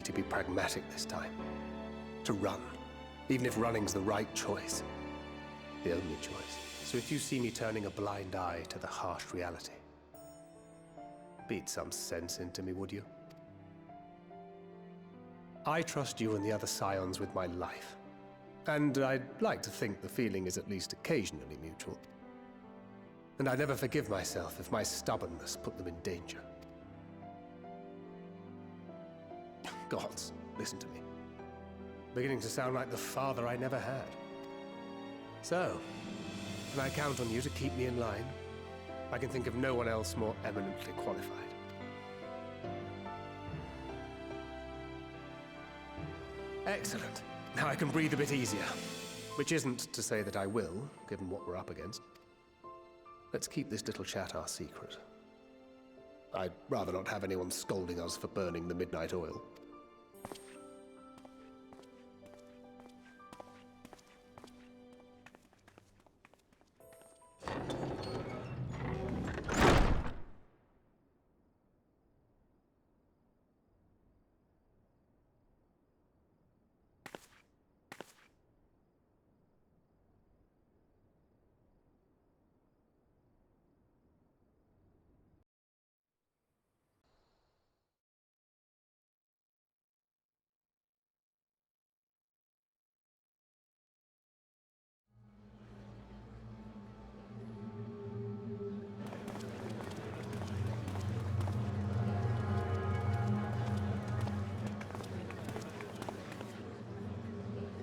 to be pragmatic this time. To run, even if running's the right choice. The only choice. So if you see me turning a blind eye to the harsh reality, beat some sense into me, would you? I trust you and the other Scions with my life. And I'd like to think the feeling is at least occasionally mutual. And I never forgive myself if my stubbornness put them in danger. Gods, listen to me. Beginning to sound like the father I never had. So, can I count on you to keep me in line? I can think of no one else more eminently qualified. Excellent. Now I can breathe a bit easier. Which isn't to say that I will, given what we're up against. Let's keep this little chat our secret. I'd rather not have anyone scolding us for burning the midnight oil.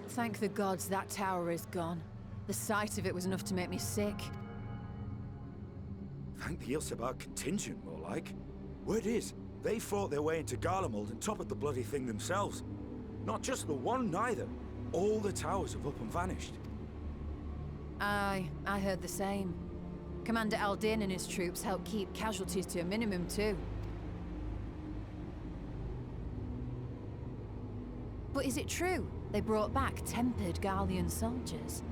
Thank the gods that tower is gone. The sight of it was enough to make me sick. Thank the Ilsabar contingent, more like. Word is, they fought their way into Garlemald and toppled the bloody thing themselves. Not just the one, neither. All the towers have up and vanished. Aye, I heard the same. Commander Aldin and his troops helped keep casualties to a minimum, too. But is it true? They brought back tempered Garlean soldiers?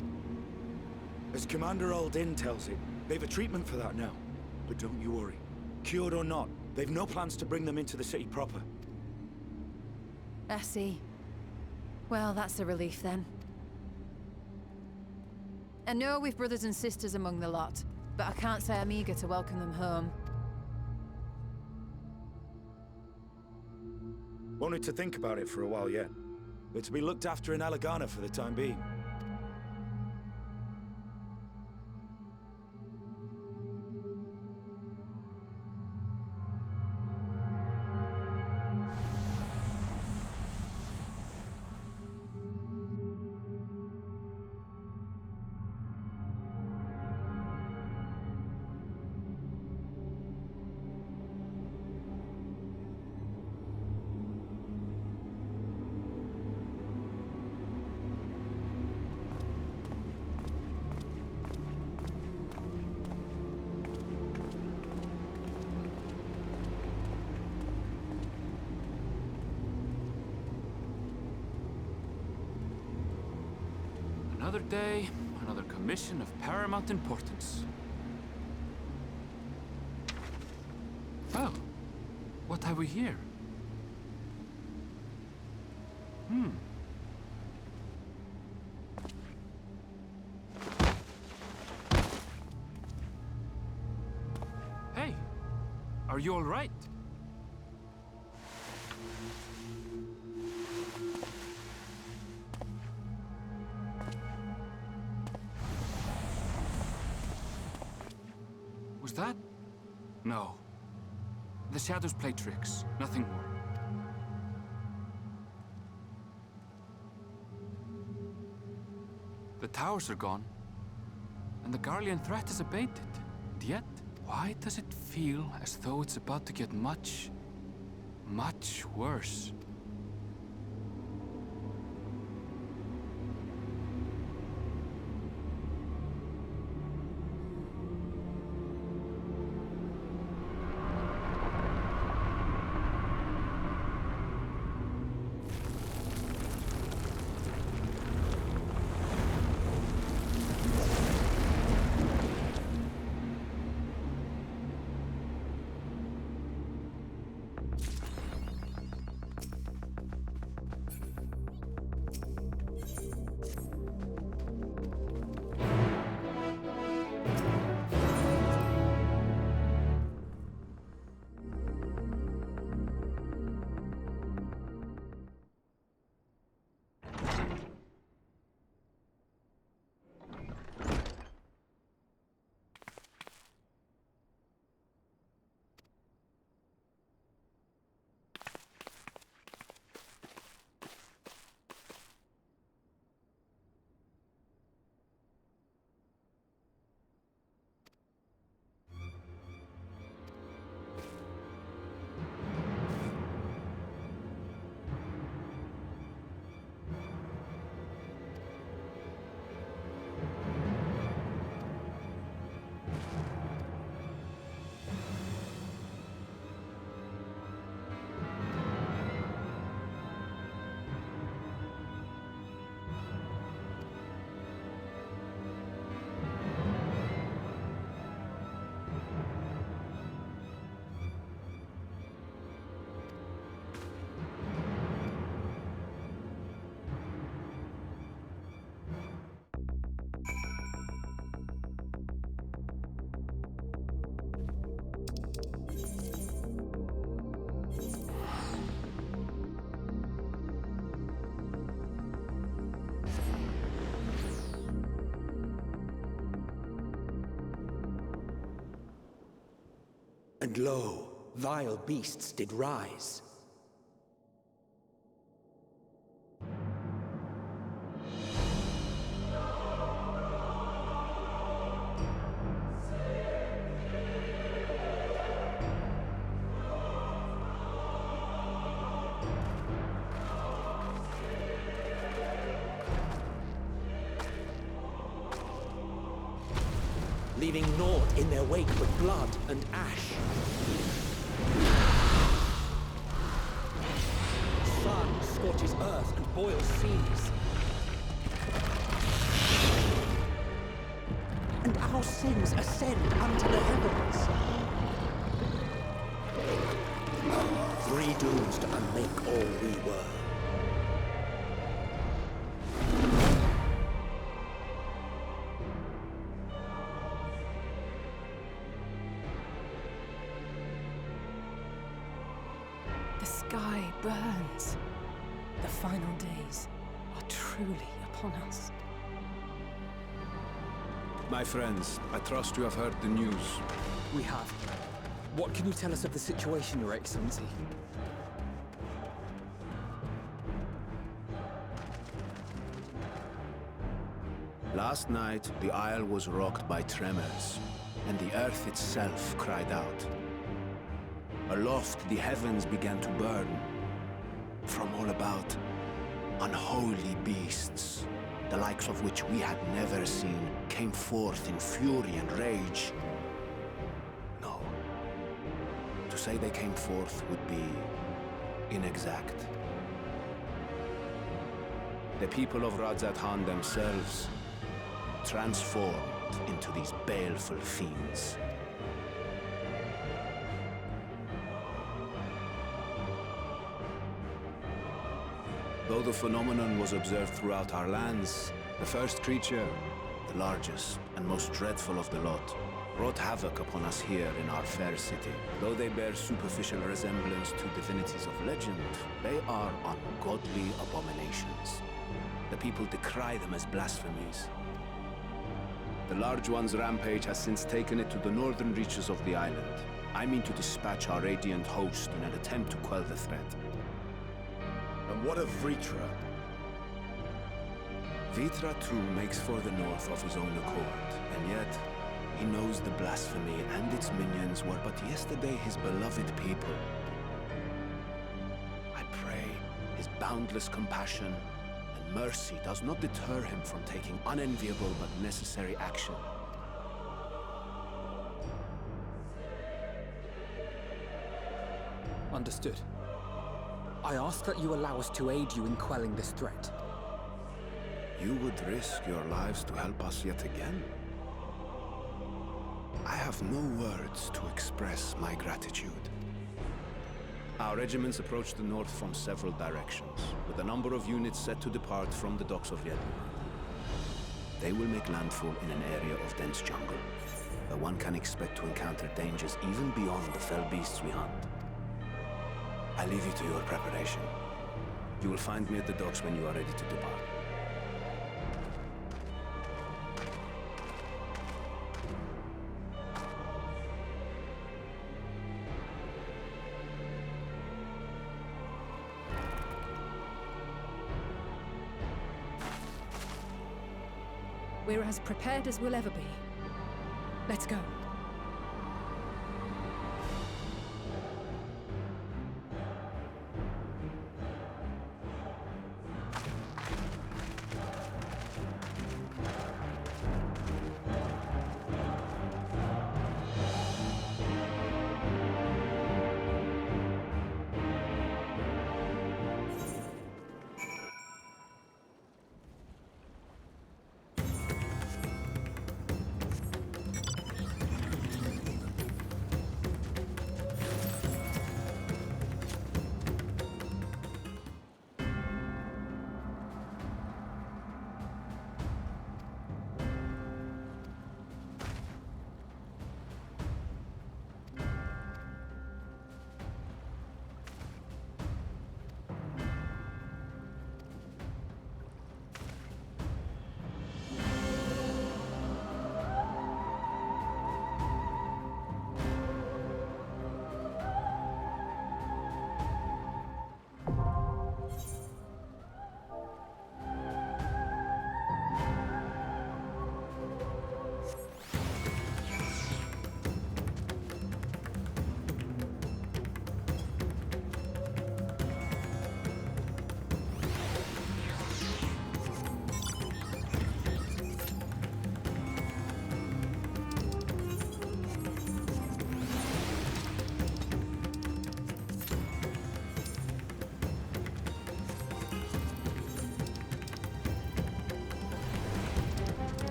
As Commander Aldin tells it, they've a treatment for that now. But don't you worry. Cured or not, they've no plans to bring them into the city proper. I see. Well, that's a relief then. I know we've brothers and sisters among the lot, but I can't say I'm eager to welcome them home. Wanted to think about it for a while yet. But to be looked after in Alagana for the time being. Another day, another commission of paramount importance. Oh, what have we here? Hey, are you all right? Was that? No. The shadows play tricks, nothing more. The towers are gone, and the Garlean threat is abated. And yet, why does it feel as though it's about to get much, much worse? And lo, vile beasts did rise. Leaving naught in their wake but blood and ash. Sun scorches earth and boils seas. And our sins ascend unto the heavens. Three dooms to unmake all we were. The sky burns. The final days are truly upon us. My friends, I trust you have heard the news. We have. What can you tell us of the situation, Your Excellency? Last night, the Isle was rocked by tremors, and the earth itself cried out. Aloft, the heavens began to burn. From all about, unholy beasts, the likes of which we had never seen, came forth in fury and rage. No. To say they came forth would be inexact. The people of Radzat Han themselves transformed into these baleful fiends. Though the phenomenon was observed throughout our lands, the first creature, the largest and most dreadful of the lot, wrought havoc upon us here in our fair city. Though they bear superficial resemblance to divinities of legend, they are ungodly abominations. The people decry them as blasphemies. The Large One's rampage has since taken it to the northern reaches of the island. I mean to dispatch our radiant host in an attempt to quell the threat. And what of Vritra? Vitra too makes for the north of his own accord, and yet he knows the blasphemy and its minions were but yesterday his beloved people. I pray his boundless compassion and mercy does not deter him from taking unenviable but necessary action. Understood. I ask that you allow us to aid you in quelling this threat. You would risk your lives to help us yet again? I have no words to express my gratitude. Our regiments approach the north from several directions, with a number of units set to depart from the docks of Yedlin. They will make landfall in an area of dense jungle, where one can expect to encounter dangers even beyond the fell beasts we hunt. I leave you to your preparation. You will find me at the docks when you are ready to depart. We're as prepared as we'll ever be. Let's go.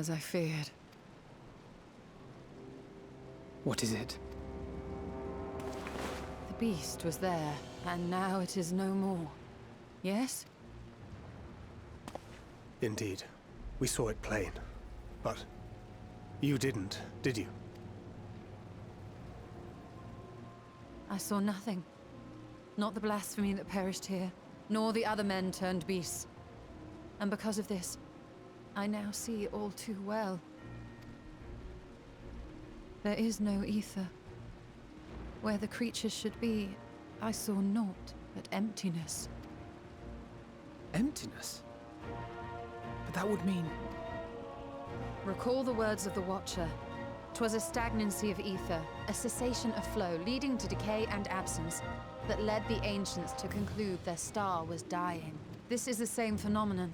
as I feared. What is it? The beast was there, and now it is no more. Yes? Indeed. We saw it plain. But you didn't, did you? I saw nothing. Not the blasphemy that perished here, nor the other men turned beasts. And because of this, I now see all too well. There is no ether. Where the creatures should be, I saw naught but emptiness. Emptiness? But that would mean... Recall the words of the Watcher. 'Twas a stagnancy of ether, a cessation of flow, leading to decay and absence, that led the ancients to conclude their star was dying. This is the same phenomenon.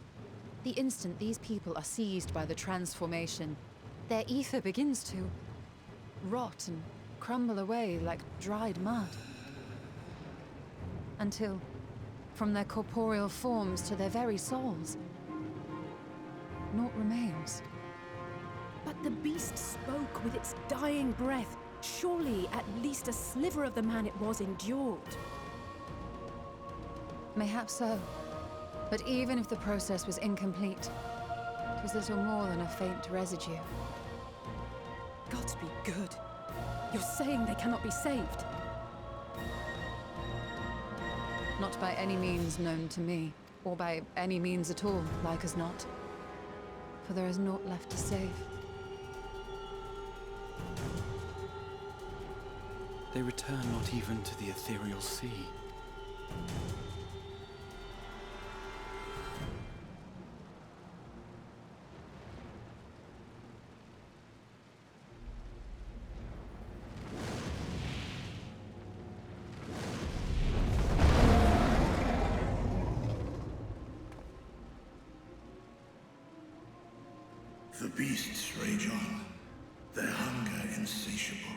The instant these people are seized by the transformation, their ether begins to rot and crumble away like dried mud. Until, from their corporeal forms to their very souls, naught remains. But the beast spoke with its dying breath. Surely at least a sliver of the man it was endured. Mayhap so. But even if the process was incomplete, it was little more than a faint residue. Gods be good. You're saying they cannot be saved? Not by any means known to me, or by any means at all, like as not. For there is naught left to save. They return not even to the ethereal sea. The beasts rage on, their hunger insatiable.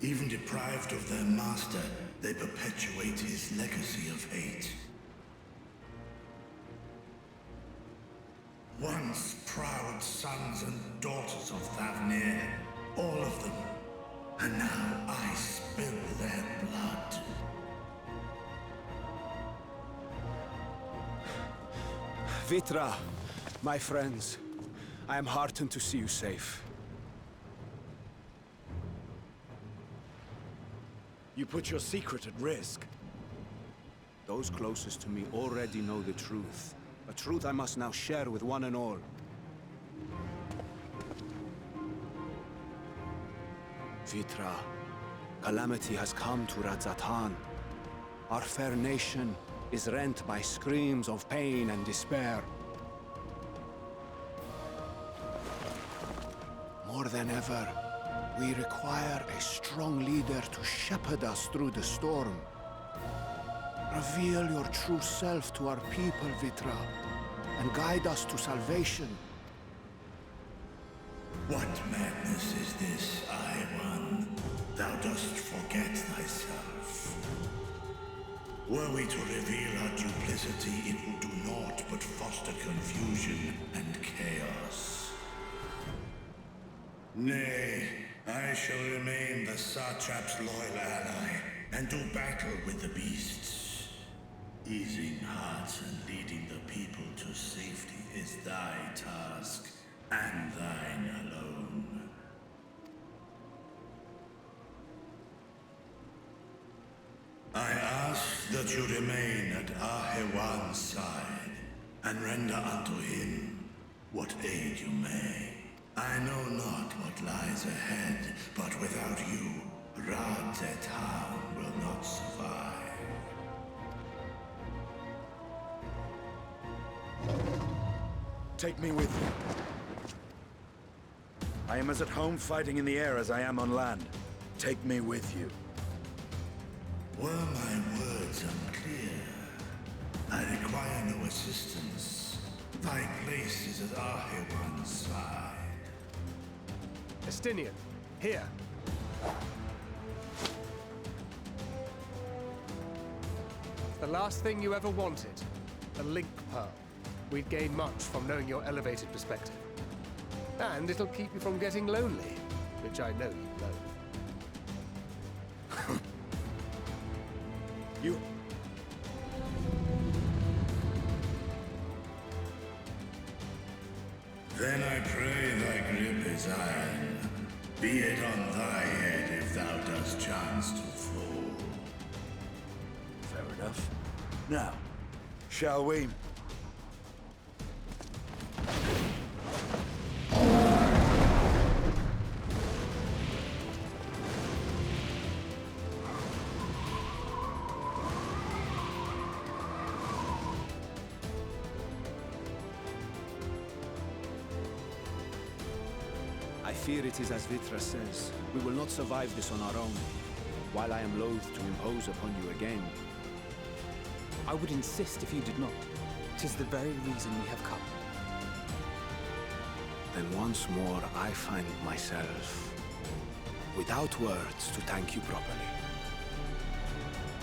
Even deprived of their master, they perpetuate his legacy of hate. Once proud sons and daughters of Thavnir, all of them, and now I spill their blood. Vitra, my friends, I am heartened to see you safe. You put your secret at risk. Those closest to me already know the truth. A truth I must now share with one and all. Vitra, calamity has come to Radzatan. Our fair nation is rent by screams of pain and despair. More than ever, we require a strong leader to shepherd us through the storm. Reveal your true self to our people, Vitra, and guide us to salvation. What madness is this, Iwan? Thou dost forget thyself. Were we to reveal our duplicity, it will do naught but foster confusion and chaos. Nay, I shall remain the Satrap's loyal ally, and do battle with the beasts. Easing hearts and leading the people to safety is thy task, and thine alone. I ask that you remain at Ahewan's side, and render unto him what aid you may. I know not what lies ahead, but without you, Radzatan will not survive. Take me with you. I am as at home fighting in the air as I am on land. Take me with you. Were my words unclear? I require no assistance. Thy place is at Ahewan's side. Estinian, here. The last thing you ever wanted. A link pearl. We'd gain much from knowing your elevated perspective. And it'll keep you from getting lonely, which I know you loathe. You... Then I pray thy grip is iron. Be it on thy head if thou dost chance to fall. Fair enough. Now, shall we? I fear it is as Vitra says. We will not survive this on our own. While I am loath to impose upon you again, I would insist if you did not. 'Tis the very reason we have come. then once more I find myself without words to thank you properly.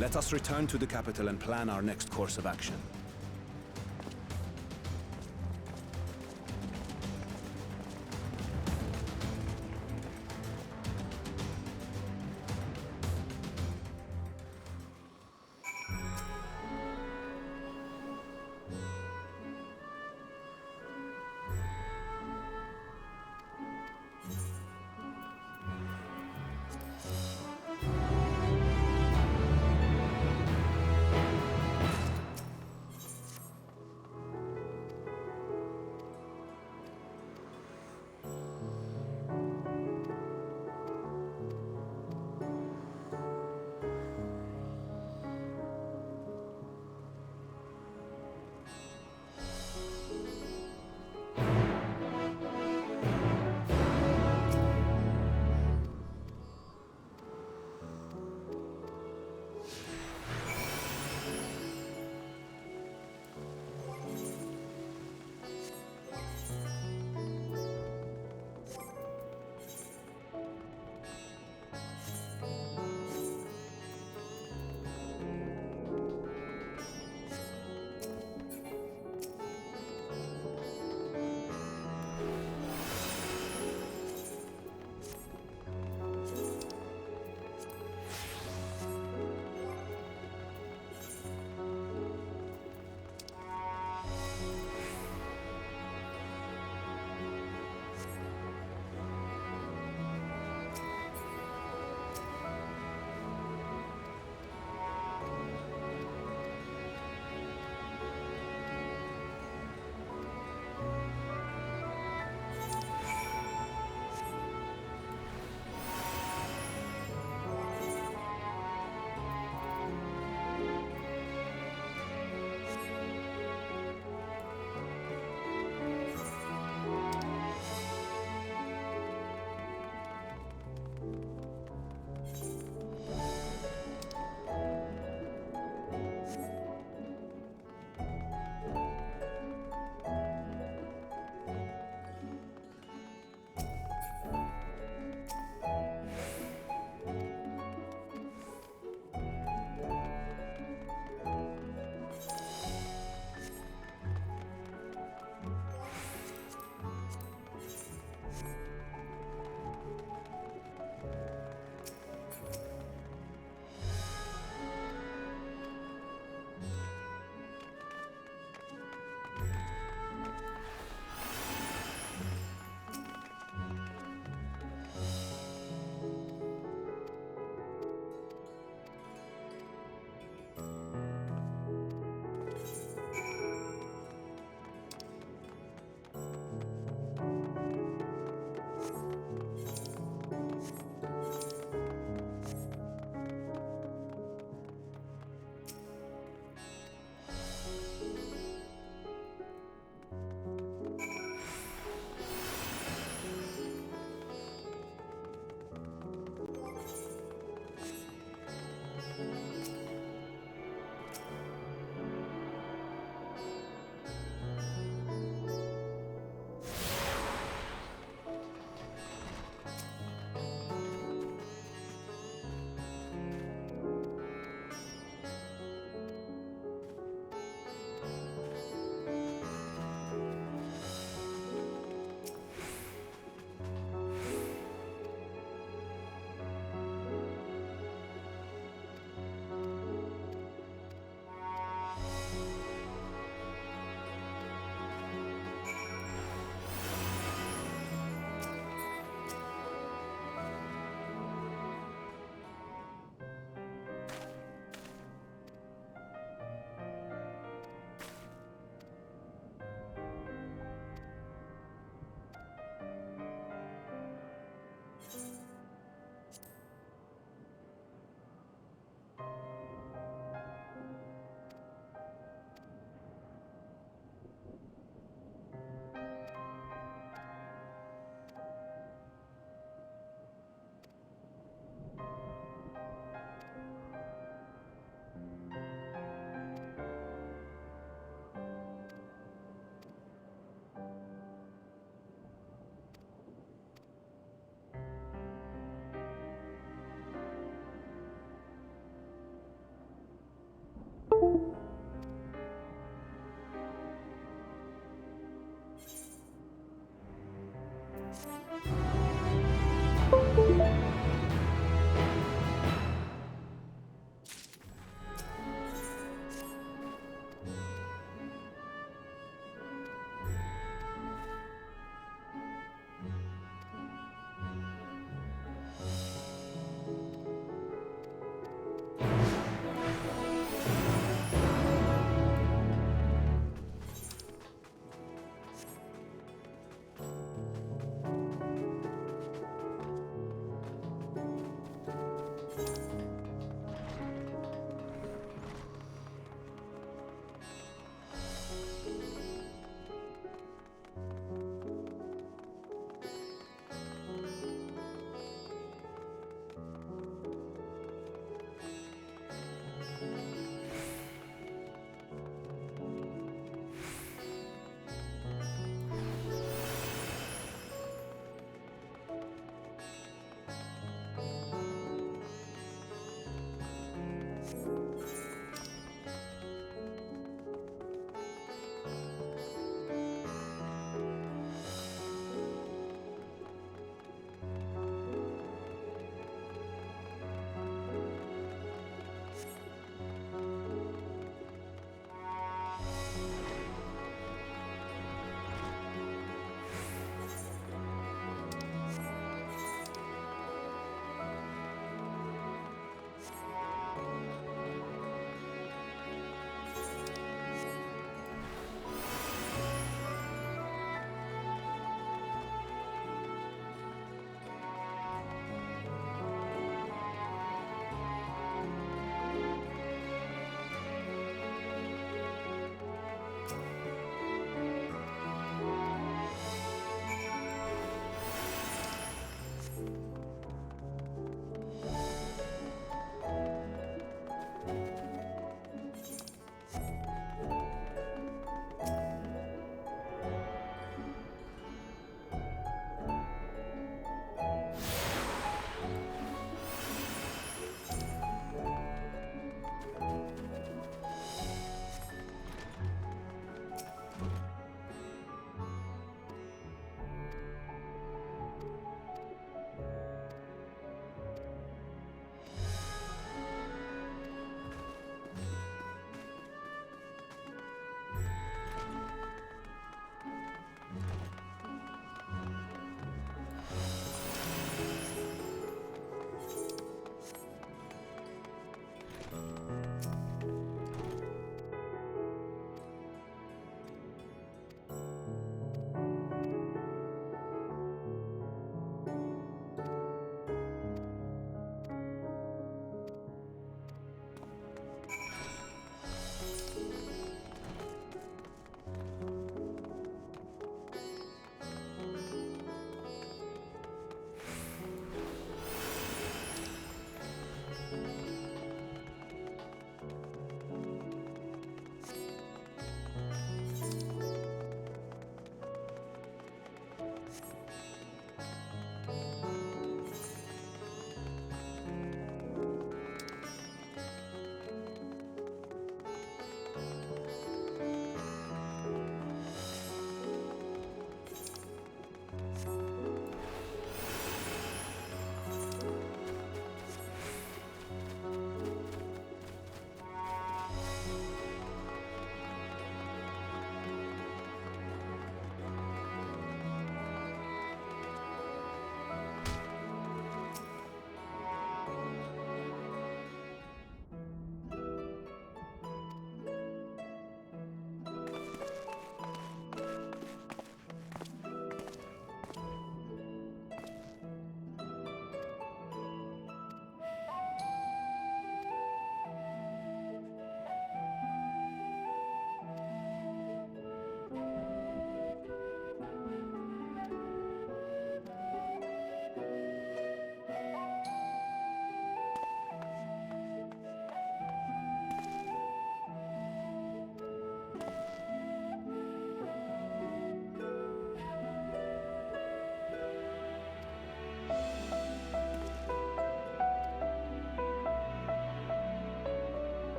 Let us return to the capital and plan our next course of action.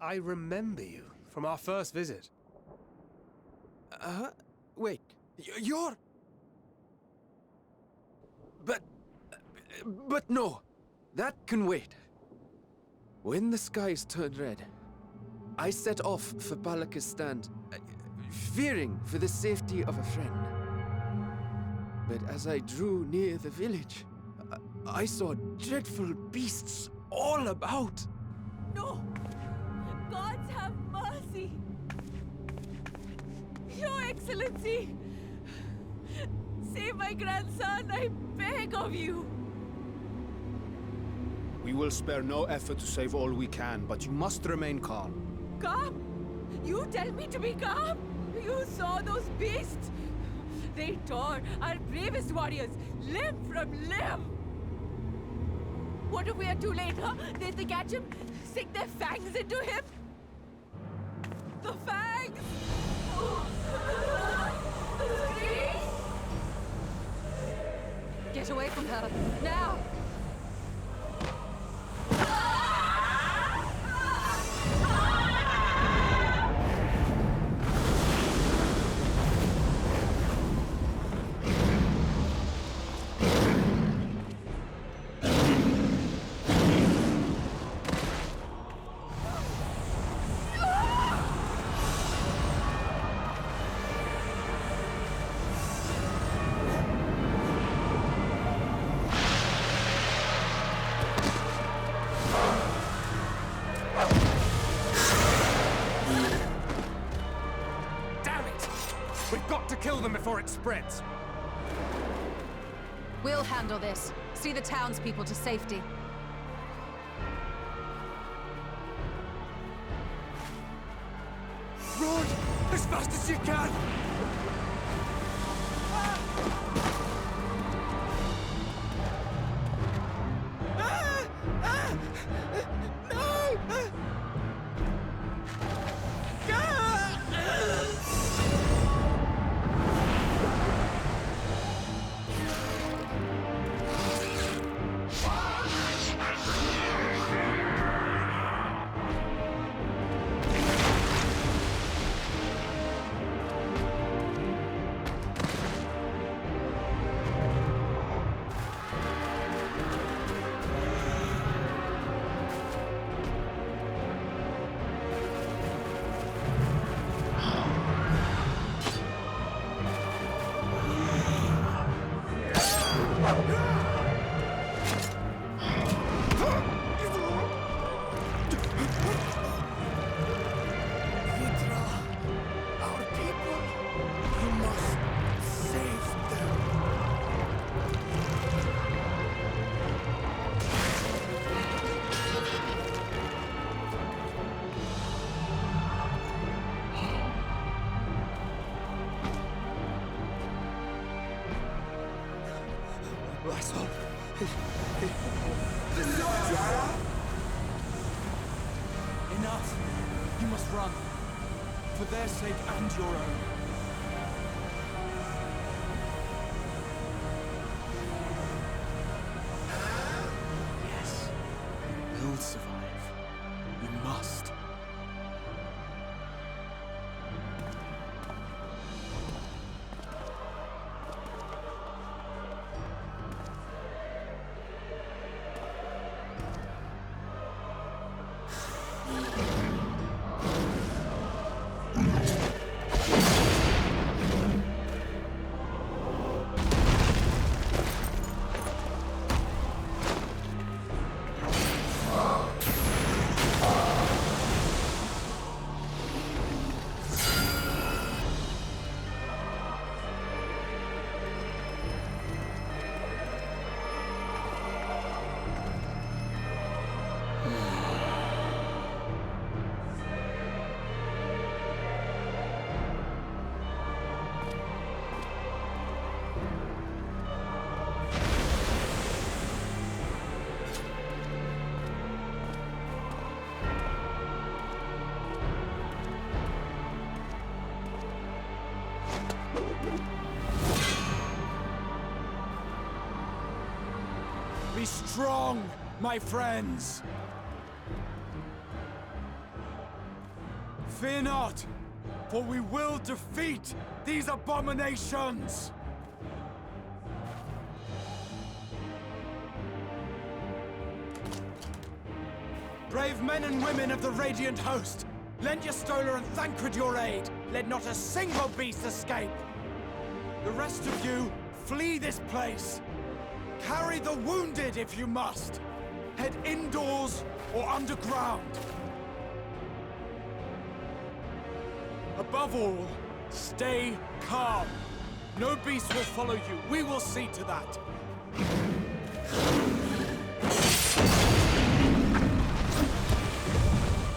I remember you from our first visit. Wait, you're... But no, that can wait. When the skies turned red, I set off for Balaka's stand, fearing for the safety of a friend. But as I drew near the village, I saw dreadful beasts all about. No! Gods have mercy! Your Excellency! Save my grandson, I beg of you! We will spare no effort to save all we can, but you must remain calm. Calm? You tell me to be calm? You saw those beasts? They tore our bravest warriors limb from limb! What if we are too late, huh? They catch him, sink their fangs into him? The fangs! The screams! Get away from her, now! Kill them before it spreads. We'll handle this. See the townspeople to safety. Run as fast as you can! Enough! You must run. For their sake and your own. Yes. We'll survive. We must. Be strong, my friends! Fear not, for we will defeat these abominations! Brave men and women of the Radiant Host, lend your Stola and Thancred your aid. Let not a single beast escape. The rest of you, flee this place. Carry the wounded if you must. Head indoors or underground. Above all, stay calm. No beast will follow you. We will see to that.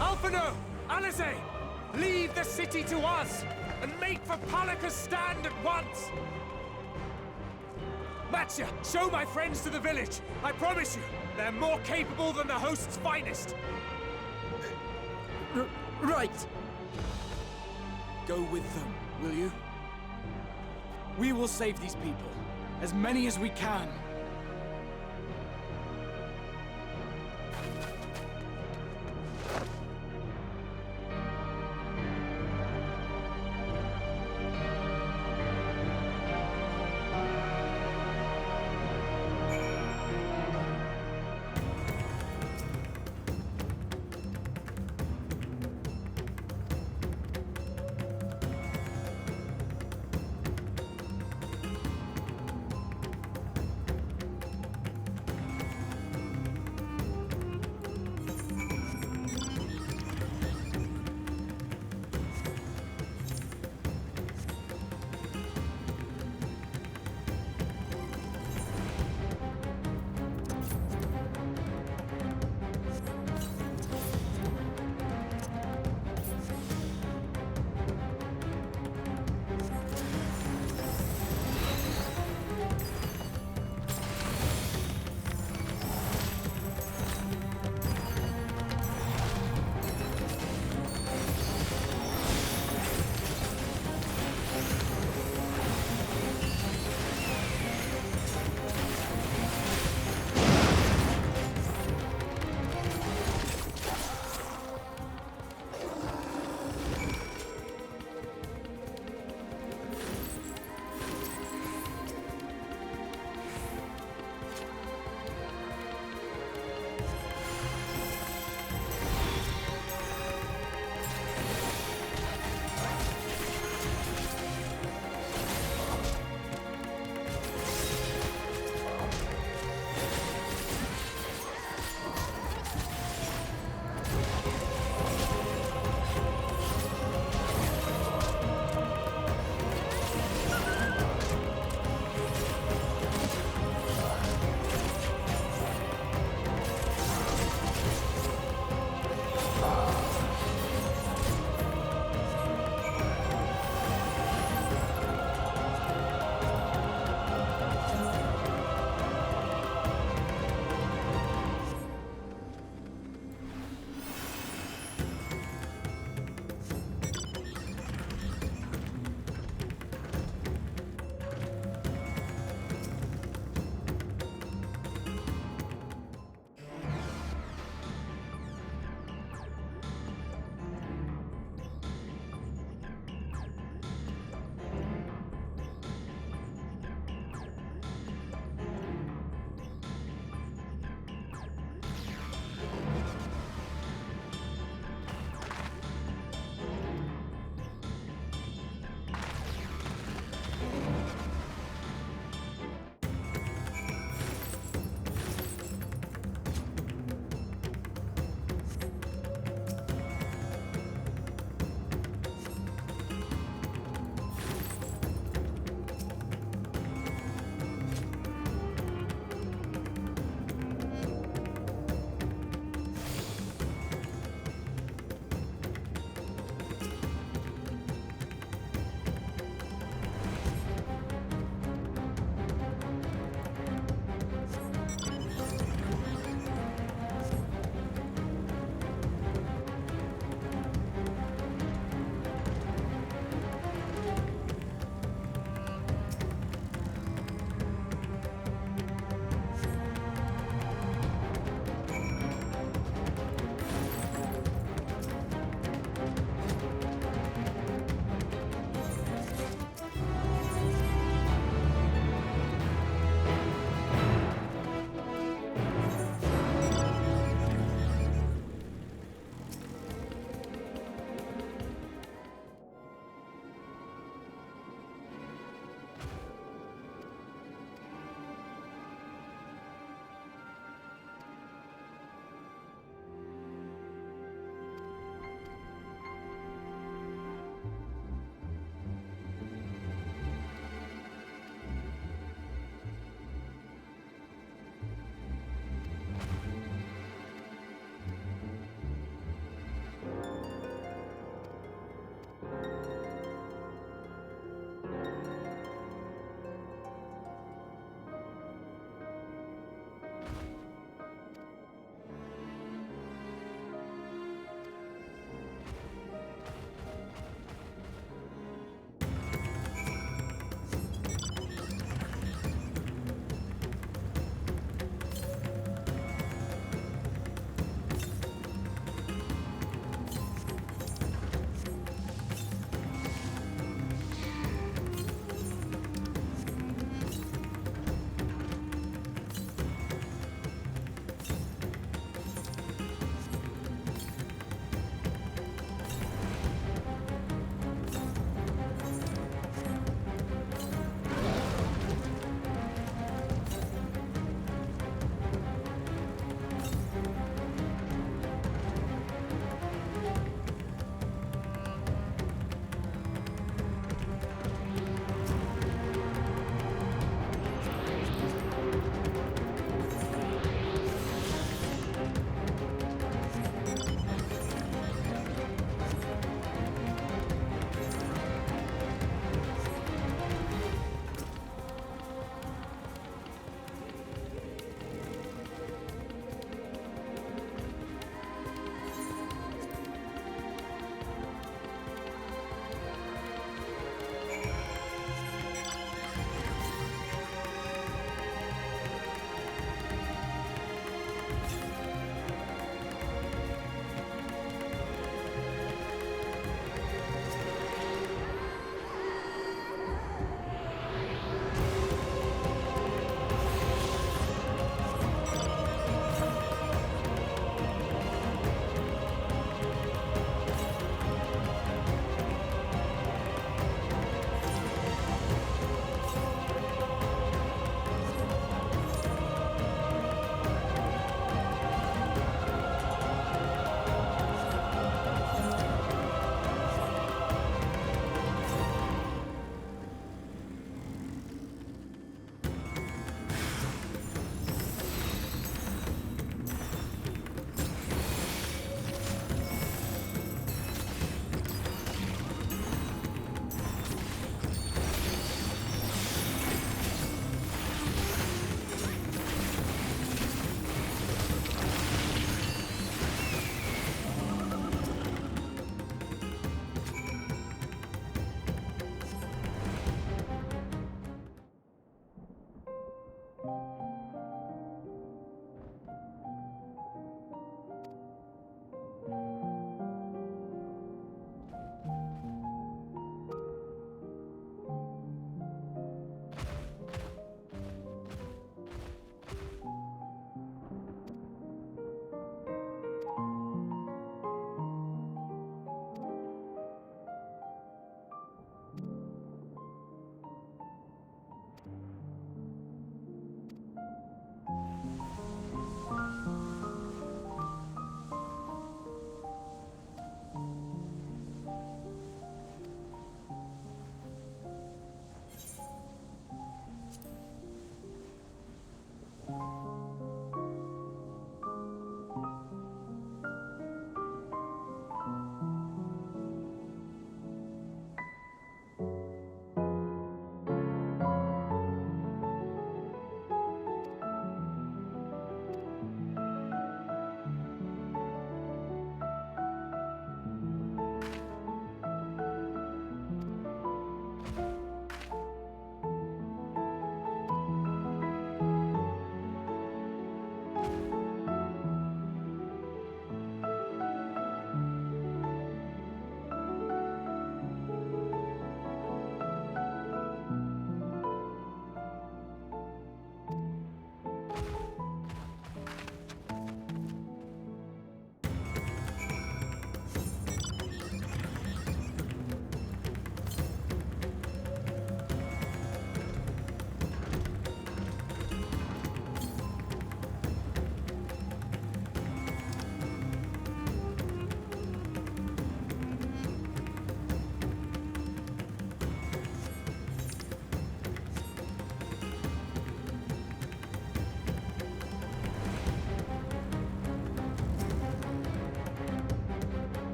Alphino! Alizé! Leave the city to us, and make for Palaka's stand at once! Matcha, show my friends to the village. I promise you, they're more capable than the host's finest. Right! Go with them, will you? We will save these people. As many as we can.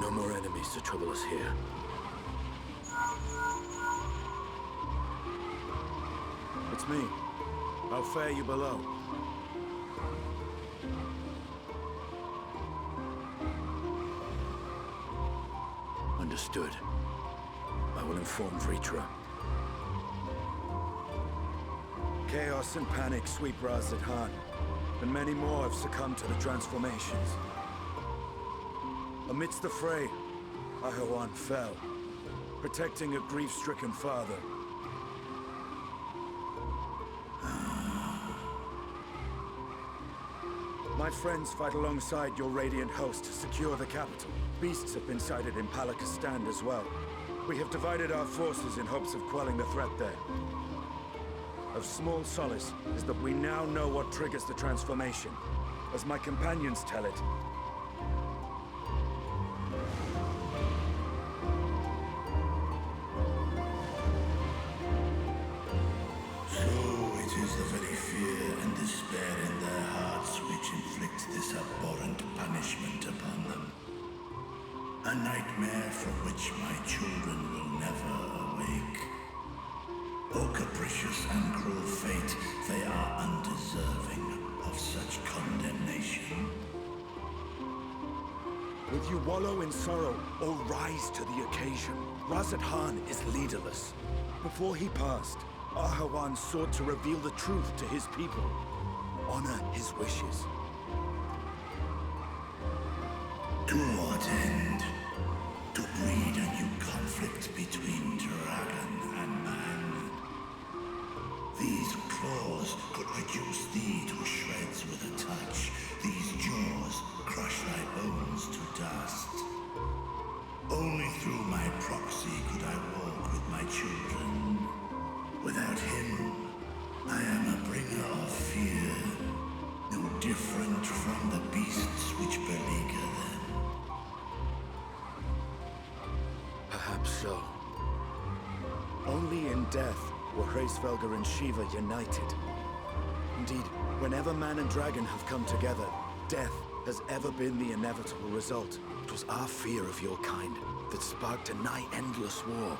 No more enemies to trouble us here. It's me. How fare you below? Understood. I will inform Vritra. Chaos and panic sweep Raz-at-Han, and many more have succumbed to the transformations. Amidst the fray, Ahawan fell, protecting a grief-stricken father. My friends fight alongside your Radiant host to secure the capital. Beasts have been sighted in Palakistan as well. We have divided our forces in hopes of quelling the threat there. Of small solace is that we now know what triggers the transformation. As my companions tell it, So it is the very fear and despair in their hearts which inflict this abhorrent punishment upon them. A nightmare from which my children will never awake. O capricious and cruel fate, they are undeserving of such condemnation. would you wallow in sorrow or rise to the occasion? Raz-at-Han is leaderless. Before he passed, Ahawan sought to reveal the truth to his people. Honor his wishes. To what end? To breed a new conflict between dragon and man. These claws could reduce thee to shreds with a touch. These jaws crush thy bones to dust. Only through my proxy could I walk with my children. Without him, I am a bringer of fear, no different from the beasts which beleaguer them. Perhaps so. Only in death were Hraesvelgr and Shiva united. Indeed, whenever man and dragon have come together, death has ever been the inevitable result. It was our fear of your kind that sparked a nigh-endless war.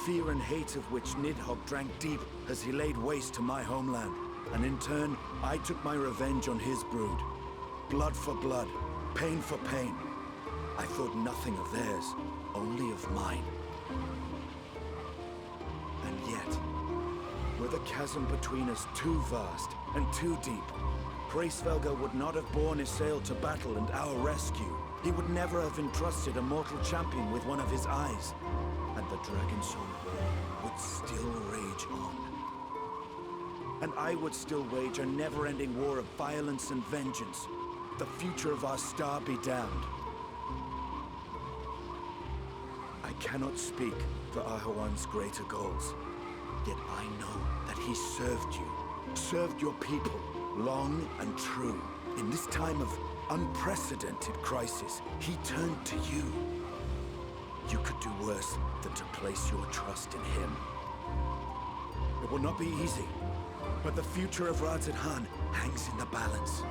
Fear and hate of which Nidhogg drank deep as he laid waste to my homeland. And in turn, I took my revenge on his brood. Blood for blood, pain for pain. I thought nothing of theirs, only of mine. And yet, were the chasm between us too vast and too deep, Hraesvelgr would not have borne Isael to battle and our rescue. He would never have entrusted a mortal champion with one of his eyes. And the Dragonstone War would still rage on. And I would still wage a never-ending war of violence and vengeance. The future of our star be damned. I cannot speak for Ahawan's greater goals. Yet I know that he served you, served your people, long and true. In this time of unprecedented crisis, he turned to you. You could do worse than to place your trust in him. It will not be easy, but the future of Raz-at-Han hangs in the balance.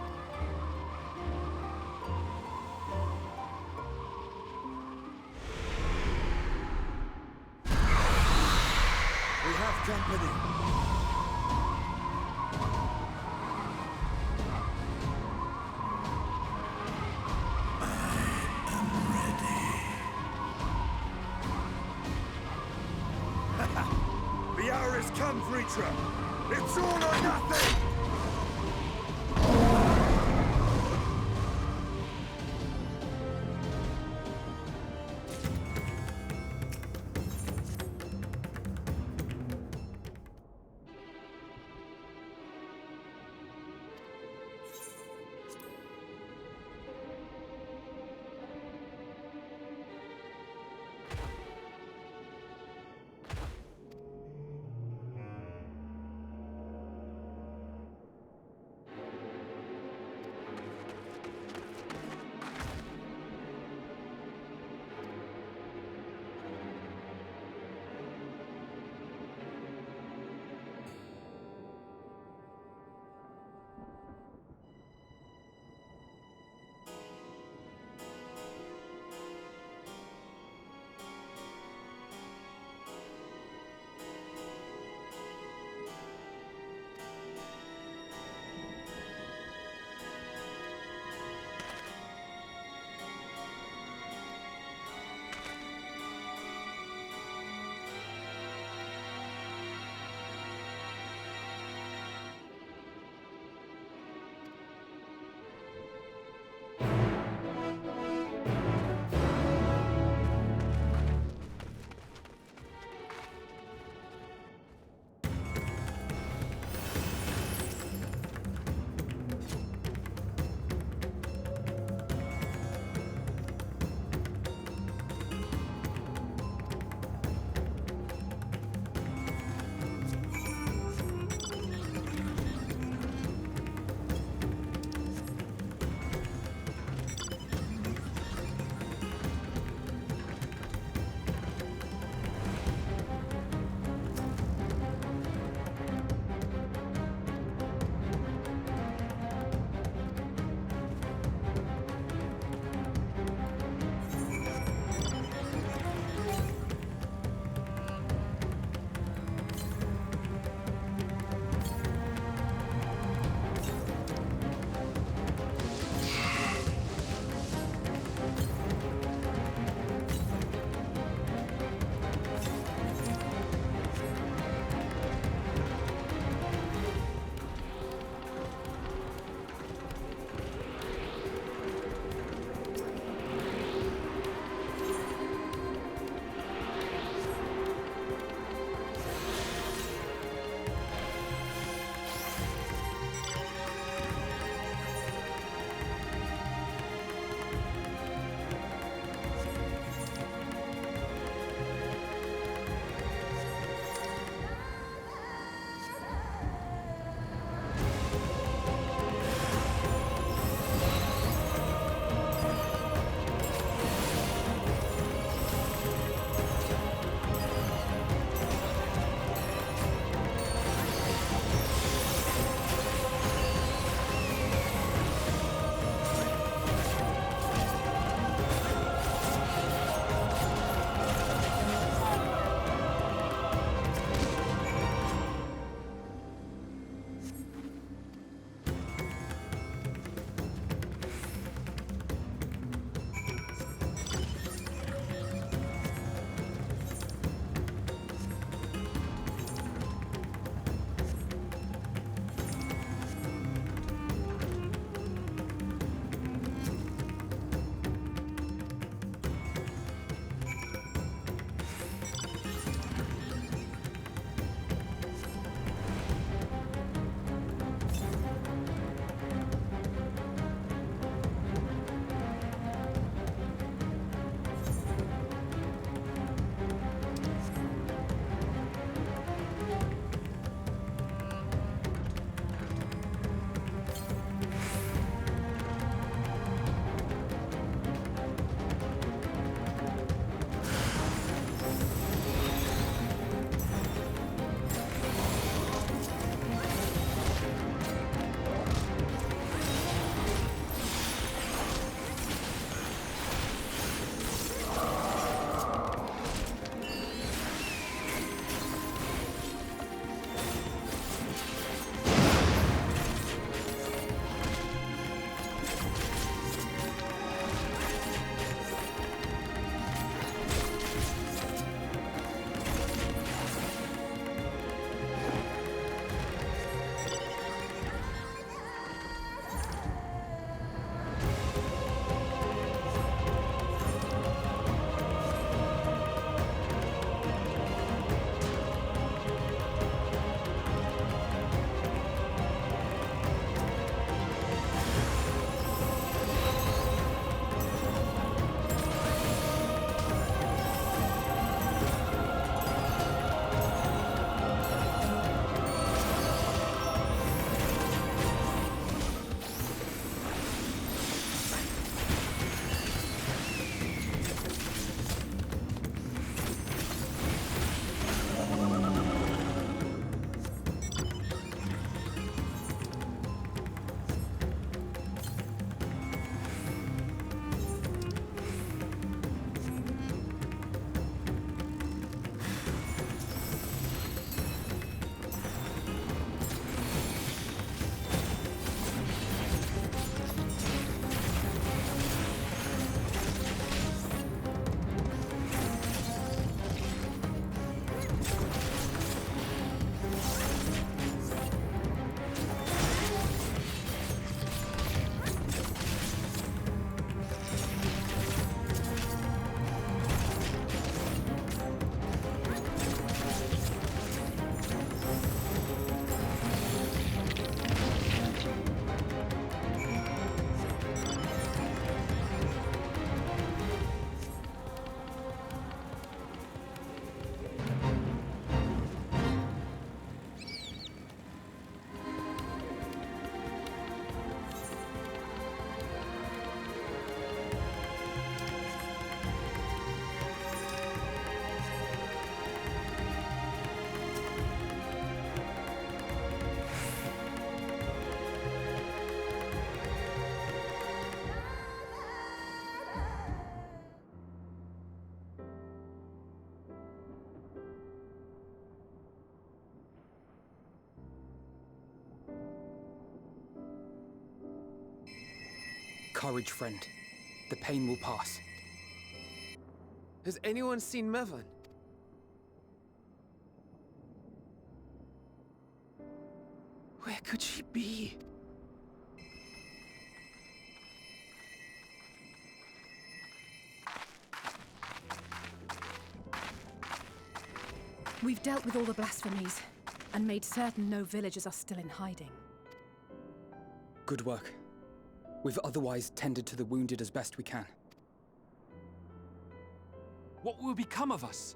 We have company. The hour has come, Vritra! It's all or nothing! Courage, friend. The pain will pass. Has anyone seen Mevan? Where could she be? We've dealt with all the blasphemies, and made certain no villagers are still in hiding. Good work. We've otherwise tended to the wounded as best we can. What will become of us?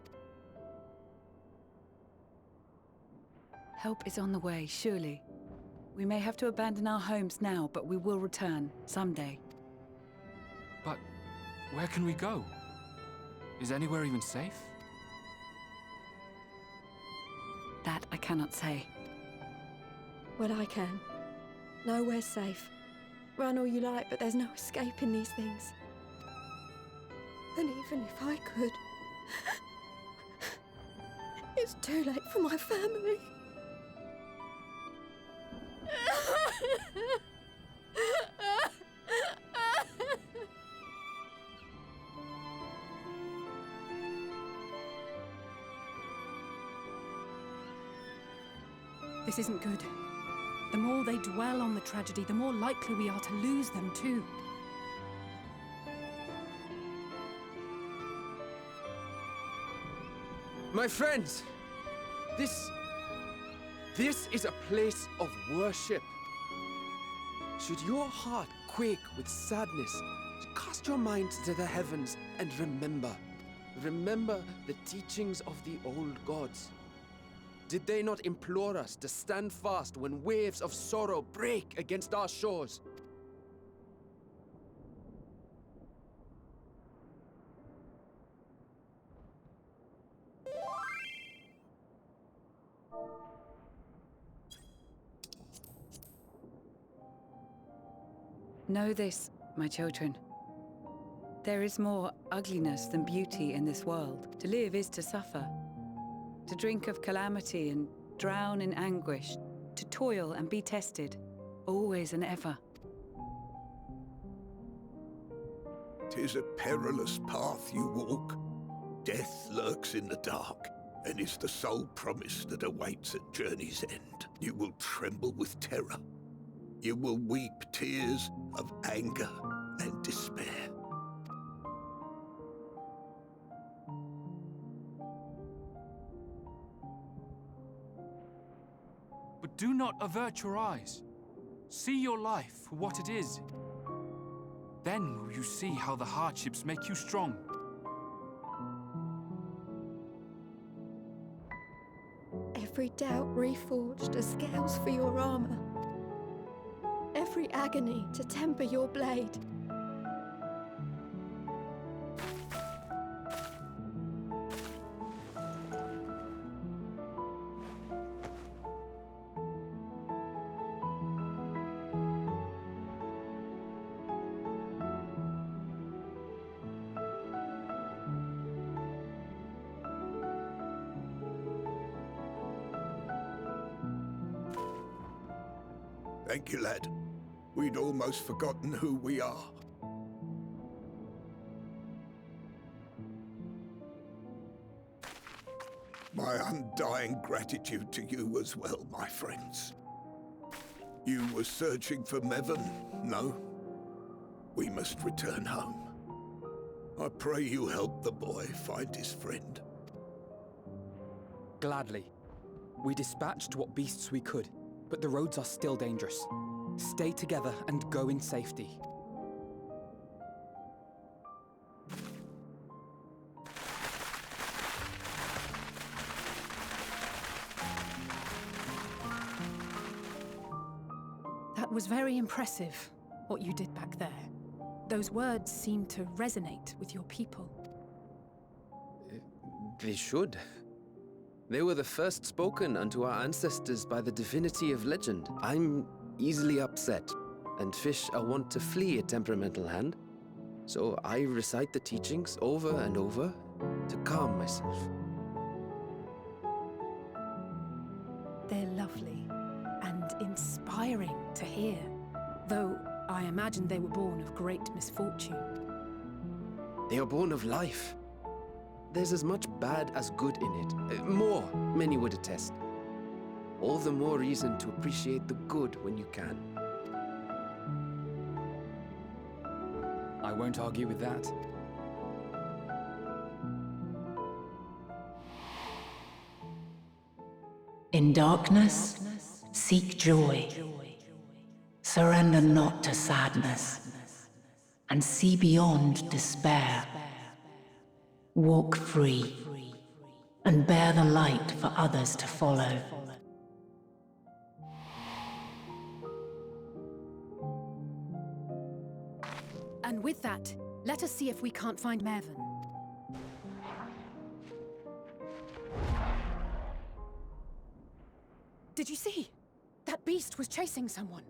Help is on the way, surely. We may have to abandon our homes now, but we will return, someday. But where can we go? Is anywhere even safe? That I cannot say. Well, I can. Nowhere's safe. Run all you like, but there's no escaping these things. And even if I could, it's too late for my family. This isn't good. The more they dwell on the tragedy, the more likely we are to lose them too. My friends! This is a place of worship. Should your heart quake with sadness, cast your mind to the heavens and remember. Remember the teachings of the old gods. Did they not implore us to stand fast when waves of sorrow break against our shores? Know this, my children. There is more ugliness than beauty in this world. To live is to suffer. To drink of calamity and drown in anguish. To toil and be tested, always and ever. 'Tis a perilous path you walk. Death lurks in the dark, and is the sole promise that awaits at journey's end. You will tremble with terror. You will weep tears of anger and despair. But do not avert your eyes. See your life for what it is. Then will you see how the hardships make you strong. Every doubt reforged as scales for your armor. Every agony to temper your blade. Thank you, lad. We'd almost forgotten who we are. My undying gratitude to you as well, my friends. You were searching for Mevan, no? We must return home. I pray you help the boy find his friend. Gladly. We dispatched what beasts we could, but the roads are still dangerous. Stay together and go in safety. That was very impressive, what you did back there. Those words seem to resonate with your people. They should. They were the first spoken unto our ancestors by the divinity of legend. I'm easily upset, and fish are wont to flee a temperamental hand. So I recite the teachings over and over to calm myself. They're lovely and inspiring to hear. Though I imagine they were born of great misfortune. They are born of life. There's as much bad as good in it. More, many would attest. All the more reason to appreciate the good when you can. I won't argue with that. In darkness, seek joy. Surrender not to sadness, and see beyond despair. Walk free, and bear the light for others to follow. And with that, let us see if we can't find Mervyn. Did you see? That beast was chasing someone.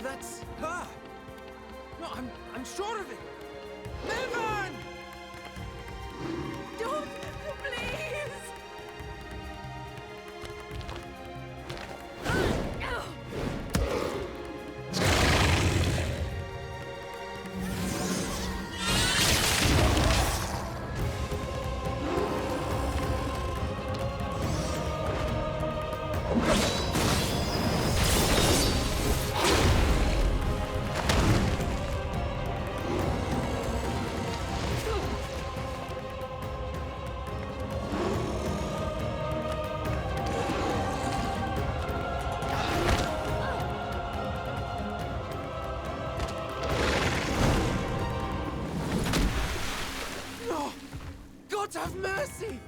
That's her! No, I'm sure of it! Mervyn! Don't, please! No! God have mercy!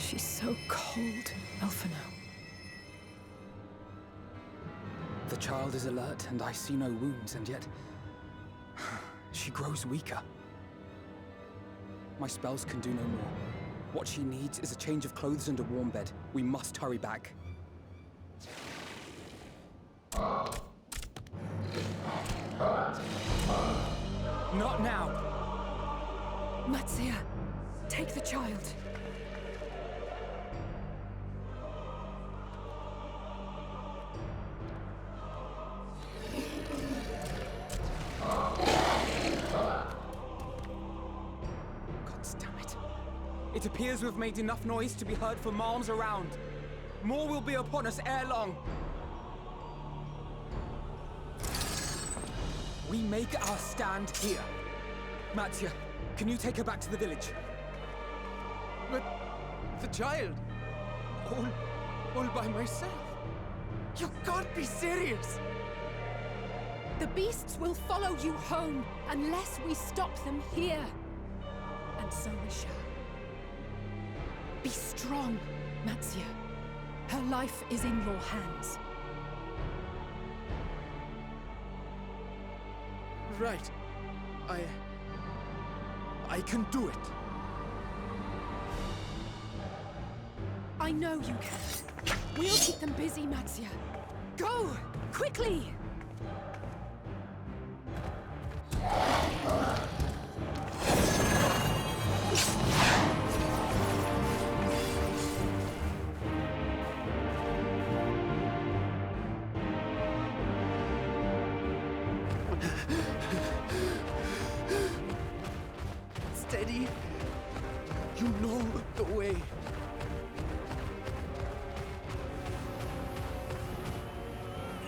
She's so cold, Elfino. The child is alert, and I see no wounds, and yet... she grows weaker. My spells can do no more. What she needs is a change of clothes and a warm bed. We must hurry back. Not now! Matsia, take the child. It appears we've made enough noise to be heard for miles around. More will be upon us ere long. We make our stand here. Matsia, can you take her back to the village? But the child, all by myself. You can't be serious. The beasts will follow you home unless we stop them here. And so we shall. Be strong, Matsia. Her life is in your hands. Right. I can do it. I know you can. We'll keep them busy, Matsia. Go! Quickly! Steady. You know the way.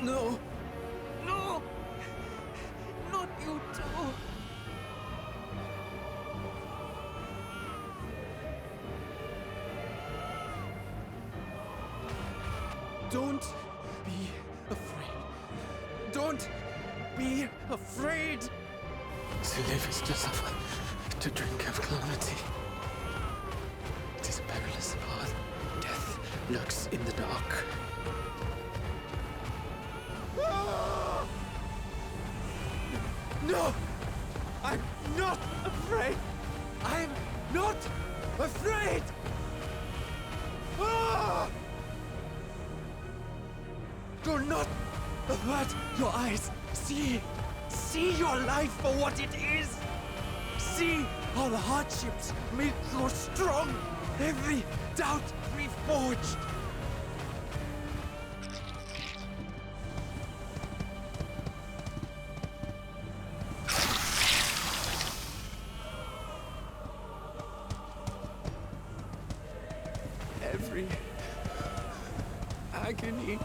No. No! Not you too. Don't be afraid. Don't be afraid. To live is to suffer, to drink of calamity. It is a perilous path. Death lurks in the dark. No! I'm not afraid! I'm not afraid! Ah! Do not avert your eyes. See your life for what it is. See how the hardships make you strong. Every doubt reforged. Every agony.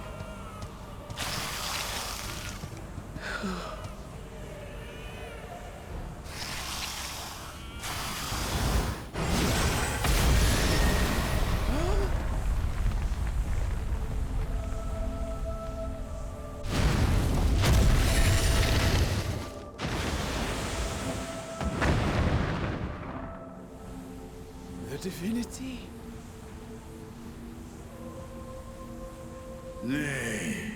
The divinity? Nay,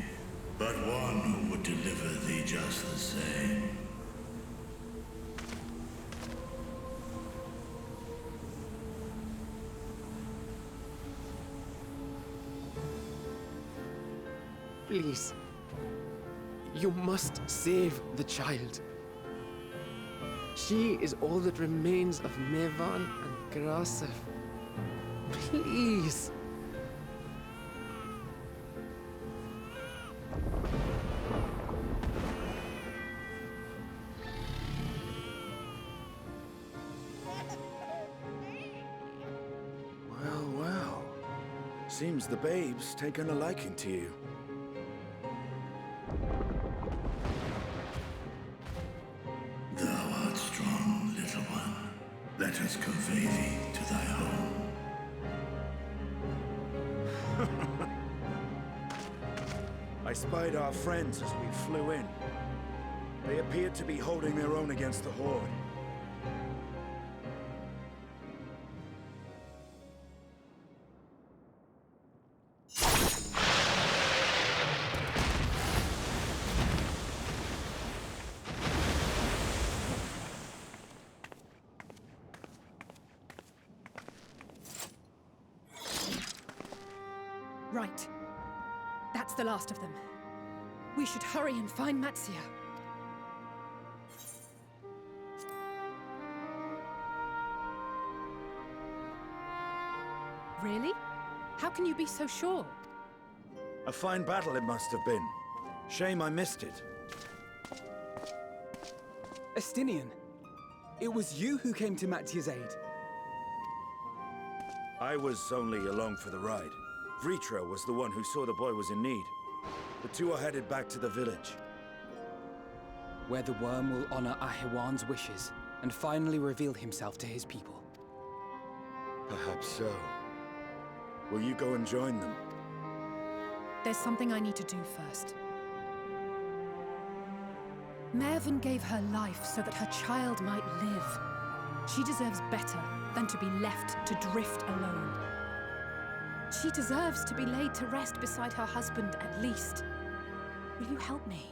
but one who would deliver thee just the same. Please. You must save the child. She is all that remains of Mevan and Grasef. Please. Well. Seems the babe's taken a liking to you. Thou art strong, little one. Let us convey thee to thy home. I spied our friends as we flew in. They appeared to be holding their own against the Horde. right. That's the last of them. We should hurry and find Matzia. Really? How can you be so sure? A fine battle it must have been. Shame I missed it. Estinian, it was you who came to Mattia's aid. I was only along for the ride. Vritra was the one who saw the boy was in need. The two are headed back to the village. Where the worm will honor Ahewan's wishes and finally reveal himself to his people. Perhaps so. Will you go and join them? There's something I need to do first. Mervyn gave her life so that her child might live. She deserves better than to be left to drift alone. She deserves to be laid to rest beside her husband at least. Will you help me?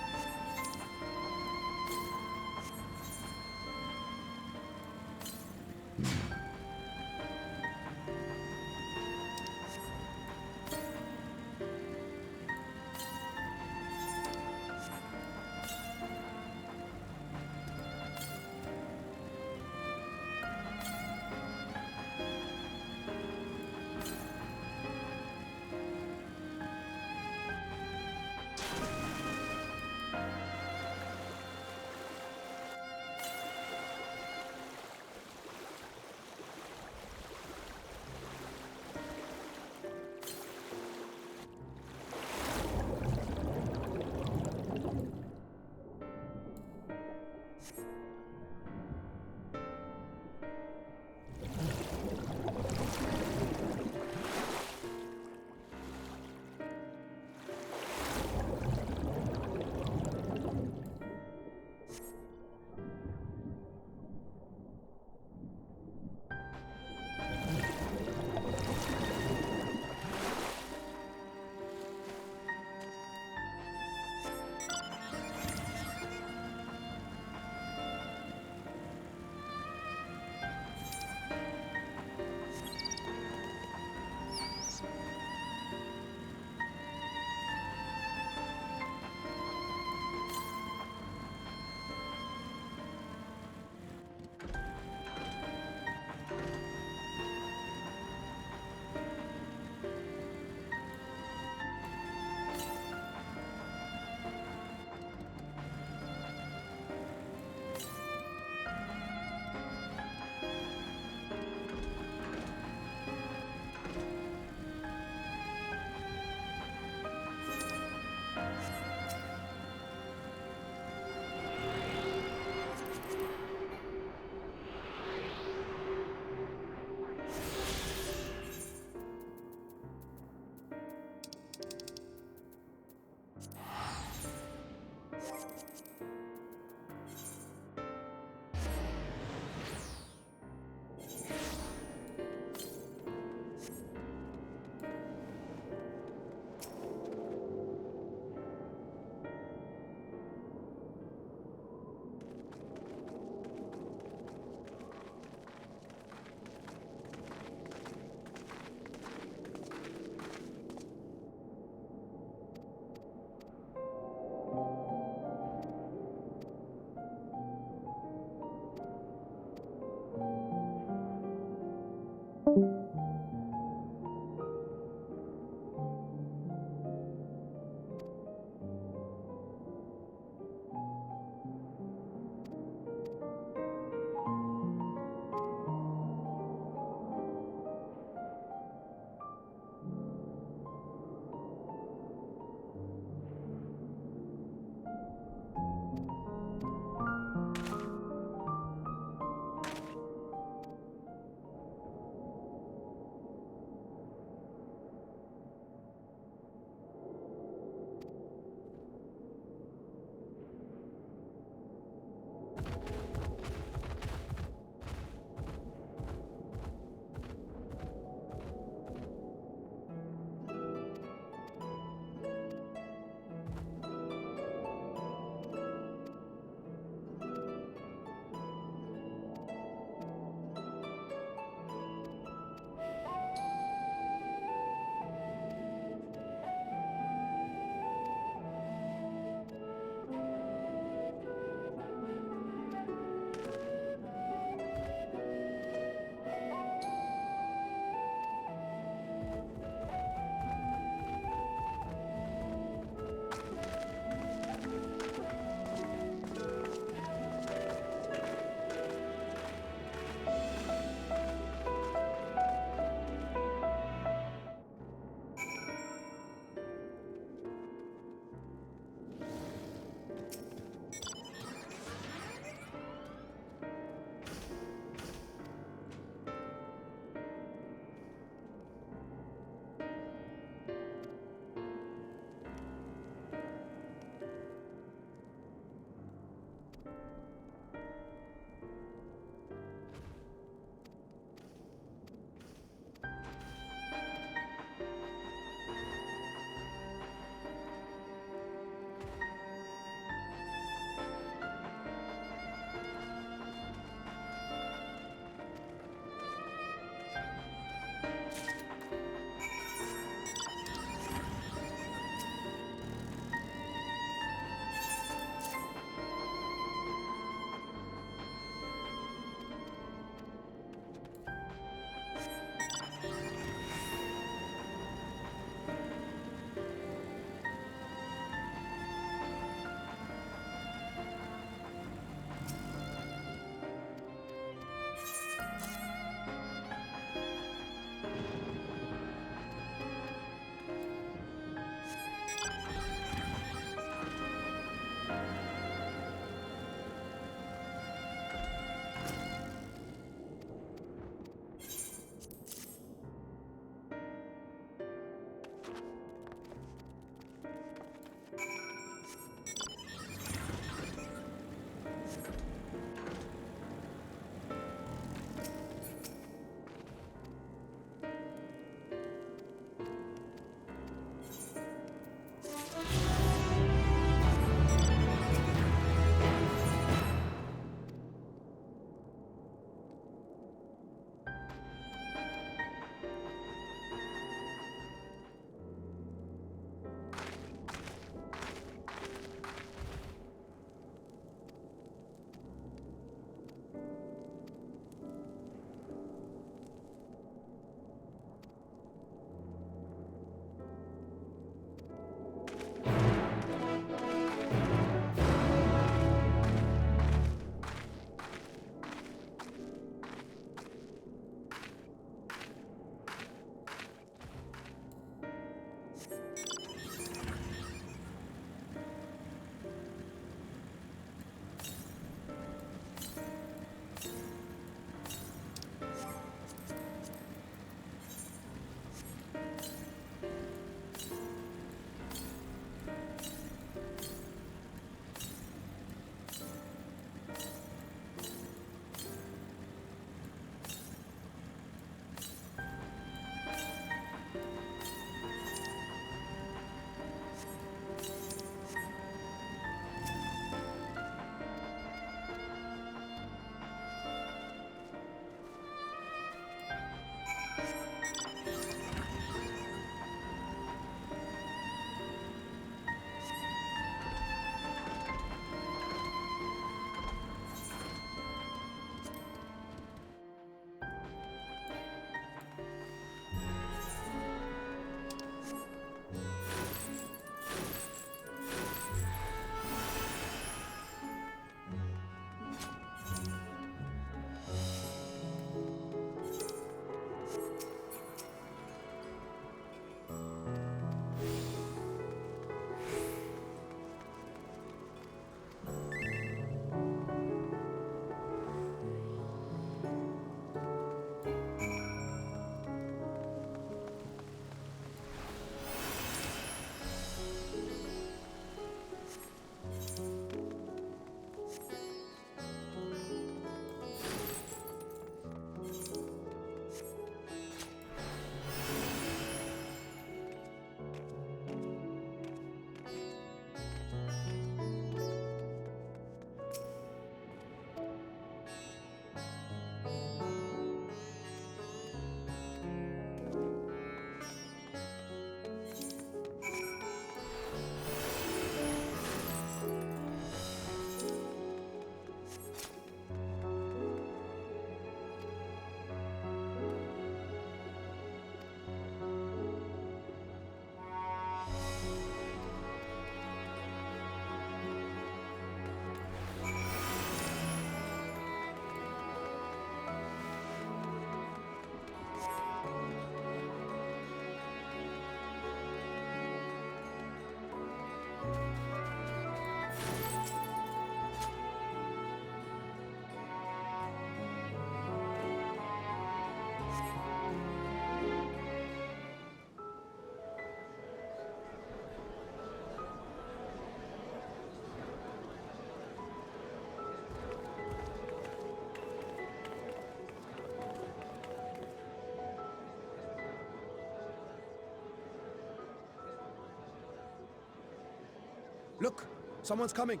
Look! Someone's coming!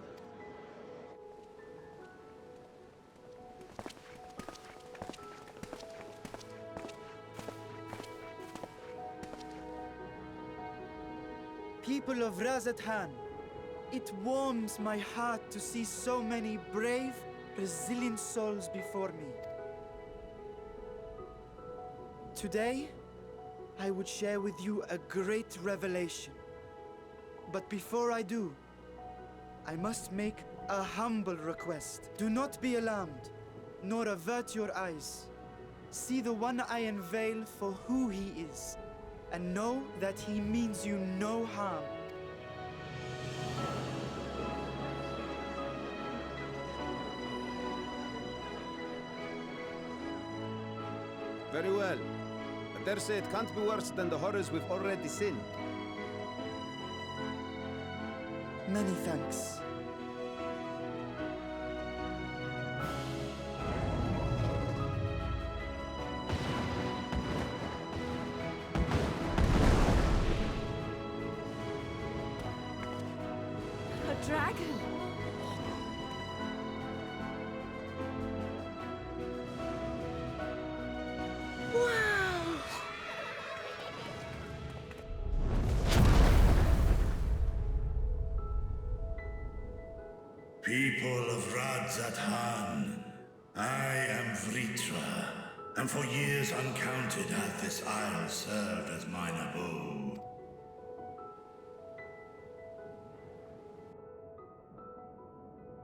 People of Razathan, it warms my heart to see so many brave, resilient souls before me. Today, I would share with you a great revelation. But before I do, I must make a humble request. Do not be alarmed, nor avert your eyes. See the one I unveil for who he is, and know that he means you no harm. Very well. I dare say it can't be worse than the horrors we've already seen. Many thanks. A dragon! Wow! People of Radzathan, I am Vritra, and for years uncounted hath this isle served as mine abode.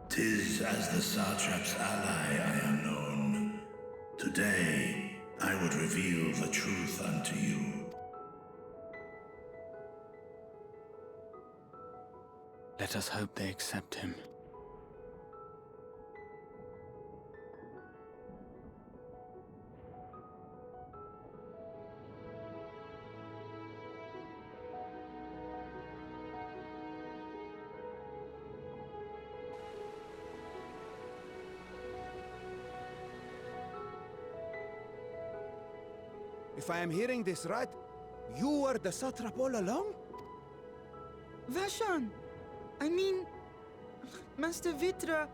'Tis as the Satrap's ally I am known. Today, I would reveal the truth unto you. Let us hope they accept him. If I am hearing this right, you were the satrap all along? Vashan! I mean, Master Vitra,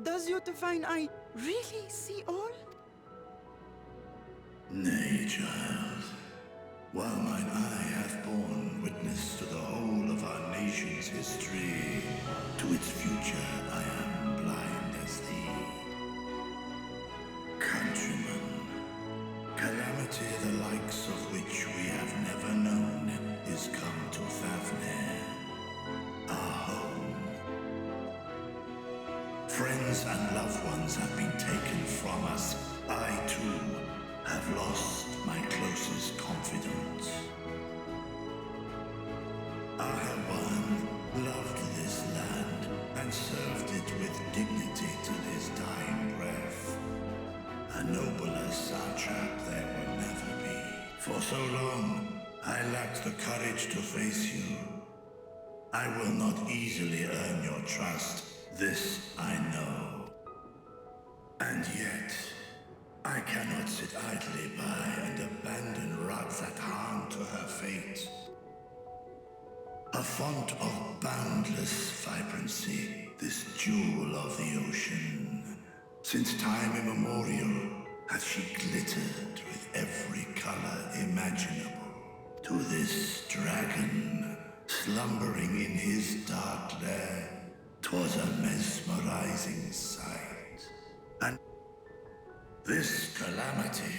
does your divine eye really see all? Nay, child. While mine eye hath borne witness to the whole of our nation's history, to its future I am blind as thee. Countrymen, calamity the likes of which we have never known is come to Fafnir, our home. Friends and loved ones have been taken from us. I, too, have lost my closest confidants. Ahawan loved this land and served it with dignity till his dying breath. A nobler satrap there will never be. For so long, I lacked the courage to face you. I will not easily earn your trust, this I know. And yet, I cannot sit idly by and abandon Radzathan to her fate. A font of boundless vibrancy, this jewel of the ocean. Since time immemorial, hath she glittered with every color imaginable. To this dragon, slumbering in his dark lair, 'twas a mesmerizing sight. And this calamity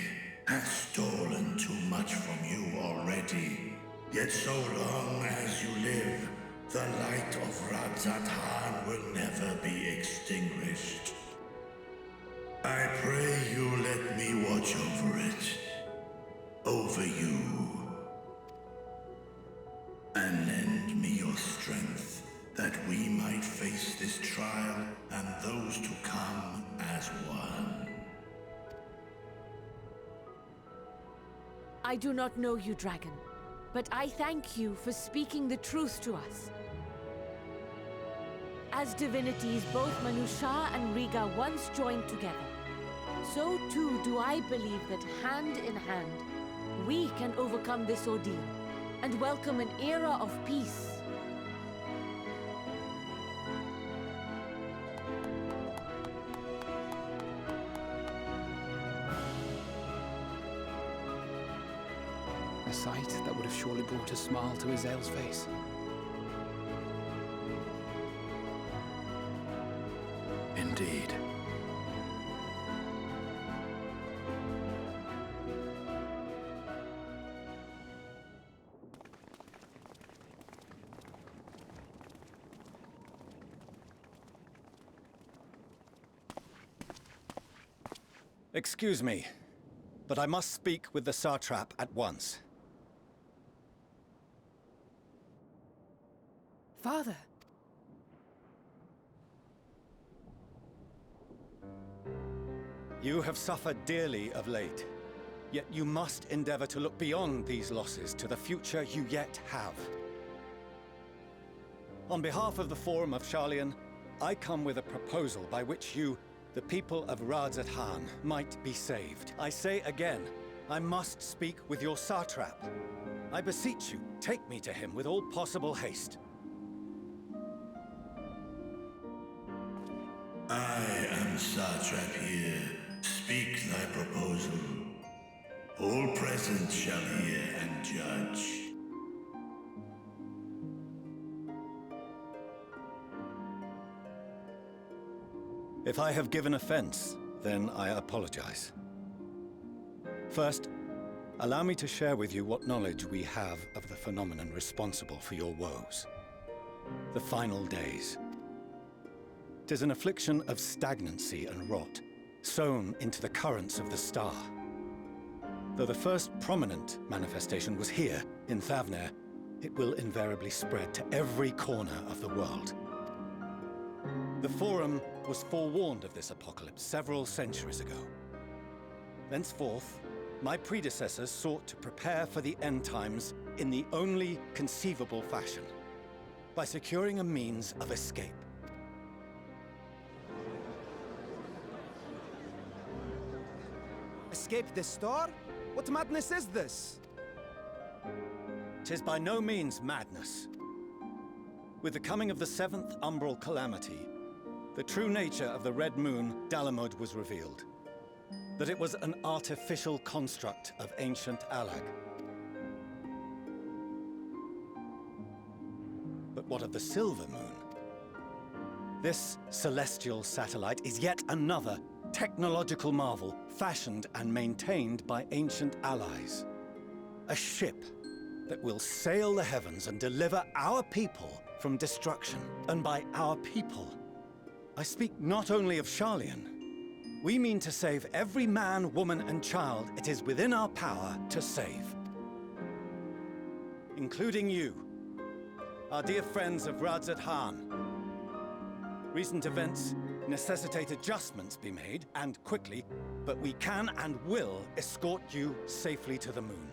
hath stolen too much from you already. Yet so long as you live, the light of Radzathan will never be extinguished. I pray you let me watch over it. Over you. And lend me your strength, that we might face this trial and those to come as one. I do not know you, dragon, but I thank you for speaking the truth to us. As divinities, both Manusha and Riga once joined together, so too do I believe that hand in hand, we can overcome this ordeal and welcome an era of peace. A sight that would have surely brought a smile to Azael's face. Indeed. Excuse me, but I must speak with the Satrap at once. Father! You have suffered dearly of late, yet you must endeavor to look beyond these losses to the future you yet have. On behalf of the Forum of Sharlayan, I come with a proposal by which you, the people of Radzat-Han, might be saved. I say again, I must speak with your Satrap. I beseech you, take me to him with all possible haste. I am Satrap here. Speak thy proposal. All present shall hear and judge. If I have given offense, then I apologize. First, allow me to share with you what knowledge we have of the phenomenon responsible for your woes. The final days. 'Tis an affliction of stagnancy and rot, sown into the currents of the star. Though the first prominent manifestation was here, in Thavnair, it will invariably spread to every corner of the world. The Forum was forewarned of this apocalypse several centuries ago. Thenceforth, my predecessors sought to prepare for the end times in the only conceivable fashion, by securing a means of escape. Escape the star? What madness is this? 'Tis by no means madness. With the coming of the 7th umbral calamity, the true nature of the Red Moon, Dalamud, was revealed. That it was an artificial construct of ancient Alag. But what of the Silver Moon? This celestial satellite is yet another technological marvel fashioned and maintained by ancient allies. A ship that will sail the heavens and deliver our people from destruction. And by our people, I speak not only of Sharlayan. We mean to save every man, woman, and child it is within our power to save. Including you, our dear friends of Radzat-Han. Recent events necessitate adjustments be made, and quickly, but we can and will escort you safely to the moon.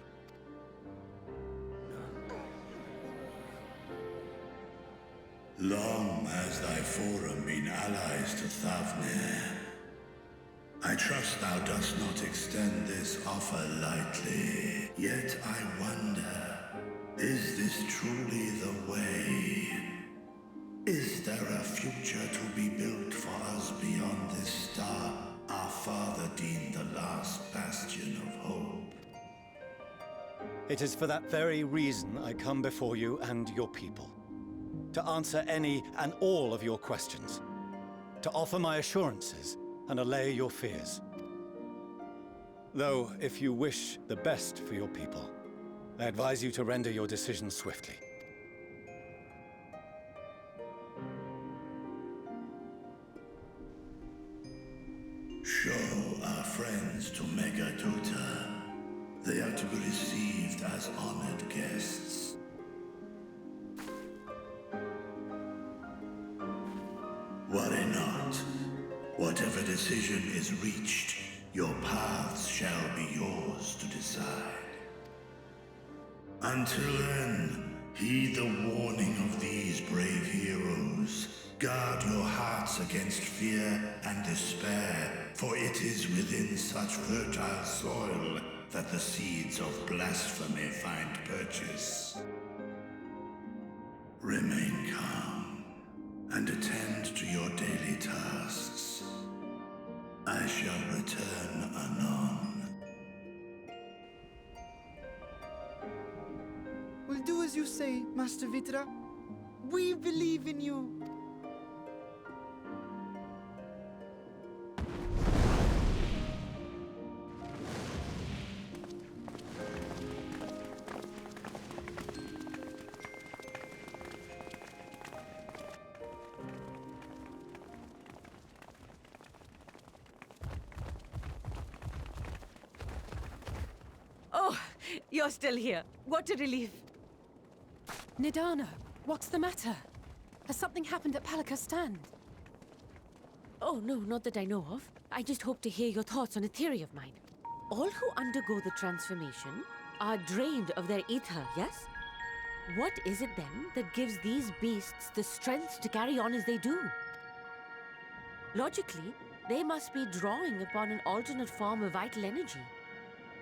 Long has thy Forum been allies to Thavnair. I trust thou dost not extend this offer lightly. Yet I wonder, is this truly the way? Is there a future to be built for us beyond this star our father deemed the last bastion of hope? It is for that very reason I come before you and your people. To answer any and all of your questions. To offer my assurances and allay your fears. Though, if you wish the best for your people, I advise you to render your decision swiftly. Show our friends to Megaduta. They are to be received as honored guests. Worry not. Whatever decision is reached, your paths shall be yours to decide. Until then, heed the warning of these brave heroes. Guard your hearts against fear and despair, for it is within such fertile soil that the seeds of blasphemy find purchase. Remain calm and attend to your daily tasks. I shall return anon. will do as you say, Master Vitra. We believe in you. Oh, you're still here. What a relief. Nidana, what's the matter? Has something happened at Palaka's stand? Oh, no, not that I know of. I just hope to hear your thoughts on a theory of mine. All who undergo the transformation are drained of their ether, yes? What is it then that gives these beasts the strength to carry on as they do? Logically, they must be drawing upon an alternate form of vital energy.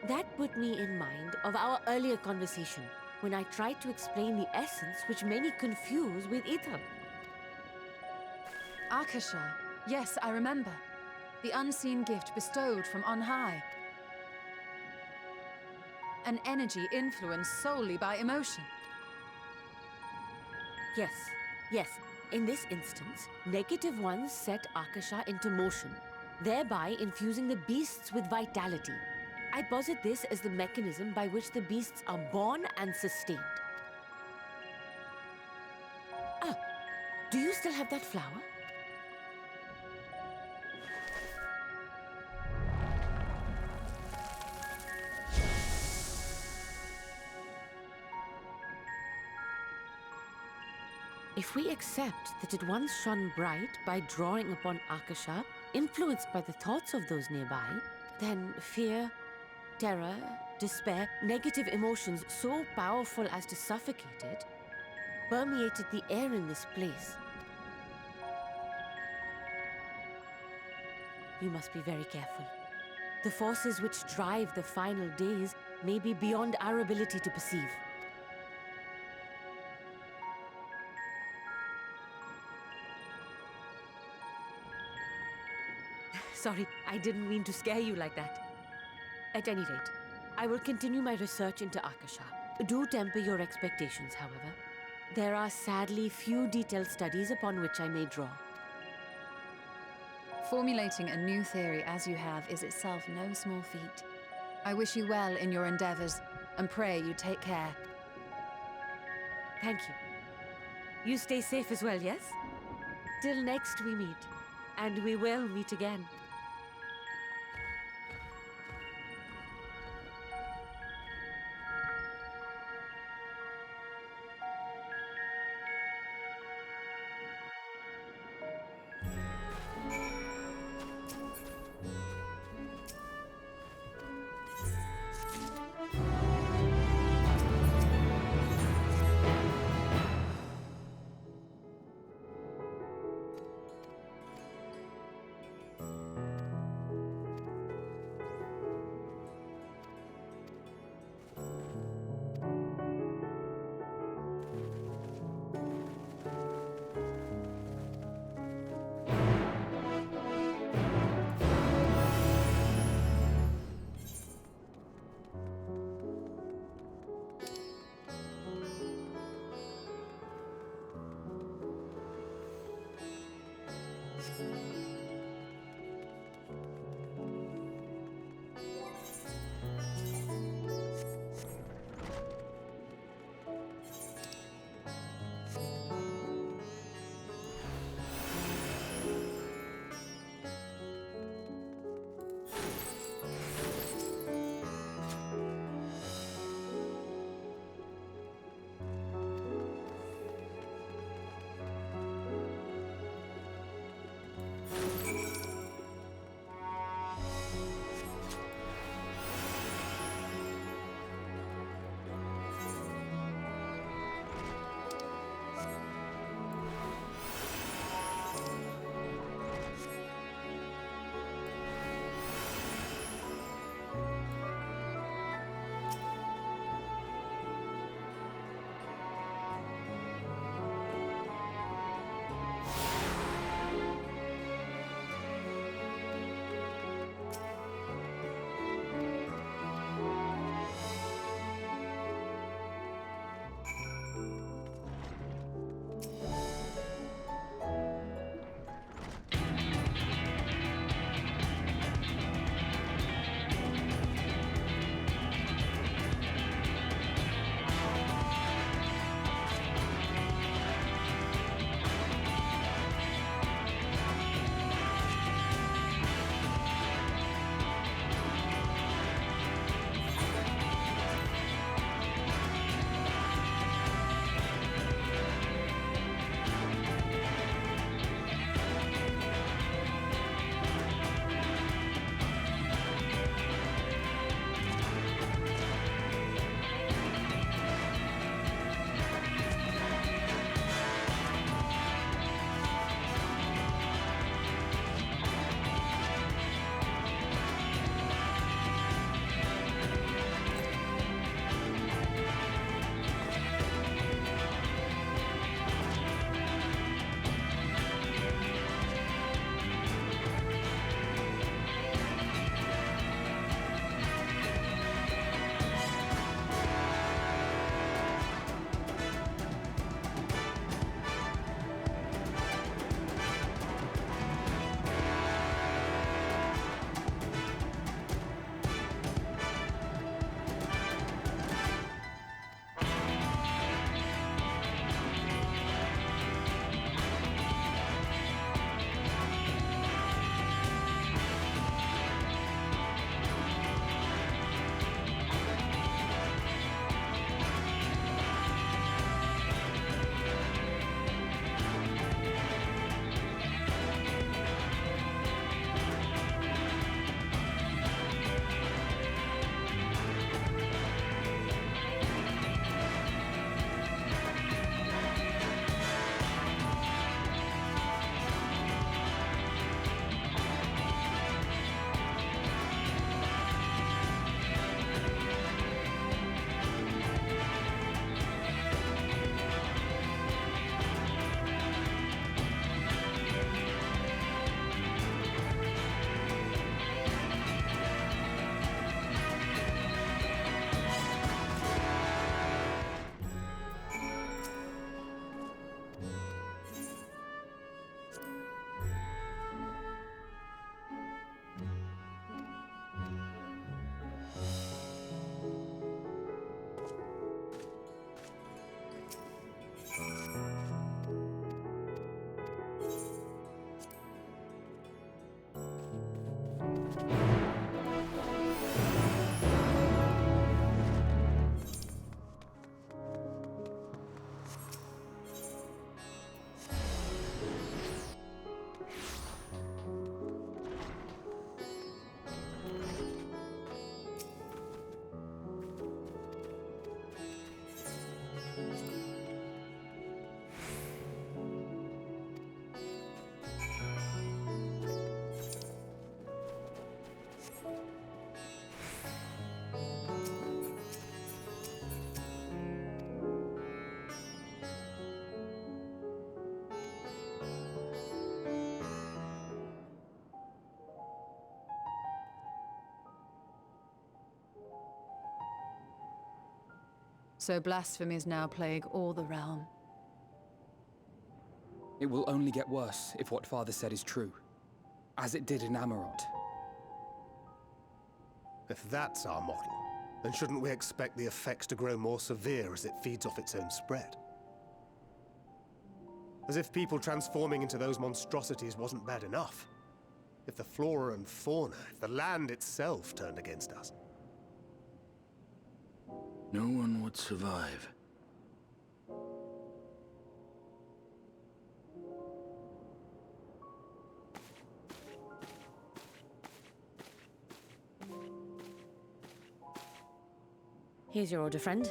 That put me in mind of our earlier conversation, when I tried to explain the essence which many confuse with ether. Akasha. Yes, I remember. The unseen gift bestowed from on high. An energy influenced solely by emotion. Yes, yes. In this instance, negative ones set Akasha into motion, thereby infusing the beasts with vitality. I posit this as the mechanism by which the beasts are born and sustained. Ah, do you still have that flower? If we accept that it once shone bright by drawing upon Akasha, influenced by the thoughts of those nearby, then fear, terror, despair, negative emotions so powerful as to suffocate it, permeated the air in this place. You must be very careful. The forces which drive the final days may be beyond our ability to perceive. Sorry, I didn't mean to scare you like that. At any rate, I will continue my research into Akasha. Do temper your expectations, however. There are sadly few detailed studies upon which I may draw. Formulating a new theory as you have is itself no small feat. I wish you well in your endeavors, and pray you take care. Thank you. You stay safe as well, yes? Till next we meet. And we will meet again. So blasphemies now plague all the realm. It will only get worse if what Father said is true, as it did in Amarot. If that's our model, then shouldn't we expect the effects to grow more severe as it feeds off its own spread? As if people transforming into those monstrosities wasn't bad enough. If the flora and fauna, if the land itself turned against us. No one would survive. Here's your order, friend.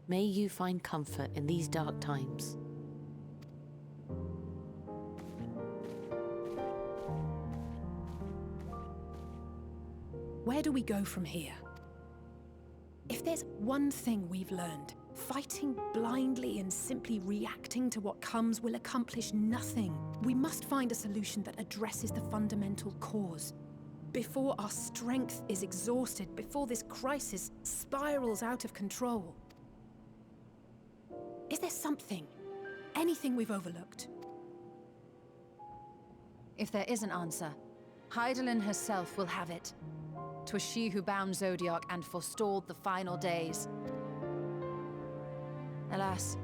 May you find comfort in these dark times. Where do we go from here? If there's one thing we've learned, fighting blindly and simply reacting to what comes will accomplish nothing. We must find a solution that addresses the fundamental cause. Before our strength is exhausted, before this crisis spirals out of control. Is there something, anything we've overlooked? If there is an answer, Hydaelyn herself will have it. 'Twas she who bound Zodiac and forestalled the final days. Alas,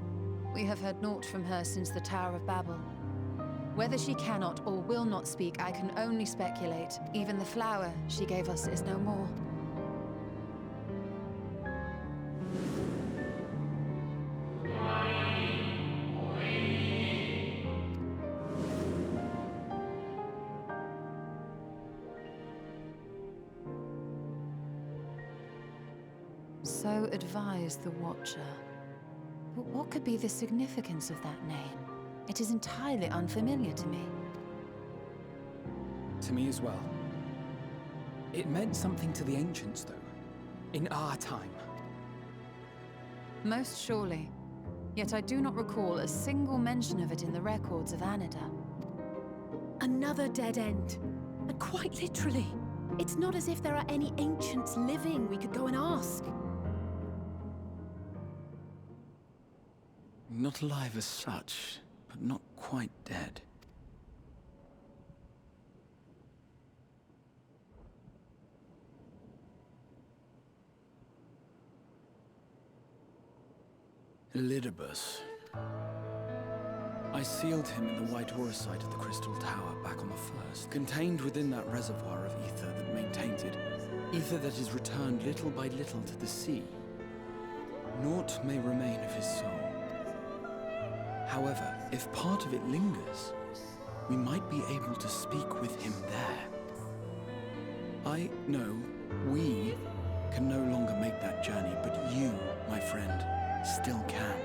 we have heard naught from her since the Tower of Babel. Whether she cannot or will not speak, I can only speculate. Even the flower she gave us is no more. So advised the Watcher. But what could be the significance of that name? It is entirely unfamiliar to me. To me as well. It meant something to the ancients, though. In our time. Most surely. Yet I do not recall a single mention of it in the records of Anida. Another dead end. And quite literally. It's not as if there are any ancients living we could go and ask. Not alive as such, but not quite dead. Elidibus. I sealed him in the white aurosite of the Crystal Tower back on the first, contained within that reservoir of ether that maintains it. Ether that is returned little by little to the sea. Naught may remain of his soul. However, if part of it lingers, we might be able to speak with him there. I know we can no longer make that journey, but you, my friend, still can.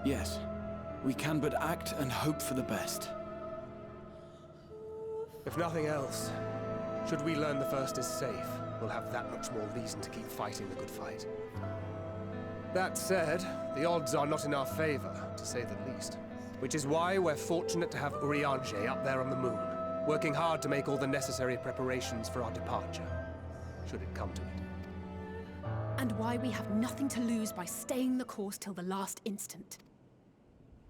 Yes, we can but act and hope for the best. If nothing else, should we learn the First is safe, we'll have that much more reason to keep fighting the good fight. That said, the odds are not in our favor, to say the least. Which is why we're fortunate to have Urianger up there on the moon, working hard to make all the necessary preparations for our departure, should it come to it. And why we have nothing to lose by staying the course till the last instant.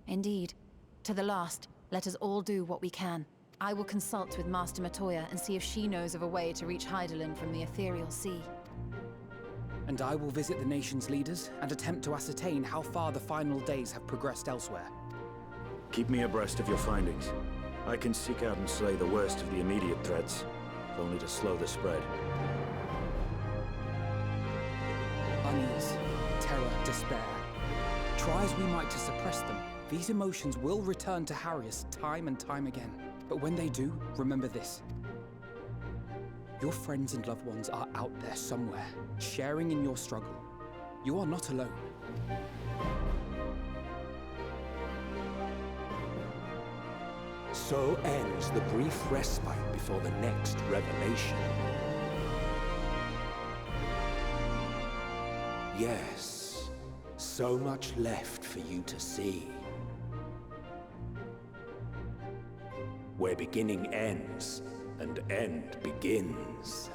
Indeed. To the last, let us all do what we can. I will consult with Master Matoya and see if she knows of a way to reach Hydaelyn from the ethereal sea. And I will visit the nation's leaders and attempt to ascertain how far the final days have progressed elsewhere. Keep me abreast of your findings. I can seek out and slay the worst of the immediate threats, if only to slow the spread. Unease, terror, despair. Try as we might to suppress them, these emotions will return to harry us time and time again. But when they do, remember this. Your friends and loved ones are out there somewhere, sharing in your struggle. You are not alone. So ends the brief respite before the next revelation. Yes, so much left for you to see. Where beginning ends and end begins.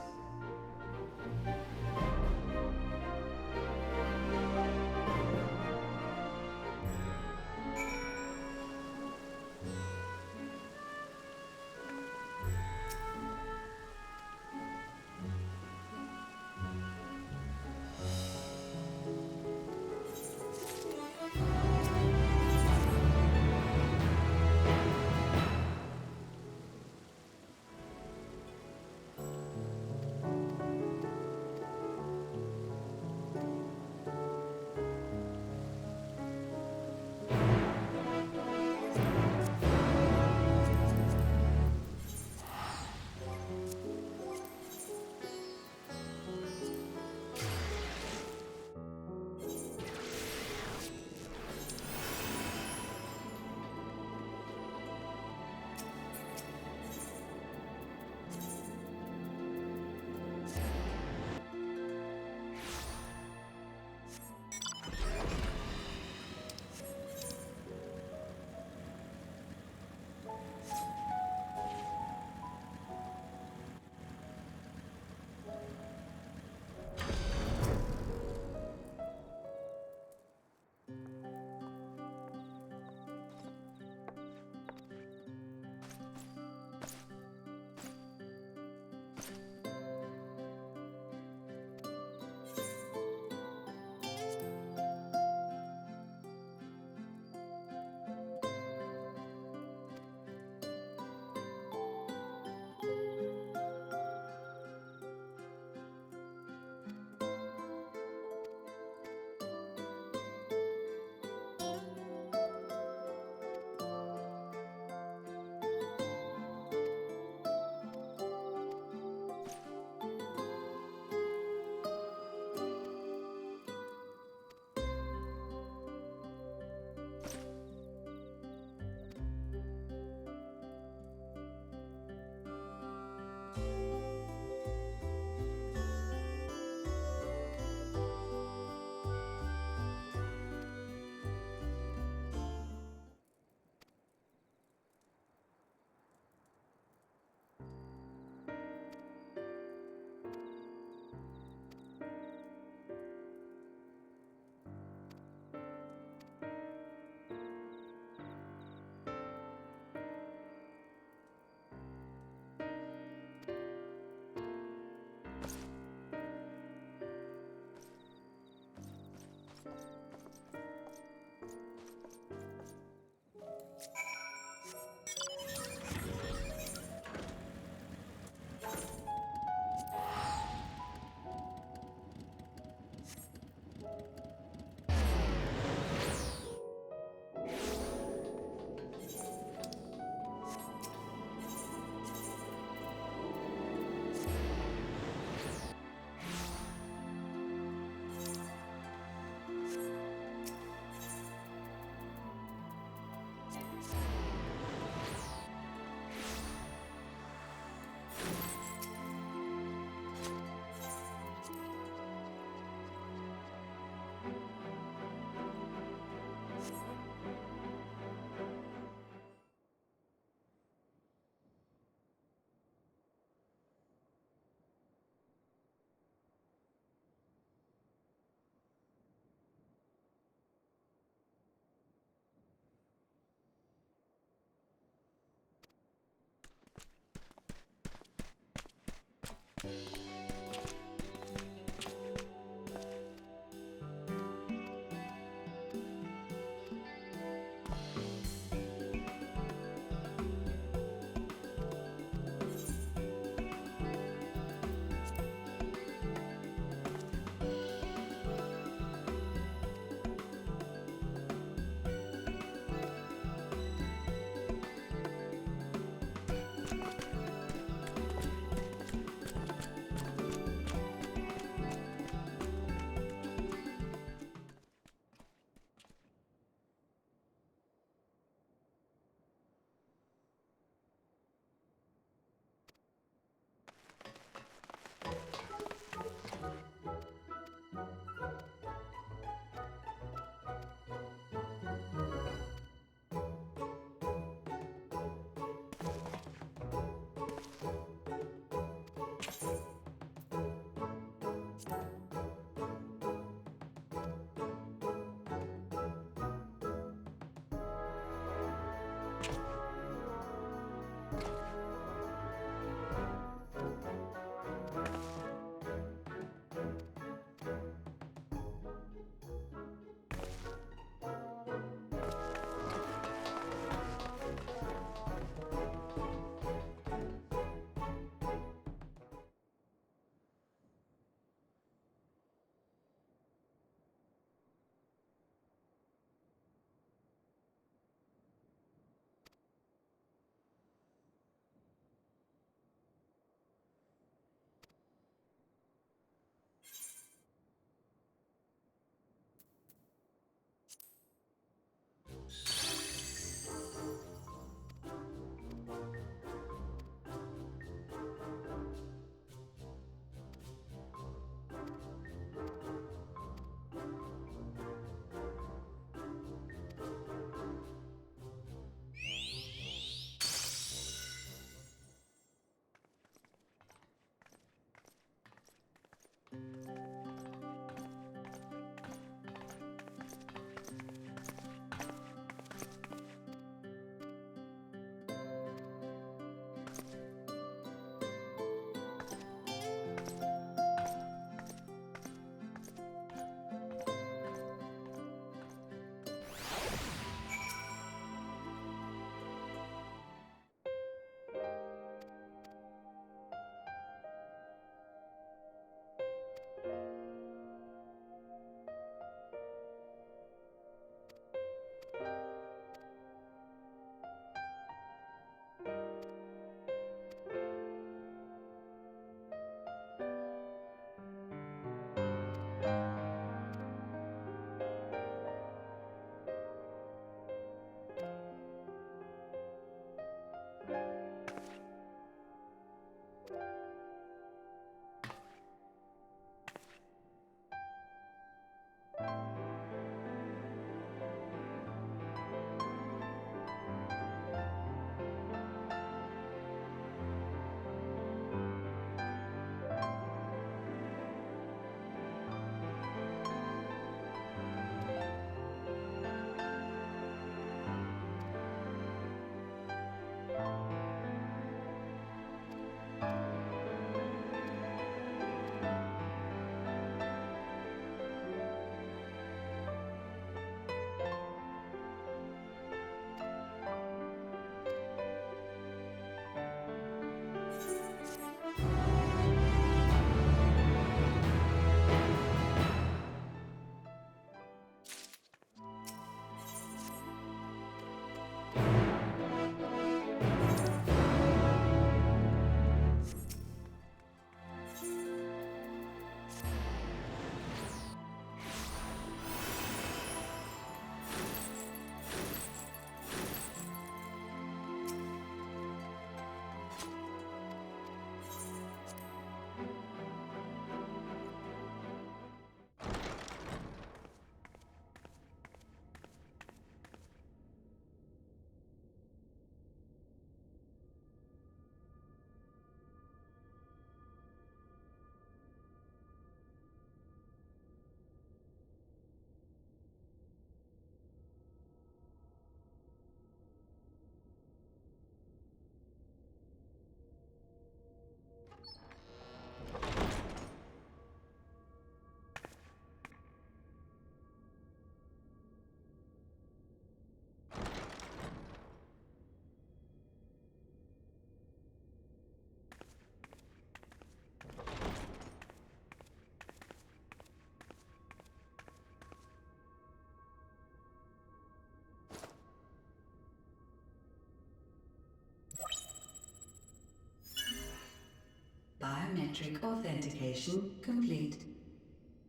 biometric authentication complete.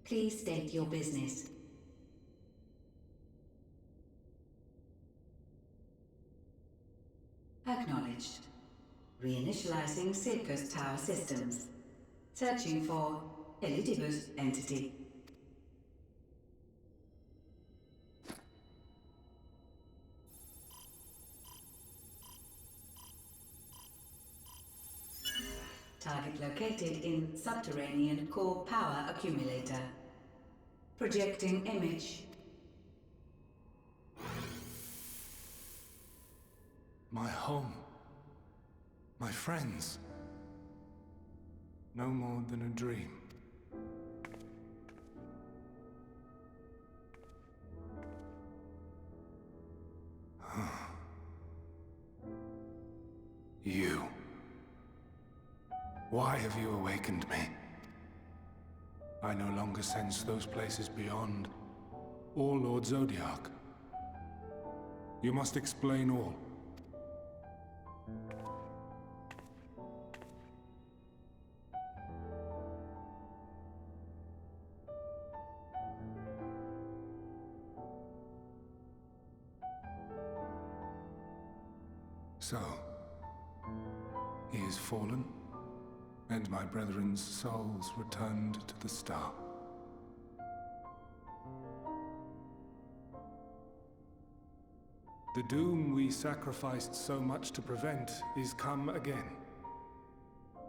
Please state your business. Acknowledged. Reinitializing Circus Tower systems. Searching for Elidibus entity. Target located in subterranean core power accumulator. Projecting image. My home. My friends. No more than a dream. You. Why have you awakened me? I no longer sense those places beyond, or Lord Zodiac. You must explain all. So, he is fallen, and my brethren's souls returned to the star. The doom we sacrificed so much to prevent is come again.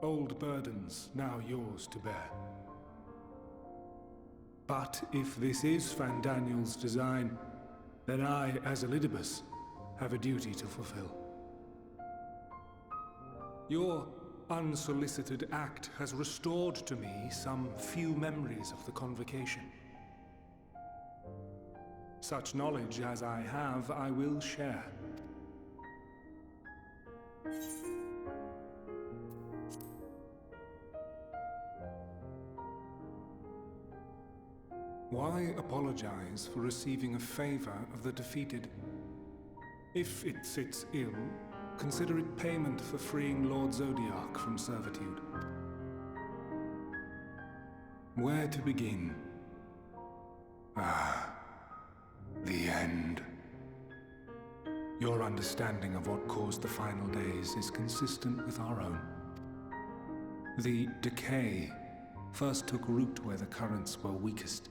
Old burdens now yours to bear. But if this is Fandaniel's design, then I, as Elidibus, have a duty to fulfill. Your unsolicited act has restored to me some few memories of the convocation. Such knowledge as I have, I will share. Why apologize for receiving a favor of the defeated? If it sits ill, consider it payment for freeing Lord Zodiac from servitude. Where to begin? The end. Your understanding of what caused the final days is consistent with our own. The decay first took root where the currents were weakest.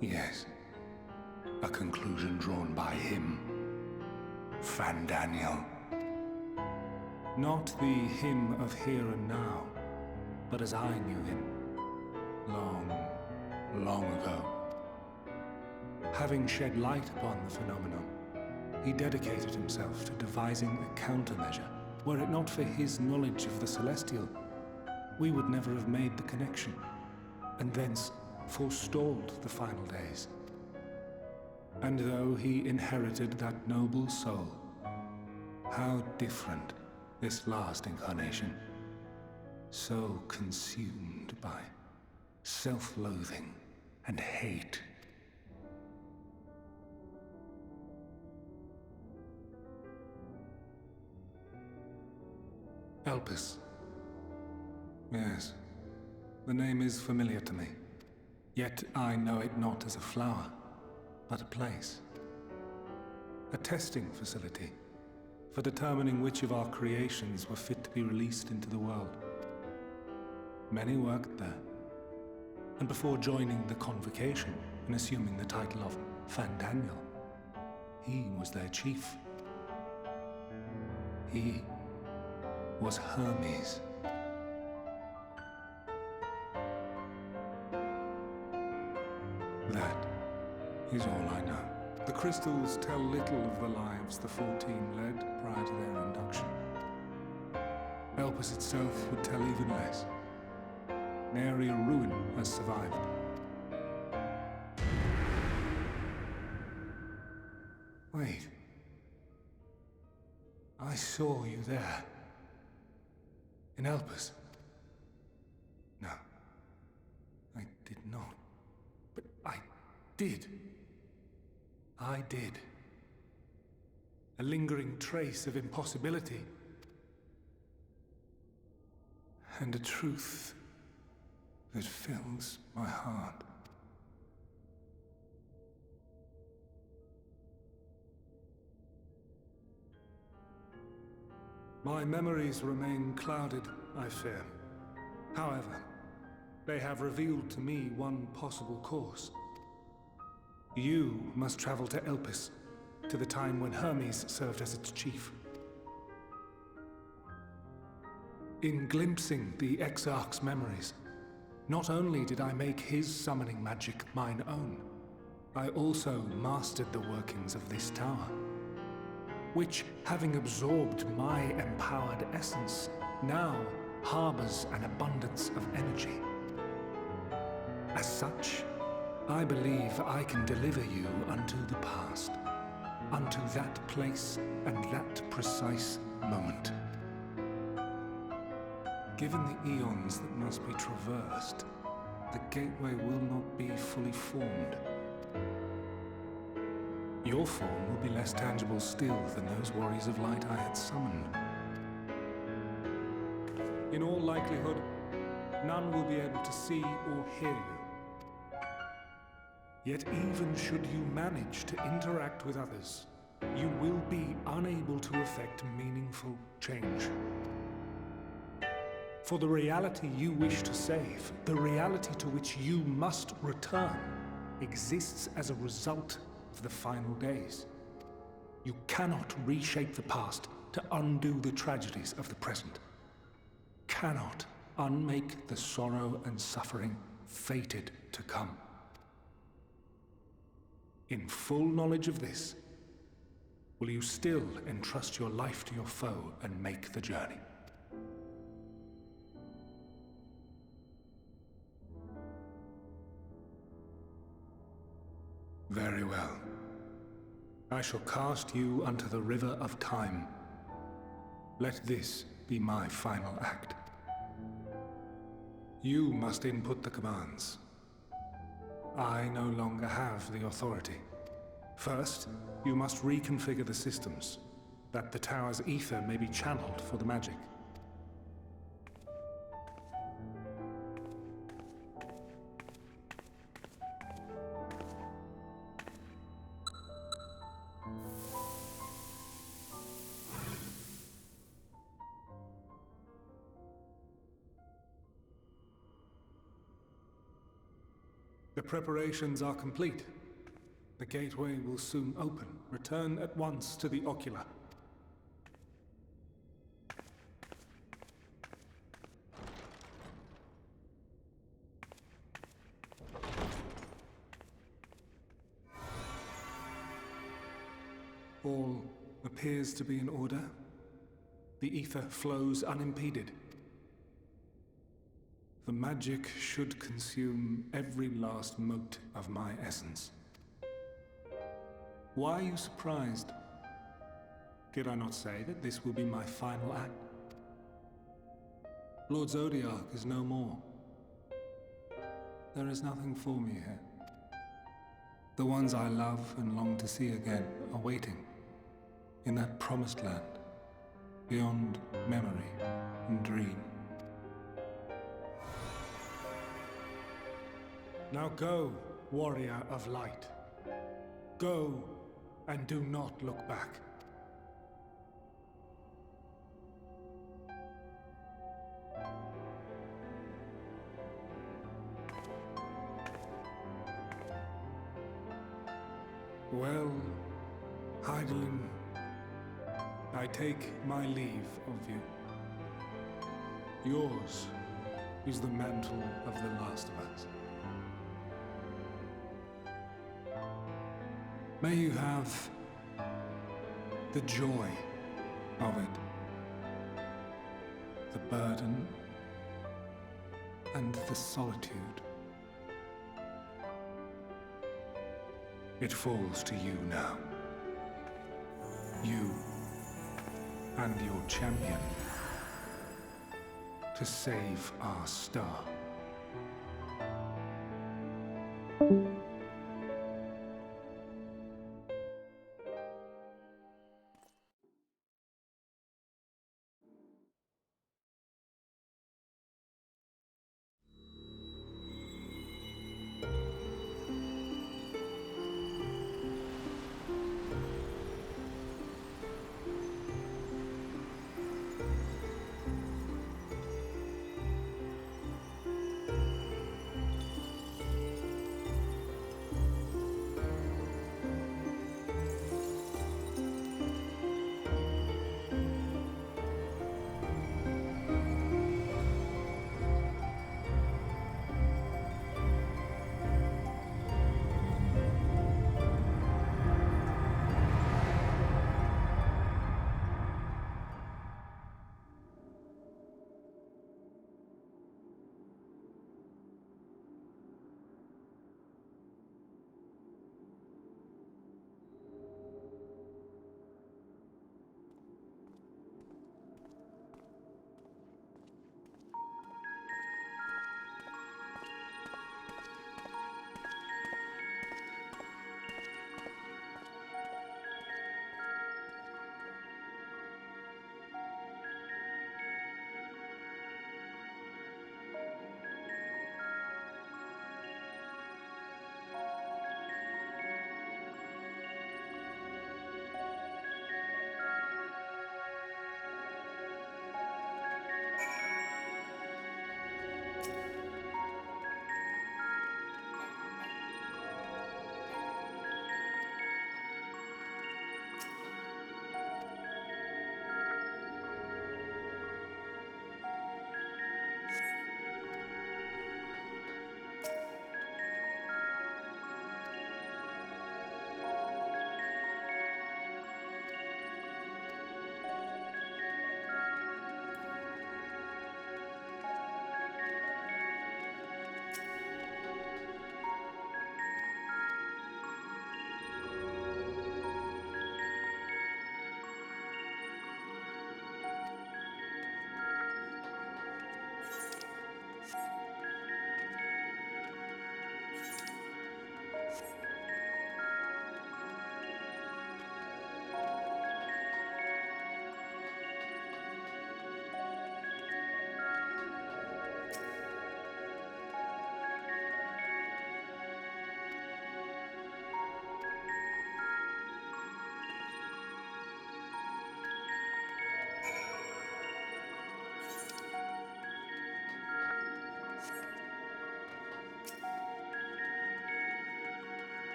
Yes, a conclusion drawn by him. Fandaniel. Not the him of here and now, but as I knew him. Long, long ago. Having shed light upon the phenomenon, he dedicated himself to devising a countermeasure. Were it not for his knowledge of the Celestial, we would never have made the connection, and thence forestalled the final days. And though he inherited that noble soul, how different this last incarnation, so consumed by self-loathing and hate. Elpis. Yes, the name is familiar to me, yet I know it not as a flower, but a place. A testing facility for determining which of our creations were fit to be released into the world. Many worked there, and before joining the convocation and assuming the title of Fandaniel, he was their chief. He was Hermes. That is all I know. The crystals tell little of the lives the 14 led prior to their induction. Elpis itself would tell even less. Nary a ruin has survived. Wait. I saw you there. In Elpis. No. I did not. But I did. I did. A lingering trace of impossibility. and a truth that fills my heart. My memories remain clouded, I fear. However, they have revealed to me one possible course. You must travel to Elpis, to the time when Hermes served as its chief. In glimpsing the Exarch's memories, not only did I make his summoning magic mine own, I also mastered the workings of this tower, which, having absorbed my empowered essence, now harbors an abundance of energy. As such, I believe I can deliver you unto the past, unto that place and that precise moment. Given the eons that must be traversed, the gateway will not be fully formed. Your form will be less tangible still than those warriors of light I had summoned. In all likelihood, none will be able to see or hear you. Yet even should you manage to interact with others, you will be unable to effect meaningful change. For the reality you wish to save, the reality to which you must return, exists as a result of the final days. You cannot reshape the past to undo the tragedies of the present. Cannot unmake the sorrow and suffering fated to come. In full knowledge of this, will you still entrust your life to your foe and make the journey? Very well. I shall cast you unto the river of time. Let this be my final act. You must input the commands. I no longer have the authority. First, you must reconfigure the systems, that the tower's ether may be channeled for the magic. The preparations are complete. The gateway will soon open. Return at once to the ocular. All appears to be in order. The ether flows unimpeded. The magic should consume every last mote of my essence. Why are you surprised? Did I not say that this will be my final act? Lord Zodiac is no more. There is nothing for me here. The ones I love and long to see again are waiting in that promised land, beyond memory and dream. Now go, warrior of light. Go, and do not look back. Well, Heidelin, I take my leave of you. Yours is the mantle of the last of us. May you have the joy of it, the burden, and the solitude. It falls to you now. You and your champion to save our star.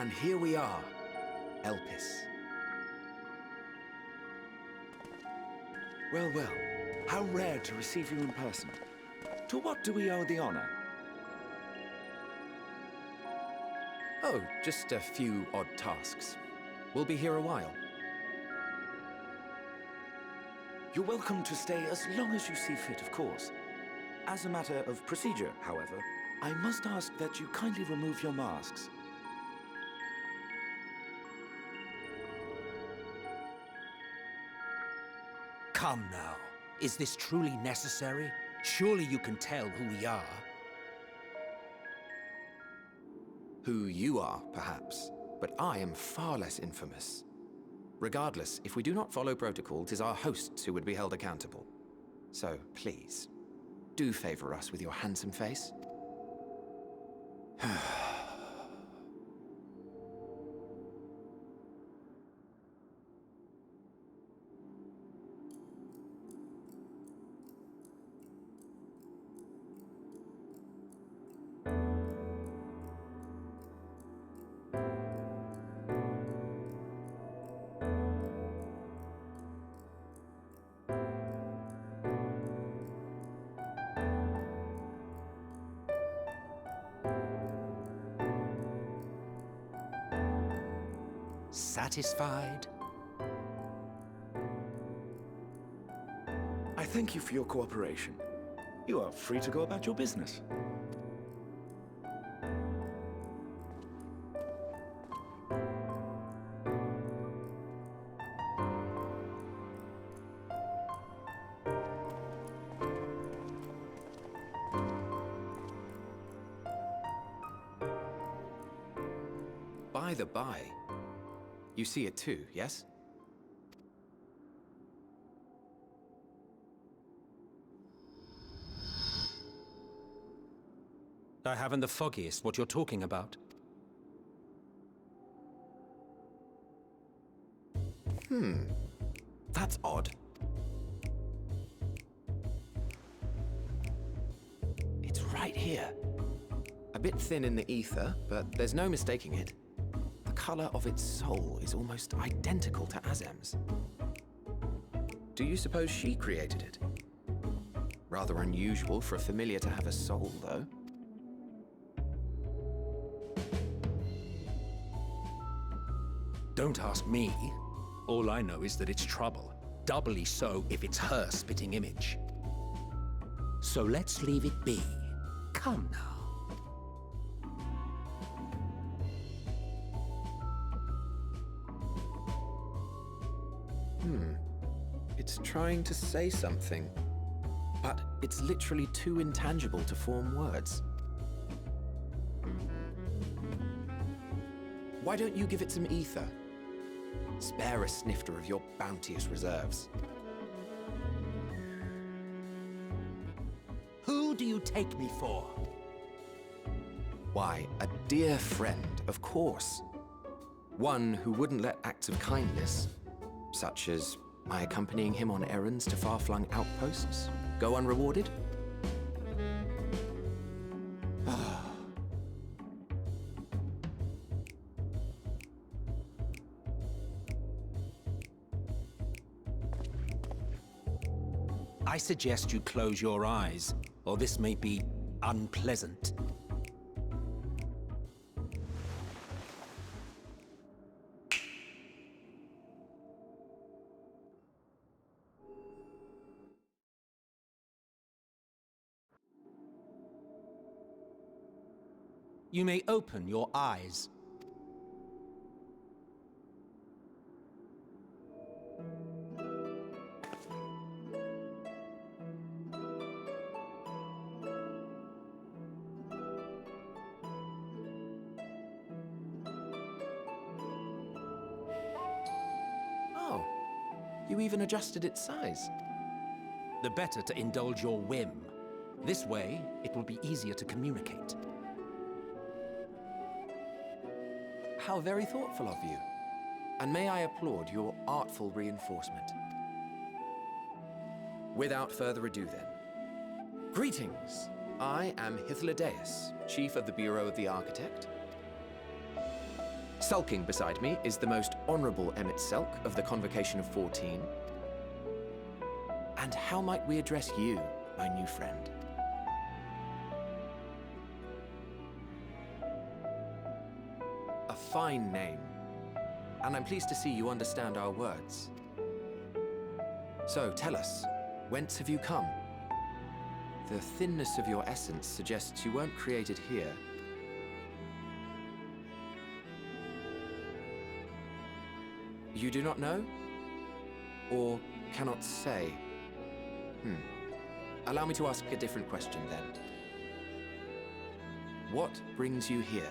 And here we are, Elpis. Well, well, how rare to receive you in person. To what do we owe the honor? Oh, just a few odd tasks. We'll be here a while. You're welcome to stay as long as you see fit, of course. As a matter of procedure, however, I must ask that you kindly remove your masks. Come now. Is this truly necessary? Surely you can tell who we are. Who you are, perhaps, but I am far less infamous. Regardless, if we do not follow protocol, 'tis our hosts who would be held accountable. So, please, do favor us with your handsome face. Satisfied? I thank you for your cooperation. You are free to go about your business. By the by, you see it too, yes? I haven't the foggiest what you're talking about. That's odd. It's right here. A bit thin in the ether, but there's no mistaking it. The color of its soul is almost identical to Azem's. Do you suppose she created it? Rather unusual for a familiar to have a soul, though. Don't ask me. All I know is that it's trouble. Doubly so if it's her spitting image. So let's leave it be. Come now. It's trying to say something, but it's literally too intangible to form words. Why don't you give it some ether? Spare a snifter of your bounteous reserves. Who do you take me for? Why, a dear friend, of course. One who wouldn't let acts of kindness, such as my accompanying him on errands to far-flung outposts, go unrewarded? I suggest you close your eyes, or this may be unpleasant. You may open your eyes. Oh, you even adjusted its size. The better to indulge your whim. This way, it will be easier to communicate. How very thoughtful of you. And may I applaud your artful reinforcement. Without further ado then. Greetings. I am Hythlodaeus, Chief of the Bureau of the Architect. Sulking beside me is the most honorable Emmet Selk of the Convocation of 14. And how might we address you, my new friend? A fine name. And I'm pleased to see you understand our words. So, tell us, whence have you come? The thinness of your essence suggests you weren't created here. You do not know? Or cannot say? Allow me to ask a different question then. What brings you here?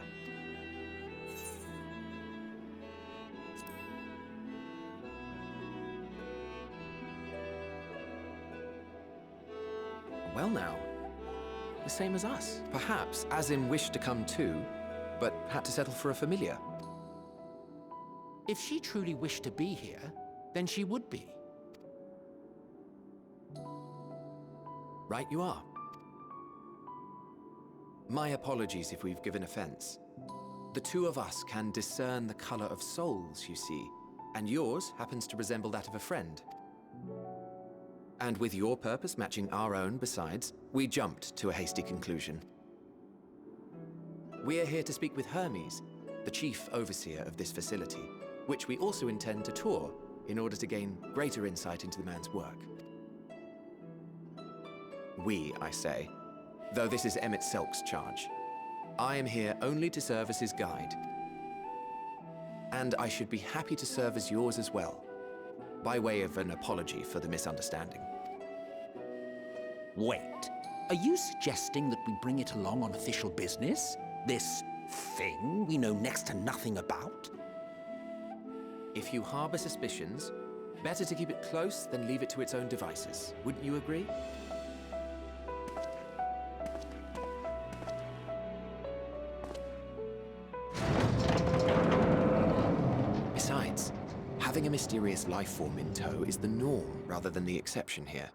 Well now, the same as us. Perhaps Azim wished to come too, but had to settle for a familiar. If she truly wished to be here, then she would be. Right you are. My apologies if we've given offense. The two of us can discern the color of souls, you see, and yours happens to resemble that of a friend. And with your purpose matching our own besides, we jumped to a hasty conclusion. We are here to speak with Hermes, the chief overseer of this facility, which we also intend to tour in order to gain greater insight into the man's work. We, I say, though this is Emmet Selk's charge. I am here only to serve as his guide. And I should be happy to serve as yours as well, by way of an apology for the misunderstanding. Wait, are you suggesting that we bring it along on official business? This thing we know next to nothing about? If you harbor suspicions, better to keep it close than leave it to its own devices. Wouldn't you agree? Besides, having a mysterious life form in tow is the norm rather than the exception here.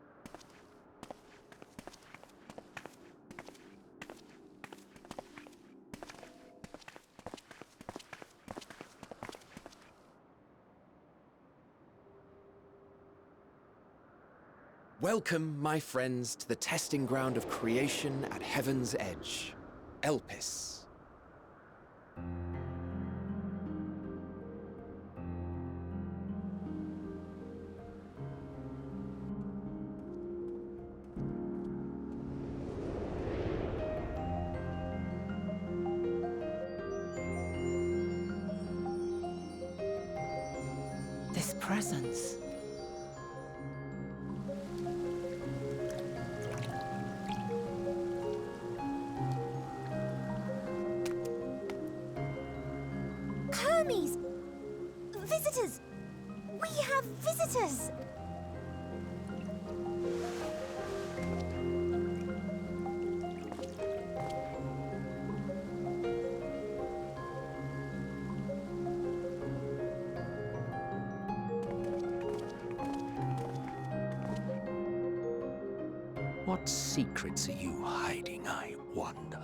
Welcome, my friends, to the testing ground of creation at Heaven's Edge, Elpis. This presence. Hermes! Visitors! We have visitors! What secrets are you hiding, I wonder?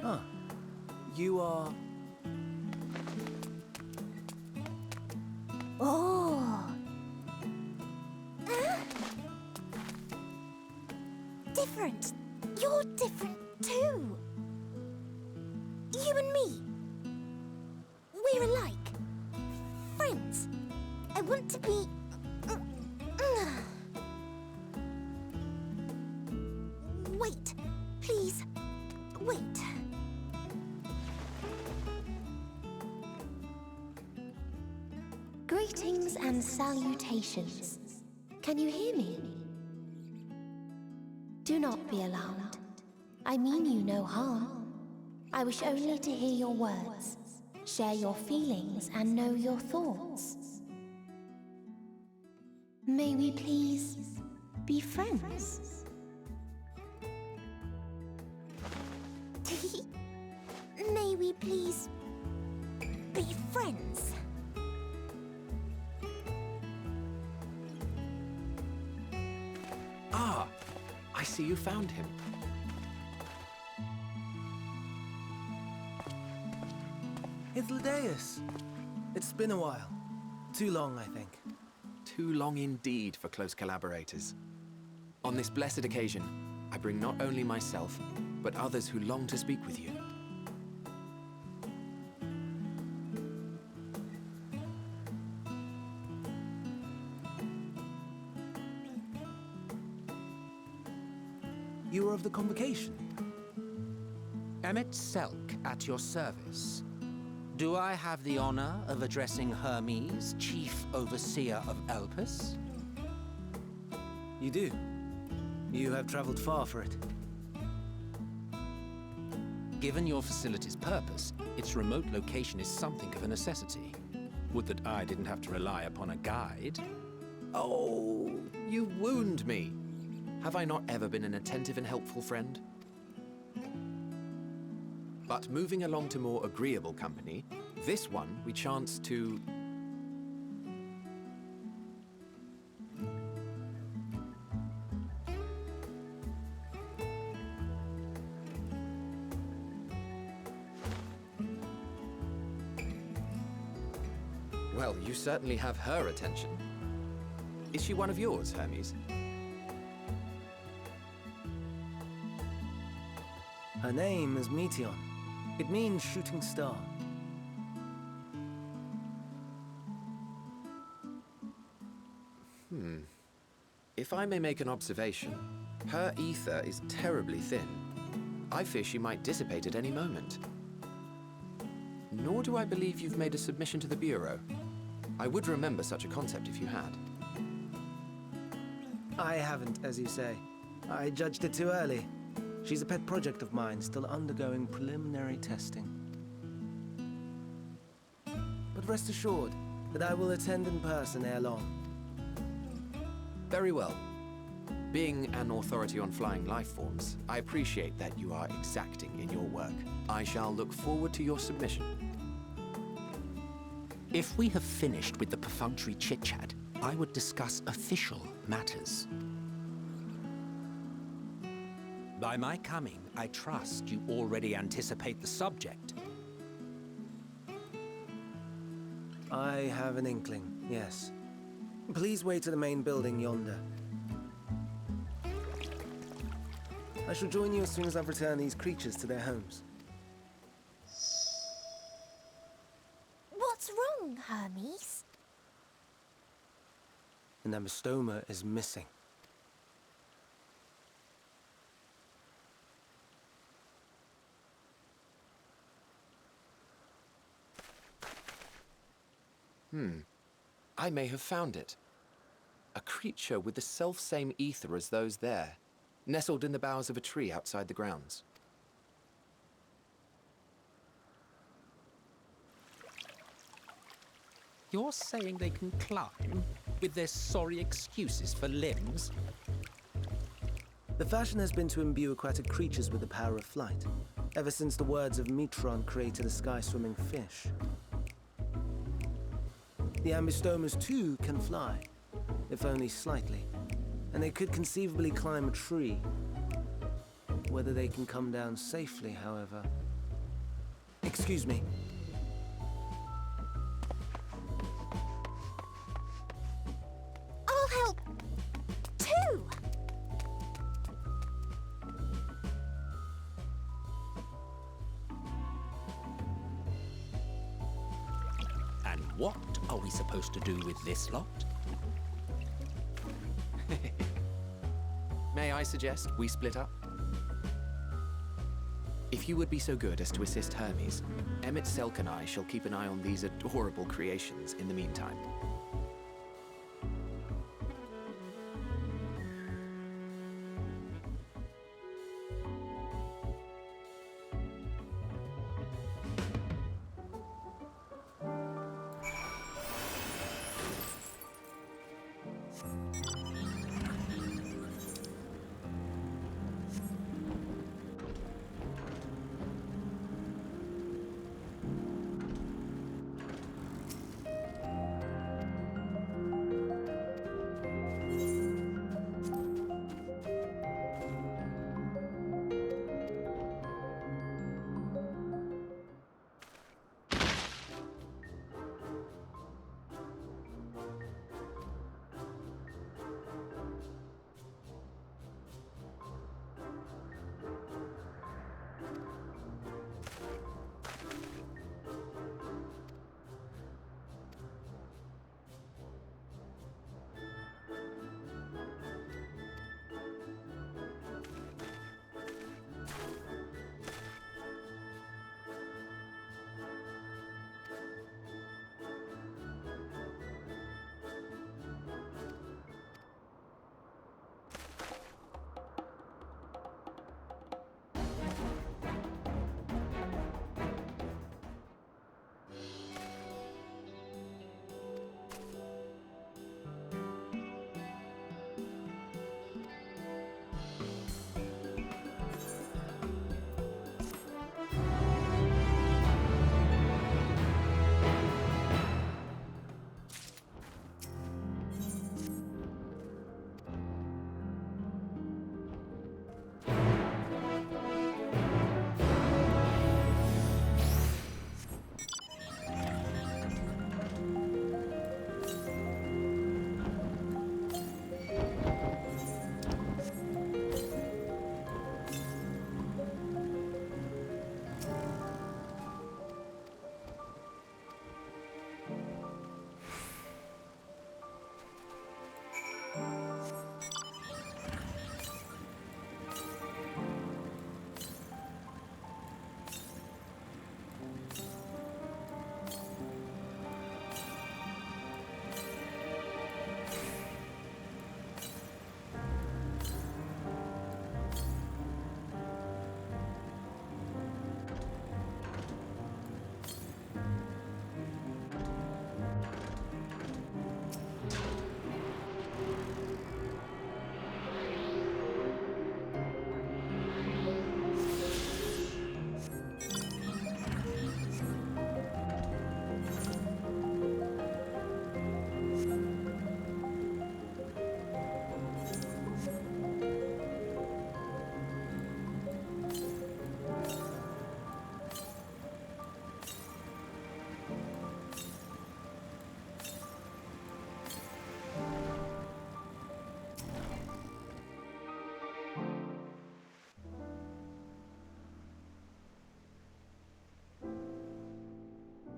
Ah, you are... Oh. Different. You're different too. You and me. We're alike. Friends. I want to be... Wait. Please. Wait. Greetings and salutations. Can you hear me? Do not be alarmed. I mean you no harm. I wish only to hear your words, share your feelings, and know your thoughts. May we please be friends? May we please be friends? Ah, I see you found him. Ithildeus! It's been a while. Too long, I think. Too long indeed for close collaborators. On this blessed occasion, I bring not only myself, but others who long to speak with you. You were of the convocation? Emmet Selk at your service. Do I have the honor of addressing Hermes, Chief Overseer of Elpis? You do. You have traveled far for it. Given your facility's purpose, its remote location is something of a necessity. Would that I didn't have to rely upon a guide. Oh, you wound me. Have I not ever been an attentive and helpful friend? But moving along to more agreeable company, this one we chance to... Well, you certainly have her attention. Is she one of yours, Hermes? Her name is Meteon. It means shooting star. If I may make an observation, her ether is terribly thin. I fear she might dissipate at any moment. Nor do I believe you've made a submission to the Bureau. I would remember such a concept if you had. I haven't, as you say. I judged it too early. She's a pet project of mine, still undergoing preliminary testing. But rest assured that I will attend in person ere long. Very well. Being an authority on flying life forms, I appreciate that you are exacting in your work. I shall look forward to your submission. If we have finished with the perfunctory chit-chat, I would discuss official matters. By my coming, I trust you already anticipate the subject. I have an inkling, yes. Please wait to the main building yonder. I shall join you as soon as I've returned these creatures to their homes. What's wrong, Hermes? An amistoma is missing. I may have found it. A creature with the self-same ether as those there, nestled in the boughs of a tree outside the grounds. You're saying they can climb with their sorry excuses for limbs? The fashion has been to imbue aquatic creatures with the power of flight, ever since the words of Metron created a sky-swimming fish. The ambistomas, too, can fly, if only slightly, and they could conceivably climb a tree. Whether they can come down safely, however, Excuse me. I'll help, too! And what are we supposed to do with this lot? May I suggest we split up? If you would be so good as to assist Hermes, Emmett Selk and I shall keep an eye on these adorable creations in the meantime.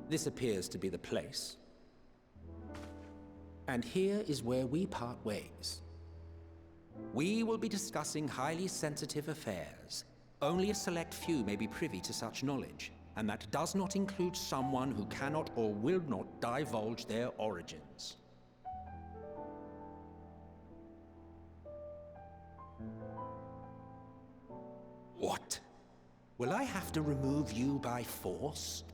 This appears to be the place. And here is where we part ways. We will be discussing highly sensitive affairs. Only a select few may be privy to such knowledge, and that does not include someone who cannot or will not divulge their origins. What? Will I have to remove you by force?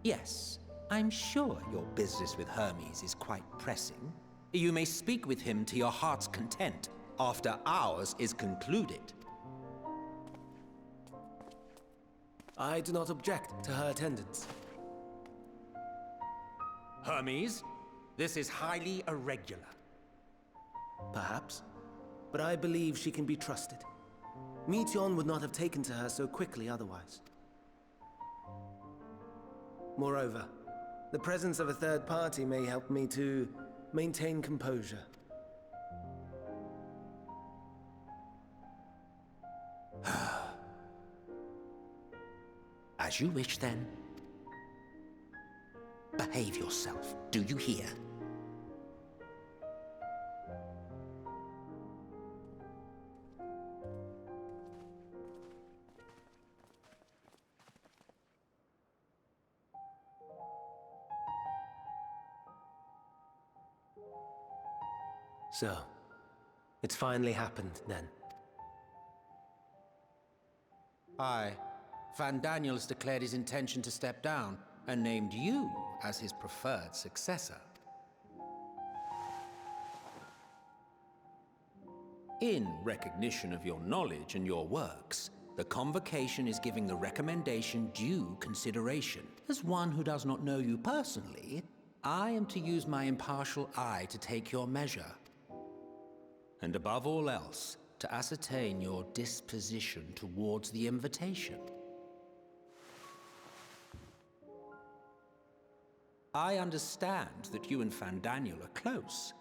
Yes, I'm sure your business with Hermes is quite pressing. You may speak with him to your heart's content after ours is concluded. I do not object to her attendance. Hermes, this is highly irregular. Perhaps. but I believe she can be trusted. Meteion would not have taken to her so quickly otherwise. Moreover, the presence of a third party may help me to maintain composure. As you wish, then. Behave yourself, do you hear? So, it's finally happened, then. Aye. Van Daniels declared his intention to step down, and named you as his preferred successor. In recognition of your knowledge and your works, the Convocation is giving the recommendation due consideration. As one who does not know you personally, I am to use my impartial eye to take your measure. And above all else, to ascertain your disposition towards the invitation. I understand that you and Fandaniel are close.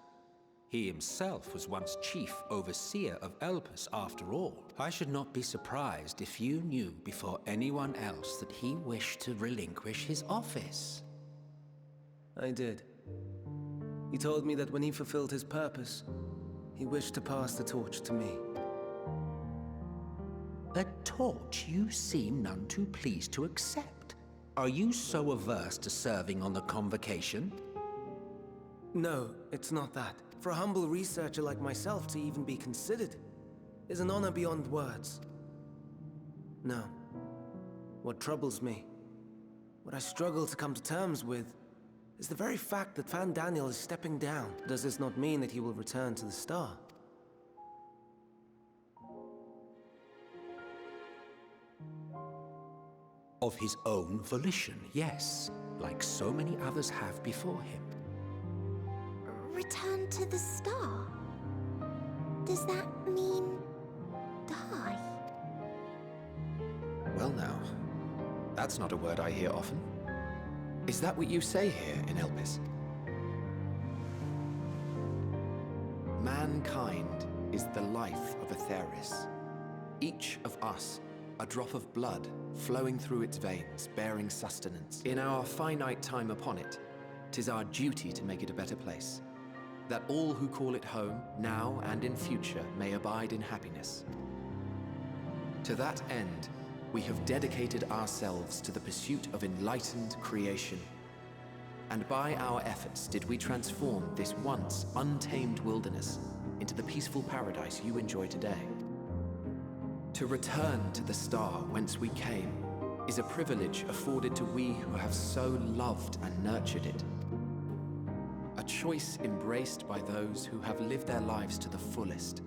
He himself was once chief overseer of Elpis after all. I should not be surprised if you knew before anyone else that he wished to relinquish his office. I did. He told me that when he fulfilled his purpose, he wished to pass the torch to me. A torch you seem none too pleased to accept. Are you so averse to serving on the Convocation? No, it's not that. For a humble researcher like myself to even be considered is an honor beyond words. No. What troubles me, what I struggle to come to terms with, is the very fact that Fandaniel is stepping down. Does this not mean that he will return to the Star? Of his own volition, yes, like so many others have before him. Return to the Star? Does that mean die? Well now, that's not a word I hear often. Is that what you say here in Elpis? Mankind is the life of Atheris. Each of us, a drop of blood flowing through its veins, bearing sustenance. In our finite time upon it, 'tis our duty to make it a better place, that all who call it home, now and in future, may abide in happiness. To that end, we have dedicated ourselves to the pursuit of enlightened creation. And by our efforts did we transform this once untamed wilderness into the peaceful paradise you enjoy today. To return to the Star whence we came is a privilege afforded to we who have so loved and nurtured it. A choice embraced by those who have lived their lives to the fullest,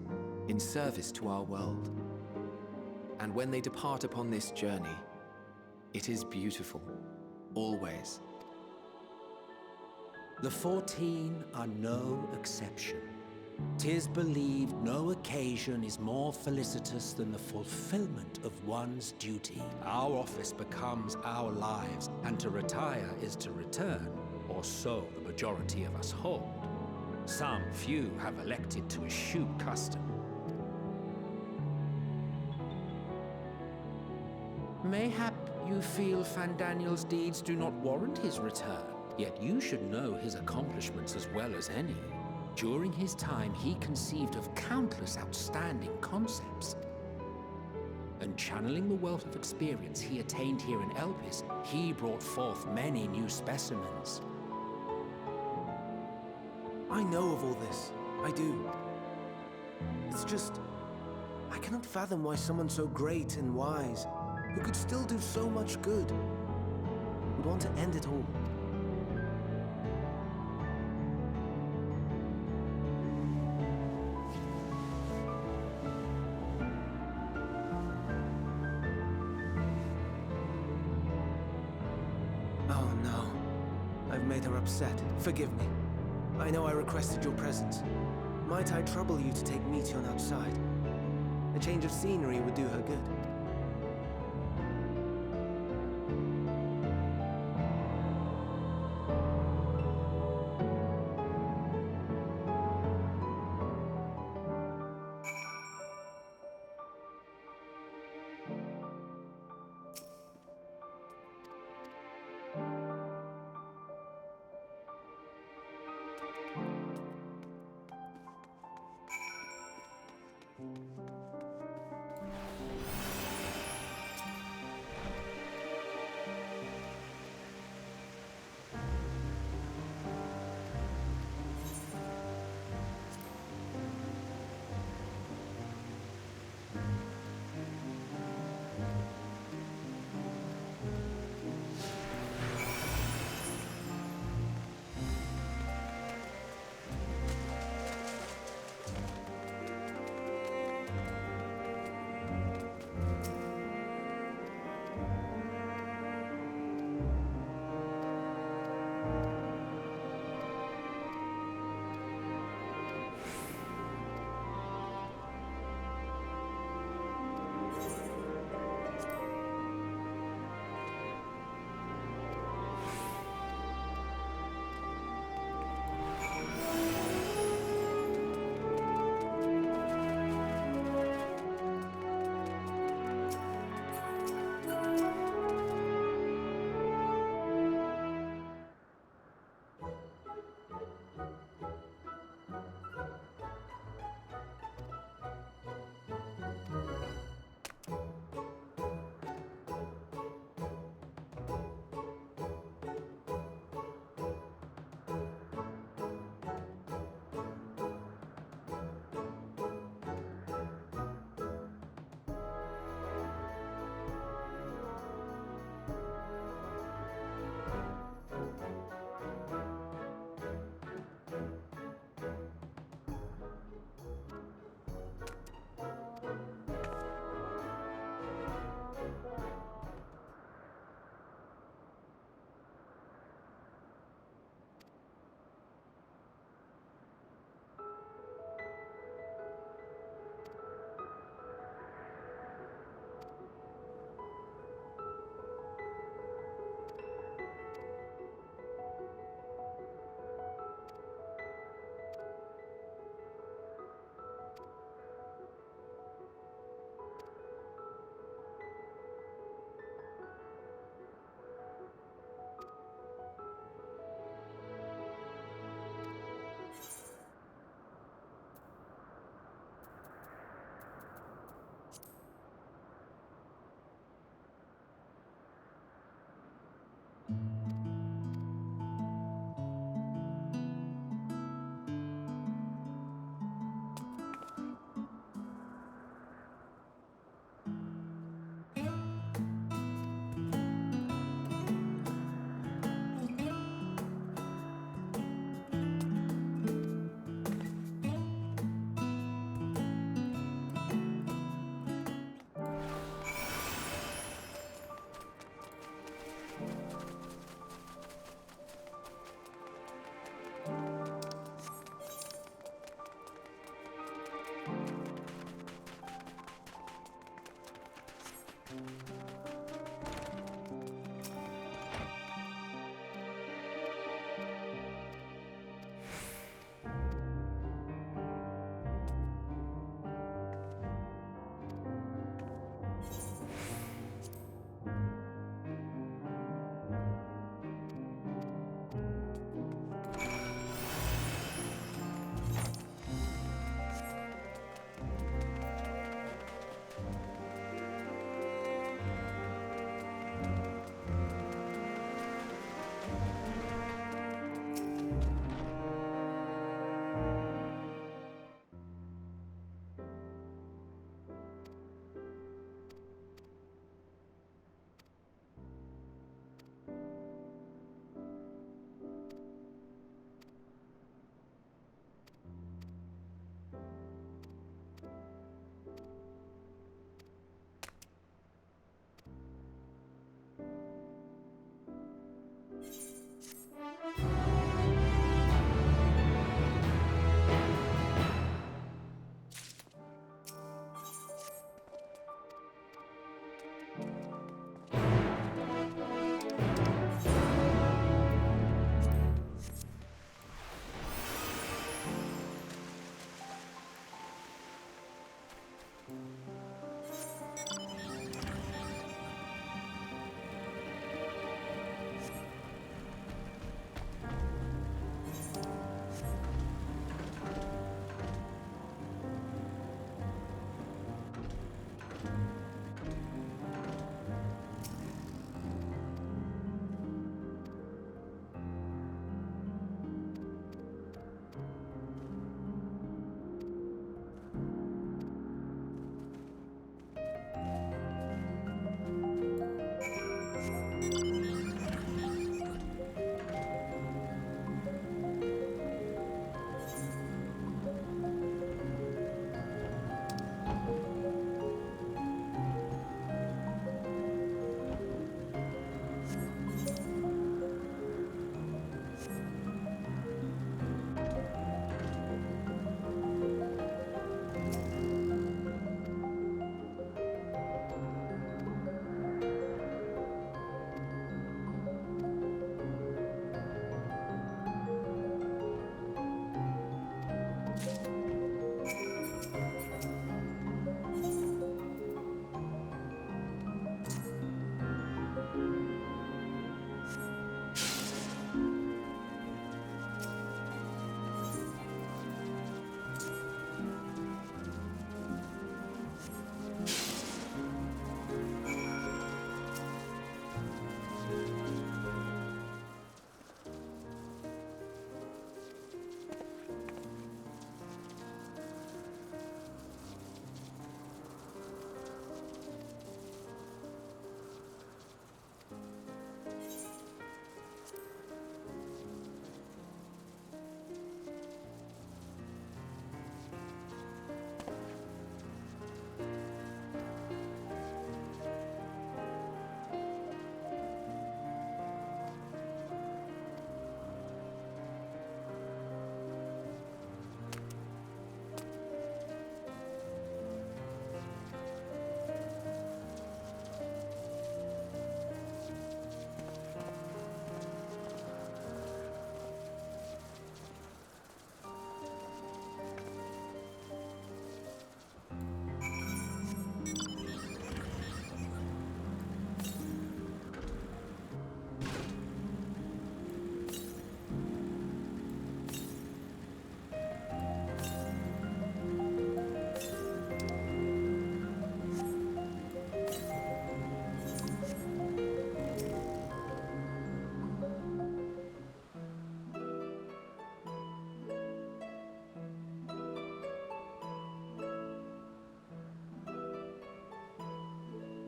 in service to our world. And when they depart upon this journey, it is beautiful, always. The 14 are no exception. 'Tis believed no occasion is more felicitous than the fulfillment of one's duty. Our office becomes our lives, and to retire is to return, or so the majority of us hold. Some few have elected to eschew custom. Mayhap you feel Fandaniel's deeds do not warrant his return, yet you should know his accomplishments as well as any. During his time, he conceived of countless outstanding concepts. And channeling the wealth of experience he attained here in Elpis, he brought forth many new specimens. I know of all this. I do. It's just, I cannot fathom why someone so great and wise, who could still do so much good, would want to end it all. Oh no. I've made her upset. Forgive me. I know I requested your presence. Might I trouble you to take Meteon outside? A change of scenery would do her good.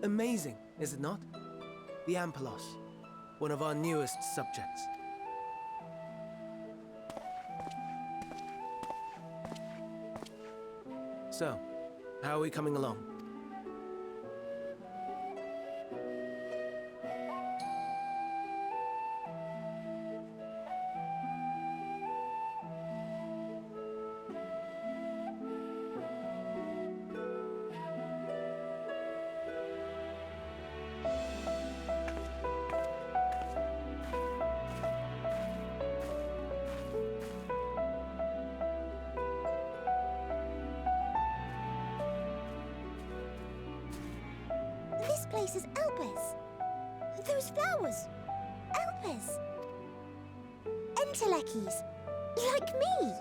Amazing, is it not? The Ampelos, one of our newest subjects. So, how are we coming along? This place is Elpis. Those flowers. Elpis. Entelekis. Like me.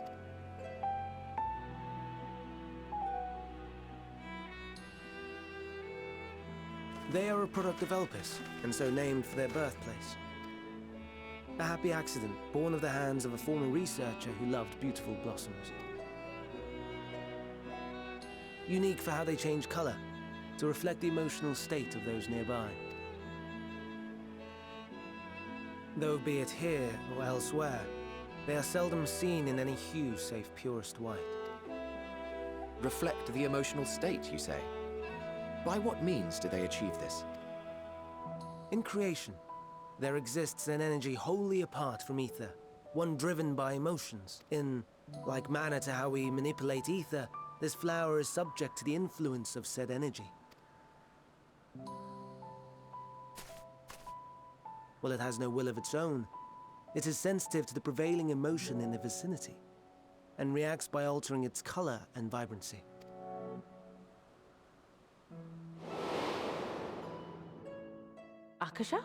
They are a product of Elpis, and so named for their birthplace. A happy accident, born of the hands of a former researcher who loved beautiful blossoms. Unique for how they change color, to reflect the emotional state of those nearby. Though be it here or elsewhere, they are seldom seen in any hue save purest white. Reflect the emotional state, you say? By what means do they achieve this? In creation, there exists an energy wholly apart from ether, one driven by emotions. In like manner to how we manipulate ether, this flower is subject to the influence of said energy. While it has no will of its own, it is sensitive to the prevailing emotion in the vicinity, and reacts by altering its color and vibrancy. Akasha?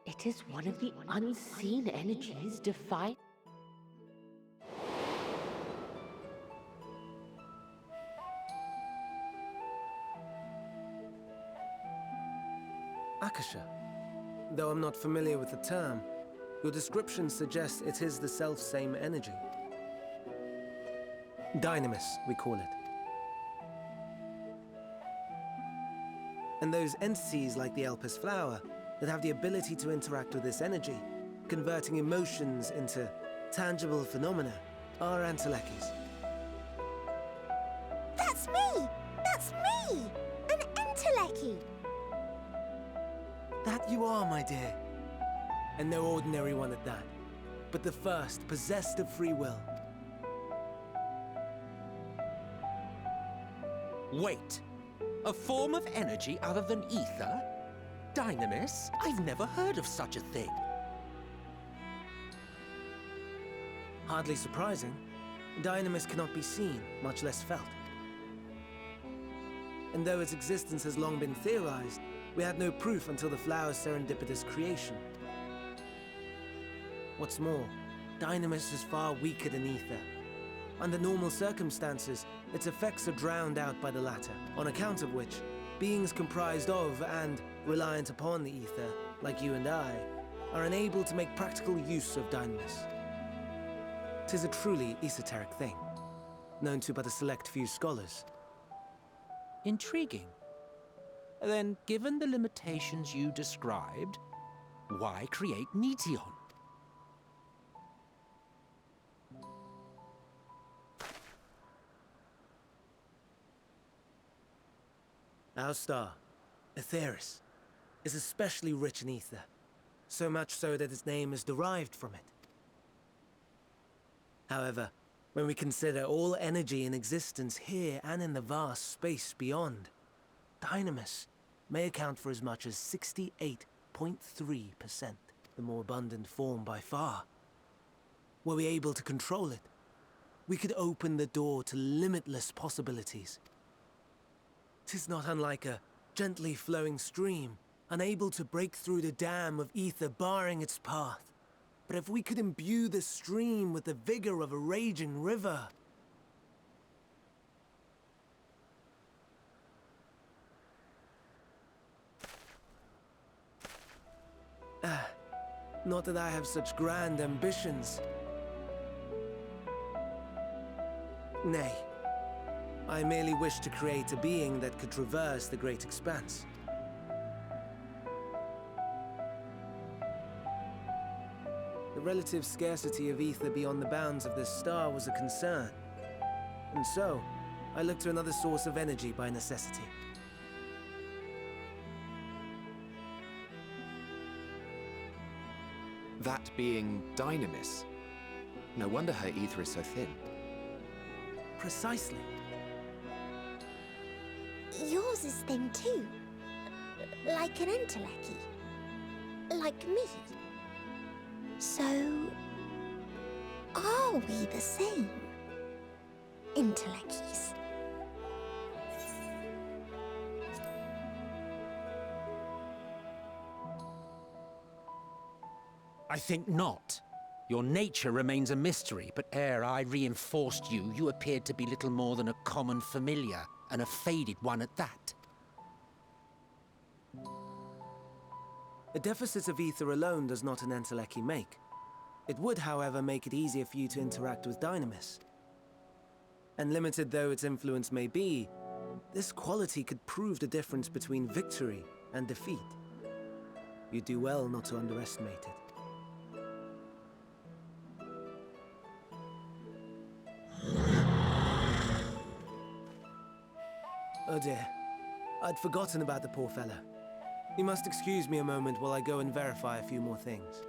It is one of the unseen energies defy. Akasha. Though I'm not familiar with the term, your description suggests it is the self-same energy. Dynamis, we call it. And those entities like the Elpis flower that have the ability to interact with this energy, converting emotions into tangible phenomena, are Entelekis. That's me! That's me! An Enteleki! That you are, my dear. And no ordinary one at that, but the first possessed of free will. Wait! A form of energy other than ether? Dynamis? I've never heard of such a thing. Hardly surprising. Dynamis cannot be seen, much less felt. And though its existence has long been theorized, we had no proof until the flower's serendipitous creation. What's more, Dynamis is far weaker than ether. Under normal circumstances, its effects are drowned out by the latter, on account of which, beings comprised of and reliant upon the ether, like you and I, are unable to make practical use of Dynamis. 'Tis a truly esoteric thing, known to but a select few scholars. Intriguing. Then, given the limitations you described, why create Netion? Our star, Aetheris, is especially rich in ether, so much so that its name is derived from it. However, when we consider all energy in existence here and in the vast space beyond, Dynamis may account for as much as 68.3%, the more abundant form by far. Were we able to control it, we could open the door to limitless possibilities. 'Tis not unlike a gently flowing stream, unable to break through the dam of ether barring its path. But if we could imbue the stream with the vigor of a raging river... Not that I have such grand ambitions. Nay, I merely wished to create a being that could traverse the great expanse. The relative scarcity of ether beyond the bounds of this star was a concern. And so, I looked to another source of energy by necessity. That being Dynamis. No wonder her ether is so thin. Precisely. Yours is thin too. Like an entelechy. Like me. So, are we the same? Entelecchies. I think not. Your nature remains a mystery, but ere I reinforced you, you appeared to be little more than a common familiar, and a faded one at that. A deficit of ether alone does not an entelechy make. It would, however, make it easier for you to interact with Dynamis. And limited though its influence may be, this quality could prove the difference between victory and defeat. You do well not to underestimate it. Oh dear, I'd forgotten about the poor fella. You must excuse me a moment while I go and verify a few more things.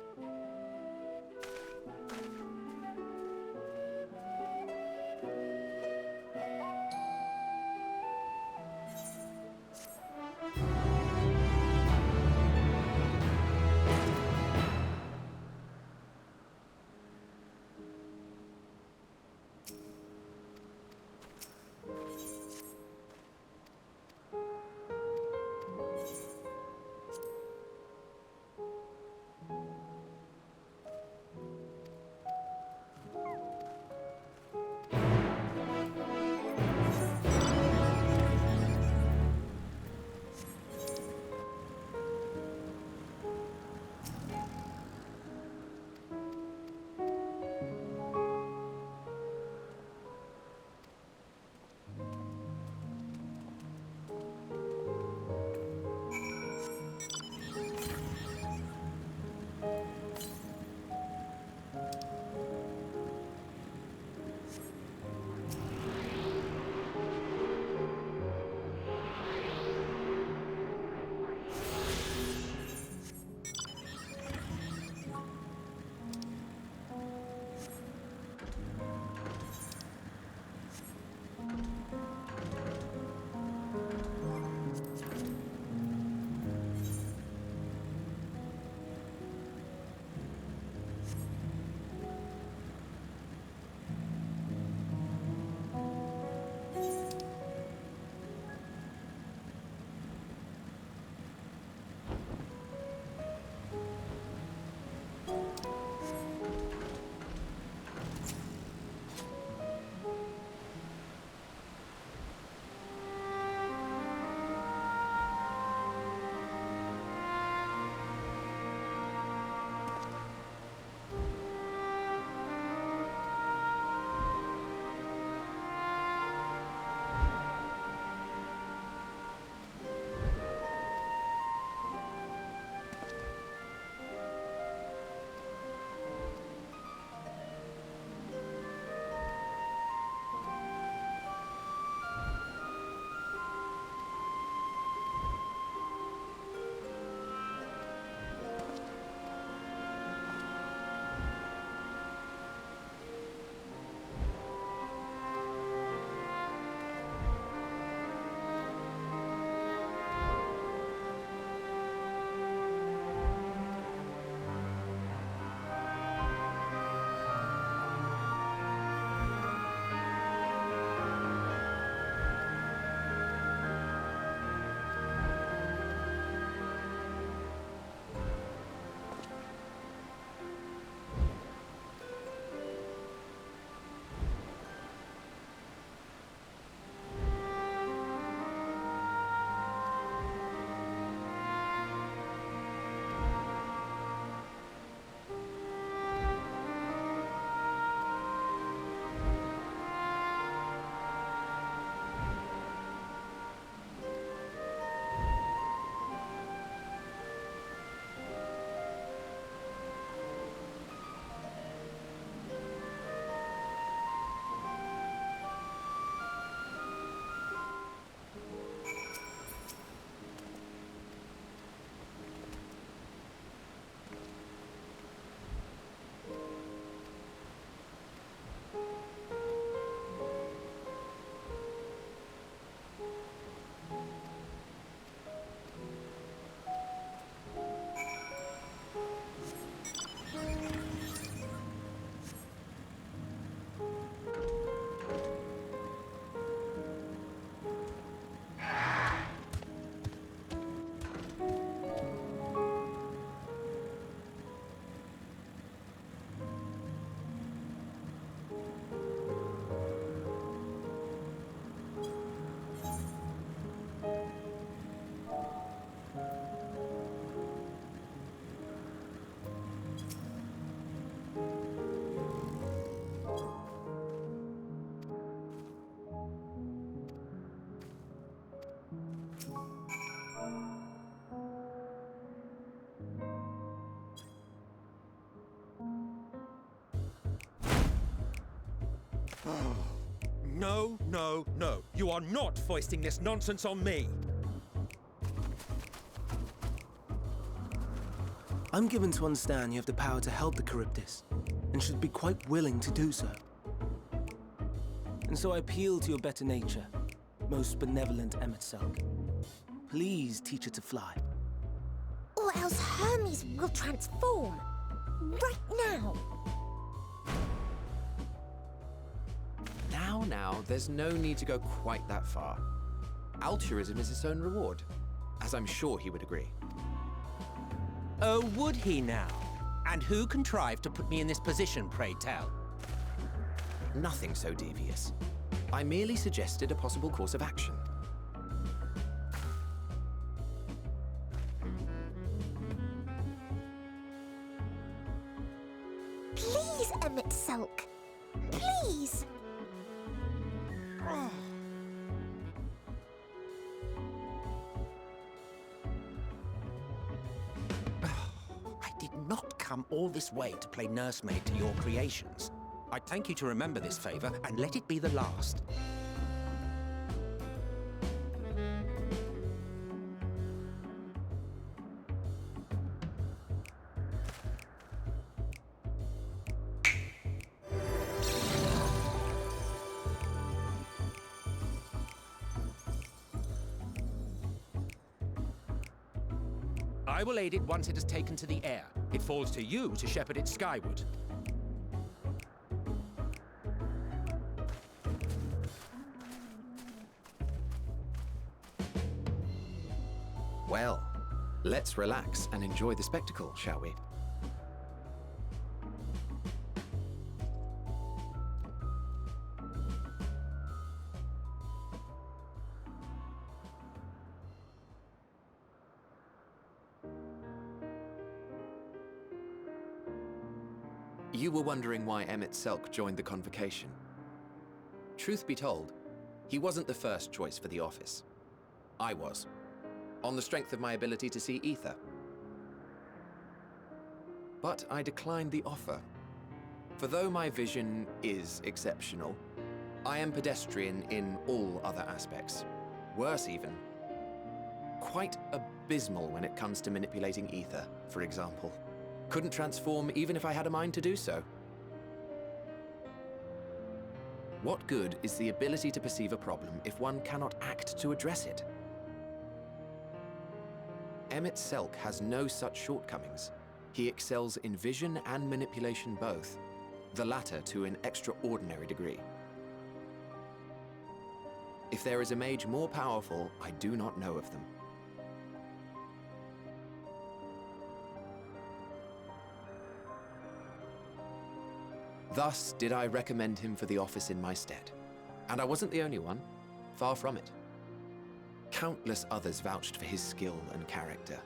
No, no, no. You are not foisting this nonsense on me. I'm given to understand you have the power to help the Charybdis, and should be quite willing to do so. And so I appeal to your better nature, most benevolent Emet-Selch. Please teach her to fly. Or else Hermes will transform. Right now. Now, there's no need to go quite that far. Altruism is its own reward, as I'm sure he would agree. Oh, would he now? And who contrived to put me in this position, pray tell? Nothing so devious. I merely suggested a possible course of action. Please, Emet-Selch. Please. I did not come all this way to play nursemaid to your creations. I'd thank you to remember this favor and let it be the last. I will aid it once it has taken to the air. It falls to you to shepherd it skyward. Well, let's relax and enjoy the spectacle, shall we? You were wondering why Emet-Selch joined the convocation. Truth be told, he wasn't the first choice for the office. I was, on the strength of my ability to see ether. But I declined the offer. For though my vision is exceptional, I am pedestrian in all other aspects. Worse even, quite abysmal when it comes to manipulating ether, for example. Couldn't transform even if I had a mind to do so. What good is the ability to perceive a problem if one cannot act to address it? Emet-Selch has no such shortcomings. He excels in vision and manipulation both, the latter to an extraordinary degree. If there is a mage more powerful, I do not know of them. Thus did I recommend him for the office in my stead. And I wasn't the only one. Far from it. Countless others vouched for his skill and character.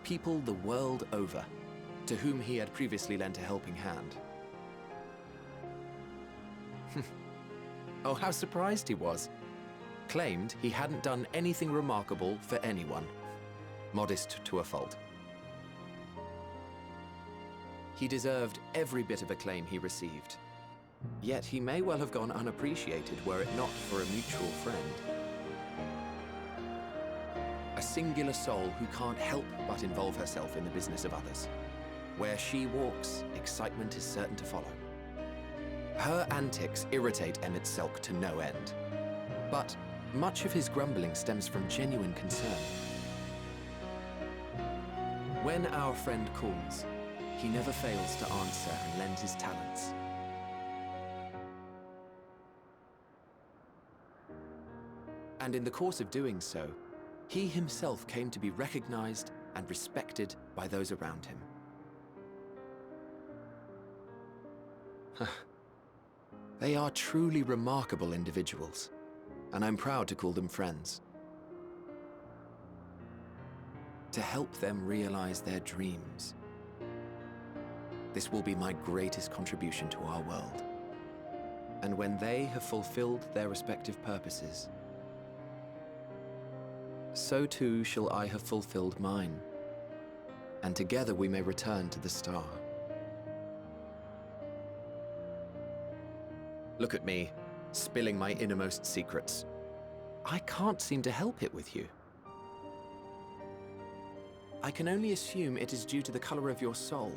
People the world over, to whom he had previously lent a helping hand. Oh, how surprised he was. Claimed he hadn't done anything remarkable for anyone. Modest to a fault. He deserved every bit of acclaim he received. Yet he may well have gone unappreciated were it not for a mutual friend. A singular soul who can't help but involve herself in the business of others. Where she walks, excitement is certain to follow. Her antics irritate Emet-Selch to no end. But much of his grumbling stems from genuine concern. When our friend calls, he never fails to answer and lend his talents. And in the course of doing so, he himself came to be recognized and respected by those around him. They are truly remarkable individuals, and I'm proud to call them friends. To help them realize their dreams. This will be my greatest contribution to our world. And when they have fulfilled their respective purposes, so too shall I have fulfilled mine, and together we may return to the star. Look at me, spilling my innermost secrets. I can't seem to help it with you. I can only assume it is due to the color of your soul.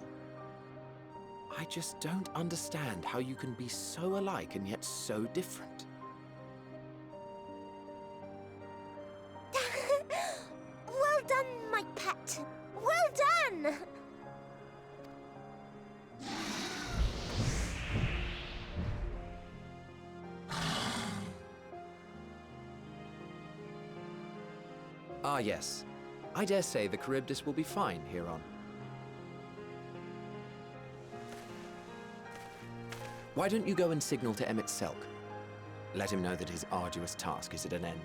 I just don't understand how you can be so alike and yet so different. Well done, my pet. Well done! Ah, yes. I dare say the Charybdis will be fine here on. Why don't you go and signal to Emmett Selk? Let him know that his arduous task is at an end.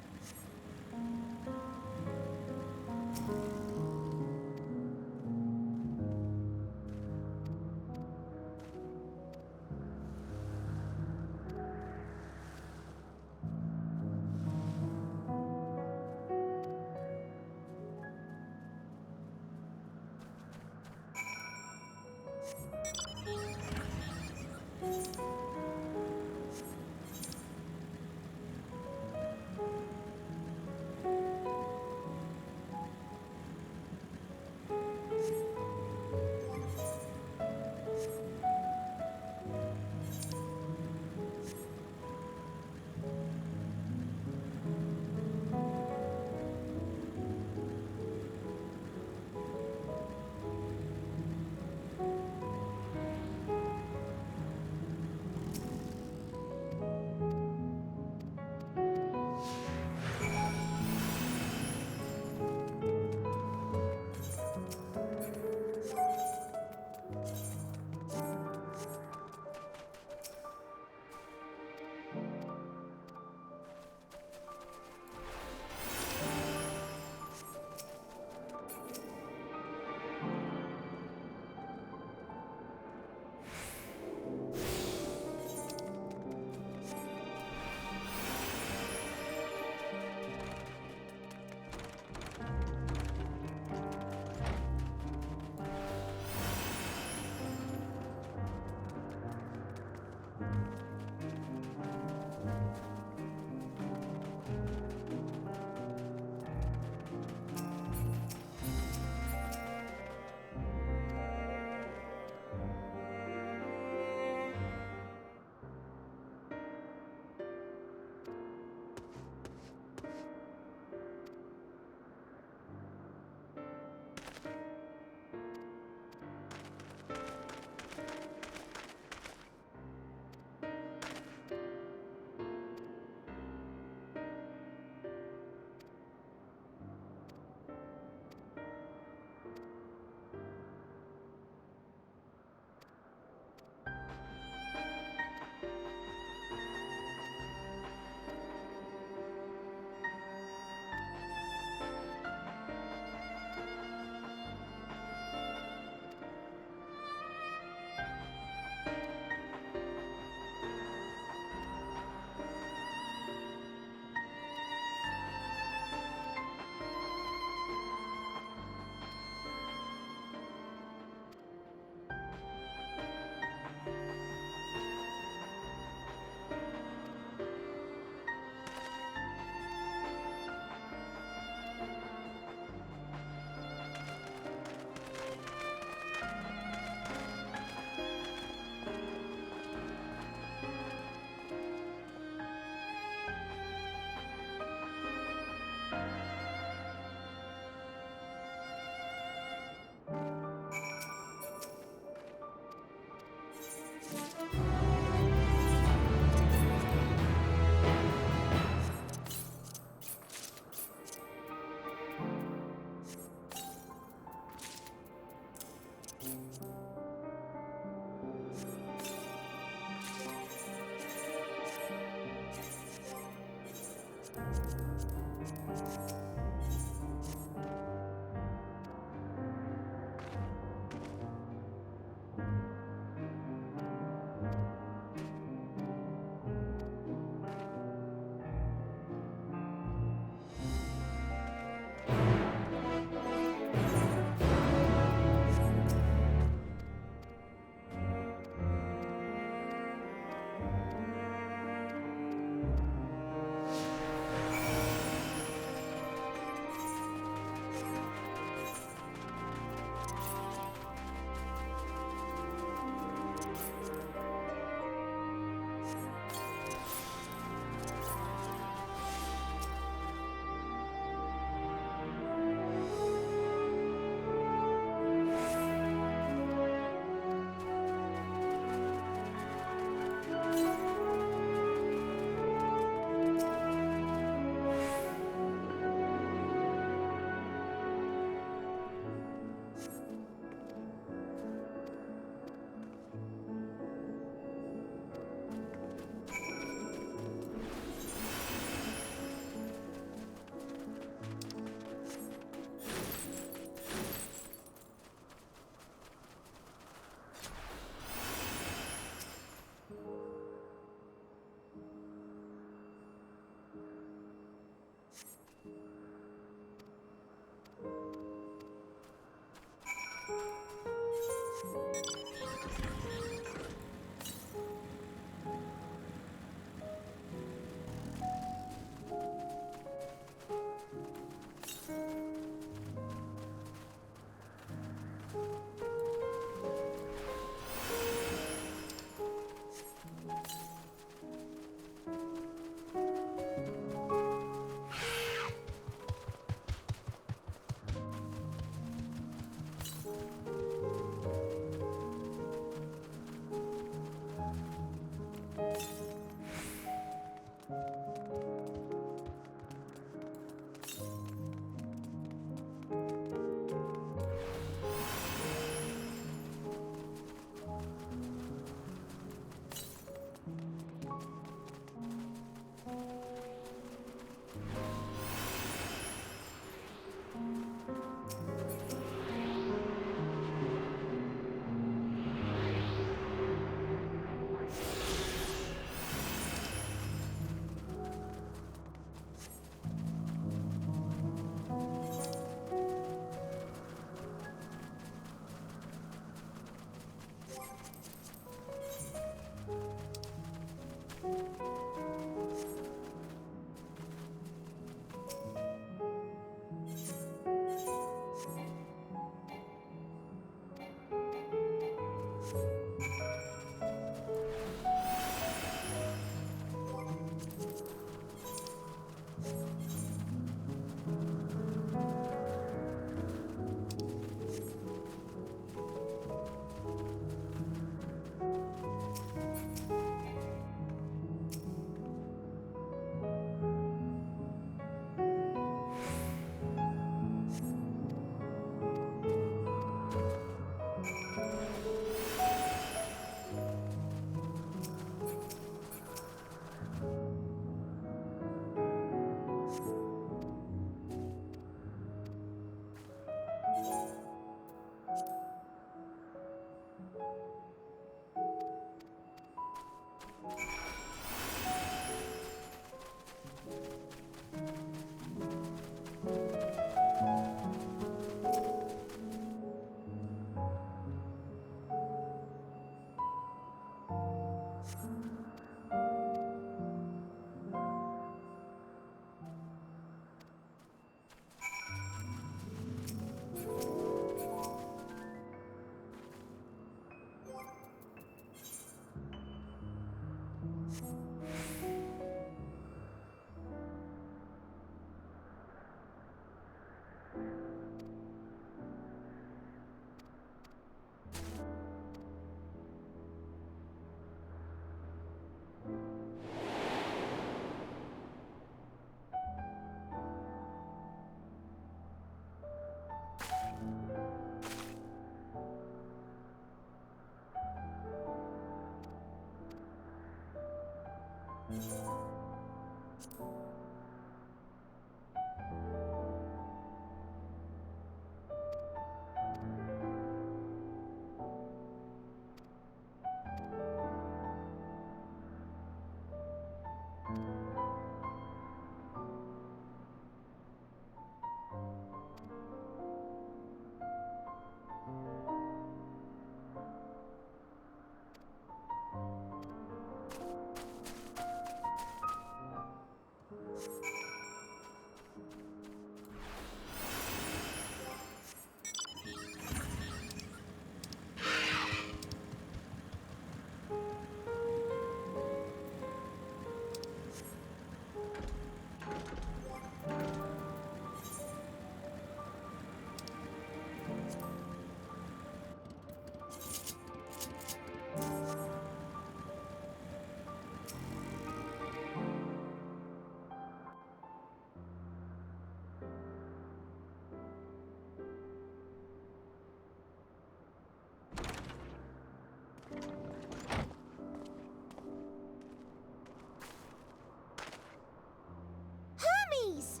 Hermes!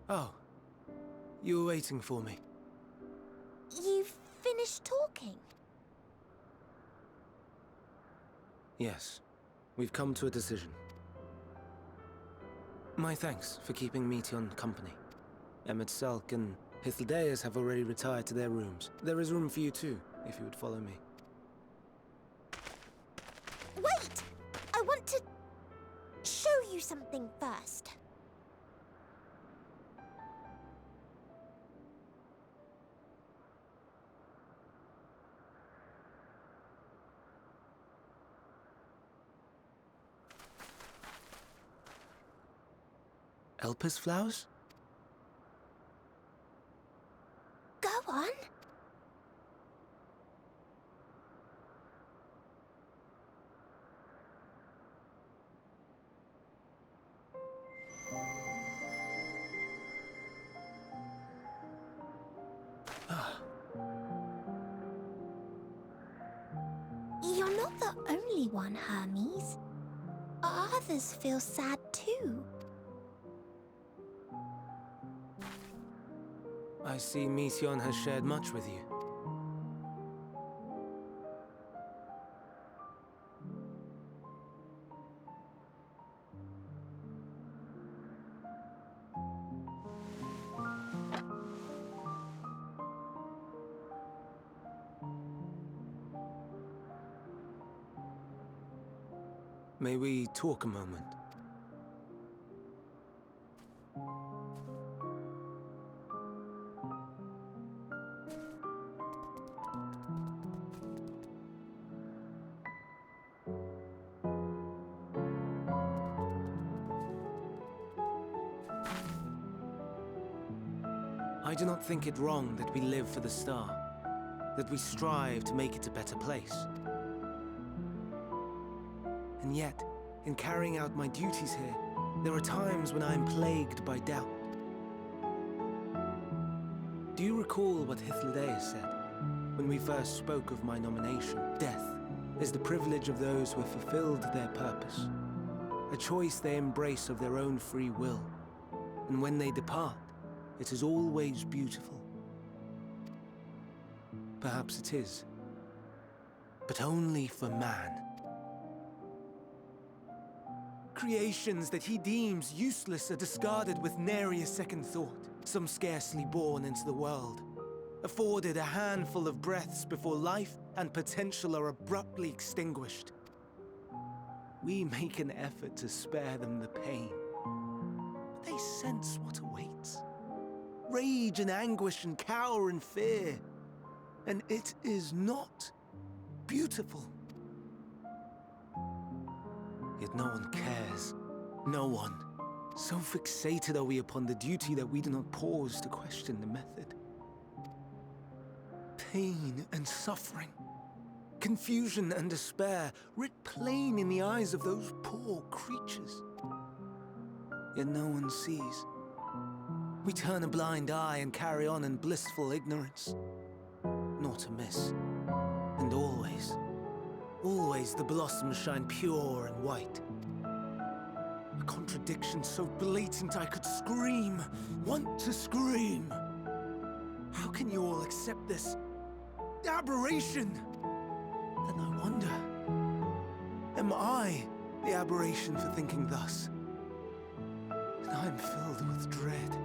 Oh, you were waiting for me. You've finished talking? Yes, we've come to a decision. My thanks for keeping Meteon company. Emmett Selk and Hythlodaeus have already retired to their rooms. There is room for you too, if you would follow me. Wait! I want to show you something first. Elpis flowers? Go on. You're not the only one, Hermes. Others feel sad too. I see Meteon has shared much with you. May we talk a moment? I do not think it wrong that we live for the star, that we strive to make it a better place. And yet, in carrying out my duties here, there are times when I am plagued by doubt. Do you recall what Hythlodaeus said when we first spoke of my nomination? Death is the privilege of those who have fulfilled their purpose, a choice they embrace of their own free will. And when they depart, it is always beautiful. Perhaps it is, but only for man. Creations that he deems useless are discarded with nary a second thought. Some scarcely born into the world, afforded a handful of breaths before life and potential are abruptly extinguished. We make an effort to spare them the pain, but they sense what awaits. Rage and anguish and cower and fear, and it is not beautiful. Yet no one cares. No one. So fixated are we upon the duty that we do not pause to question the method. Pain and suffering, confusion and despair, writ plain in the eyes of those poor creatures. Yet no one sees. We turn a blind eye and carry on in blissful ignorance. Not amiss. And always, always the blossoms shine pure and white. A contradiction so blatant I could scream, want to scream. How can you all accept this aberration? Then I wonder, am I the aberration for thinking thus? And I'm filled with dread.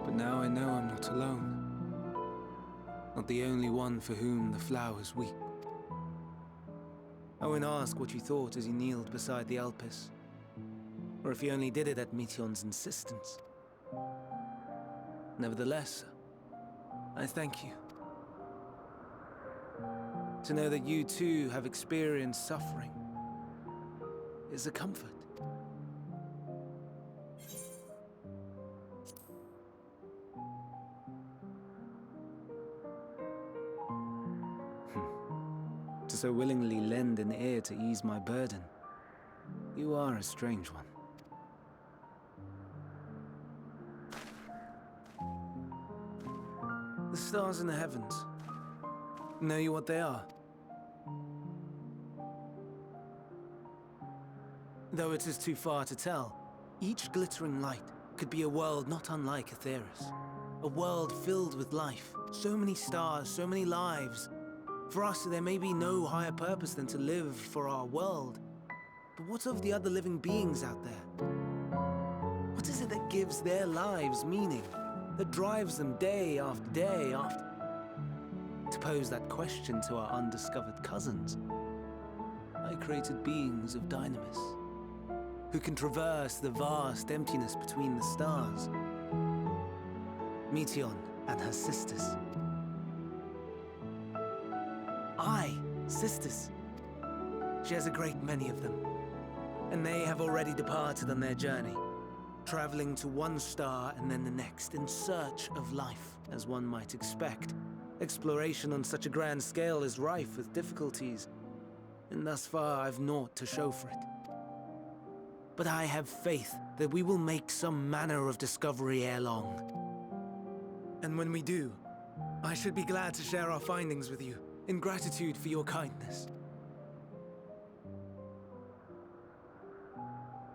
But now I know I'm not alone. Not the only one for whom the flowers weep. I won't ask what you thought as you kneeled beside the Alpes, or if you only did it at Meteion's insistence. Nevertheless, I thank you. To know that you too have experienced suffering is a comfort. To so willingly lend an ear to ease my burden, you are a strange one. The stars in the heavens. Know you what they are? Though it is too far to tell, each glittering light could be a world not unlike Aetheris. A world filled with life. So many stars, so many lives. For us, there may be no higher purpose than to live for our world. But what of the other living beings out there? What is it that gives their lives meaning? That drives them day after day after... To pose that question to our undiscovered cousins, I created beings of dynamis, who can traverse the vast emptiness between the stars. Meteion and her sisters. Sisters. She has a great many of them, and they have already departed on their journey, traveling to one star and then the next in search of life, as one might expect. Exploration on such a grand scale is rife with difficulties, and thus far I've naught to show for it. But I have faith that we will make some manner of discovery ere long. And when we do, I should be glad to share our findings with you, in gratitude for your kindness.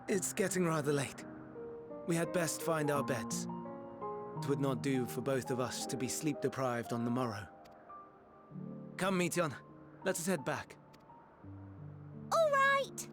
It's getting rather late. We had best find our beds. It would not do for both of us to be sleep-deprived on the morrow. Come, Meteion. Let us head back. All right!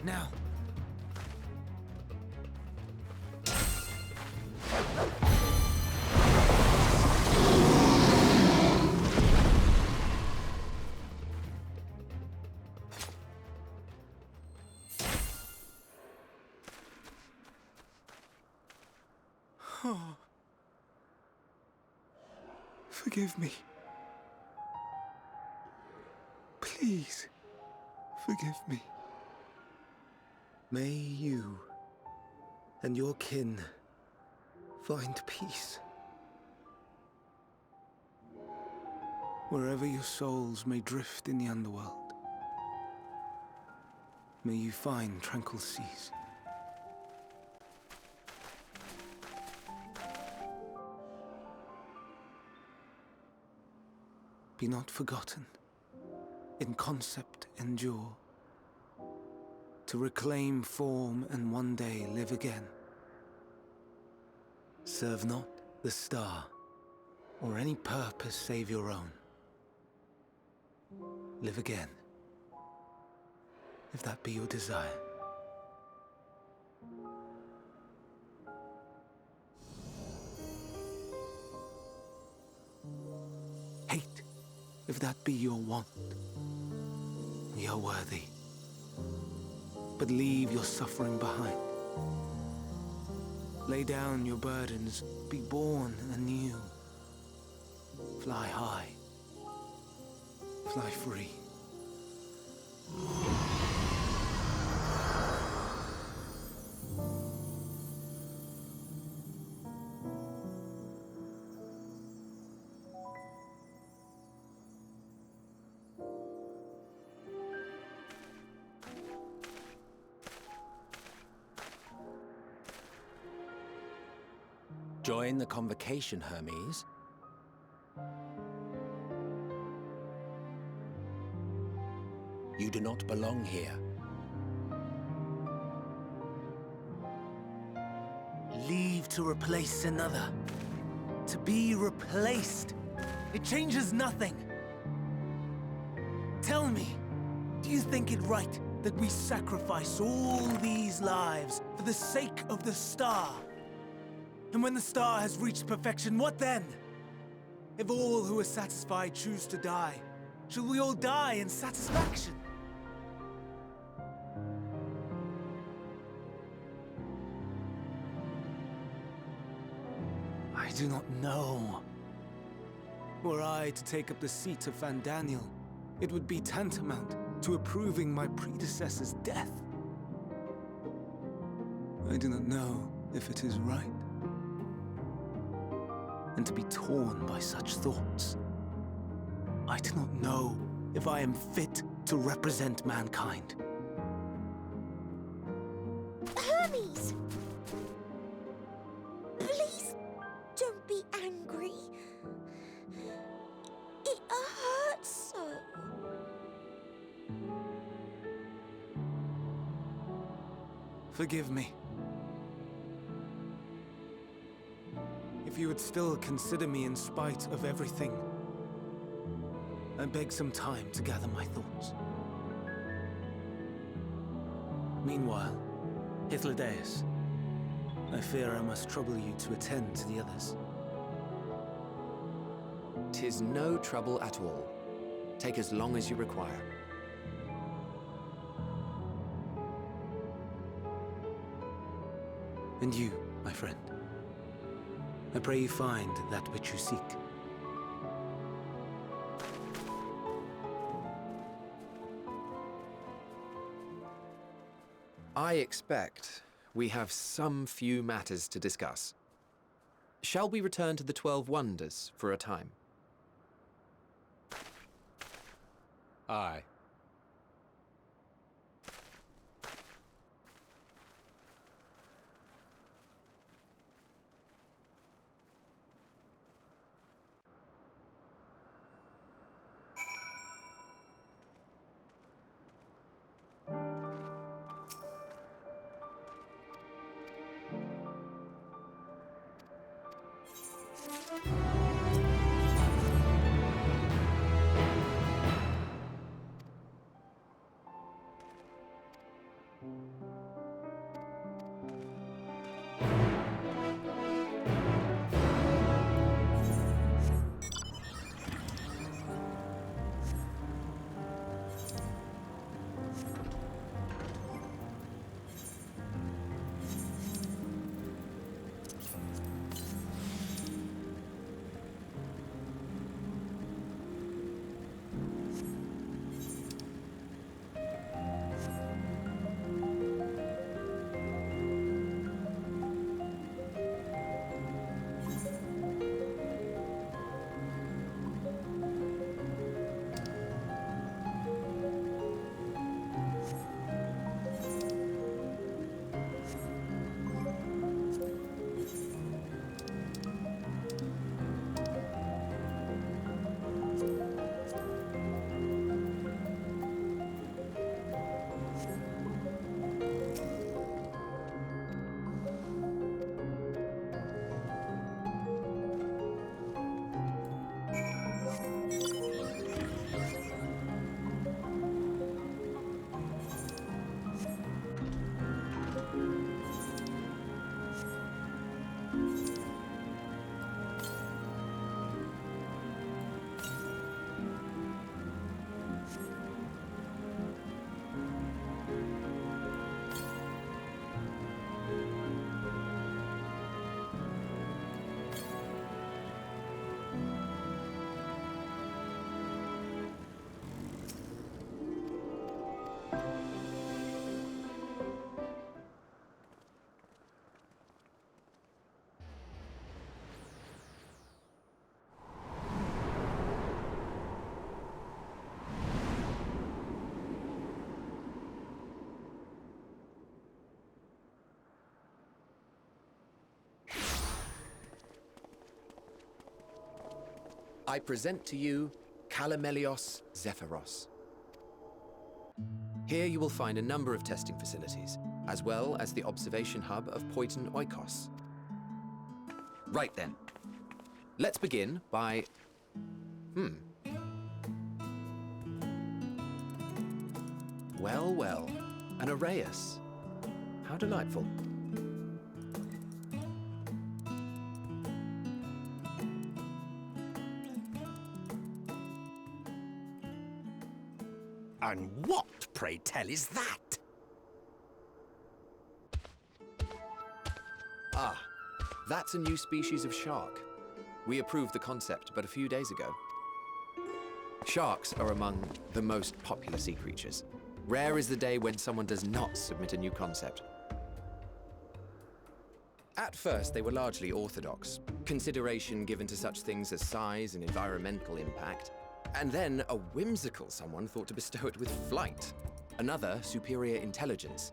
Now. Oh. Forgive me. Please, forgive me. May you and your kin find peace. Wherever your souls may drift in the underworld, may you find tranquil seas. Be not forgotten, in concept endure, to reclaim form and one day live again. Serve not the star, or any purpose save your own. Live again, if that be your desire. Hate, if that be your want. We are worthy. But leave your suffering behind. Lay down your burdens, be born anew. Fly high, fly free. Join the convocation, Hermes. You do not belong here. Leave to replace another. To be replaced. It changes nothing. Tell me, do you think it right that we sacrifice all these lives for the sake of the star? And when the star has reached perfection, what then? If all who are satisfied choose to die, shall we all die in satisfaction? I do not know. Were I to take up the seat of Van Daniel, it would be tantamount to approving my predecessor's death. I do not know if it is right. And to be torn by such thoughts, I do not know if I am fit to represent mankind. Hermes! Please don't be angry. It hurts so. Forgive me. If you would still consider me in spite of everything, I beg some time to gather my thoughts. Meanwhile, Hythlodaeus, I fear I must trouble you to attend to the others. 'Tis no trouble at all. Take as long as you require. And you, my friend, I pray you find that which you seek. I expect we have some few matters to discuss. Shall we return to the 12 Wonders for a time? Aye. I present to you Kalamelios Zephyros. Here you will find a number of testing facilities, as well as the observation hub of Poiton Oikos. Right then. Let's begin by... Well, well. An Arrhaeus. How delightful. And what, pray tell, is that? Ah, that's a new species of shark. We approved the concept but a few days ago. Sharks are among the most popular sea creatures. Rare is the day when someone does not submit a new concept. At first, they were largely orthodox, consideration given to such things as size and environmental impact, and then a whimsical someone thought to bestow it with flight, another superior intelligence.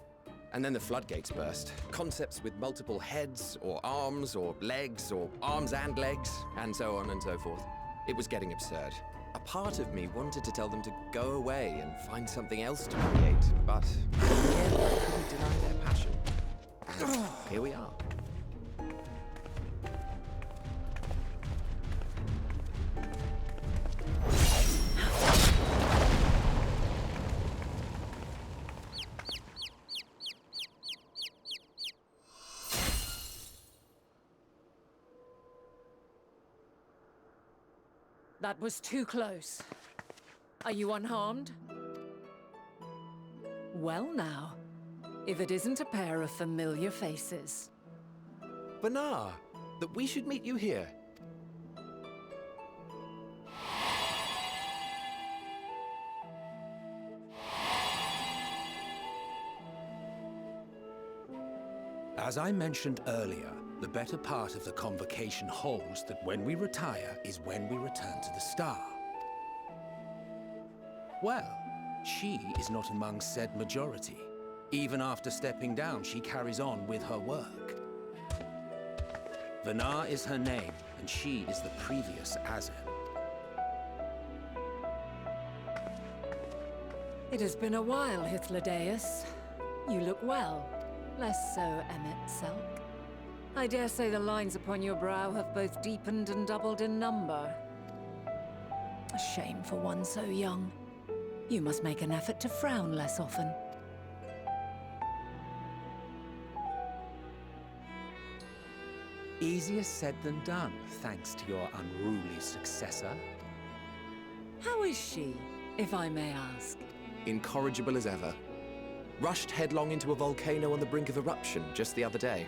And then the floodgates burst. Concepts with multiple heads, or arms and legs, and so on and so forth. It was getting absurd. A part of me wanted to tell them to go away and find something else to create, but in the end, I couldn't deny their passion. And here we are. That was too close. Are you unharmed? Well now, if it isn't a pair of familiar faces. Banar, that we should meet you here. As I mentioned earlier, the better part of the convocation holds that when we retire is when we return to the star. Well, she is not among said majority. Even after stepping down, she carries on with her work. Vanar is her name, and she is the previous Azem. It has been a while, Hythlodaeus. You look well. Less so, Emmet Selk. I dare say the lines upon your brow have both deepened and doubled in number. A shame for one so young. You must make an effort to frown less often. Easier said than done, thanks to your unruly successor. How is she, if I may ask? Incorrigible as ever. Rushed headlong into a volcano on the brink of eruption just the other day.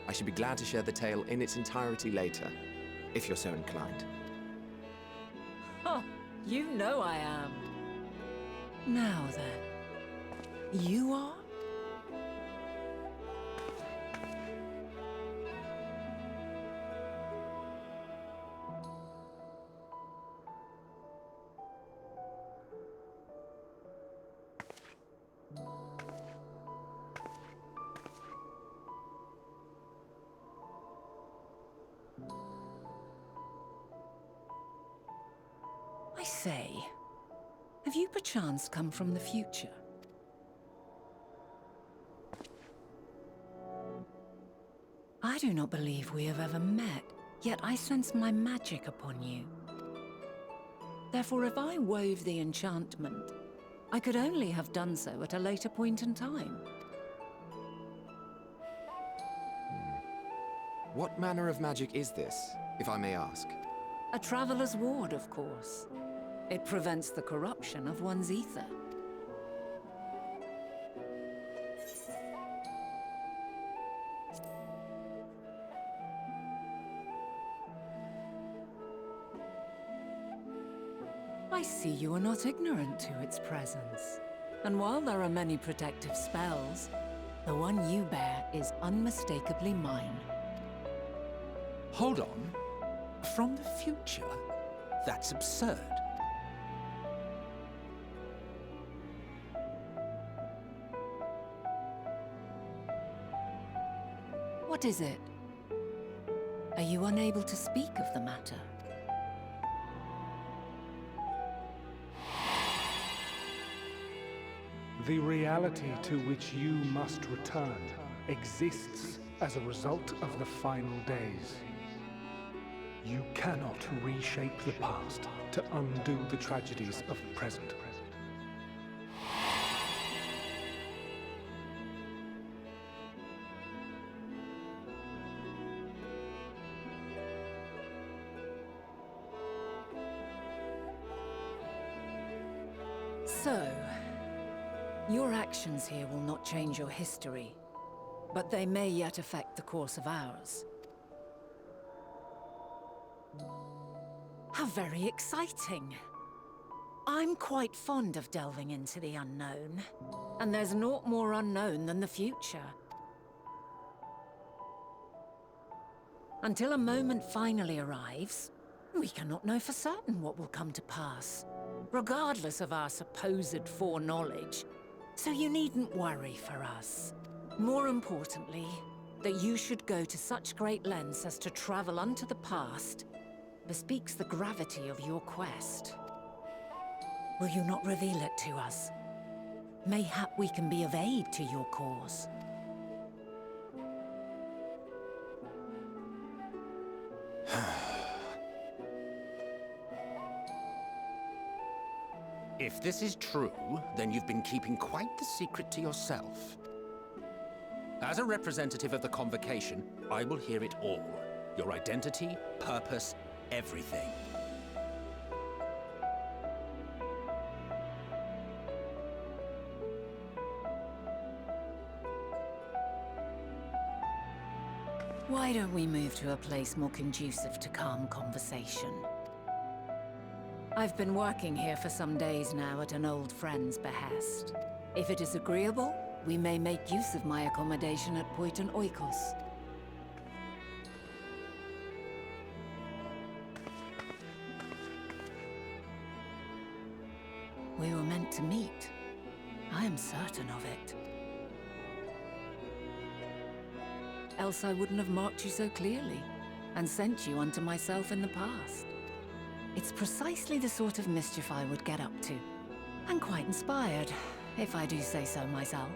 I should be glad to share the tale in its entirety later, if you're so inclined. Oh, you know I am. Now then, you are? I say, have you perchance come from the future? I do not believe we have ever met, yet I sense my magic upon you. Therefore, if I wove the enchantment, I could only have done so at a later point in time. What manner of magic is this, if I may ask? A traveler's ward, of course. It prevents the corruption of one's ether. I see you are not ignorant to its presence. And while there are many protective spells, the one you bear is unmistakably mine. Hold on. From the future? That's absurd. What is it? Are you unable to speak of the matter? The reality to which you must return exists as a result of the final days. You cannot reshape the past to undo the tragedies of the present. So, your actions here will not change your history, but they may yet affect the course of ours. How very exciting! I'm quite fond of delving into the unknown, and there's naught more unknown than the future. Until a moment finally arrives, we cannot know for certain what will come to pass, regardless of our supposed foreknowledge. So you needn't worry for us. More importantly, that you should go to such great lengths as to travel unto the past bespeaks the gravity of your quest. Will you not reveal it to us? Mayhap we can be of aid to your cause. If this is true, then you've been keeping quite the secret to yourself. As a representative of the Convocation, I will hear it all. Your identity, purpose, everything. Why don't we move to a place more conducive to calm conversation? I've been working here for some days now at an old friend's behest. If it is agreeable, we may make use of my accommodation at Poiton Oikos. We were meant to meet. I am certain of it. Else I wouldn't have marked you so clearly, and sent you unto myself in the past. It's precisely the sort of mischief I would get up to. And quite inspired, if I do say so myself.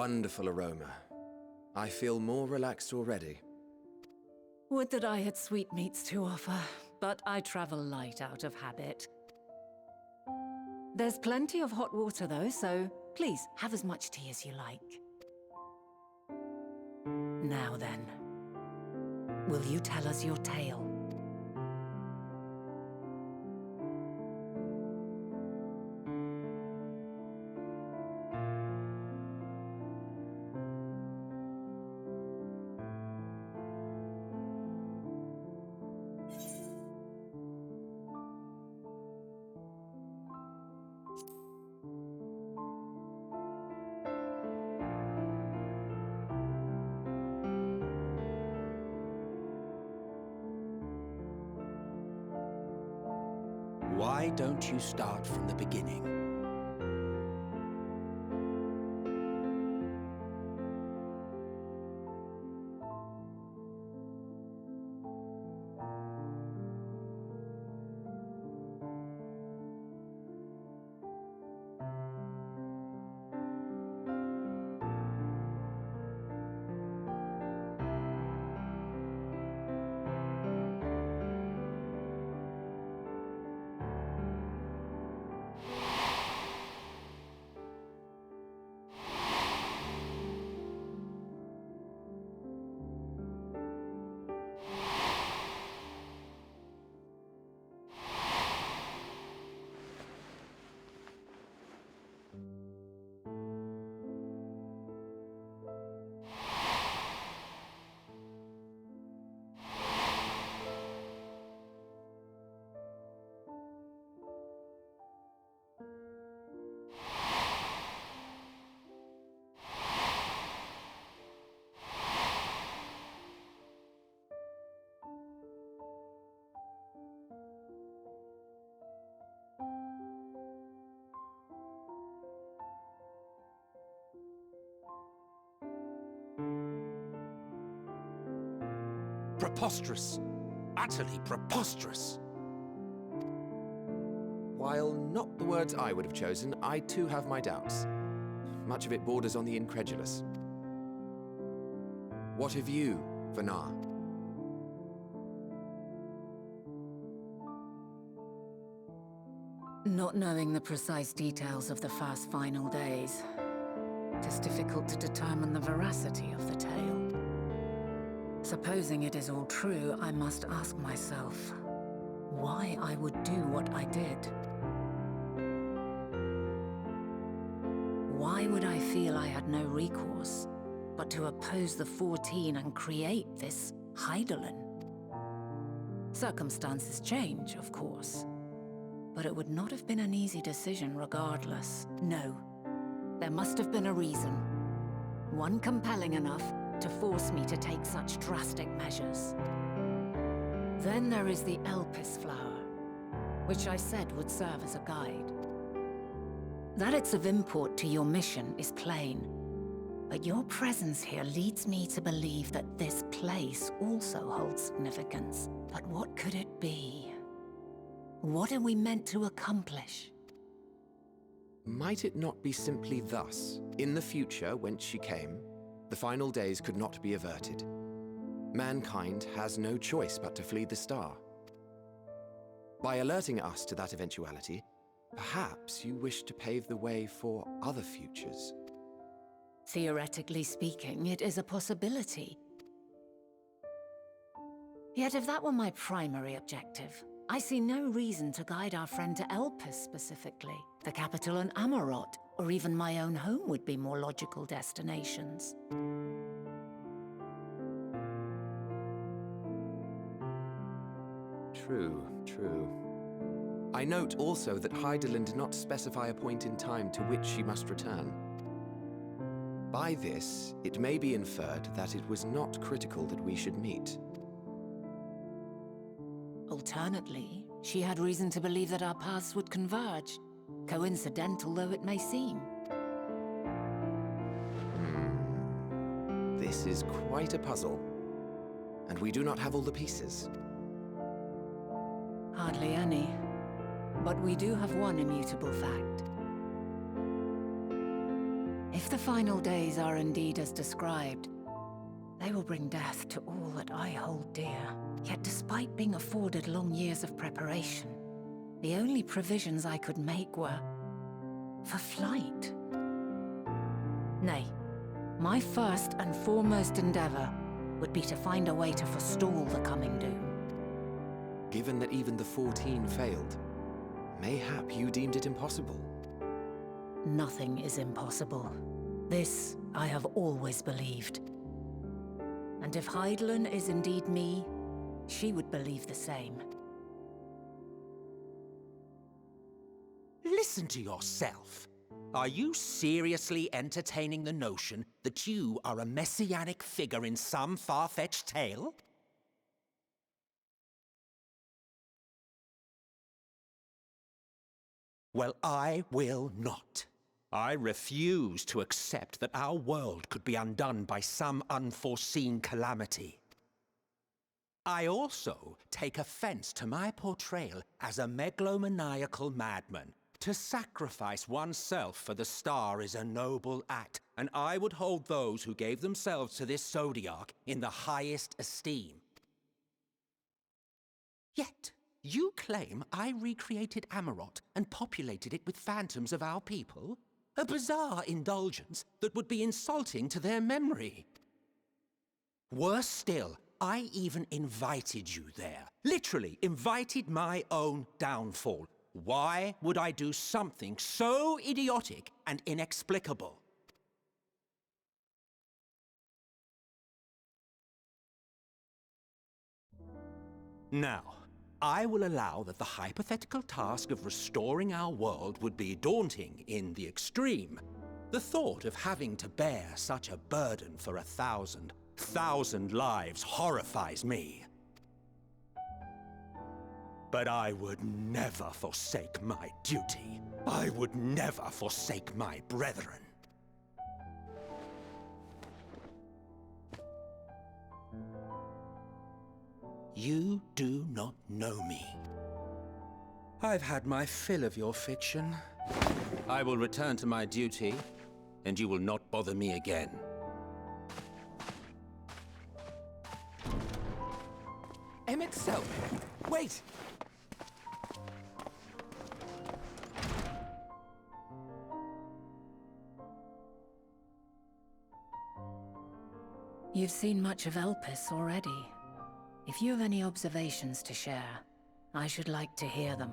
wonderful aroma. I feel more relaxed already. Would that I had sweetmeats to offer, but I travel light out of habit. There's plenty of hot water though, so please have as much tea as you like. Now then, will you tell us your tale? Why don't you start from the beginning? Preposterous. Utterly preposterous. While not the words I would have chosen, I too have my doubts. Much of it borders on the incredulous. What of you, Vanar? Not knowing the precise details of the first final days, it is difficult to determine the veracity of the tale. Supposing it is all true, I must ask myself why I would do what I did. Why would I feel I had no recourse but to oppose the 14 and create this Hydaelyn? Circumstances change, of course, but it would not have been an easy decision regardless. No, there must have been a reason. One compelling enough to force me to take such drastic measures. Then there is the Elpis flower, which I said would serve as a guide. That it's of import to your mission is plain, but your presence here leads me to believe that this place also holds significance. But what could it be? What are we meant to accomplish? Might it not be simply thus? In the future, whence she came, the final days could not be averted. Mankind has no choice but to flee the star. By alerting us to that eventuality, perhaps you wish to pave the way for other futures. Theoretically speaking, it is a possibility. Yet if that were my primary objective, I see no reason to guide our friend to Elpis specifically. The capital and Amarot, or even my own home would be more logical destinations. True, true. I note also that Hydaelyn did not specify a point in time to which she must return. By this, it may be inferred that it was not critical that we should meet. Alternately, she had reason to believe that our paths would converge, coincidental though it may seem. This is quite a puzzle, and we do not have all the pieces. Hardly any, but we do have one immutable fact. If the final days are indeed as described, they will bring death to all that I hold dear. Yet despite being afforded long years of preparation, the only provisions I could make were for flight. Nay, my first and foremost endeavor would be to find a way to forestall the coming doom. Given that even the 14 failed, mayhap you deemed it impossible. Nothing is impossible. This I have always believed. And if Hydaelyn is indeed me, she would believe the same. Listen to yourself. Are you seriously entertaining the notion that you are a messianic figure in some far-fetched tale? Well, I will not. I refuse to accept that our world could be undone by some unforeseen calamity. I also take offense to my portrayal as a megalomaniacal madman. To sacrifice oneself for the star is a noble act, and I would hold those who gave themselves to this zodiac in the highest esteem. Yet, you claim I recreated Amarot and populated it with phantoms of our people? A bizarre indulgence that would be insulting to their memory. Worse still, I even invited you there. Literally invited my own downfall. Why would I do something so idiotic and inexplicable? Now, I will allow that the hypothetical task of restoring our world would be daunting in the extreme. The thought of having to bear such a burden for 1,000 lives horrifies me. But I would never forsake my duty. I would never forsake my brethren. You do not know me. I've had my fill of your fiction. I will return to my duty, and you will not bother me again. Emmett Selk! Wait! You've seen much of Elpis already. If you have any observations to share, I should like to hear them.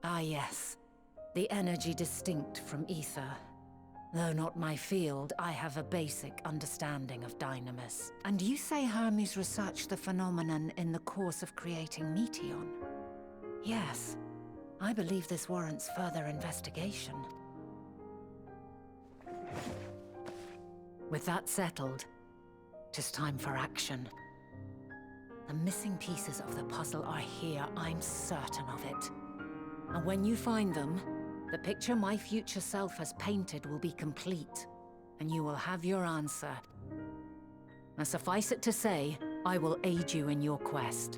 Ah yes, the energy distinct from ether. Though not my field, I have a basic understanding of Dynamis. And you say Hermes researched the phenomenon in the course of creating Meteon? Yes, I believe this warrants further investigation. With that settled, 'tis time for action. The missing pieces of the puzzle are here, I'm certain of it. And when you find them, the picture my future self has painted will be complete, and you will have your answer. And suffice it to say, I will aid you in your quest.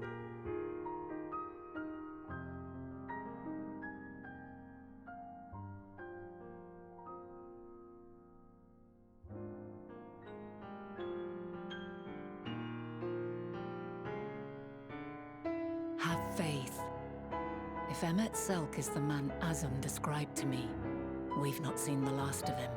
Have faith. If Emmett Selk is the man Azum described to me, we've not seen the last of him.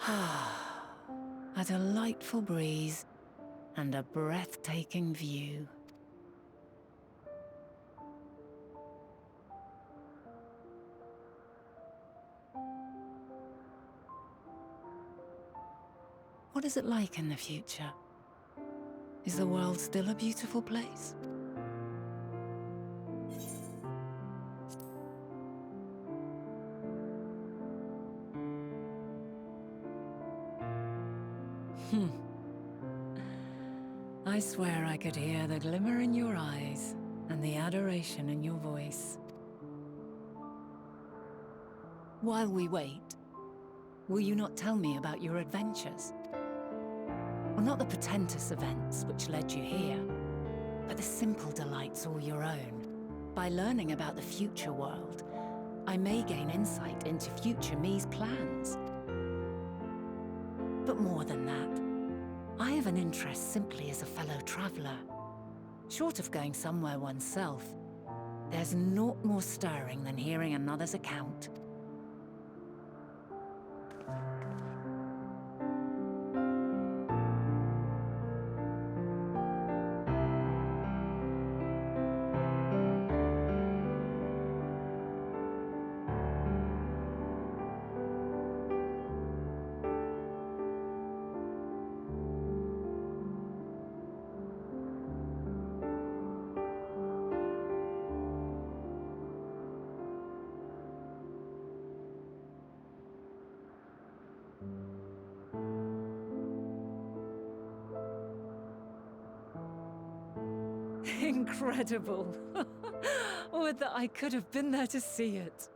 A delightful breeze and a breathtaking view. What is it like in the future? Is the world still a beautiful place? I swear I could hear the glimmer in your eyes and the adoration in your voice. While we wait, will you not tell me about your adventures? Well, not the portentous events which led you here, but the simple delights all your own. By learning about the future world, I may gain insight into future me's plans. But more than that, I have an interest simply as a fellow traveler. Short of going somewhere oneself, there's naught more stirring than hearing another's account. Incredible! Would that I could have been there to see it.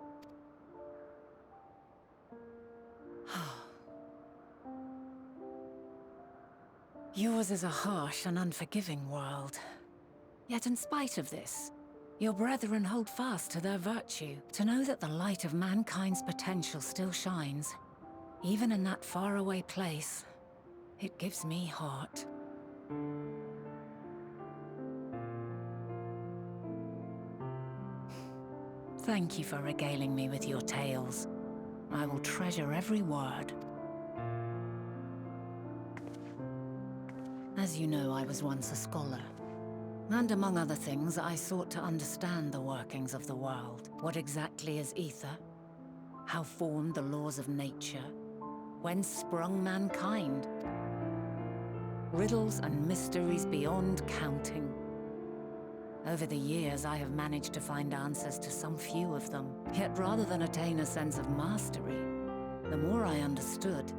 Yours is a harsh and unforgiving world. Yet in spite of this, your brethren hold fast to their virtue. To know that the light of mankind's potential still shines, even in that faraway place, it gives me heart. Thank you for regaling me with your tales. I will treasure every word. As you know, I was once a scholar. And among other things, I sought to understand the workings of the world. What exactly is ether? How formed the laws of nature? Whence sprung mankind? Riddles and mysteries beyond counting. Over the years, I have managed to find answers to some few of them. Yet rather than attain a sense of mastery, the more I understood,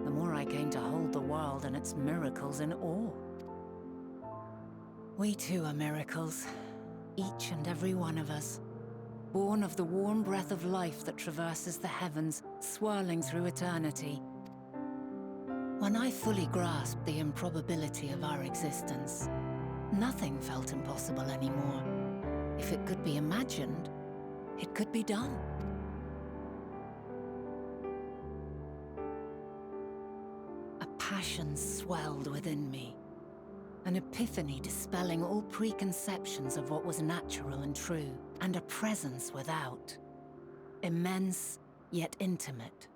the more I came to hold the world and its miracles in awe. We too are miracles, each and every one of us, born of the warm breath of life that traverses the heavens, swirling through eternity. When I fully grasped the improbability of our existence, nothing felt impossible anymore. If it could be imagined, it could be done. A passion swelled within me, an epiphany dispelling all preconceptions of what was natural and true, and a presence without. Immense, yet intimate.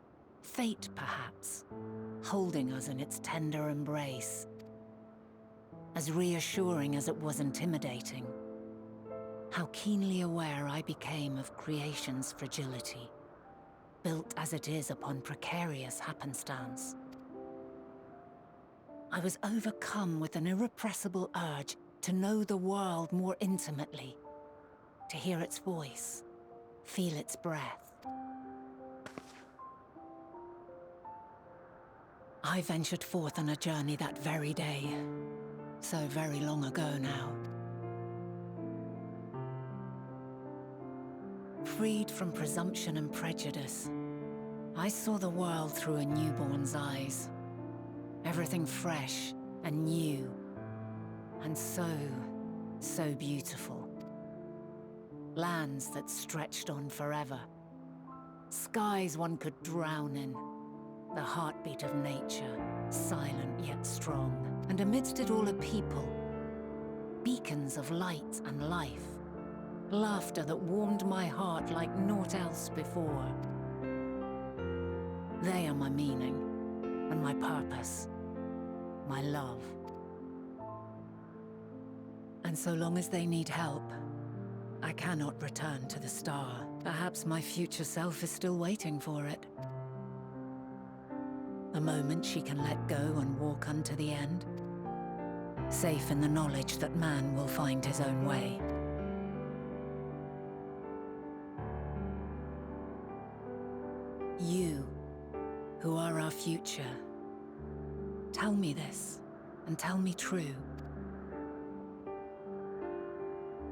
Fate, perhaps, holding us in its tender embrace. As reassuring as it was intimidating. How keenly aware I became of creation's fragility, built as it is upon precarious happenstance. I was overcome with an irrepressible urge to know the world more intimately, to hear its voice, feel its breath. I ventured forth on a journey that very day, so very long ago now. Freed from presumption and prejudice, I saw the world through a newborn's eyes. Everything fresh and new, and so beautiful. Lands that stretched on forever. Skies one could drown in. The heartbeat of nature, silent yet strong. And amidst it all a people. Beacons of light and life. Laughter that warmed my heart like naught else before. They are my meaning. and my purpose, my love. And so long as they need help, I cannot return to the star. Perhaps my future self is still waiting for it. A moment she can let go and walk unto the end, safe in the knowledge that man will find his own way. You, who are our future, tell me this, and tell me true.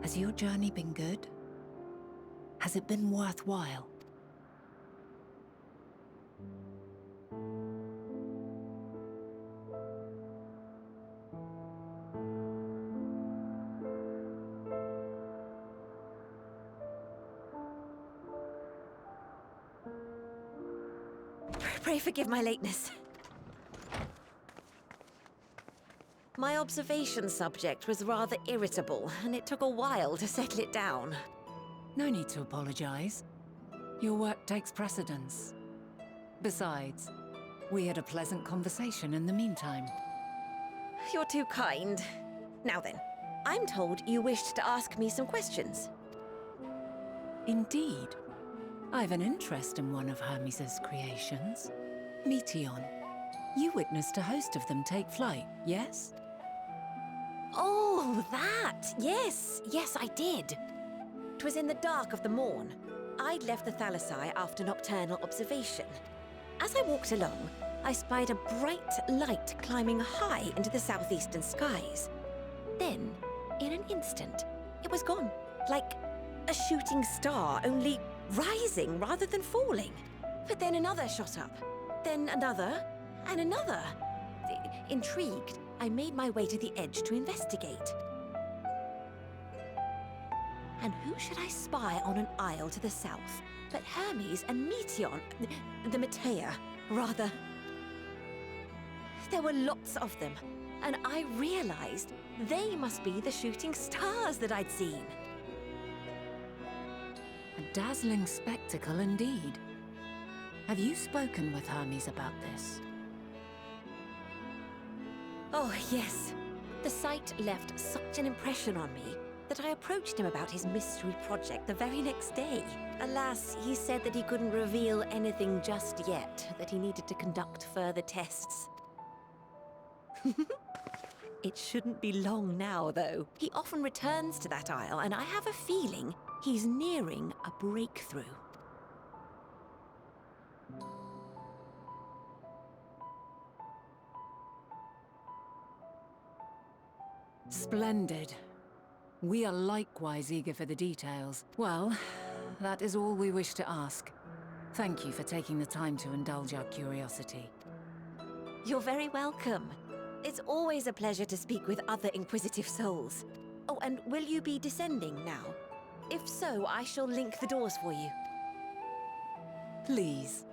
Has your journey been good? Has it been worthwhile? Pray forgive my lateness. My observation subject was rather irritable, and it took a while to settle it down. No need to apologize. Your work takes precedence. Besides, we had a pleasant conversation in the meantime. You're too kind. Now then, I'm told you wished to ask me some questions. Indeed. I've an interest in one of Hermes' creations. Meteon. You witnessed a host of them take flight, yes? Oh, that! Yes, I did. 'Twas in the dark of the morn. I'd left the Thalassai after nocturnal observation. As I walked along, I spied a bright light climbing high into the southeastern skies. Then, in an instant, it was gone, like a shooting star, only rising rather than falling. But then another shot up, then another, and another. Intrigued, I made my way to the edge to investigate. And who should I spy on an isle to the south but Hermes and Meteon, the Metea, rather. There were lots of them, and I realized they must be the shooting stars that I'd seen. A dazzling spectacle indeed. Have you spoken with Hermes about this? Oh, yes. The sight left such an impression on me that I approached him about his mystery project the very next day. Alas, he said that he couldn't reveal anything just yet, that he needed to conduct further tests. It shouldn't be long now, though. He often returns to that isle, and I have a feeling he's nearing a breakthrough. Splendid. We are likewise eager for the details. Well, that is all we wish to ask. Thank you for taking the time to indulge our curiosity. You're very welcome. It's always a pleasure to speak with other inquisitive souls. Oh, and will you be descending now? If so, I shall link the doors for you. Please.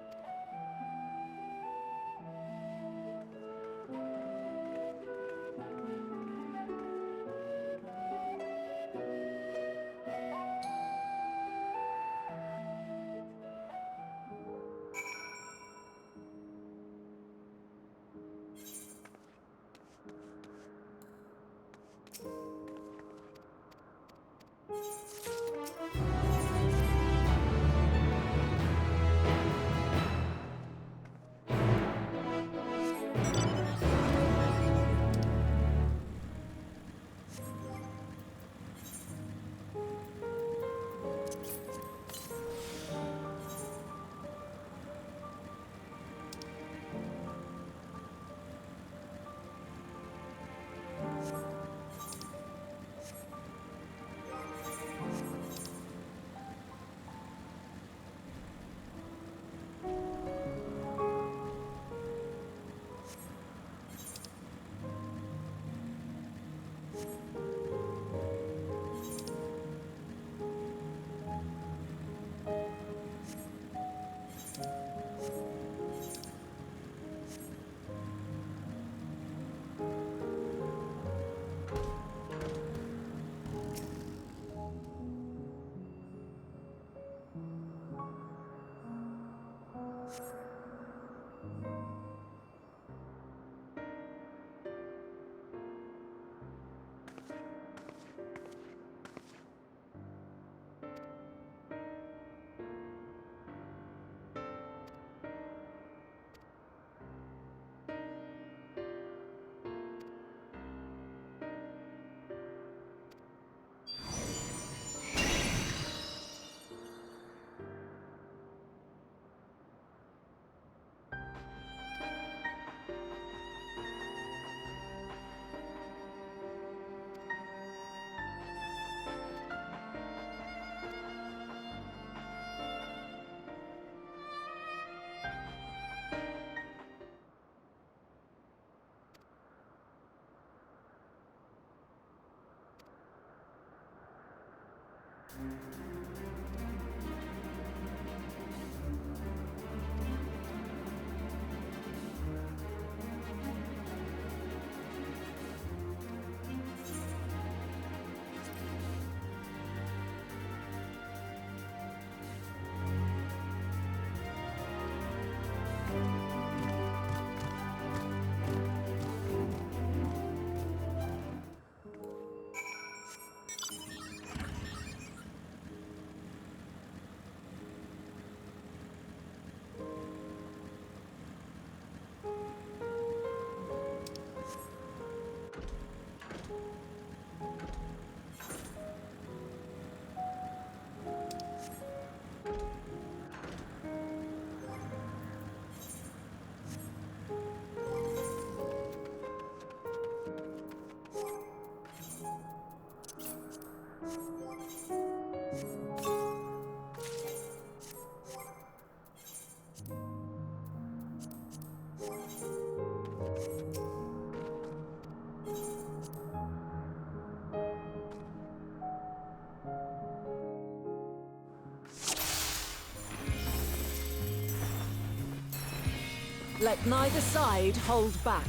Let neither side hold back.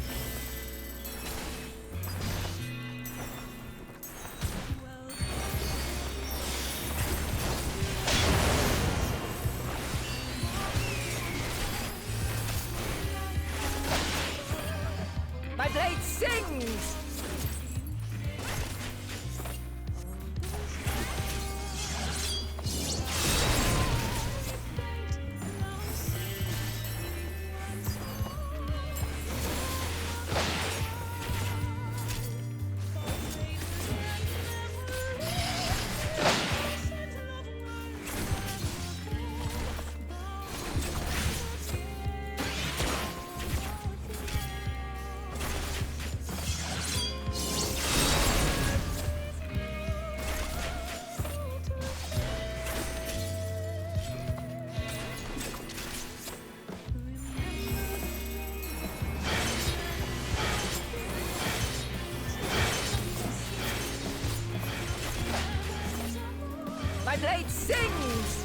My blade sings! My blade sings!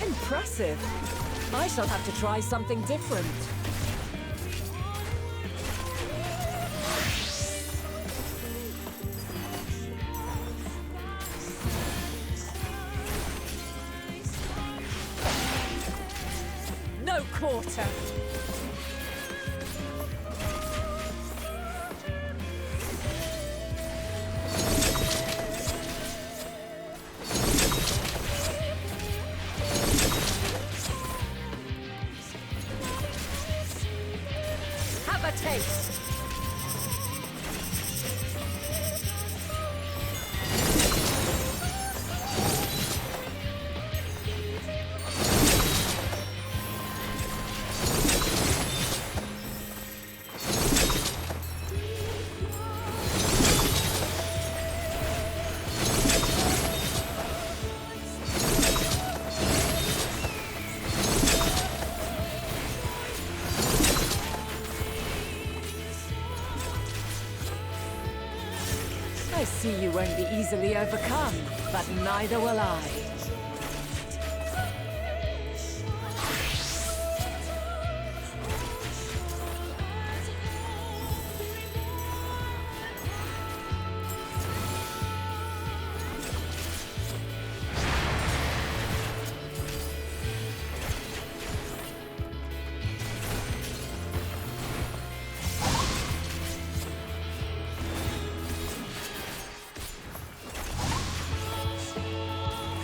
Impressive. I shall have to try something different. No quarter. Have a taste. I see you won't be easily overcome, but neither will I.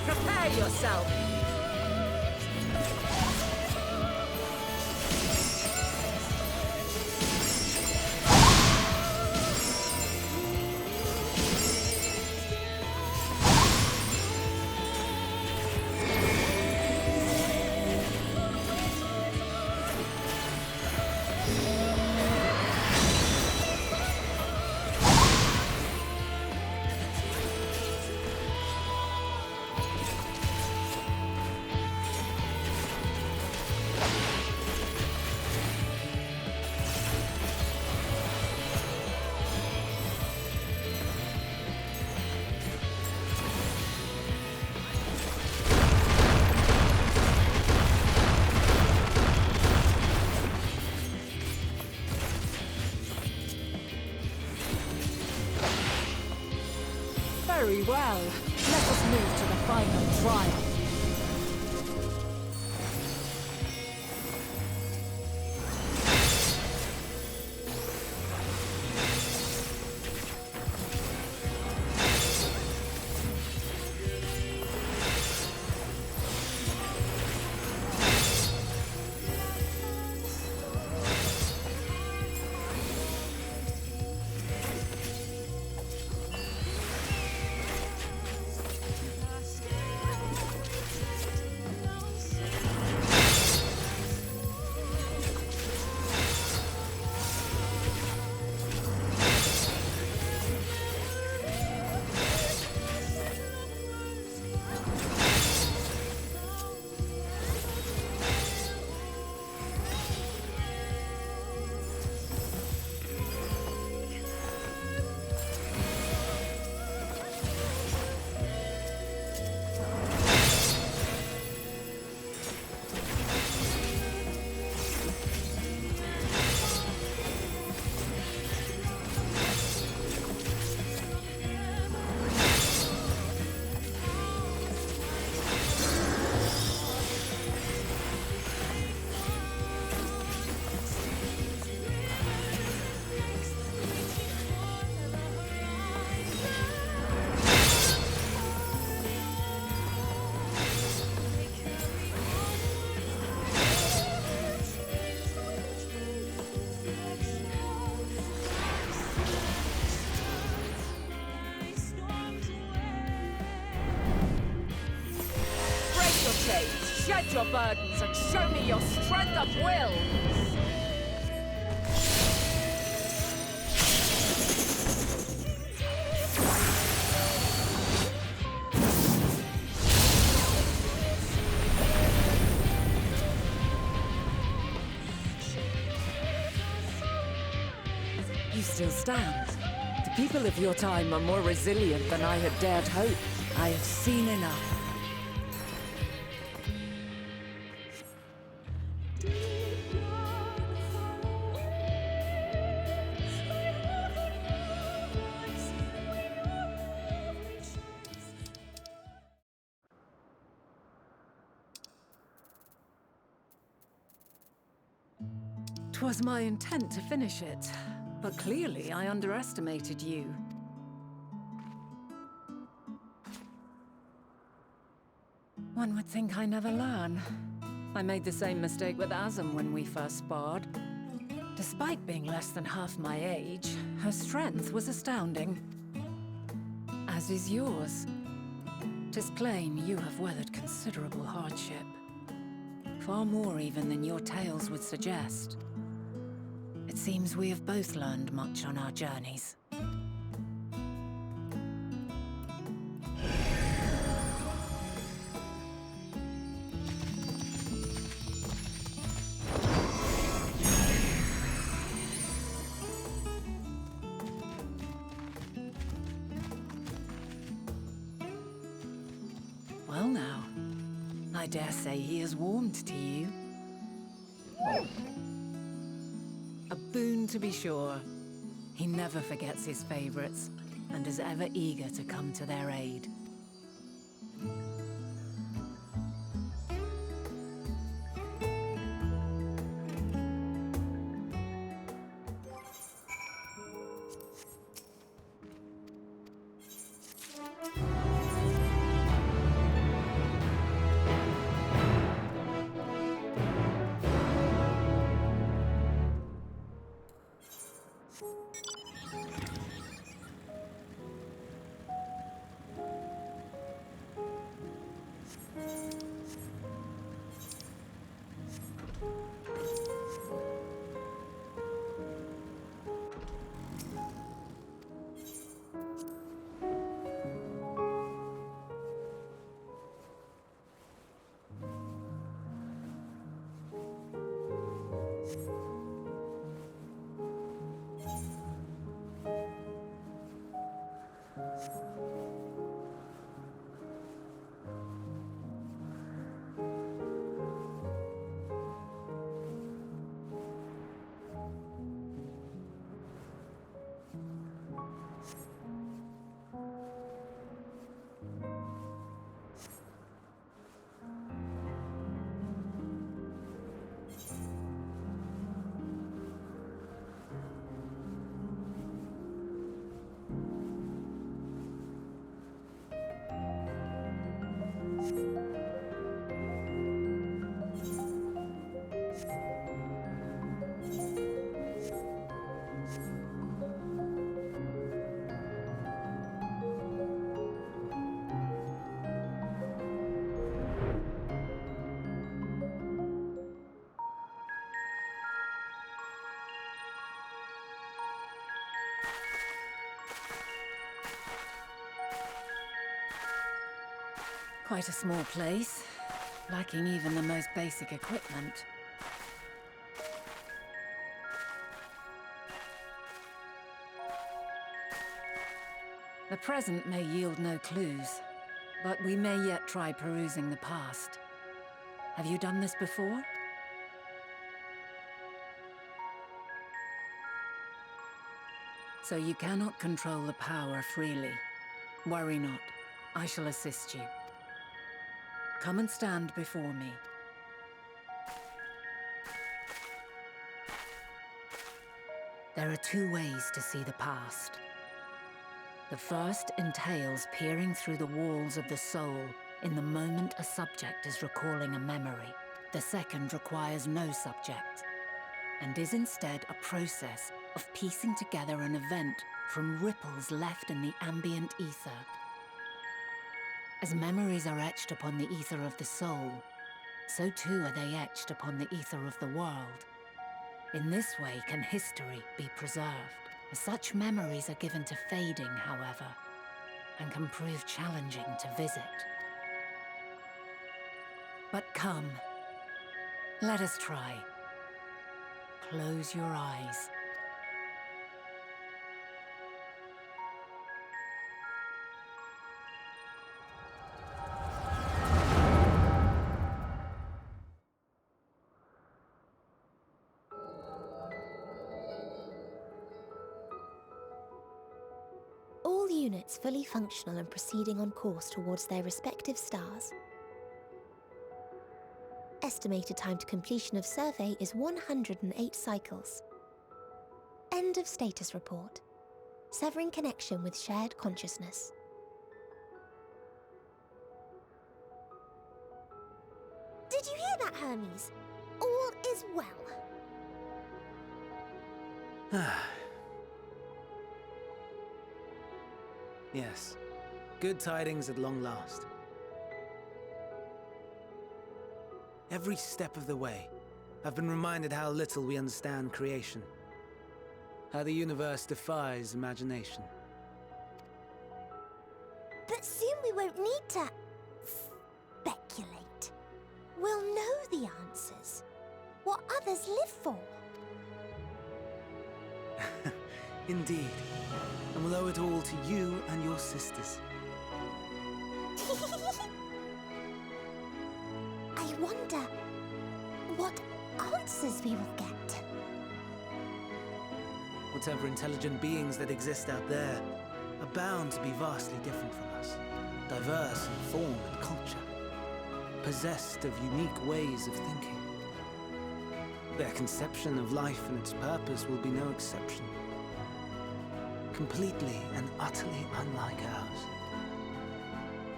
Prepare yourself. Very well. Let us move to the final trial. Shed your burdens and show me your strength of will! You still stand. The people of your time are more resilient than I had dared hope. I have seen enough. Twas my intent to finish it, but clearly I underestimated you. One would think I never learn. I made the same mistake with Azem when we first sparred. Despite being less than half my age, her strength was astounding. As is yours. 'Tis plain you have weathered considerable hardship. Far more even than your tales would suggest. It seems we have both learned much on our journeys. Well now, I dare say he has warmed to you. A boon to be sure. He never forgets his favorites, and is ever eager to come to their aid. Quite a small place, lacking even the most basic equipment. The present may yield no clues, but we may yet try perusing the past. Have you done this before? So you cannot control the power freely. Worry not. I shall assist you. Come and stand before me. There are two ways to see the past. The first entails peering through the walls of the soul in the moment a subject is recalling a memory. The second requires no subject, and is instead a process of piecing together an event from ripples left in the ambient ether. As memories are etched upon the ether of the soul, so too are they etched upon the ether of the world. In this way can history be preserved. Such memories are given to fading, however, and can prove challenging to visit. But come, let us try. Close your eyes. All units fully functional and proceeding on course towards their respective stars. Estimated time to completion of survey is 108 cycles. End of status report. Severing connection with shared consciousness. Did you hear that, Hermes? All is well. Yes. Good tidings at long last. Every step of the way, I've been reminded how little we understand creation. How the universe defies imagination. But soon we won't need to speculate. We'll know the answers. What others live for. Indeed. And we'll owe it all to you and your sisters. I wonder what answers we will get. Whatever intelligent beings that exist out there are bound to be vastly different from us. Diverse in form and culture. Possessed of unique ways of thinking. Their conception of life and its purpose will be no exception. Completely and utterly unlike ours.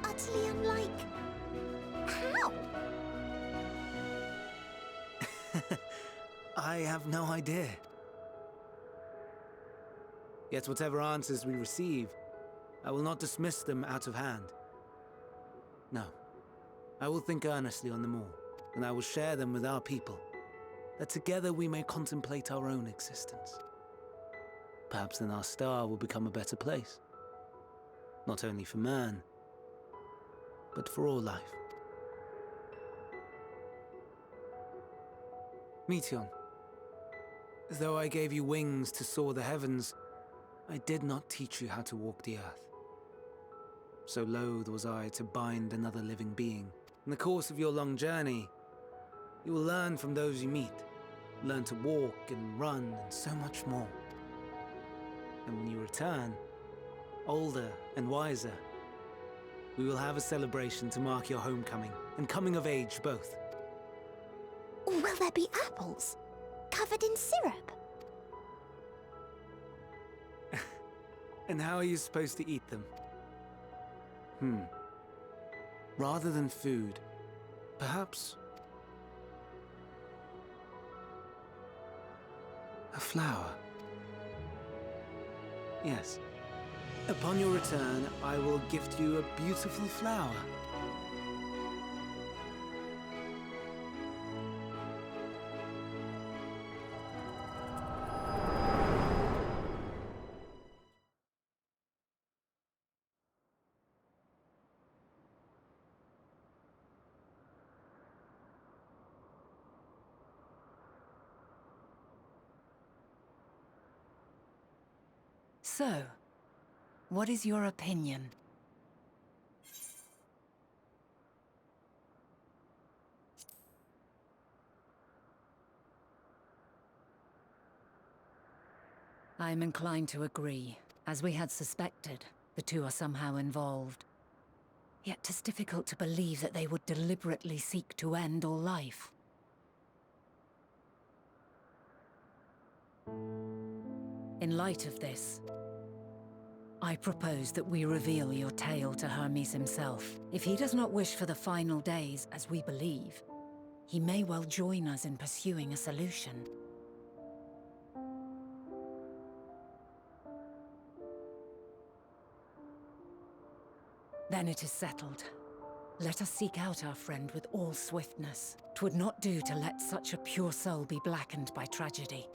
Utterly unlike... how? I have no idea. Yet whatever answers we receive, I will not dismiss them out of hand. No. I will think earnestly on them all, and I will share them with our people, that together we may contemplate our own existence. Perhaps then our star will become a better place. Not only for man, but for all life. Meteion, though I gave you wings to soar the heavens, I did not teach you how to walk the earth. So loath was I to bind another living being. In the course of your long journey, you will learn from those you meet, learn to walk and run and so much more. And when you return, older and wiser, we will have a celebration to mark your homecoming and coming of age both. Will there be apples? Covered in syrup? And how are you supposed to eat them? Rather than food, perhaps a flower. Yes. Upon your return, I will gift you a beautiful flower. So, what is your opinion? I'm inclined to agree. As we had suspected, the two are somehow involved. Yet 'tis difficult to believe that they would deliberately seek to end all life. In light of this, I propose that we reveal your tale to Hermes himself. If he does not wish for the final days, as we believe, he may well join us in pursuing a solution. Then it is settled. Let us seek out our friend with all swiftness. 'Twould not do to let such a pure soul be blackened by tragedy.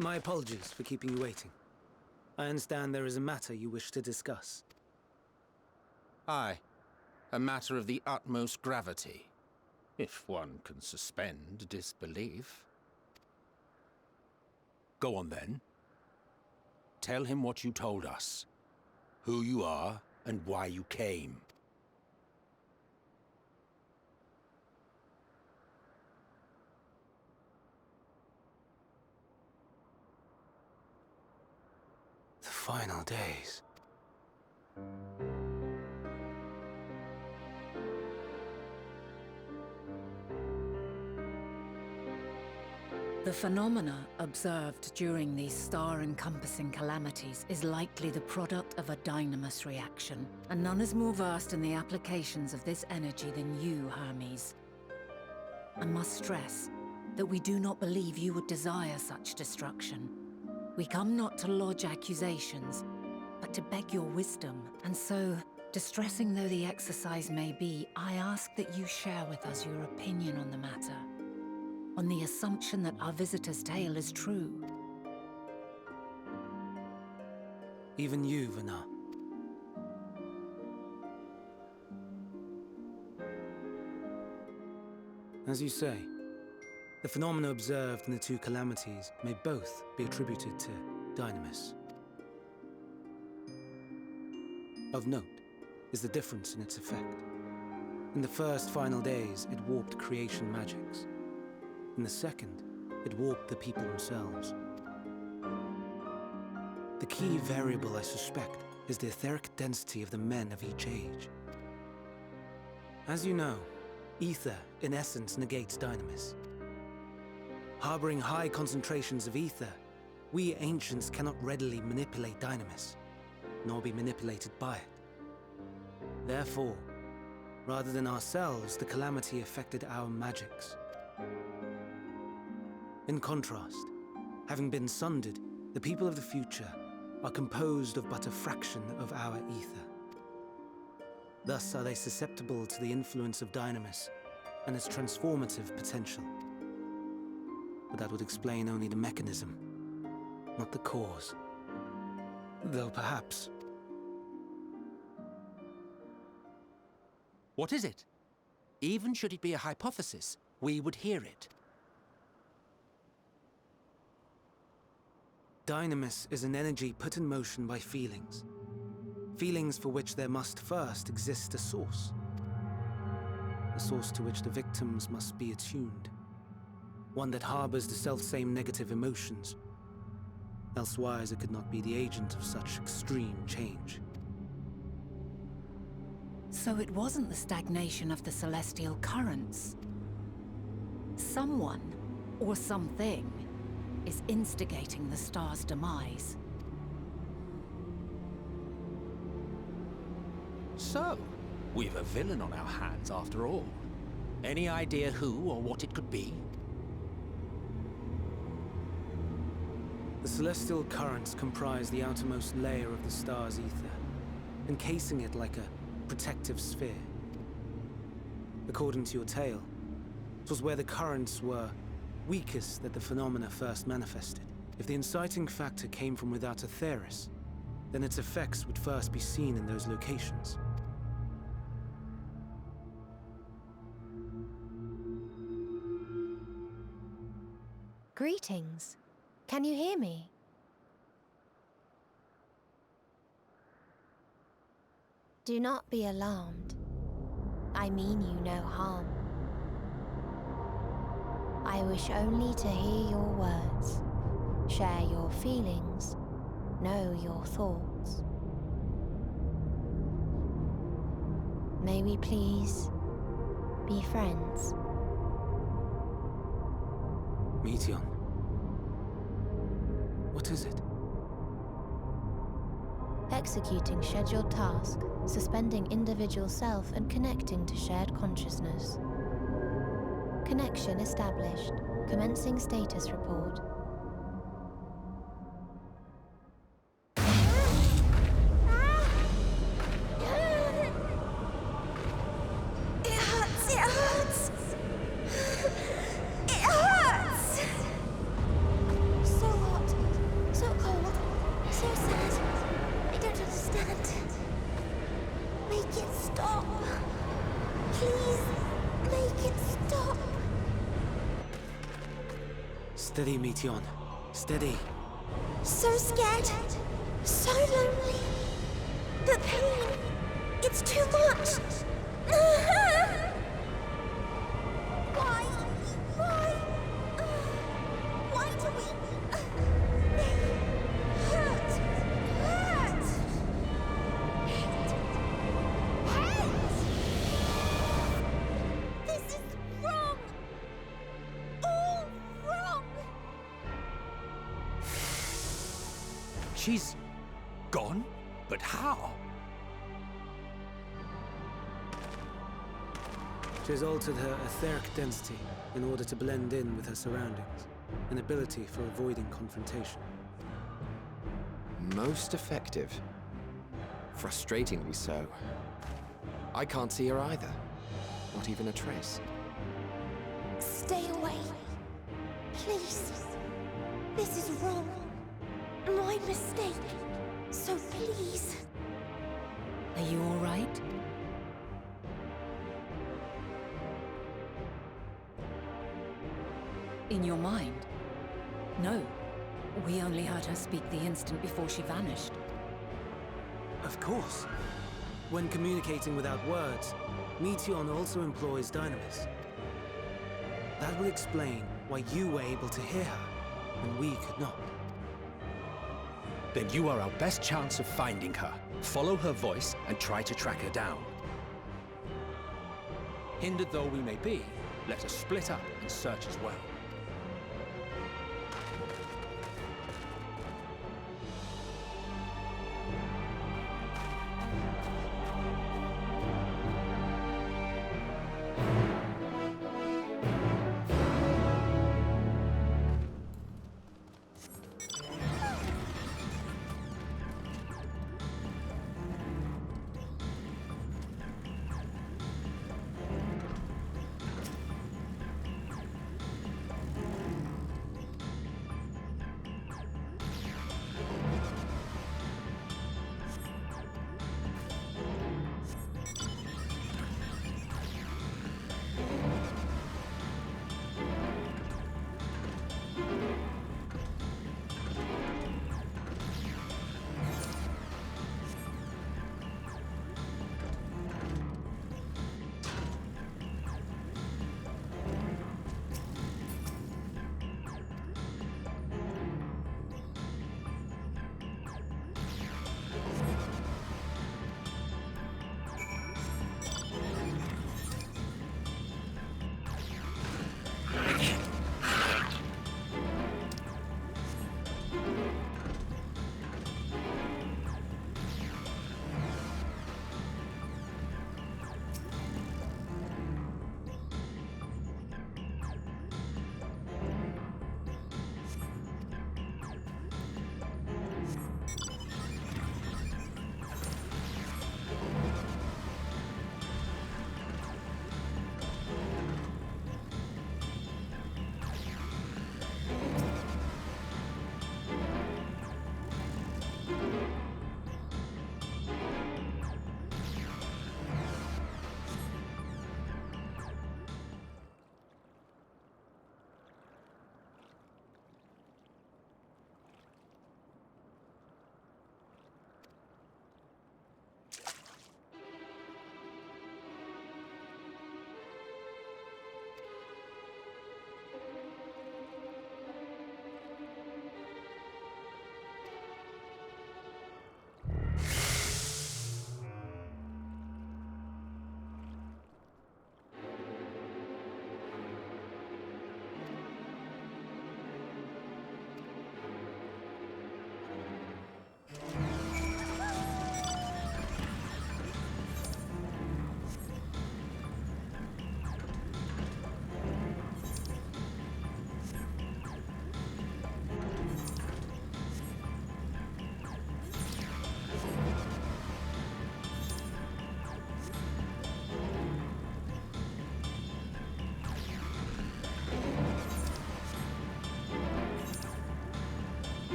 My apologies for keeping you waiting. I understand there is a matter you wish to discuss. Aye. A matter of the utmost gravity. If one can suspend disbelief. Go on then. Tell him what you told us. Who you are and why you came. The final days. The phenomena observed during these star-encompassing calamities is likely the product of a dynamis reaction, and none is more versed in the applications of this energy than you, Hermes. I must stress that we do not believe you would desire such destruction. We come not to lodge accusations, but to beg your wisdom, and so, distressing though the exercise may be, I ask that you share with us your opinion on the matter. On the assumption that our visitor's tale is true. Even you, Vana. As you say, the phenomena observed in the two calamities may both be attributed to dynamis. Of note is the difference in its effect. In the first final days, it warped creation magics. In the second, it warped the people themselves. The key variable, I suspect, is the etheric density of the men of each age. As you know, ether, in essence, negates dynamis. Harboring high concentrations of ether, we ancients cannot readily manipulate dynamis, nor be manipulated by it. Therefore, rather than ourselves, the calamity affected our magics. In contrast, having been sundered, the people of the future are composed of but a fraction of our ether. Thus are they susceptible to the influence of dynamis and its transformative potential. But that would explain only the mechanism, not the cause. Though perhaps... What is it? Even should it be a hypothesis, we would hear it. Dynamis is an energy put in motion by feelings. Feelings for which there must first exist a source. A source to which the victims must be attuned. One that harbors the selfsame negative emotions. Elsewise it could not be the agent of such extreme change. So it wasn't the stagnation of the celestial currents. Someone, or something, is instigating the star's demise. So, we've a villain on our hands after all. Any idea who or what it could be? The celestial currents comprise the outermost layer of the star's ether, encasing it like a protective sphere. According to your tale, it was where the currents were weakest that the phenomena first manifested. If the inciting factor came from without a Theris, then its effects would first be seen in those locations. Greetings. Can you hear me? Do not be alarmed. I mean you no harm. I wish only to hear your words, share your feelings, know your thoughts. May we please be friends? Meteon. What is it? Executing scheduled task, suspending individual self and connecting to shared consciousness. Connection established. Commencing status report. It hurts! It hurts! It hurts! So what? Steady, Meteon. Steady. So scared. So lonely. The pain. It's too much. Why? Why? Why do we... They hurt. Hurt. Hurt. This is wrong. All wrong. She's gone? But how? She's altered her etheric density in order to blend in with her surroundings, an ability for avoiding confrontation. Most effective. Frustratingly so. I can't see her either. Not even a trace. Stay away. Please. This is wrong. My mistake. So please. Are you all right? In your mind? No. We only heard her speak the instant before she vanished. Of course. When communicating without words, Meteon also employs dynamis. That will explain why you were able to hear her, and we could not. Then you are our best chance of finding her. Follow her voice and try to track her down. Hindered though we may be, let us split up and search as well.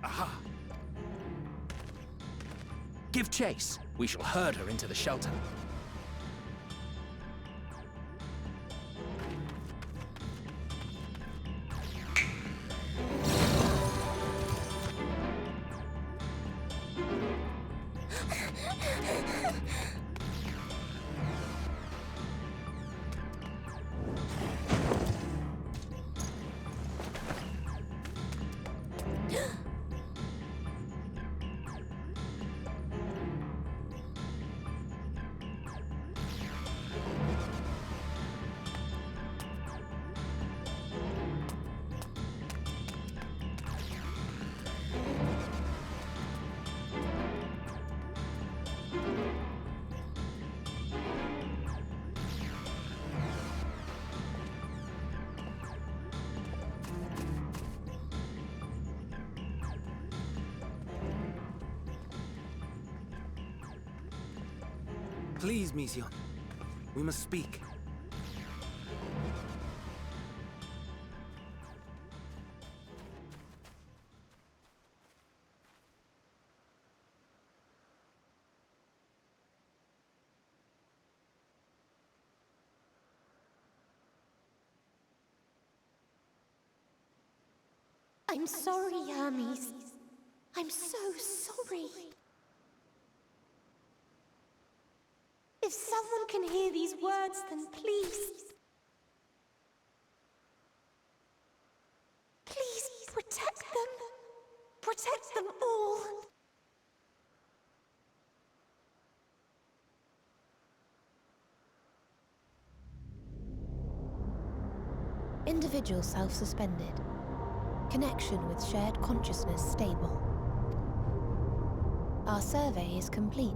Aha! Give chase. We shall herd her into the shelter. Please, Mission. We must speak. I'm sorry, Hermes. I'm so sorry. If someone can hear these words, then please... please protect them. Protect them all. Individual self-suspended. Connection with shared consciousness stable. Our survey is complete.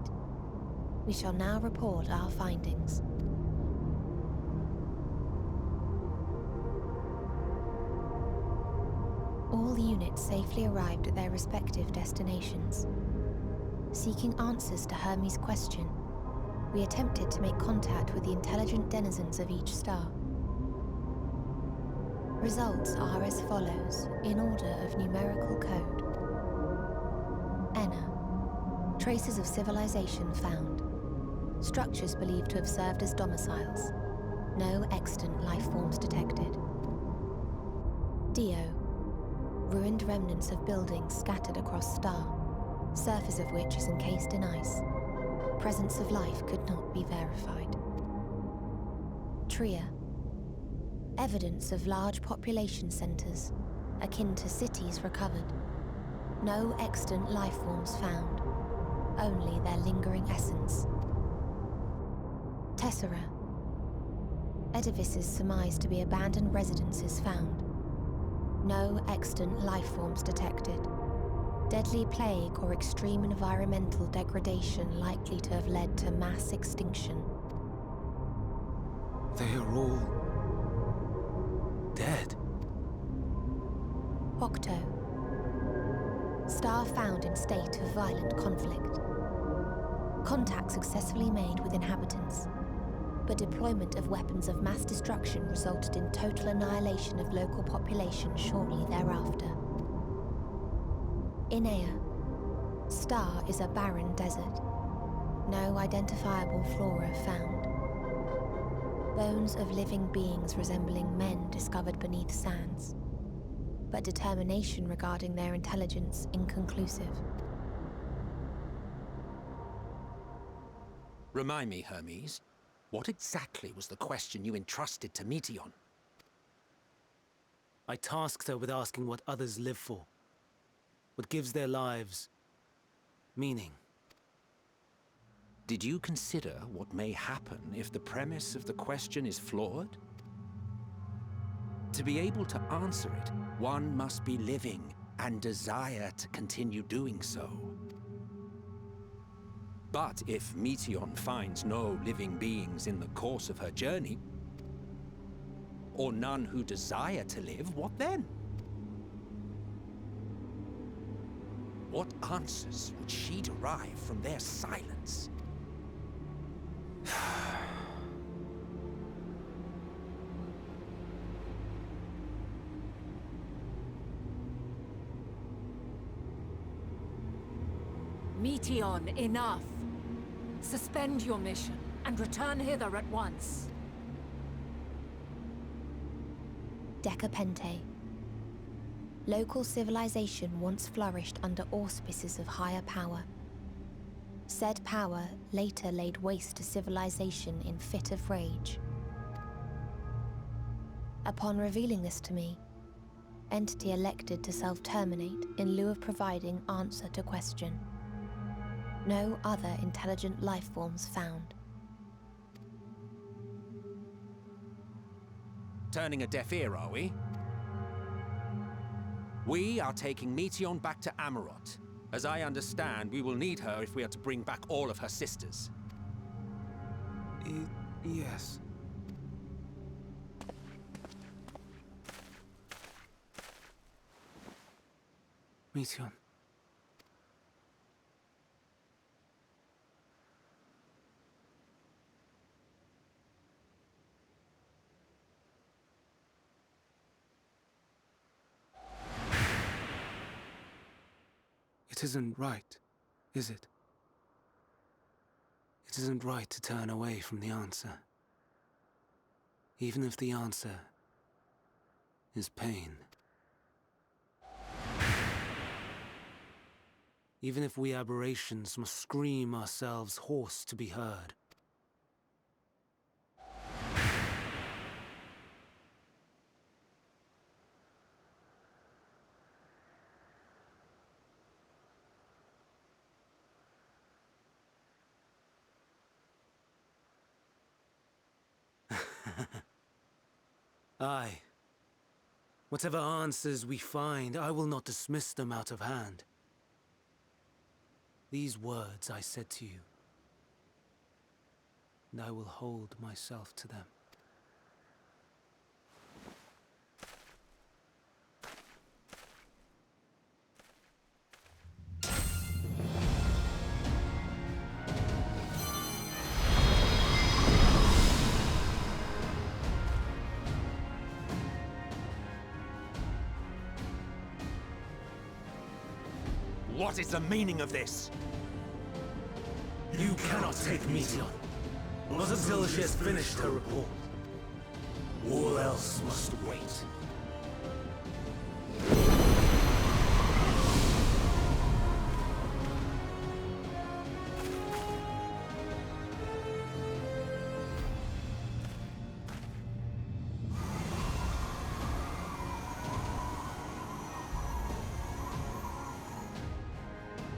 We shall now report our findings. All units safely arrived at their respective destinations. Seeking answers to Hermes' question, we attempted to make contact with the intelligent denizens of each star. Results are as follows, in order of numerical code. Enna. Traces of civilization found. Structures believed to have served as domiciles. No extant life forms detected. Dio. Ruined remnants of buildings scattered across star, surface of which is encased in ice. Presence of life could not be verified. Tria. Evidence of large population centers, akin to cities recovered. No extant life forms found, only their lingering essence. Tessera. Edifices surmised to be abandoned residences found. No extant life forms detected. Deadly plague or extreme environmental degradation likely to have led to mass extinction. They are all... dead. Octo. Star found in state of violent conflict. Contact successfully made with inhabitants, but deployment of weapons of mass destruction resulted in total annihilation of local population shortly thereafter. Inea. Star is a barren desert. No identifiable flora found. Bones of living beings resembling men discovered beneath sands, but determination regarding their intelligence inconclusive. Remind me, Hermes, what exactly was the question you entrusted to Meteion? I tasked her with asking what others live for. What gives their lives meaning. Did you consider what may happen if the premise of the question is flawed? To be able to answer it, one must be living and desire to continue doing so. But if Meteion finds no living beings in the course of her journey, or none who desire to live, what then? What answers would she derive from their silence? Meteion, enough! Suspend your mission and return hither at once. Decapente. Local civilization once flourished under auspices of higher power. Said power later laid waste to civilization in fit of rage. Upon revealing this to me, entity elected to self-terminate in lieu of providing answer to question. No other intelligent life forms found. Turning a deaf ear, are we? We are taking Meteion back to Amarot. As I understand, we will need her if we are to bring back all of her sisters. Yes. Meteion. It isn't right, is it? It isn't right to turn away from the answer. Even if the answer is pain. Even if we aberrations must scream ourselves hoarse to be heard. Aye. Whatever answers we find, I will not dismiss them out of hand. These words I said to you, and I will hold myself to them. What is the meaning of this? You cannot take Meteion, not until she has finished her report. All else must wait.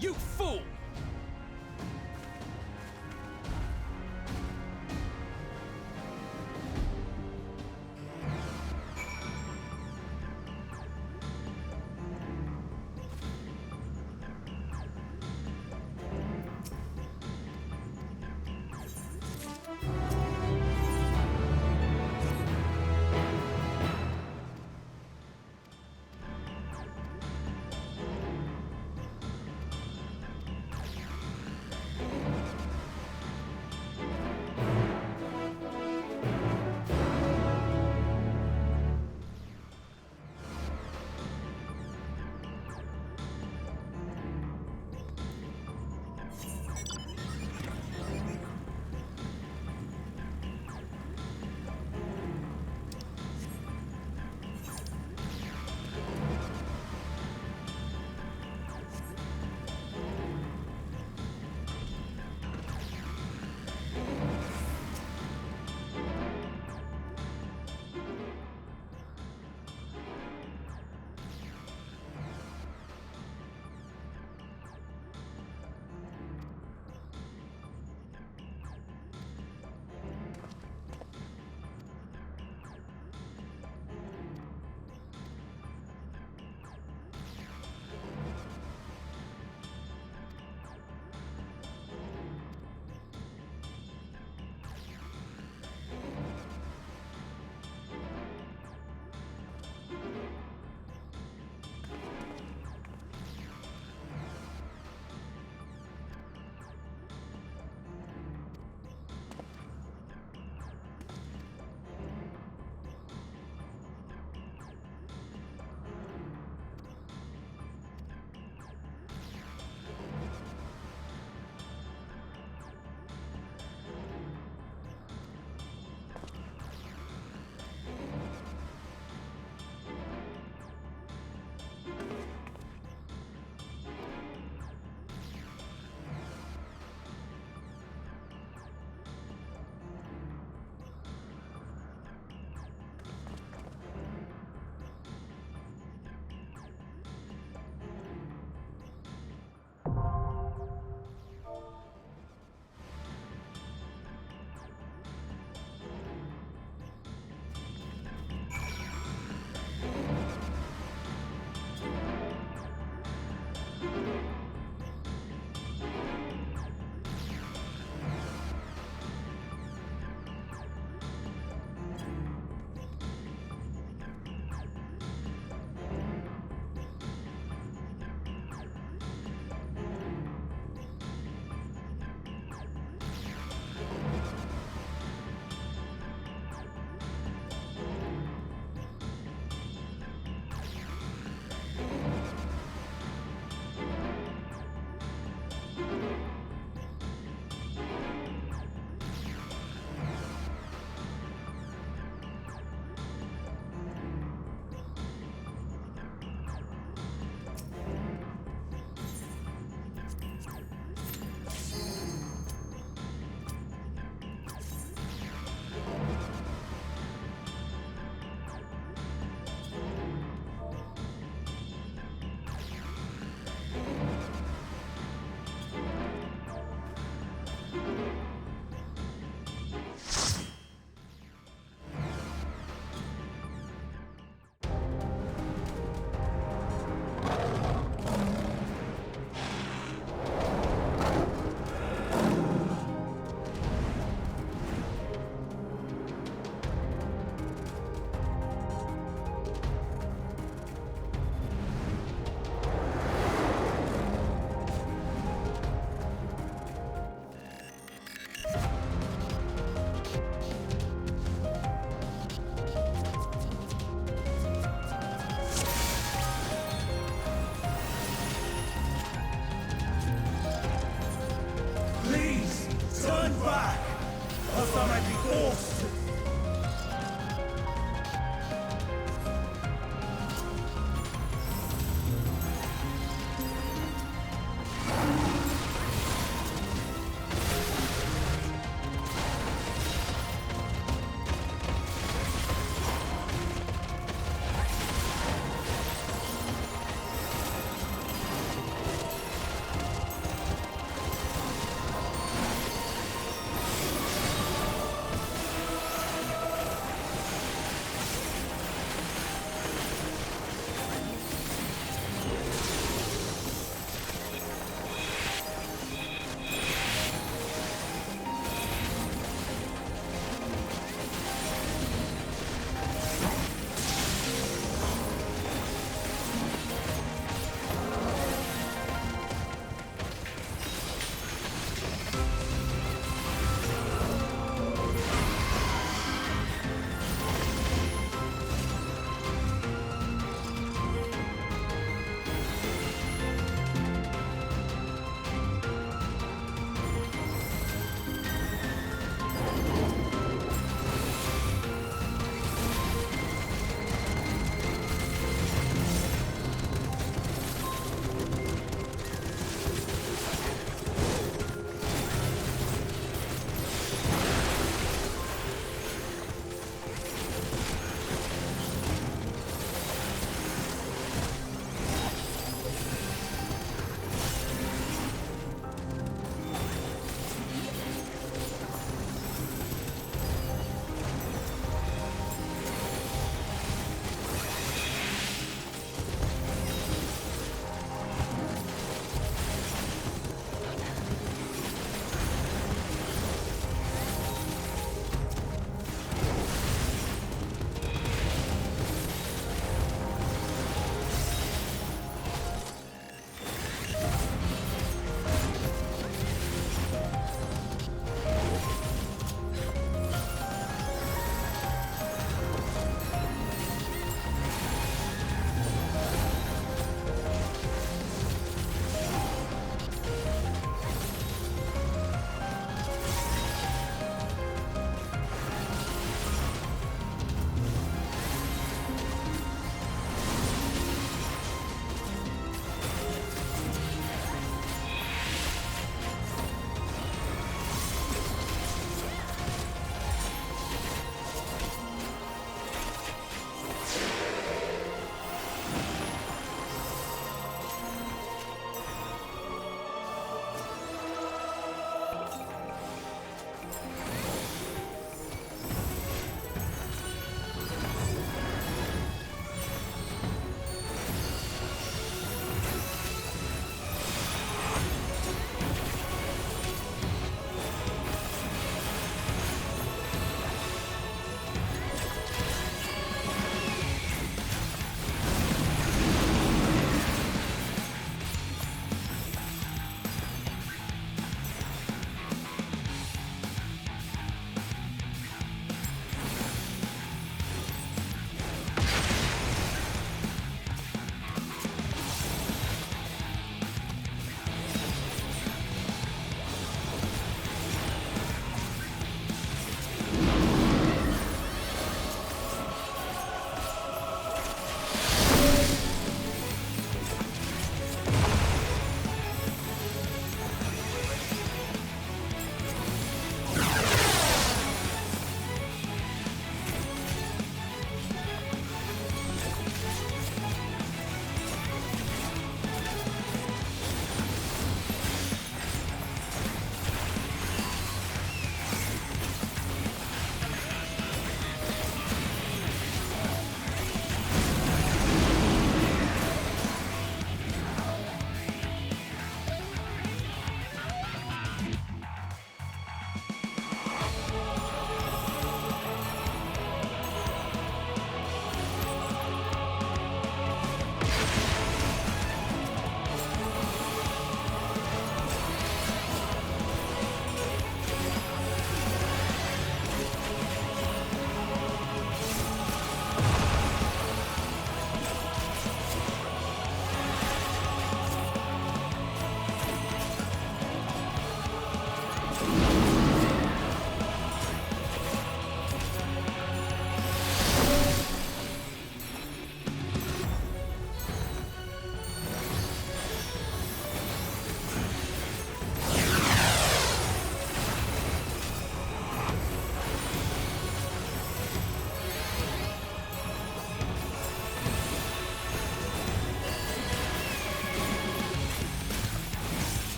You fool!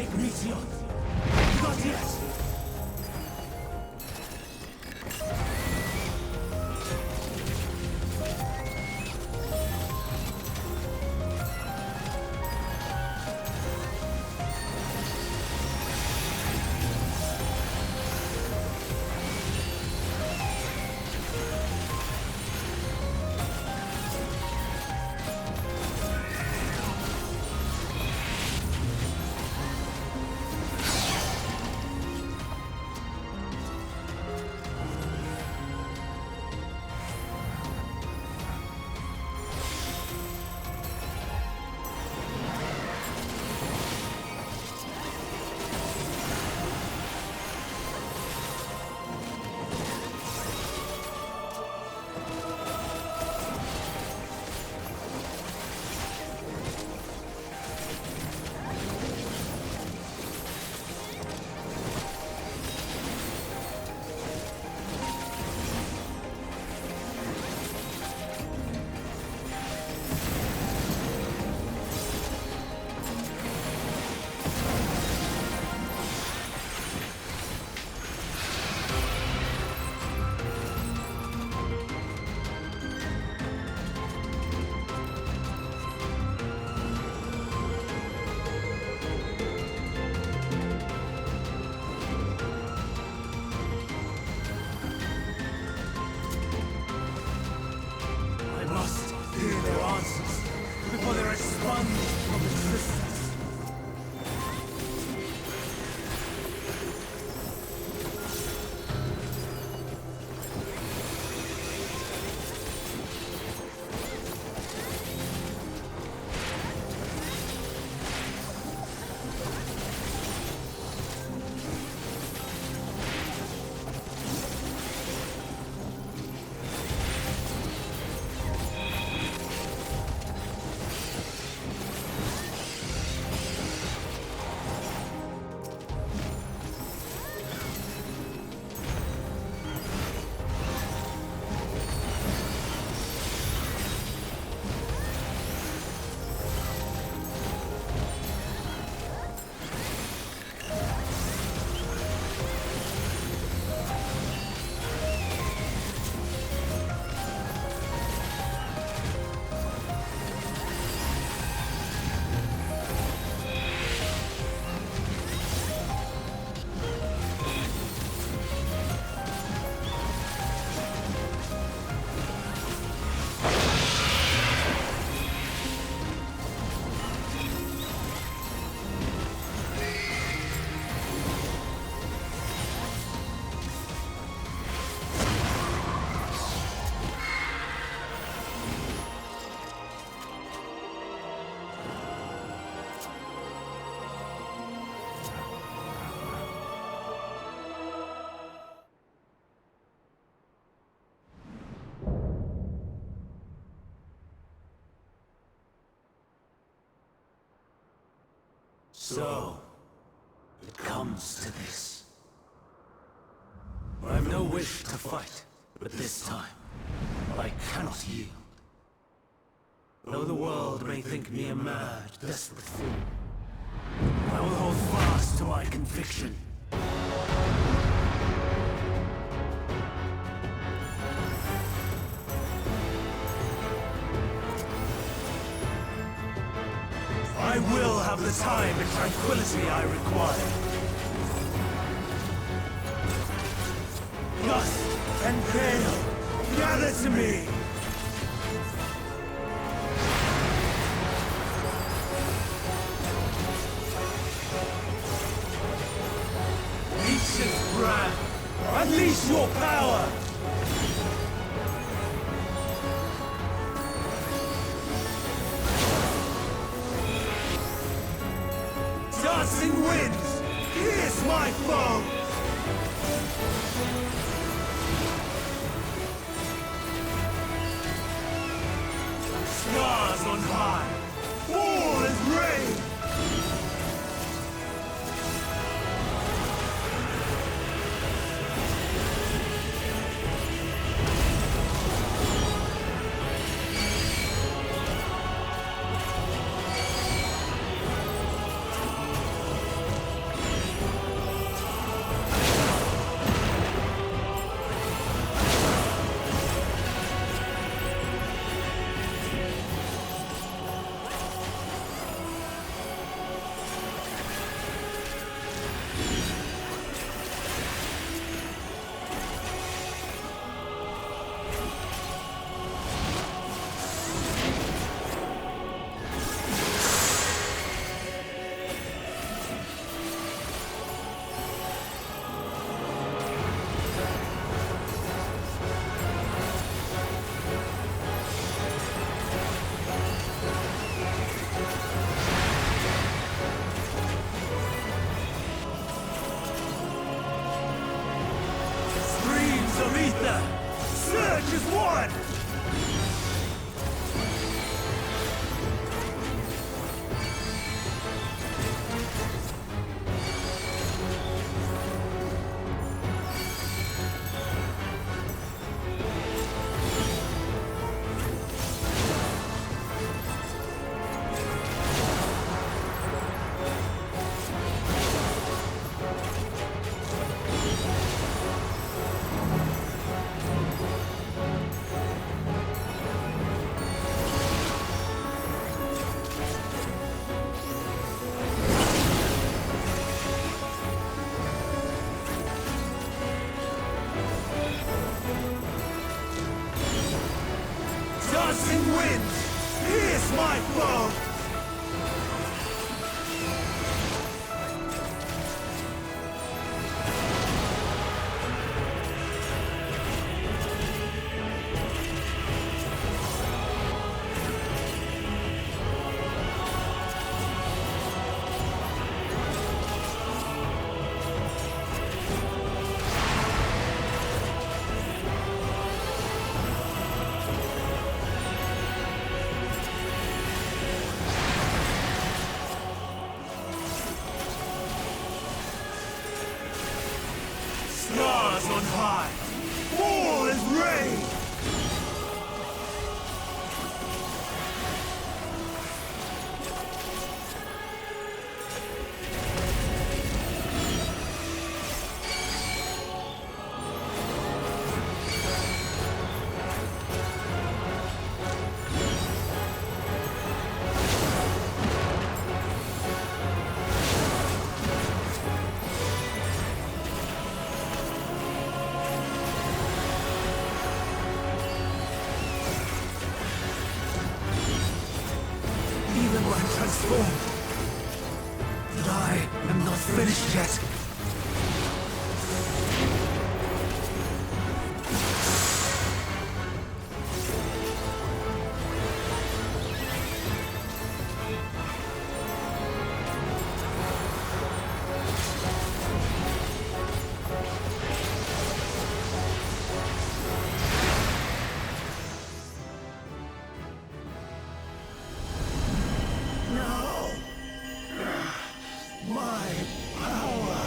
escape, Mission! Not yet! Hear their answers before they respond from existence. So, it comes to this. I have no wish to fight, but this time, I cannot yield. Though the world may think me a mad, desperate fool, I will hold fast to my conviction. I will have the time and tranquility I require. Gust and gale, gather to me! Ancient brand, unleash your power! Dancing winds, pierce my foe! Stars on high, fall as rain! another! Search as one! Dancing winds, pierce my foe! Stars on high! All is rain! Even when transformed, but I am not finished yet. No! My power!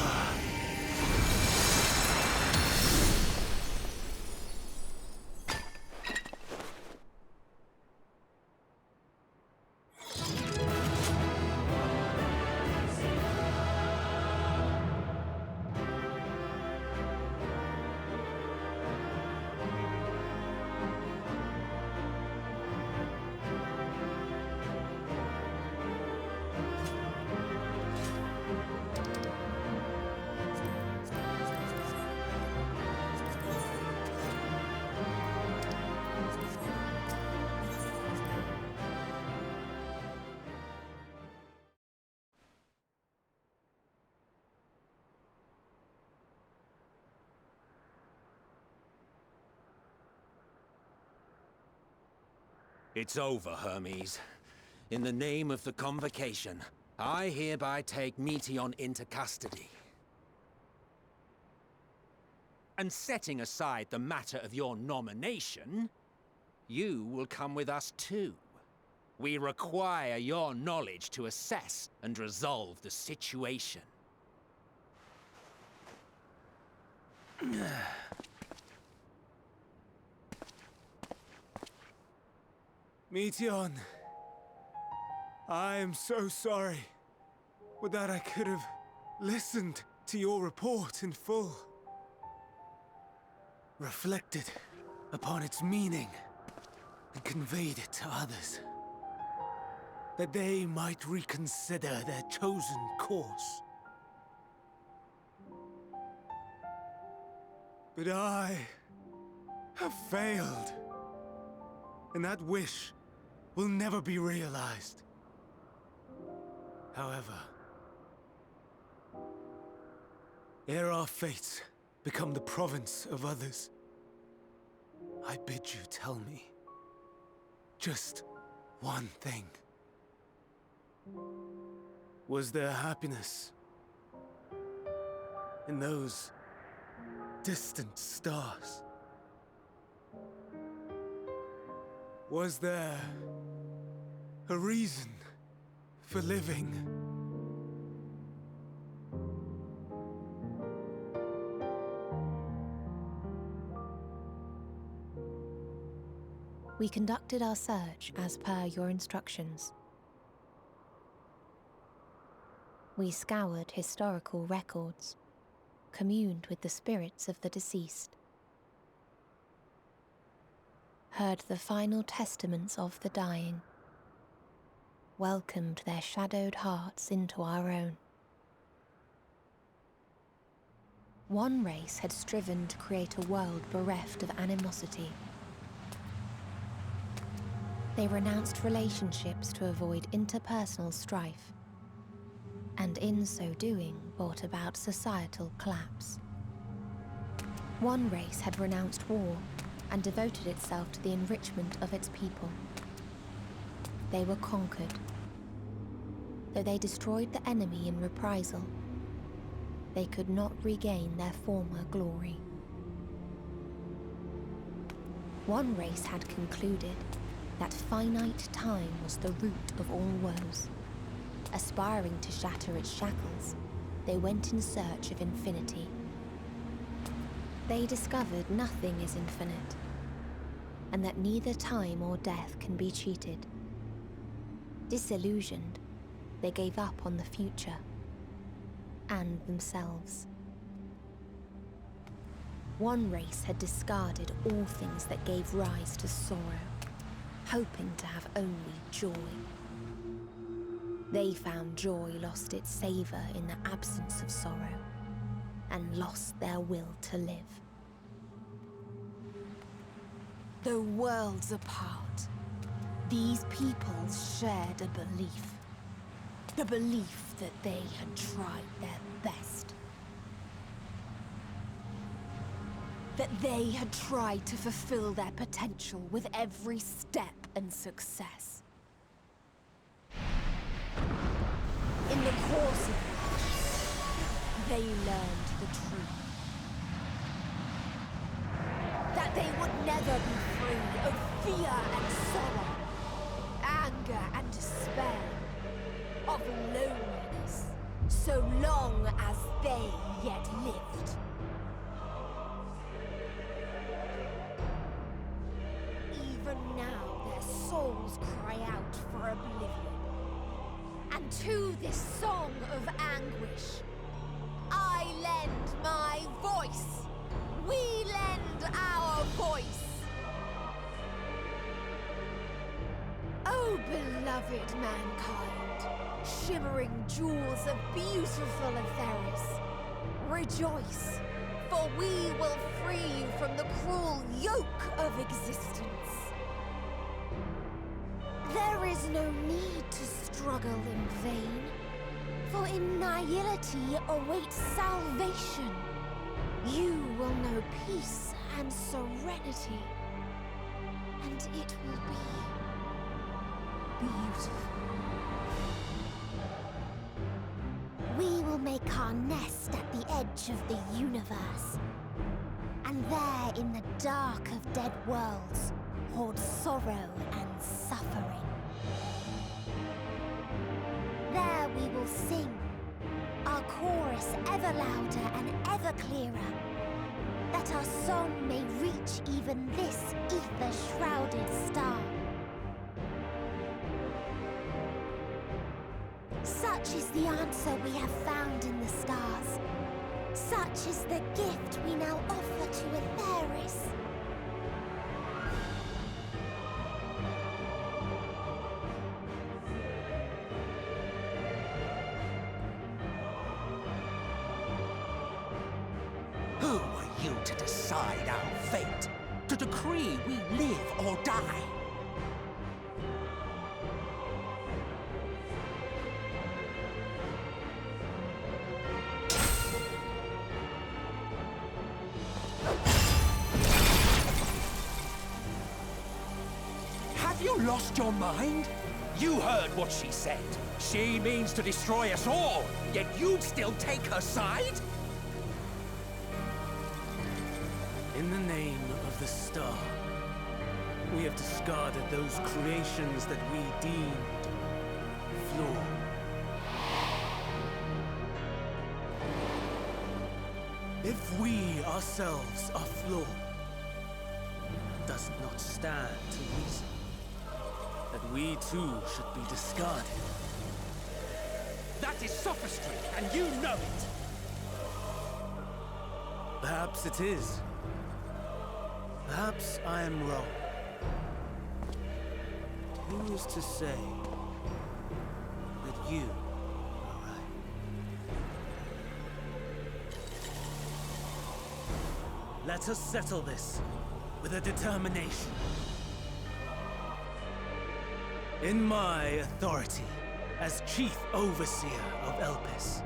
It's over, Hermes. In the name of the Convocation, I hereby take Meteion into custody. And setting aside the matter of your nomination, you will come with us too. We require your knowledge to assess and resolve the situation. Meteion, I am so sorry. Would that I could have listened to your report in full. Reflected upon its meaning and conveyed it to others. That they might reconsider their chosen course. But I have failed. And that wish will never be realized. However, ere our fates become the province of others, I bid you tell me just one thing. Was there happiness in those distant stars? Was there a reason for living? We conducted our search as per your instructions. We scoured historical records, communed with the spirits of the deceased, heard the final testaments of the dying, welcomed their shadowed hearts into our own. One race had striven to create a world bereft of animosity. They renounced relationships to avoid interpersonal strife, and in so doing brought about societal collapse. One race had renounced war and devoted itself to the enrichment of its people. They were conquered. Though they destroyed the enemy in reprisal, they could not regain their former glory. One race had concluded that finite time was the root of all woes. Aspiring to shatter its shackles, they went in search of infinity. They discovered nothing is infinite, and that neither time or death can be cheated. Disillusioned, they gave up on the future and themselves. One race had discarded all things that gave rise to sorrow, hoping to have only joy. They found joy lost its savor in the absence of sorrow, and lost their will to live. Though worlds apart, these peoples shared a belief. The belief that they had tried their best. That they had tried to fulfill their potential with every step and success. In the course of which, they learned the truth. That they would never be free of fear and sorrow, anger and despair, of loneliness, so long as they yet lived. Even now their souls cry out for oblivion. And to this song of anguish, I lend my voice. We lend our voice. Oh, beloved mankind, shimmering jewels of beautiful Atheris, rejoice, for we will free you from the cruel yoke of existence. There is no need to struggle in vain, for in nihility awaits salvation. You will know peace and serenity, and it will be beautiful. We will make our nest at the edge of the universe, and there in the dark of dead worlds hoard sorrow and suffering. There we will sing, our chorus ever louder and ever clearer, that our song may reach even this ether-shrouded star. Such is the answer we have found in the stars. Such is the gift we now offer to Atheris. Who are you to decide our fate? To decree we live or die? Have you lost your mind? You heard what she said. She means to destroy us all, yet you'd still take her side? In the name of the star, We have discarded those creations that we deemed flawed. If we ourselves are flawed, does it not stand to reason that we too should be discarded? That is sophistry, and you know it! Perhaps it is. Perhaps I am wrong. Who is to say that you are right? Let us settle this with a determination. In my authority as Chief Overseer of Elpis,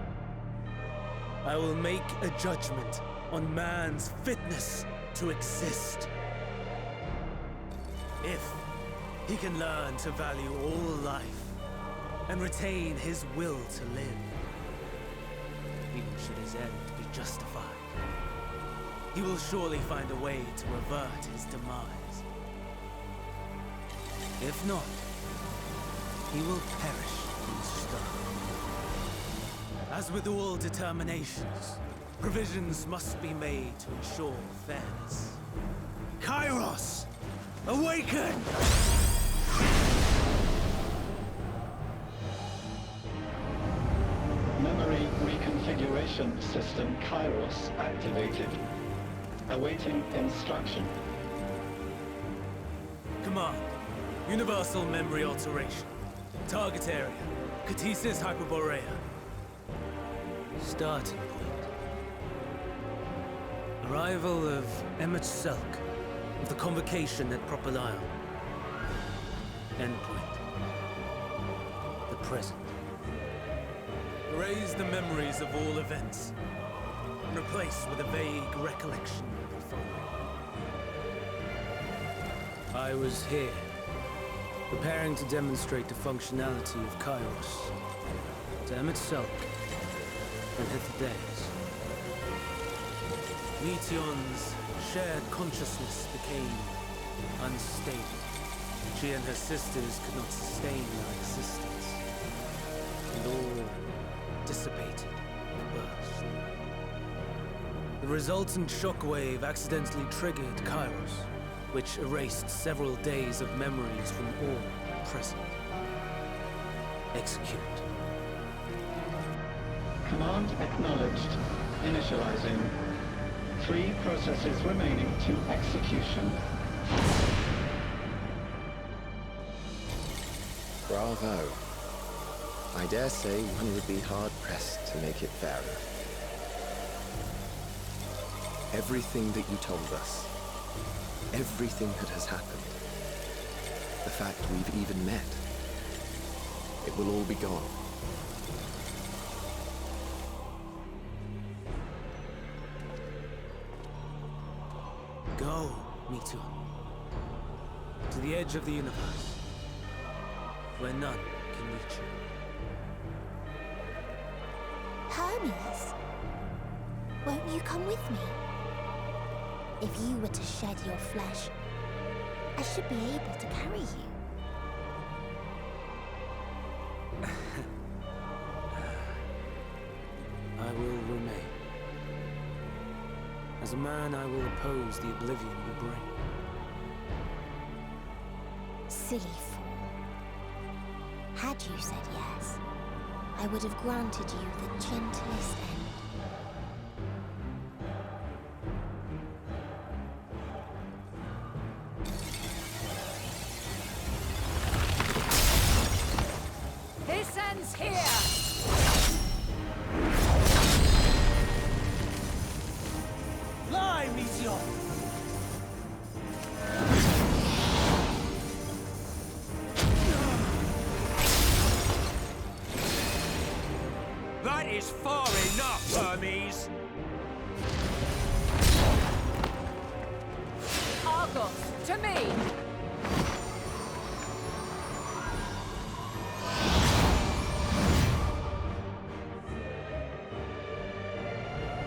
I will make a judgment on man's fitness to exist. If he can learn to value all life and retain his will to live, even should his end be justified, he will surely find a way to avert his demise. If not, he will perish in stone. As with all determinations, provisions must be made to ensure fairness. Kairos! Awaken! Memory reconfiguration system Kairos activated. Awaiting instruction. Command. Universal memory alteration. Target area. Catesis Hyperborea. Starting point. Arrival of Emmett Selk of the Convocation at Propylion. Endpoint. The present. Erase the memories of all events, and replace with a vague recollection of the following. I was here, preparing to demonstrate the functionality of Kairos to Emmett Selk and Hithidaeus. Meteon's shared consciousness became unstable. She and her sisters could not sustain their existence, and all dissipated at burst. The resultant shockwave accidentally triggered Kairos, which erased several days of memories from all present. Execute. Command acknowledged. Initializing. 3 processes remaining to execution. Bravo. I dare say one would be hard-pressed to make it fairer. Everything that you told us, everything that has happened, the fact we've even met, it will all be gone. Go, Meteon. To the edge of the universe, where none can reach you. Hermes, won't you come with me? If you were to shed your flesh, I should be able to carry you. I will remain. As a man, I will oppose the oblivion you bring. Silly fool. Had you said yes, I would have granted you the gentlest end. This ends here! Lie, Meteor! That is far enough, Hermes! Argos, to me!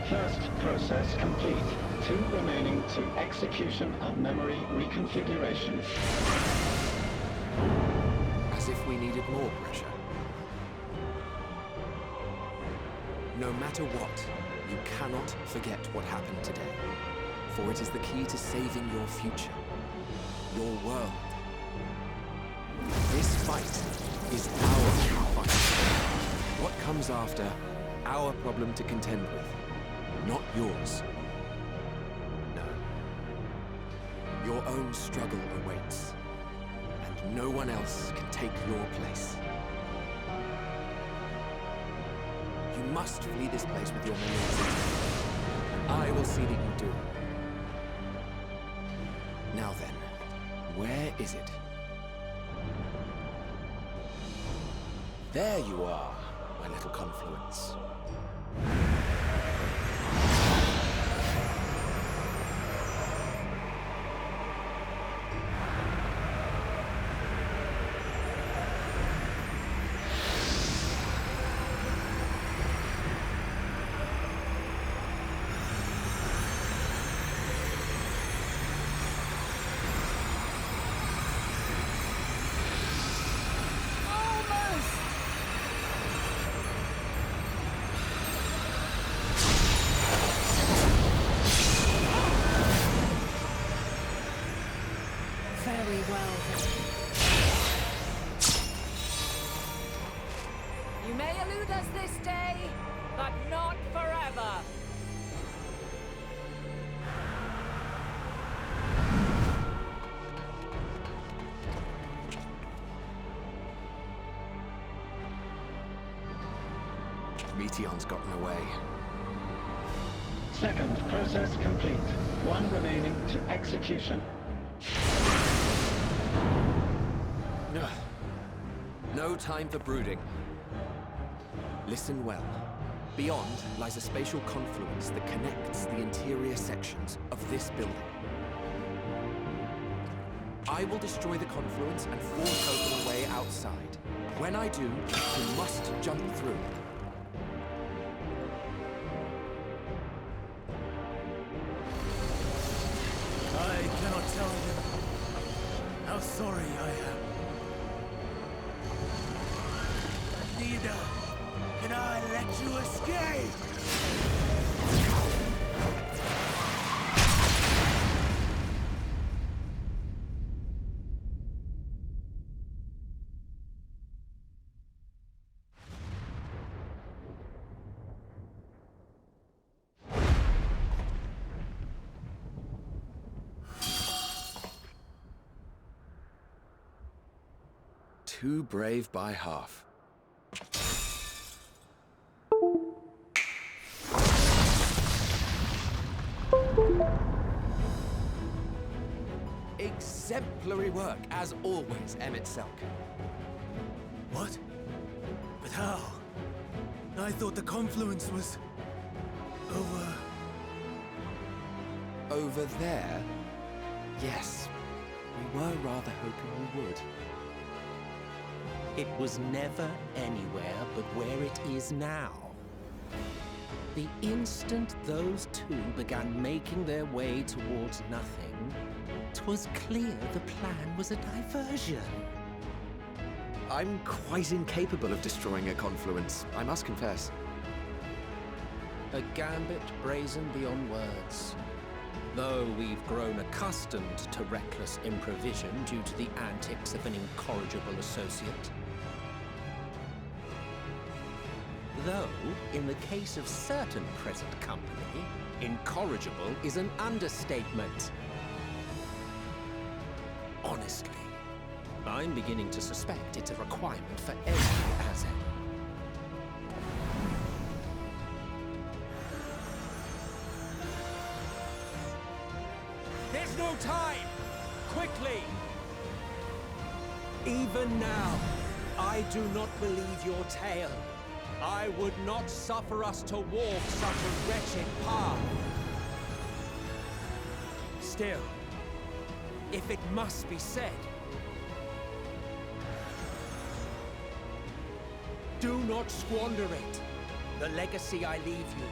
First process complete. 2 remaining to execution of memory reconfiguration. As if we needed more pressure. No matter what, you cannot forget what happened today. For it is the key to saving your future. Your world. This fight is our fight. What comes after, our problem to contend with, not yours. No. Your own struggle awaits, and no one else can take your place. You must flee this place with your memories. I will see that you do. Now then, where is it? There you are, my little confluence. Very well, then. You may elude us this day, but not forever. Meteon's gotten away. Second process complete. 1 remaining to execution. No time for brooding. Listen well. Beyond lies a spatial confluence that connects the interior sections of this building. I will destroy the confluence and force open a way outside. When I do, you must jump through. I cannot tell you how sorry I am. Neither can I let you escape! Too brave by half. Exemplary work, as always, Emmett Selk. What? But how? I thought the confluence was... Over there? Yes. We were rather hoping we would. It was never anywhere but where it is now. The instant those two began making their way towards nothing, 'twas clear the plan was a diversion. I'm quite incapable of destroying a confluence, I must confess. A gambit brazen beyond words. Though we've grown accustomed to reckless improvision due to the antics of an incorrigible associate. Though, in the case of certain present company, incorrigible is an understatement. Honestly, I'm beginning to suspect it's a requirement for every Azem. There's no time! Quickly! Even now, I do not believe your tale. I would not suffer us to walk such a wretched path. Still, if it must be said, do not squander it, the legacy I leave you.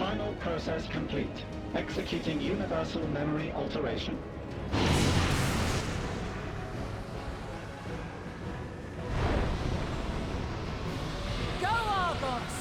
Final process complete. Executing universal memory alteration. Go, Argos!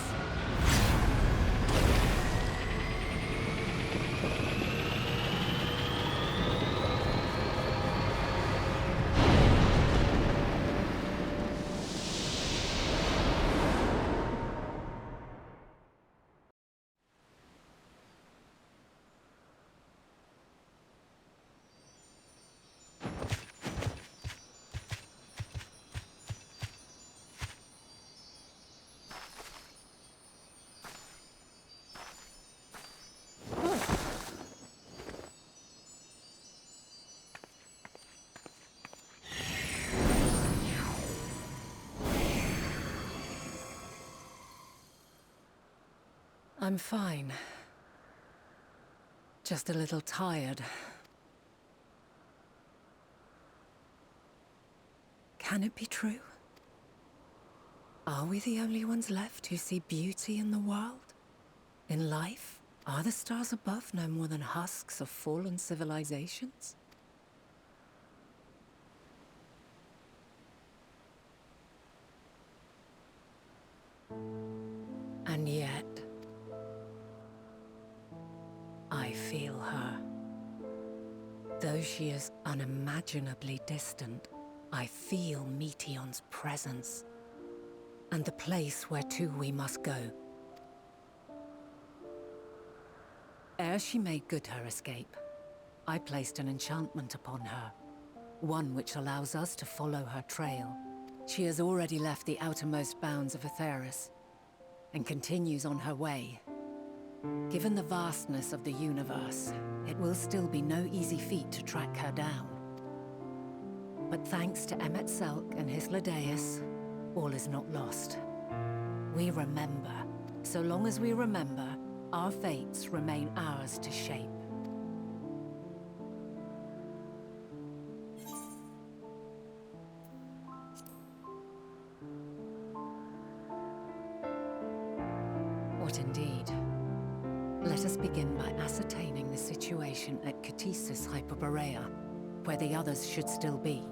I'm fine. Just a little tired. Can it be true? Are we the only ones left who see beauty in the world? In life? Are the stars above no more than husks of fallen civilizations? And yet, I feel her. Though she is unimaginably distant, I feel Meteion's presence, and the place where to we must go. Ere she made good her escape, I placed an enchantment upon her, one which allows us to follow her trail. She has already left the outermost bounds of Aetheris, and continues on her way. Given the vastness of the universe, it will still be no easy feat to track her down. But thanks to Emet-Selch and Hythlodaeus, all is not lost. We remember. So long as we remember, our fates remain ours to shape. What indeed? Let us begin by ascertaining the situation at Ktisis Hyperborea, where the others should still be.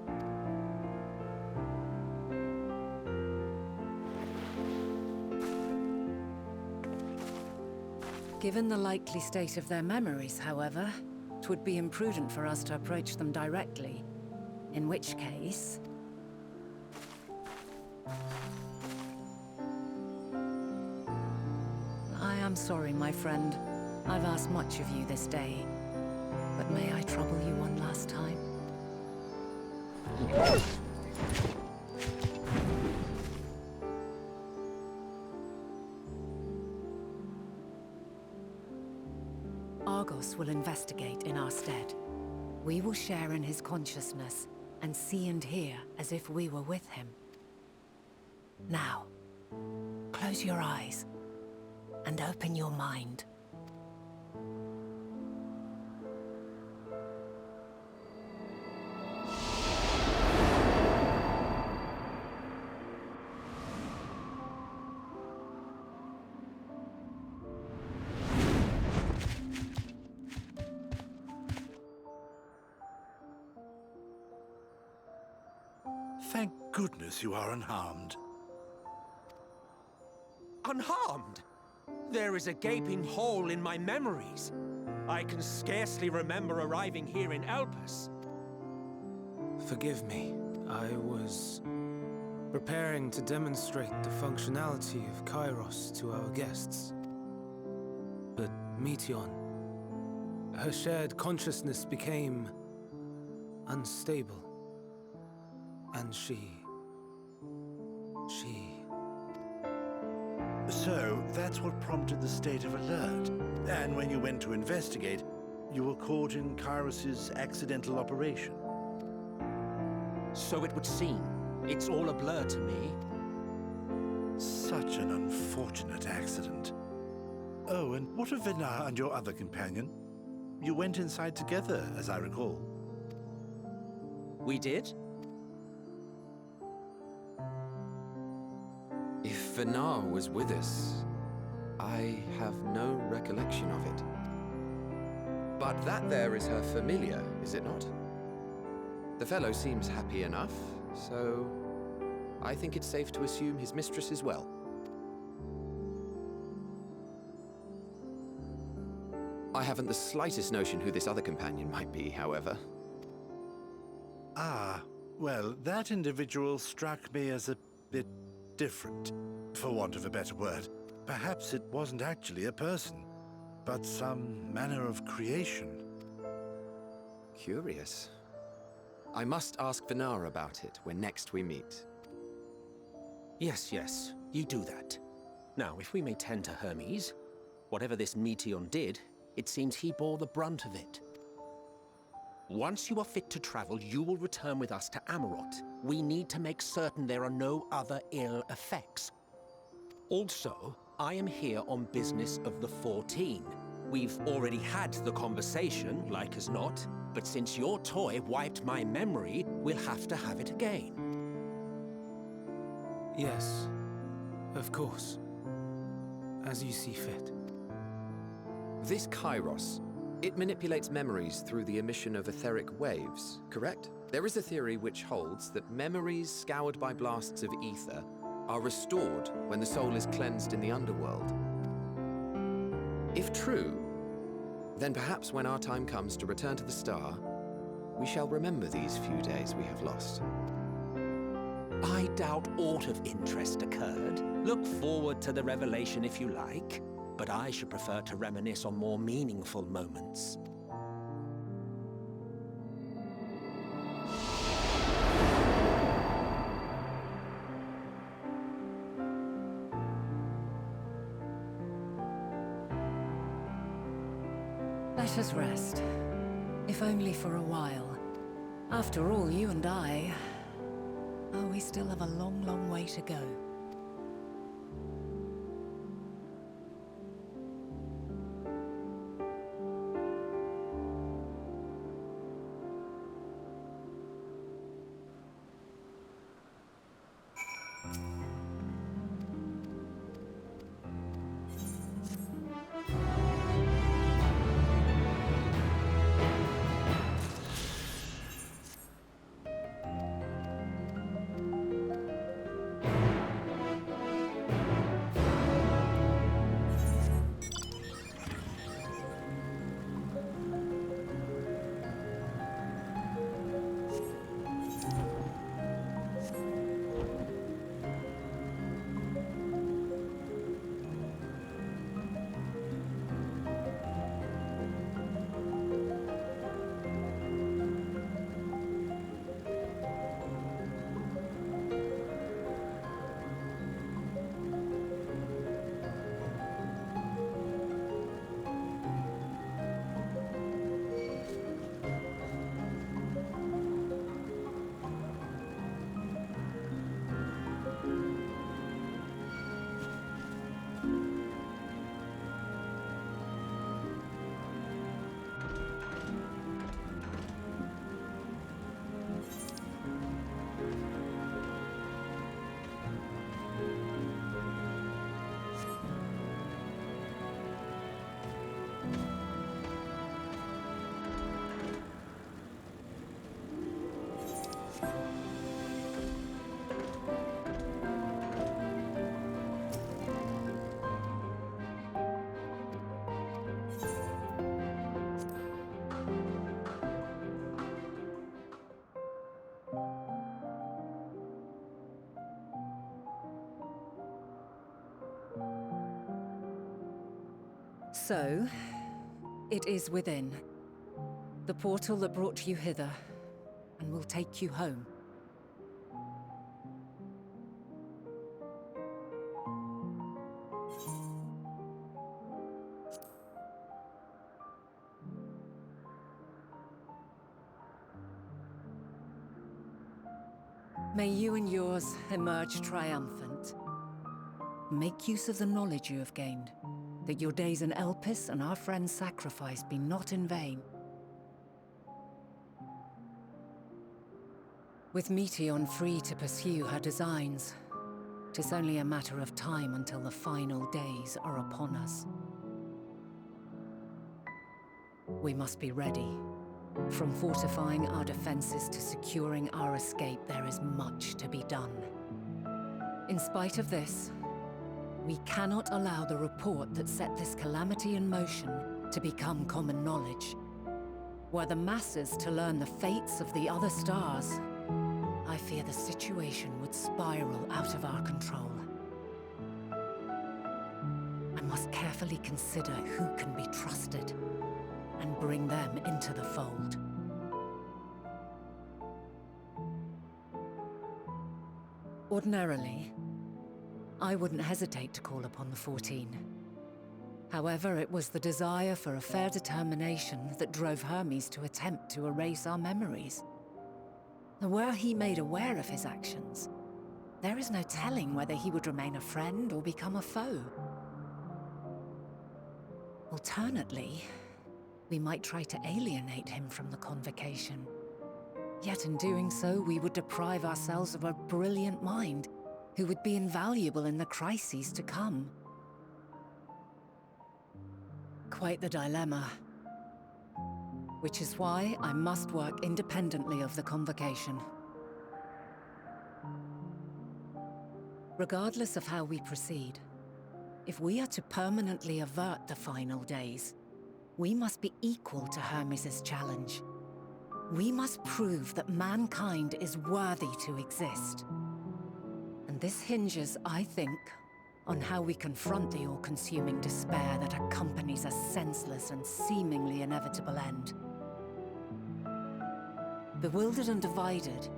Given the likely state of their memories, however, it would be imprudent for us to approach them directly. In which case... I am sorry, my friend. I've asked much of you this day. But may I trouble you one last time? Argos will investigate in our stead. We will share in his consciousness and see and hear as if we were with him. Now, close your eyes and open your mind. Thank goodness you are unharmed. Unharmed? There is a gaping hole in my memories. I can scarcely remember arriving here in Elpis. Forgive me. I was preparing to demonstrate the functionality of Kairos to our guests. But Meteion, her shared consciousness became unstable. And she... So, that's what prompted the state of alert. And when you went to investigate, you were caught in Kairos's accidental operation. So it would seem. It's all a blur to me. Such an unfortunate accident. Oh, and what of Venar and your other companion? You went inside together, as I recall. We did? If Venar was with us, I have no recollection of it. But that there is her familiar, is it not? The fellow seems happy enough, so I think it's safe to assume his mistress is well. I haven't the slightest notion who this other companion might be, however. Ah, well, that individual struck me as a bit different, for want of a better word. Perhaps it wasn't actually a person, but some manner of creation. Curious. I must ask Venara about it when next we meet. Yes, yes, you do that. Now, if we may tend to Hermes, whatever this Meteion did, it seems he bore the brunt of it. Once you are fit to travel, you will return with us to Amarot. We need to make certain there are no other ill effects. Also, I am here on business of the 14. We've already had the conversation, like as not, but since your toy wiped my memory, we'll have to have it again. Yes, of course. As you see fit. This Kairos, it manipulates memories through the emission of etheric waves, correct? There is a theory which holds that memories scoured by blasts of ether are restored when the soul is cleansed in the underworld. If true, then perhaps when our time comes to return to the star, we shall remember these few days we have lost. I doubt aught of interest occurred. Look forward to the revelation if you like, but I should prefer to reminisce on more meaningful moments. Let us rest. If only for a while. After all, you and I... Oh, we still have a long, long way to go. So, it is within. The portal that brought you hither, and will take you home. May you and yours emerge triumphant. Make use of the knowledge you have gained, that your days in Elpis and our friend's sacrifice be not in vain. With Meteion free to pursue her designs, 'Tis only a matter of time until the final days are upon us. We must be ready. From fortifying our defenses to securing our escape, there is much to be done. In spite of this, we cannot allow the report that set this calamity in motion to become common knowledge. Were the masses to learn the fates of the other stars, I fear the situation would spiral out of our control. I must carefully consider who can be trusted and bring them into the fold. Ordinarily, I wouldn't hesitate to call upon the 14. However, it was the desire for a fair determination that drove Hermes to attempt to erase our memories. Were he made aware of his actions, there is no telling whether he would remain a friend or become a foe. Alternately, we might try to alienate him from the convocation. Yet in doing so, we would deprive ourselves of a brilliant mind who would be invaluable in the crises to come. Quite the dilemma. Which is why I must work independently of the convocation. Regardless of how we proceed, if we are to permanently avert the final days, we must be equal to Hermes' challenge. We must prove that mankind is worthy to exist. And this hinges, I think, on how we confront the all-consuming despair that accompanies a senseless and seemingly inevitable end. Bewildered and divided,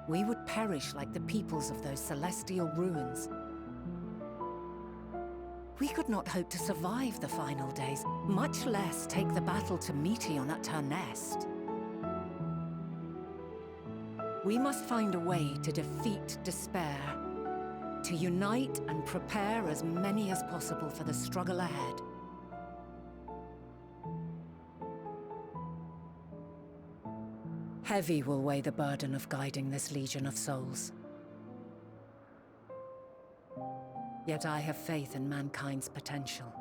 we would perish like the peoples of those celestial ruins. We could not hope to survive the final days, much less take the battle to Meteon at her nest. We must find a way to defeat despair, to unite and prepare as many as possible for the struggle ahead. Heavy will weigh the burden of guiding this legion of souls. Yet I have faith in mankind's potential.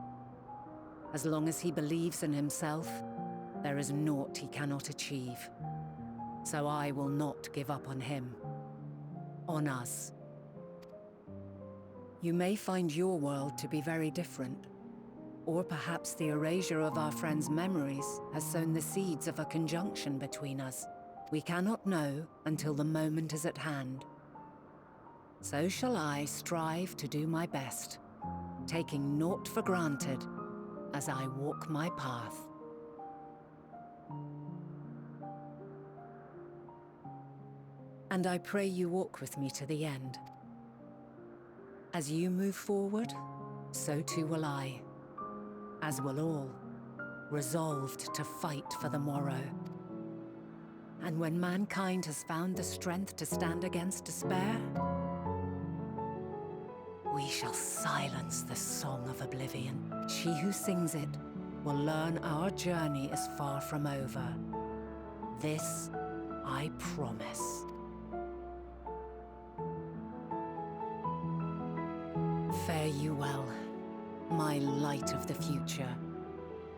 As long as he believes in himself, there is naught he cannot achieve. So I will not give up on him, on us. You may find your world to be very different, or perhaps the erasure of our friends' memories has sown the seeds of a conjunction between us. We cannot know until the moment is at hand. So shall I strive to do my best, taking naught for granted as I walk my path. And I pray you walk with me to the end. As you move forward, so too will I, as will all, resolved to fight for the morrow. And when mankind has found the strength to stand against despair, we shall silence the song of oblivion. She who sings it will learn our journey is far from over. This I promise. Fare you well, my light of the future,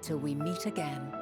till we meet again.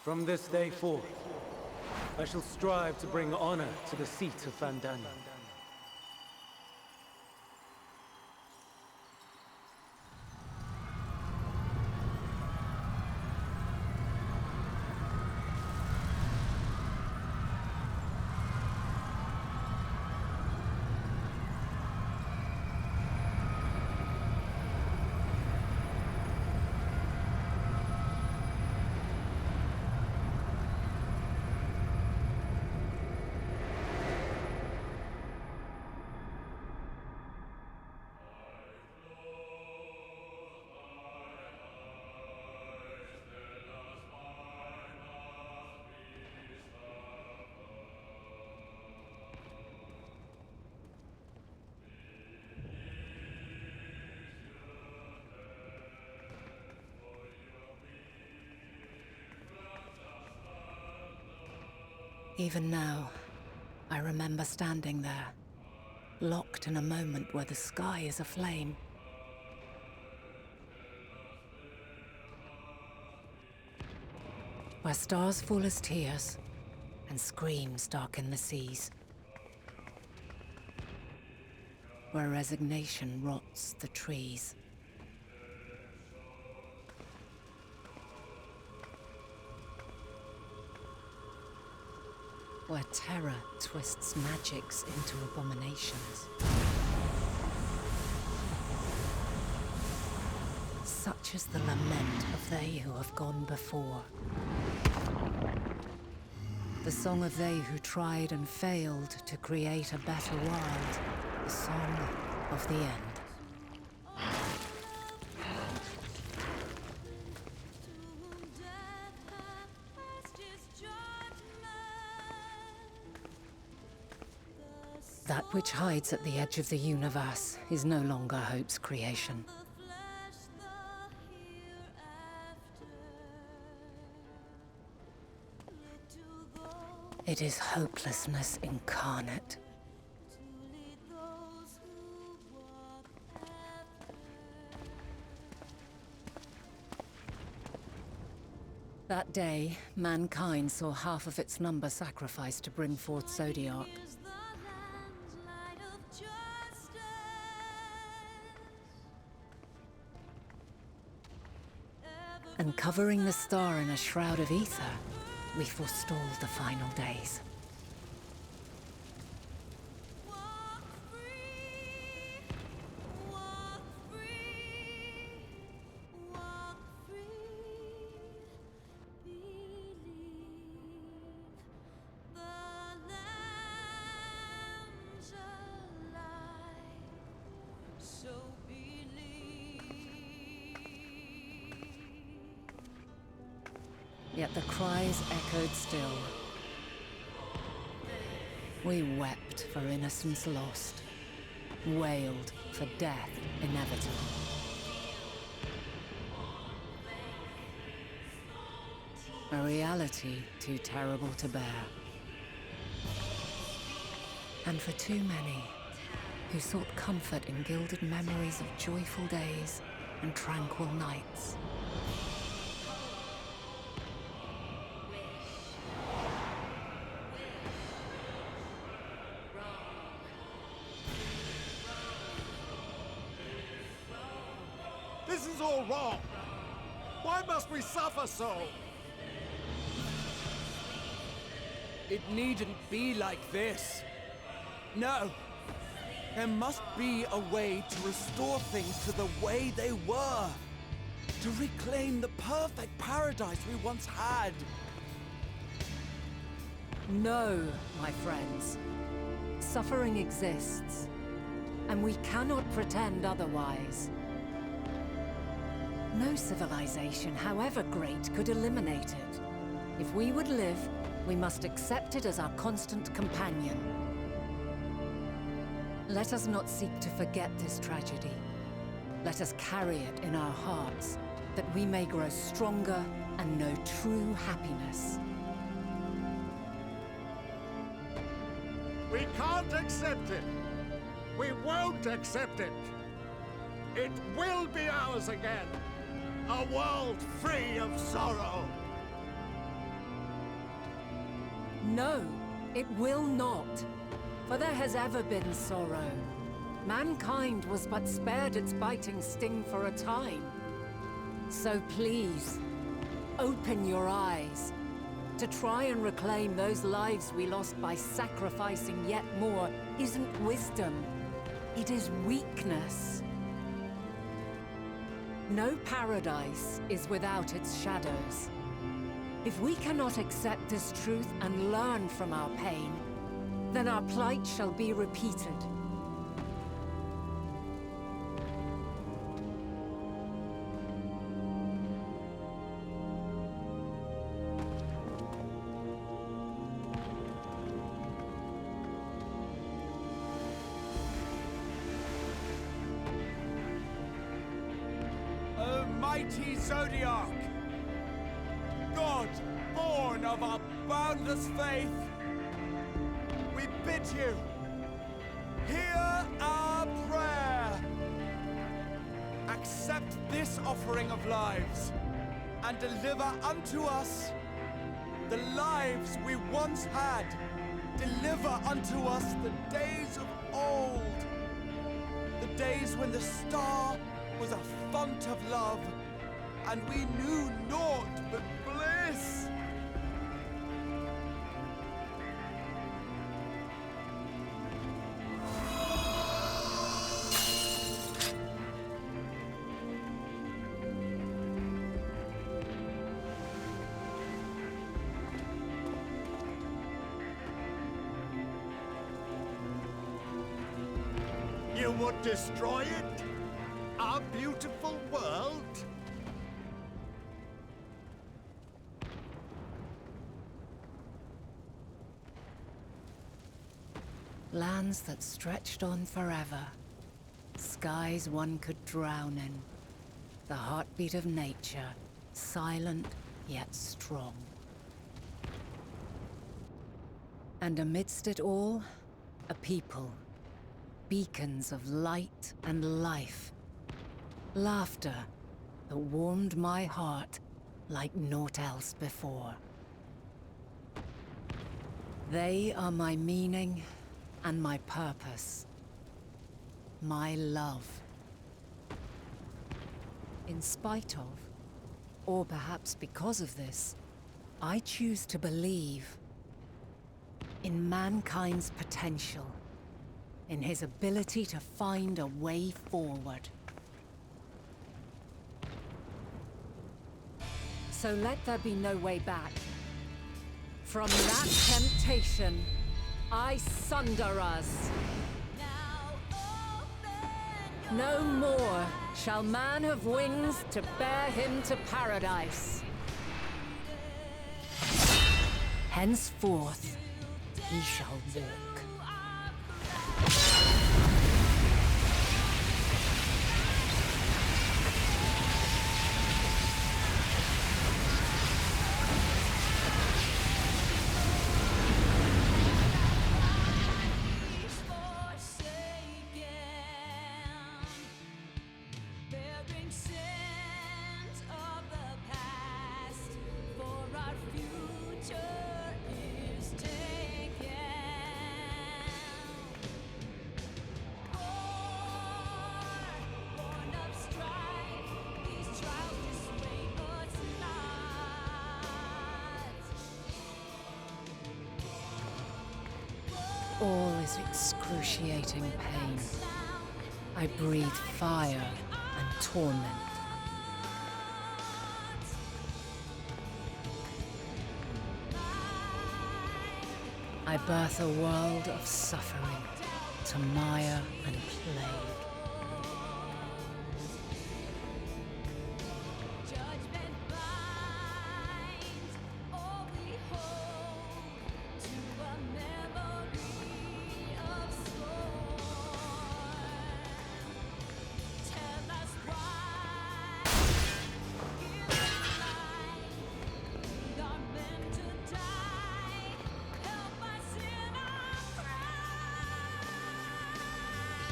From this day forth, I shall strive to bring honor to the seat of Vandana. Even now, I remember standing there, locked in a moment where the sky is aflame. Where stars fall as tears, and screams darken the seas. Where resignation rots the trees. Where terror twists magics into abominations. Such is the lament of they who have gone before. The song of they who tried and failed to create a better world. The song of the end. That which hides at the edge of the universe is no longer hope's creation. It is hopelessness incarnate. That day, mankind saw half of its number sacrificed to bring forth Zodiac. And covering the star in a shroud of ether, we forestalled the final days. Yet the cries echoed still. We wept for innocence lost, wailed for death inevitable. A reality too terrible to bear. And for too many who sought comfort in gilded memories of joyful days and tranquil nights. This is all wrong! Why must we suffer so? It needn't be like this. No. There must be a way to restore things to the way they were. To reclaim the perfect paradise we once had. No, my friends. Suffering exists, and we cannot pretend otherwise. No civilization, however great, could eliminate it. If we would live, we must accept it as our constant companion. Let us not seek to forget this tragedy. Let us carry it in our hearts, that we may grow stronger and know true happiness. We can't accept it! We won't accept it! It will be ours again! A world free of sorrow! No, it will not. For there has ever been sorrow. Mankind was but spared its biting sting for a time. So please, open your eyes. To try and reclaim those lives we lost by sacrificing yet more isn't wisdom. It is weakness. No paradise is without its shadows. If we cannot accept this truth and learn from our pain, then our plight shall be repeated. O mighty Zodiac! God, born of our boundless faith, beseech you, hear our prayer. Accept this offering of lives, and deliver unto us the lives we once had. Deliver unto us the days of old, the days when the star was a font of love, and we knew naught but bliss. You would destroy it? Our beautiful world? Lands that stretched on forever. Skies one could drown in. The heartbeat of nature, silent yet strong. And amidst it all, a people. Beacons of light and life. Laughter that warmed my heart like naught else before. They are my meaning and my purpose. My love. In spite of, or perhaps because of this, I choose to believe in mankind's potential, in his ability to find a way forward. So let there be no way back. From that temptation, I sunder us. No more shall man have wings to bear him to paradise. Henceforth, he shall walk. All is excruciating pain. I breathe fire and torment. I birth a world of suffering to mire and plague.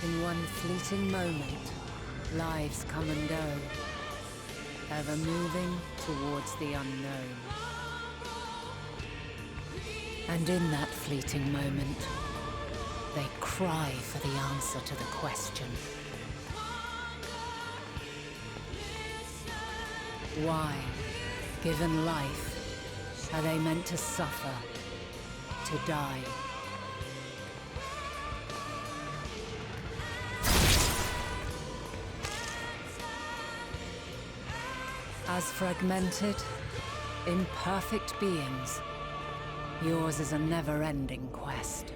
In one fleeting moment, lives come and go, ever moving towards the unknown. And in that fleeting moment, they cry for the answer to the question. Why, given life, are they meant to suffer, to die? As fragmented, imperfect beings, yours is a never-ending quest.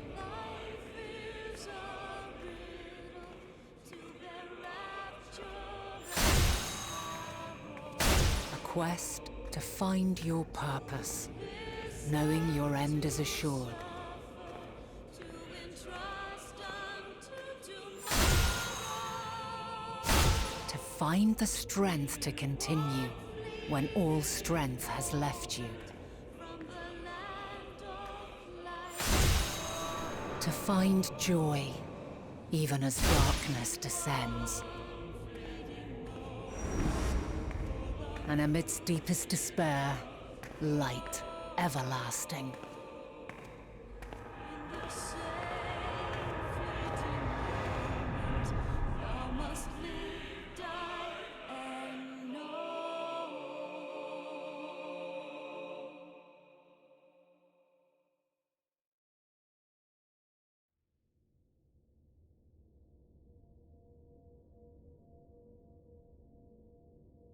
A quest to find your purpose, knowing your end is assured. To find the strength to continue when all strength has left you. To find joy, even as darkness descends. And amidst deepest despair, light everlasting.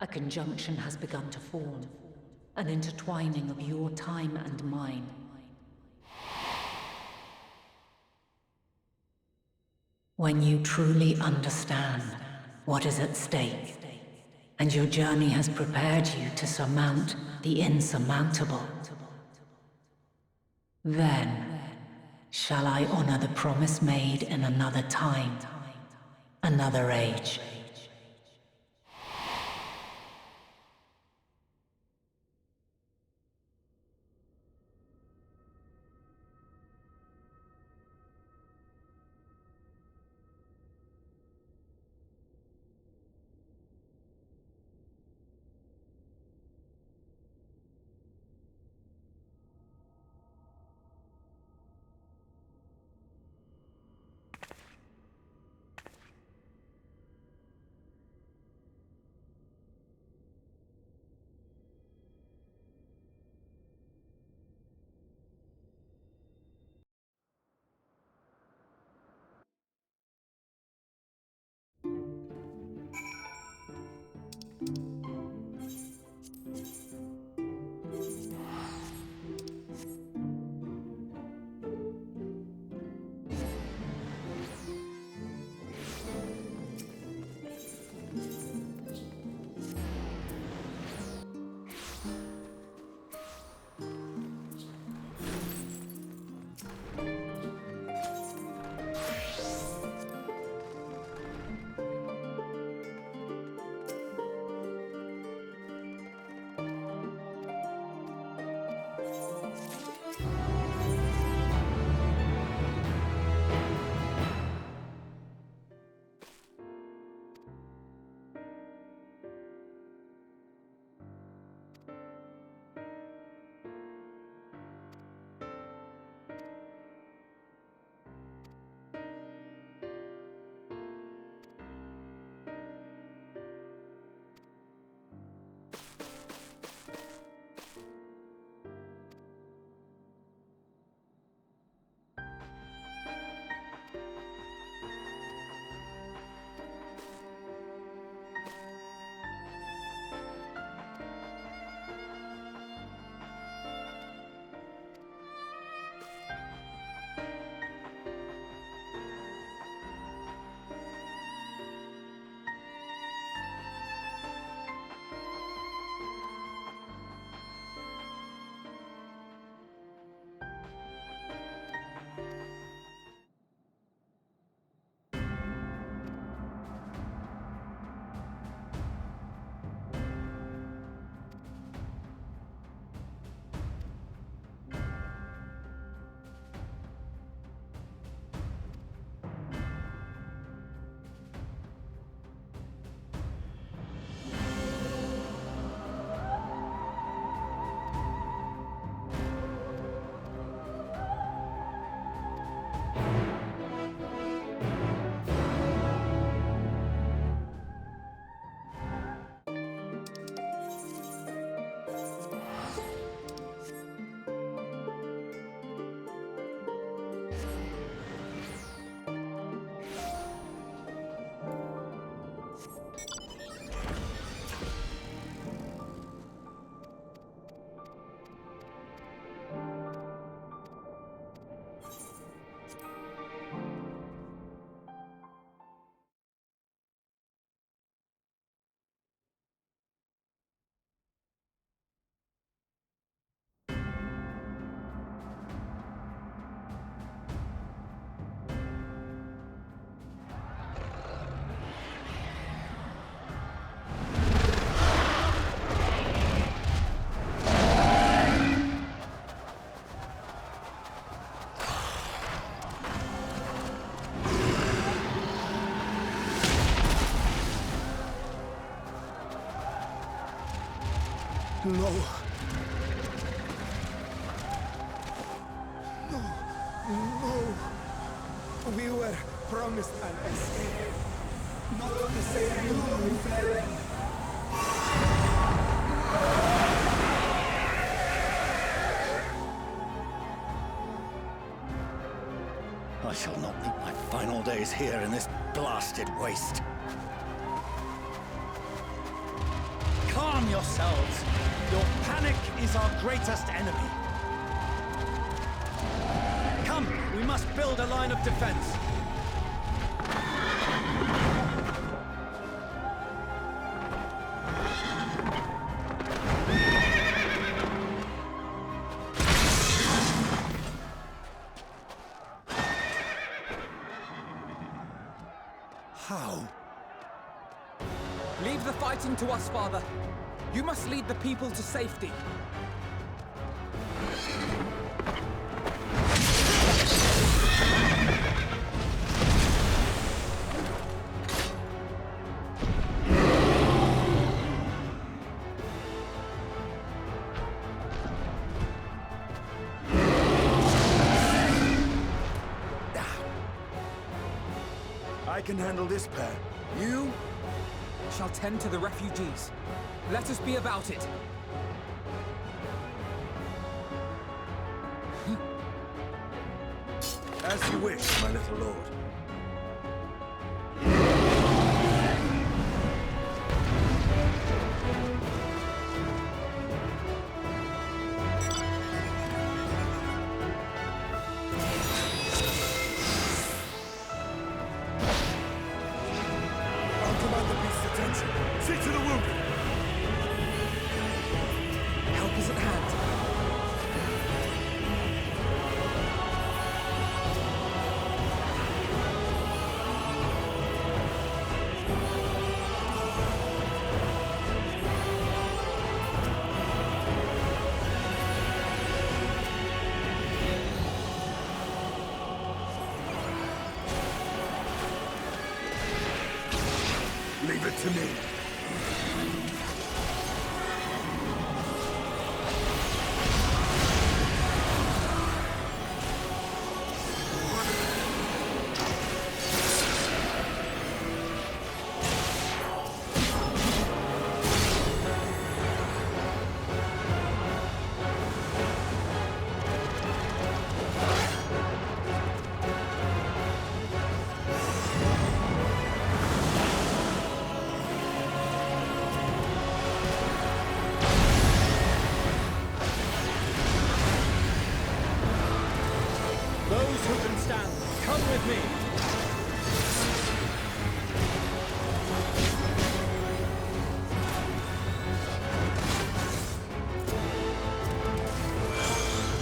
A conjunction has begun to form, an intertwining of your time and mine. When you truly understand what is at stake, and your journey has prepared you to surmount the insurmountable, then shall I honor the promise made in another time, another age. No. No. We were promised an escape. Not the same room we fled in. I shall not meet my final days here in this blasted waste. Calm yourselves. Your panic is our greatest enemy. Come, we must build a line of defense. How? Leave the fighting to us, Father. You must lead the people to safety. I can handle this pair. You shall tend to the refugees. Let us be about it. As you wish, my little lord. See to the wounded! Help is at hand. Leave it to me. Those who can stand, come with me.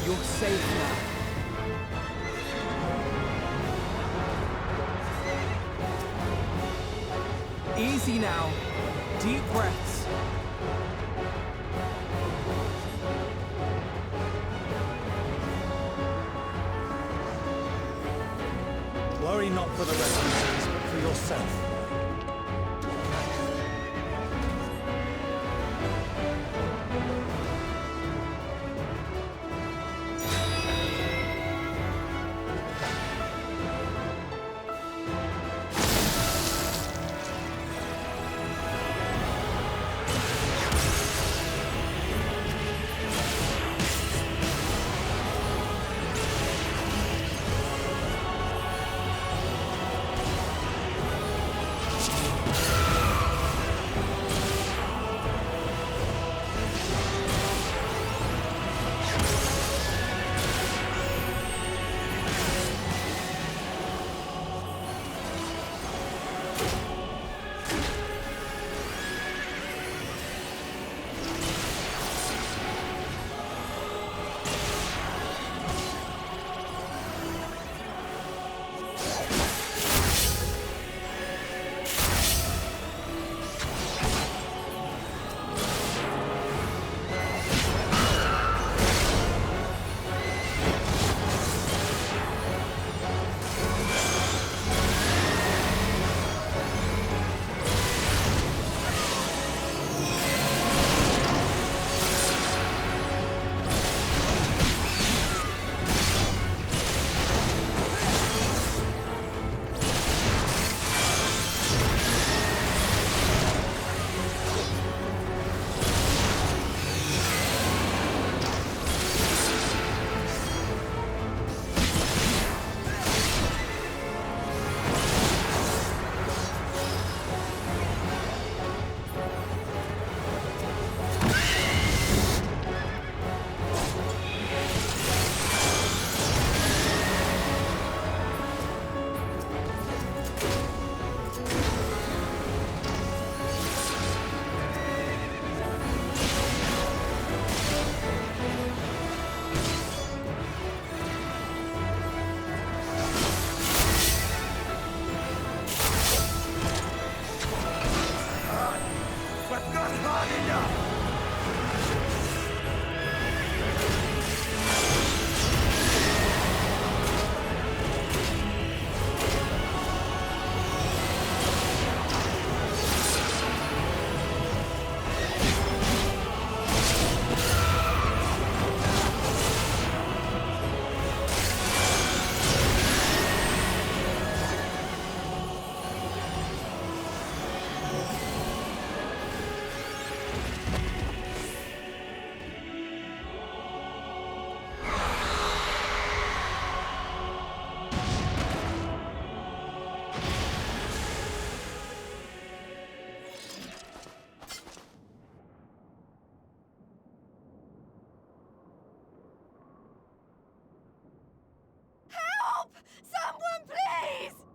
You're safe now. Easy now. Deep breaths. Worry not for the refugees, but for yourself.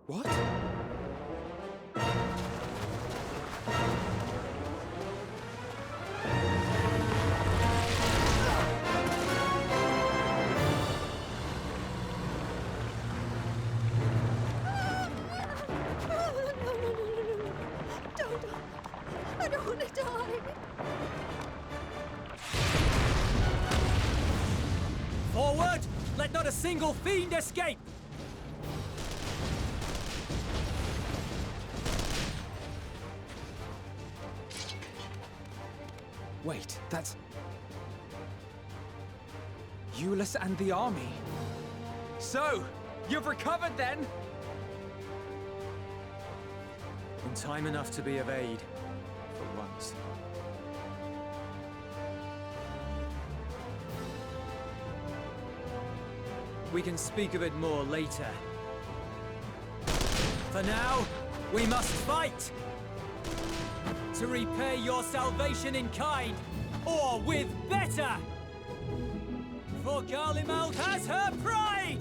What? Don't. I don't want to die. Forward! Let not a single fiend escape! Wait, that's... Euless and the army. So, you've recovered then? In time enough to be of aid, for once. We can speak of it more later. For now, we must fight! To repay your salvation in kind, or with better! For Garlemald has her pride!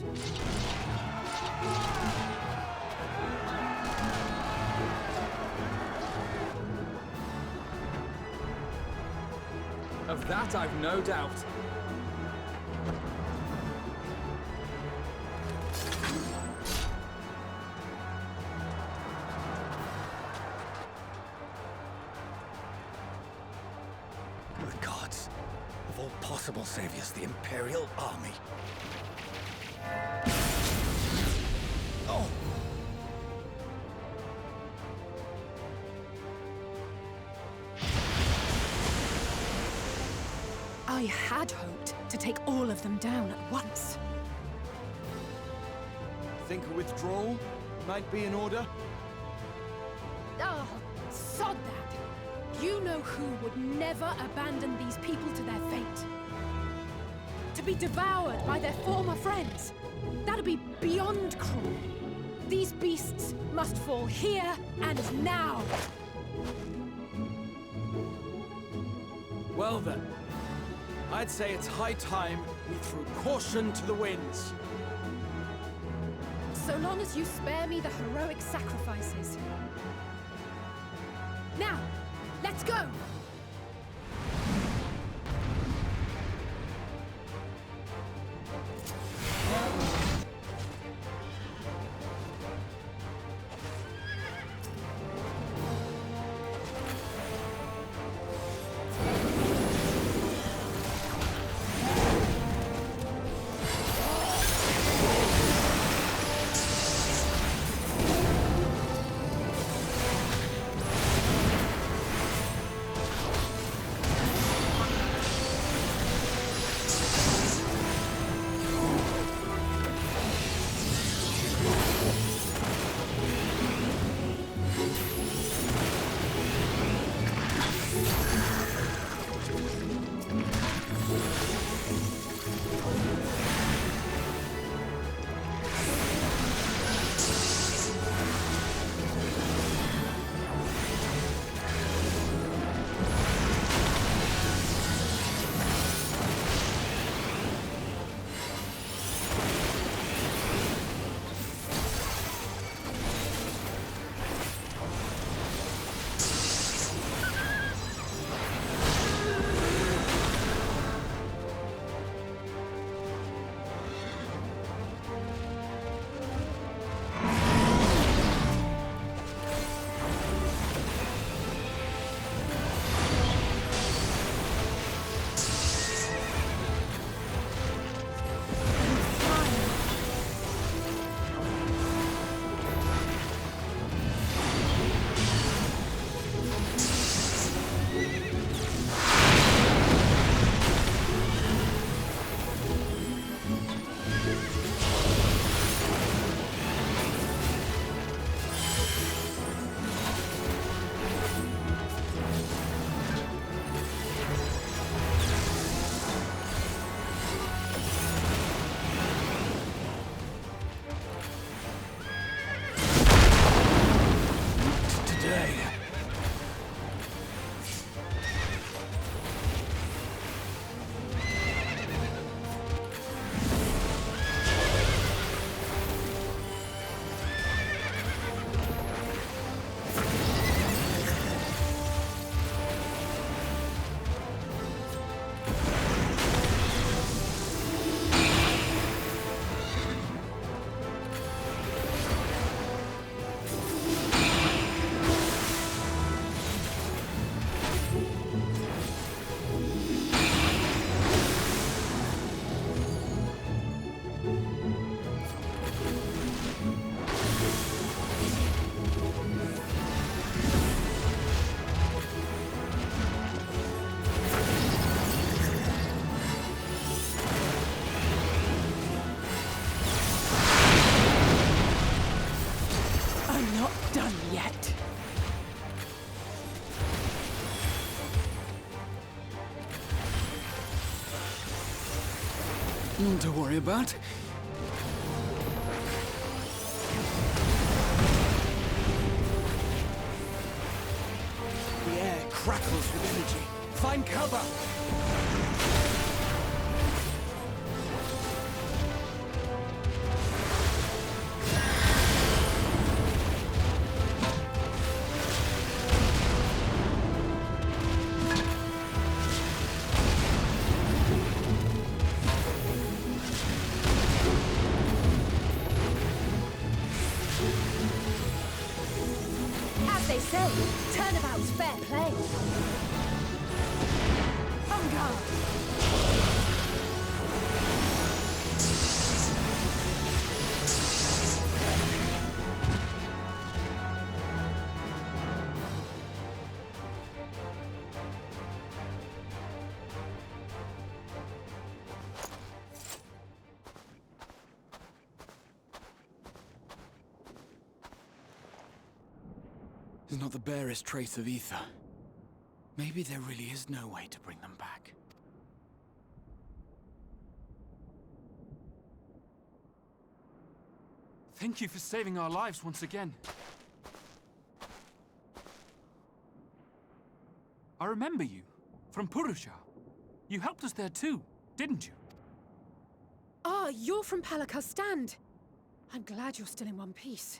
Of that I've no doubt. The gods. Of all possible saviors, the Imperial Army. Oh! I had hoped to take all of them down at once. Think a withdrawal might be in order? Oh, sod that! You know who would never abandon these people to their fate. To be devoured by their former friends. That'd be beyond cruel. These beasts must fall here and now. Well then, I'd say it's high time we threw caution to the winds. So long as you spare me the heroic sacrifices. Now, let's go! done yet. None to worry about. The air crackles with energy. Find cover! As they say, turnabout's fair play. On guard. There's not the barest trace of ether. Maybe there really is no way to bring them back. Thank you for saving our lives once again. I remember you, from Purusha. You helped us there too, didn't you? Ah, you're from Palaka's stand. I'm glad you're still in one piece.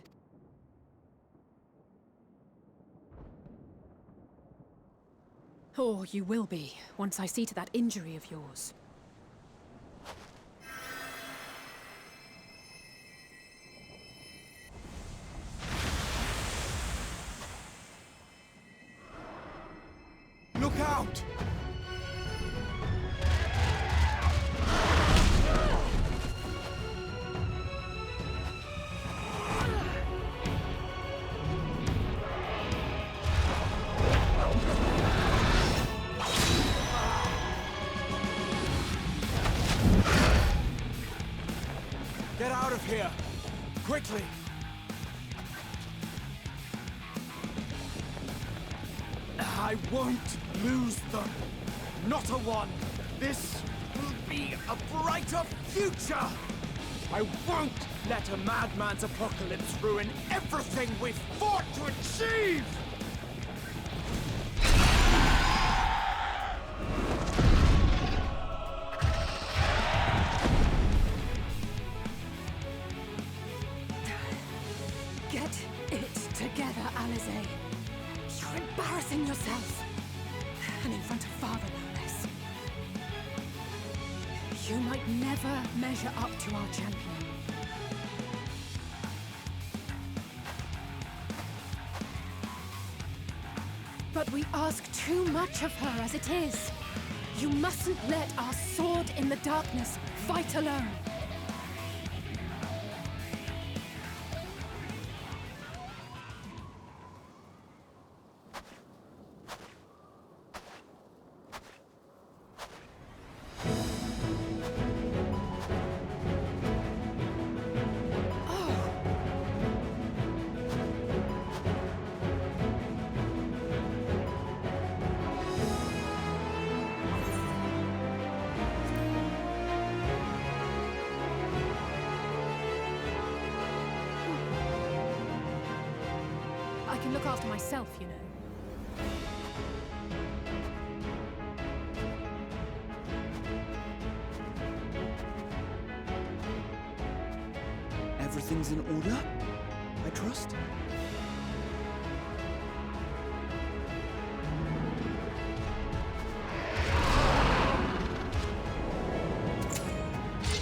Or you will be, once I see to that injury of yours. Look out! Get out of here! Quickly! I won't lose them! Not a one! This will be a brighter future! I won't let a madman's apocalypse ruin everything we've fought to achieve! Get it together, Alizé. You're embarrassing yourself. And in front of Father, no less. You might never measure up to our champion. But we ask too much of her as it is. You mustn't let our sword in the darkness fight alone. I can look after myself, you know. Everything's in order, I trust?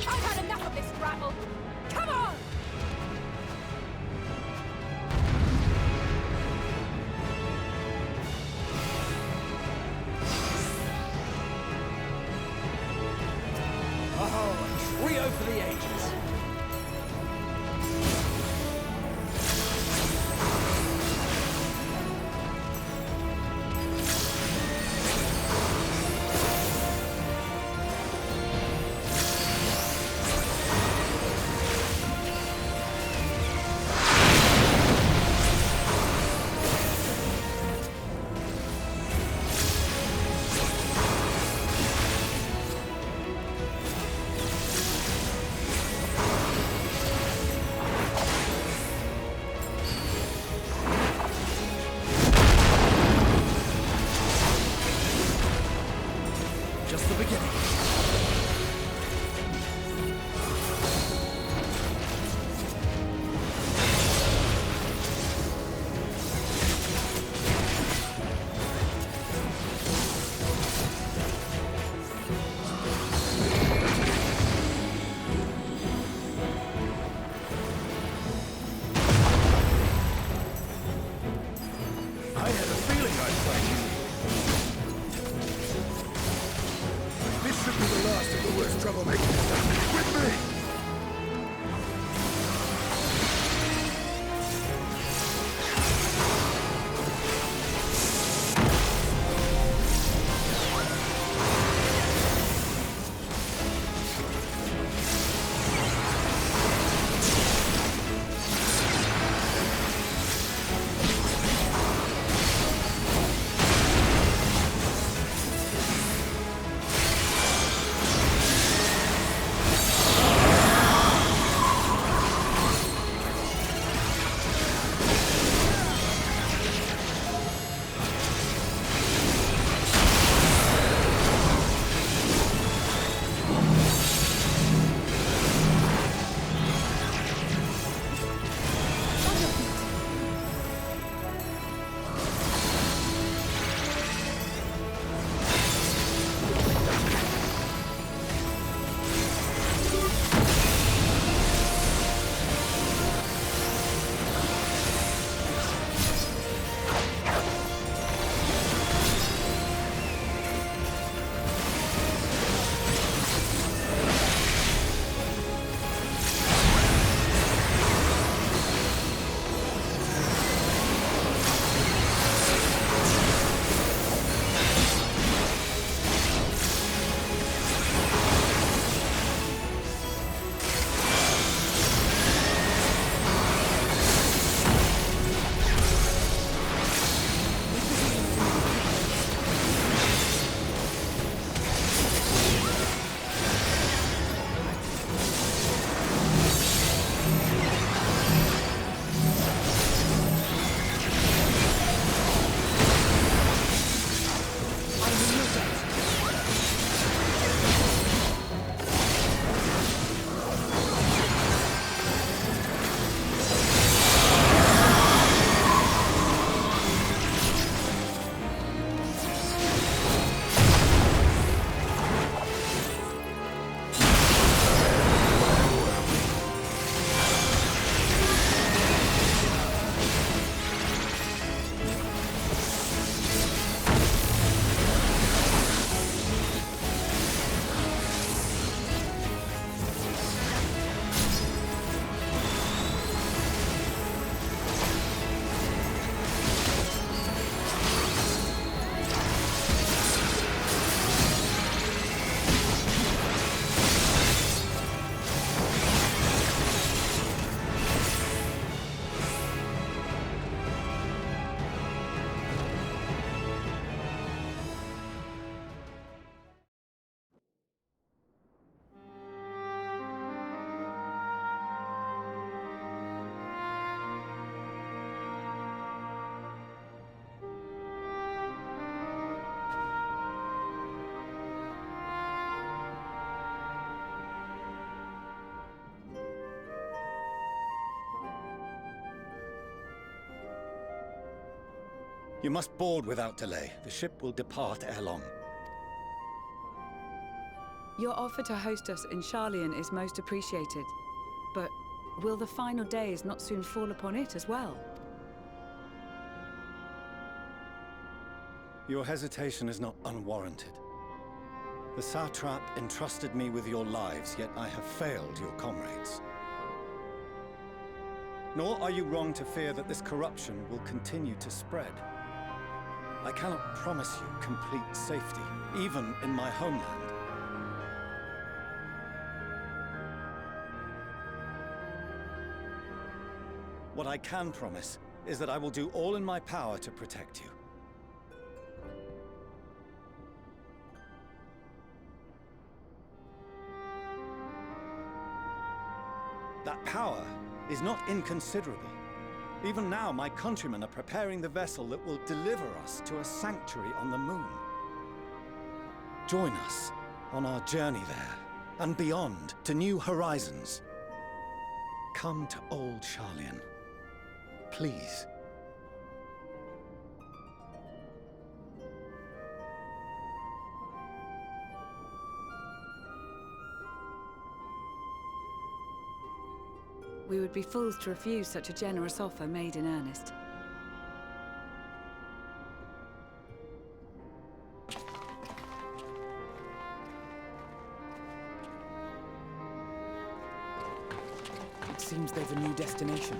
I've had enough of this rabble! Come on! Oh, a trio for the ages! had a feeling I'd find you. This should be the last of the worst troublemakers. With me! You must board without delay. The ship will depart ere long. Your offer to host us in Sharlayan is most appreciated. But will the final days not soon fall upon it as well? Your hesitation is not unwarranted. The satrap entrusted me with your lives, yet I have failed your comrades. Nor are you wrong to fear that this corruption will continue to spread. I cannot promise you complete safety, even in my homeland. What I can promise is that I will do all in my power to protect you. That power is not inconsiderable. Even now, my countrymen are preparing the vessel that will deliver us to a sanctuary on the moon. Join us on our journey there, and beyond, to new horizons. Come to old Sharlayan. Please. We would be fools to refuse such a generous offer made in earnest. Seems they've a new destination.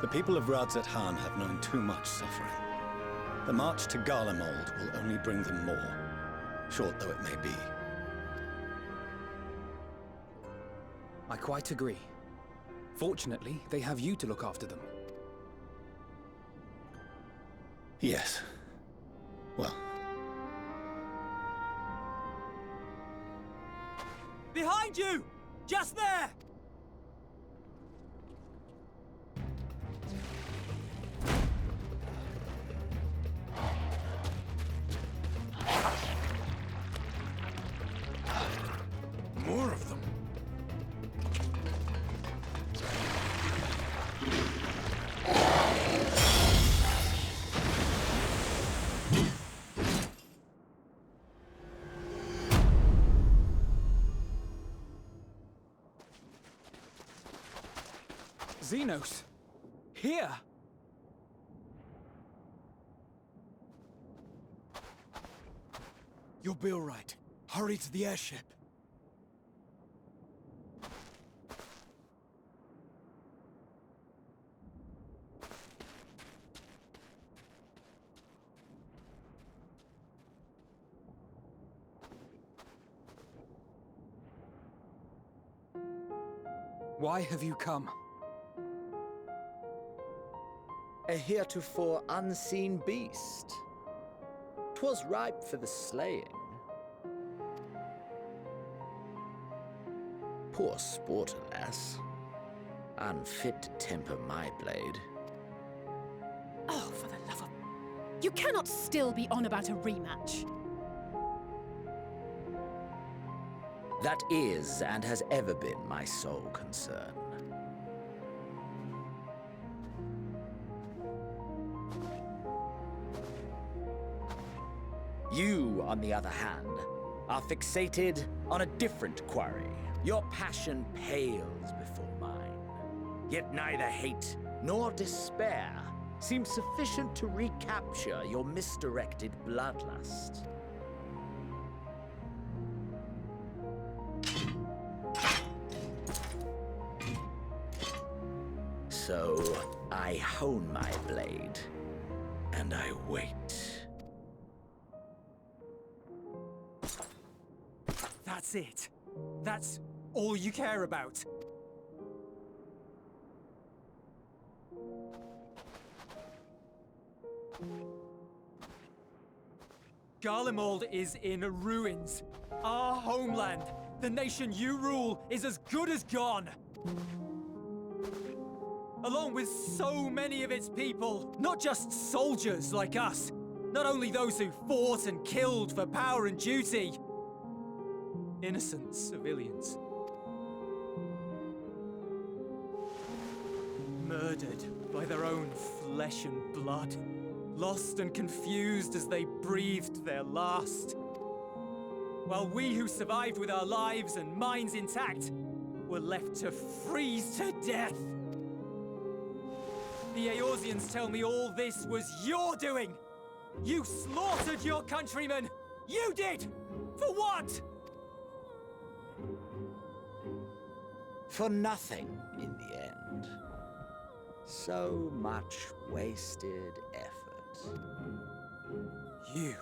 The people of Radzat Han have known too much suffering. The march to Garlemald will only bring them more, short though it may be. I quite agree. Fortunately, they have you to look after them. Yes. Well. Behind you! Just there! More of them. Xenos! Here! You'll be all right. Hurry to the airship. Why have you come? A heretofore unseen beast. 'Twas ripe for the slaying. Poor sport, alas. Unfit to temper my blade. Oh, for the love of... You cannot still be on about a rematch. That is, and has ever been, my sole concern. You, on the other hand, are fixated on a different quarry. Your passion pales before mine. Yet neither hate nor despair seems sufficient to recapture your misdirected bloodlust. So, I hone my blade, and I wait. That's it. That's all you care about. Garlemald is in ruins. Our homeland, the nation you rule, is as good as gone. Along with so many of its people, not just soldiers like us, not only those who fought and killed for power and duty, innocent civilians. Murdered by their own flesh and blood, lost and confused as they breathed their last. While we who survived with our lives and minds intact were left to freeze to death. The Eorzeans tell me all this was your doing! You slaughtered your countrymen! You did! For what? For nothing, in the end. So much wasted effort. You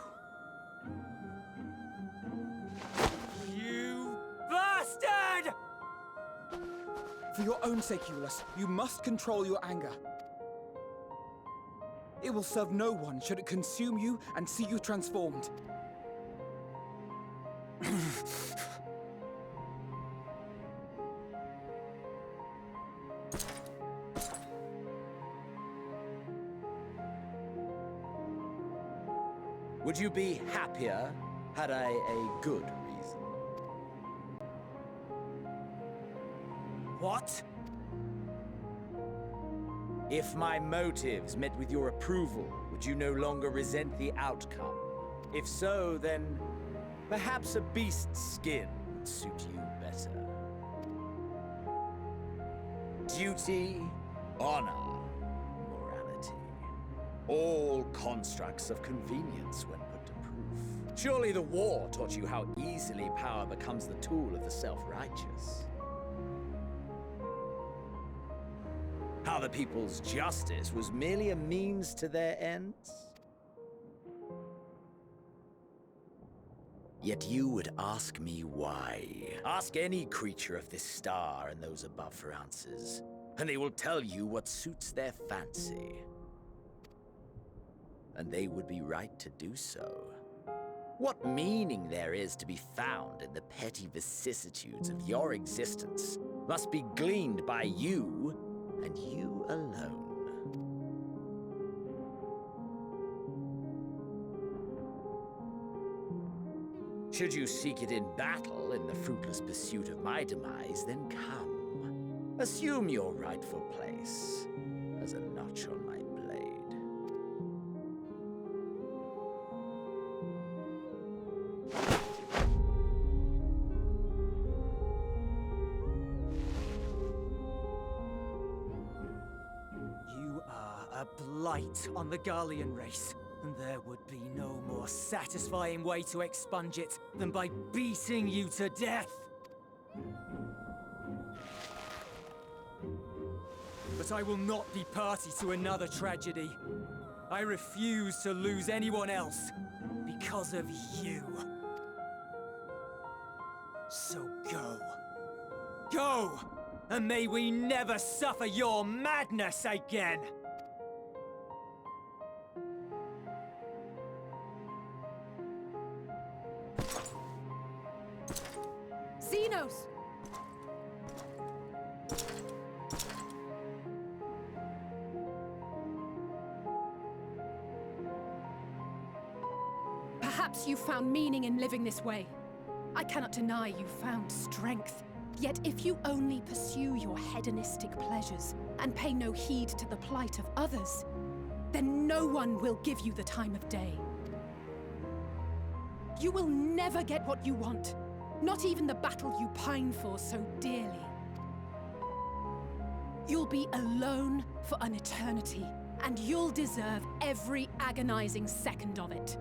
bastard! For your own sake, Eulus, you must control your anger. It will serve no one should it consume you and see you transformed. Would you be happier had I a good reason? What? If my motives met with your approval, would you no longer resent the outcome? If so, then perhaps a beast's skin would suit you better. Duty, honor, morality. All constructs of convenience when put to proof. Surely the war taught you how easily power becomes the tool of the self-righteous. How the people's justice was merely a means to their ends. Yet you would ask me why. Ask any creature of this star and those above for answers, and they will tell you what suits their fancy. And they would be right to do so. What meaning there is to be found in the petty vicissitudes of your existence must be gleaned by you, and you alone. Should you seek it in battle in the fruitless pursuit of my demise, then come. Assume your rightful place as a notch on my blade. You are a blight on the Garlean race. And there would be no more satisfying way to expunge it than by beating you to death. But I will not be party to another tragedy. I refuse to lose anyone else because of you. So go. Go! And may we never suffer your madness again! Xenos! Perhaps you found meaning in living this way. I cannot deny you found strength. Yet if you only pursue your hedonistic pleasures and pay no heed to the plight of others, then no one will give you the time of day. You will never get what you want. Not even the battle you pine for so dearly. You'll be alone for an eternity, and you'll deserve every agonizing second of it.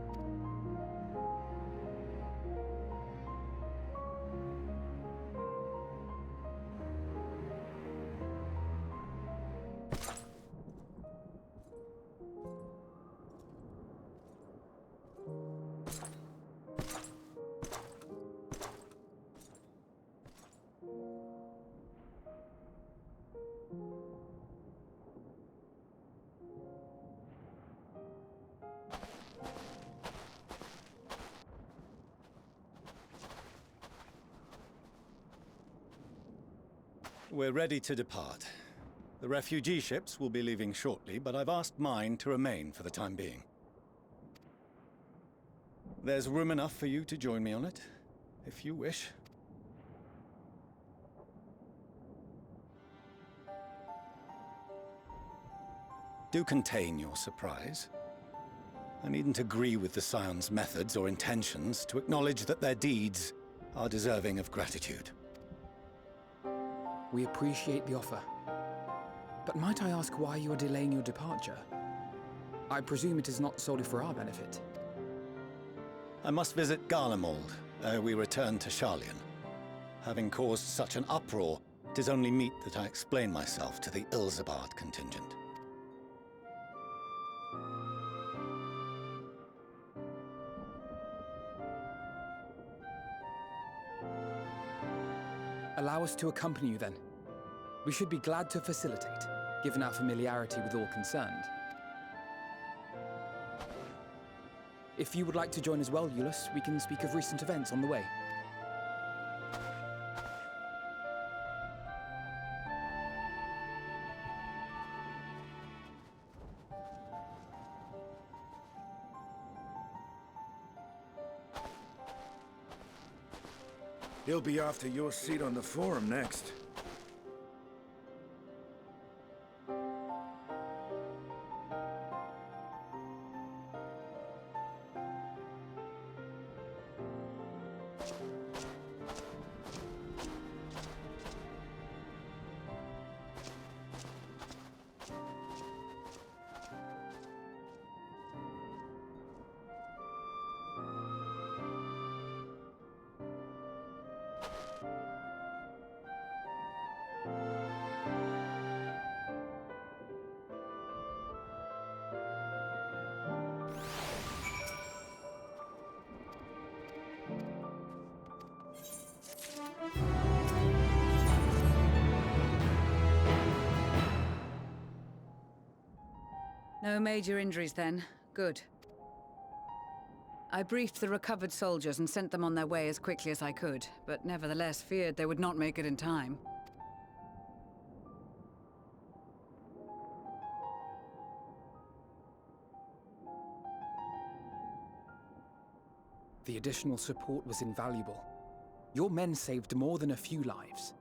We're ready to depart. The refugee ships will be leaving shortly, but I've asked mine to remain for the time being. There's room enough for you to join me on it, if you wish. Do contain your surprise. I needn't agree with the Scion's methods or intentions to acknowledge that their deeds are deserving of gratitude. We appreciate the offer. But might I ask why you are delaying your departure? I presume it is not solely for our benefit. I must visit Garlemald ere we return to Sharlayan. Having caused such an uproar, it is only meet that I explain myself to the Ilzabard contingent. Allow us to accompany you then. We should be glad to facilitate, given our familiarity with all concerned. If you would like to join as well, Eulus, we can speak of recent events on the way. He'll be after your seat on the forum next. No major injuries then. Good. I briefed the recovered soldiers and sent them on their way as quickly as I could, but nevertheless feared they would not make it in time. The additional support was invaluable. Your men saved more than a few lives.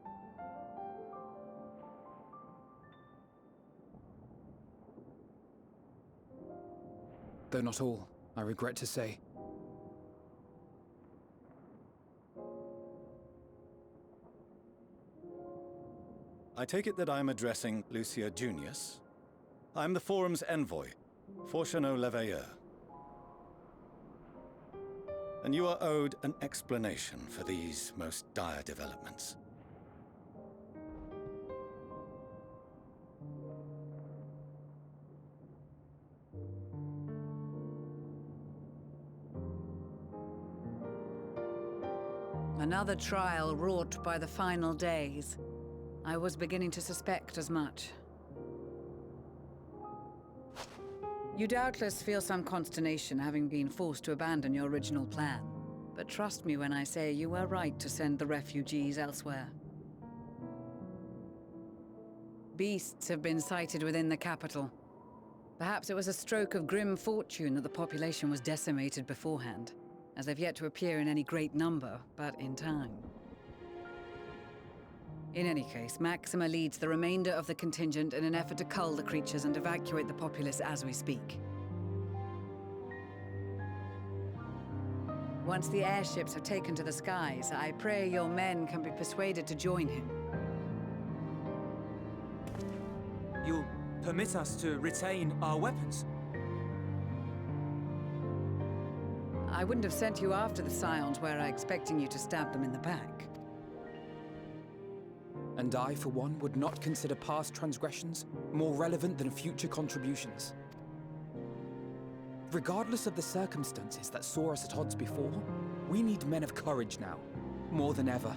Though not all, I regret to say. I take it that I'm addressing Lucia Junius. I'm the Forum's envoy, Fortuneau Leveilleur. And you are owed an explanation for these most dire developments. Another trial wrought by the final days. I was beginning to suspect as much. You doubtless feel some consternation having been forced to abandon your original plan. But trust me when I say you were right to send the refugees elsewhere. Beasts have been sighted within the capital. Perhaps it was a stroke of grim fortune that the population was decimated beforehand, as they've yet to appear in any great number, but in time. In any case, Maxima leads the remainder of the contingent in an effort to cull the creatures and evacuate the populace as we speak. Once the airships have taken to the skies, I pray your men can be persuaded to join him. You'll permit us to retain our weapons? I wouldn't have sent you after the Scions were I expecting you to stab them in the back. And I, for one, would not consider past transgressions more relevant than future contributions. Regardless of the circumstances that saw us at odds before, we need men of courage now, more than ever.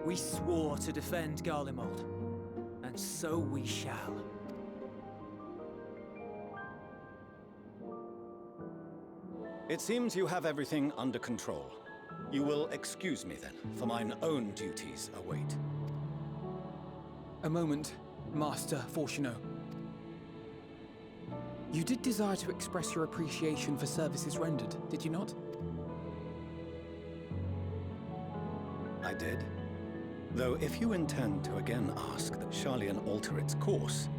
We swore to defend Garlemald, and so we shall. It seems you have everything under control. You will excuse me then, for mine own duties await. A moment, Master Fortuneau. You did desire to express your appreciation for services rendered, did you not? I did. Though if you intend to again ask that Charlian alter its course,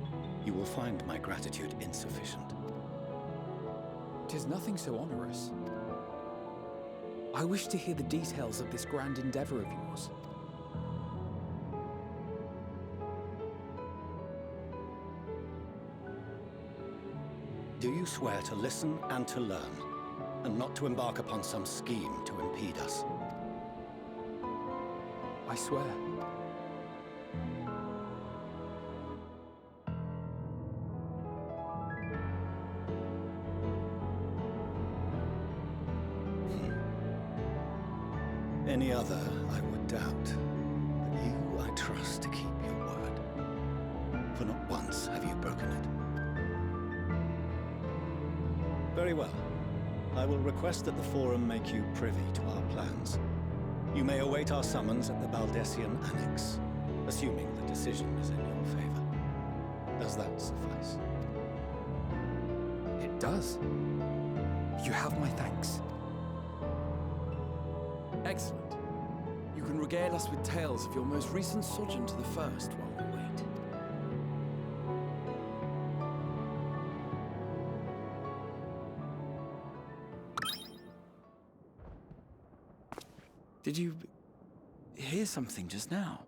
you will find my gratitude insufficient. 'Tis nothing so onerous. I wish to hear the details of this grand endeavor of yours. Do you swear to listen and to learn, and not to embark upon some scheme to impede us? I swear. Any other, I would doubt. But you, I trust to keep your word. For not once have you broken it. Very well. I will request that the Forum make you privy to our plans. You may await our summons at the Baldessian Annex, assuming the decision is in your favor. Does that suffice? It does. You have my thanks. Excellent. You can regale us with tales of your most recent sojourn to the First while we wait. Did you hear something just now?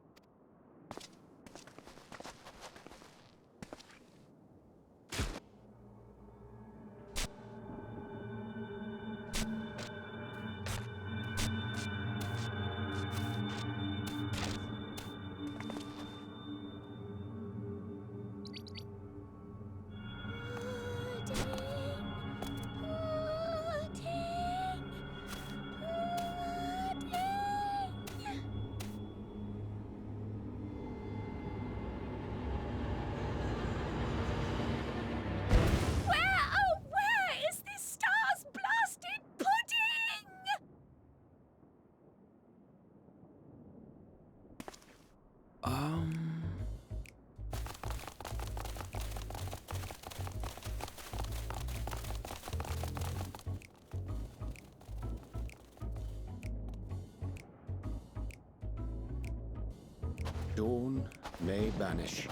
Dawn may banish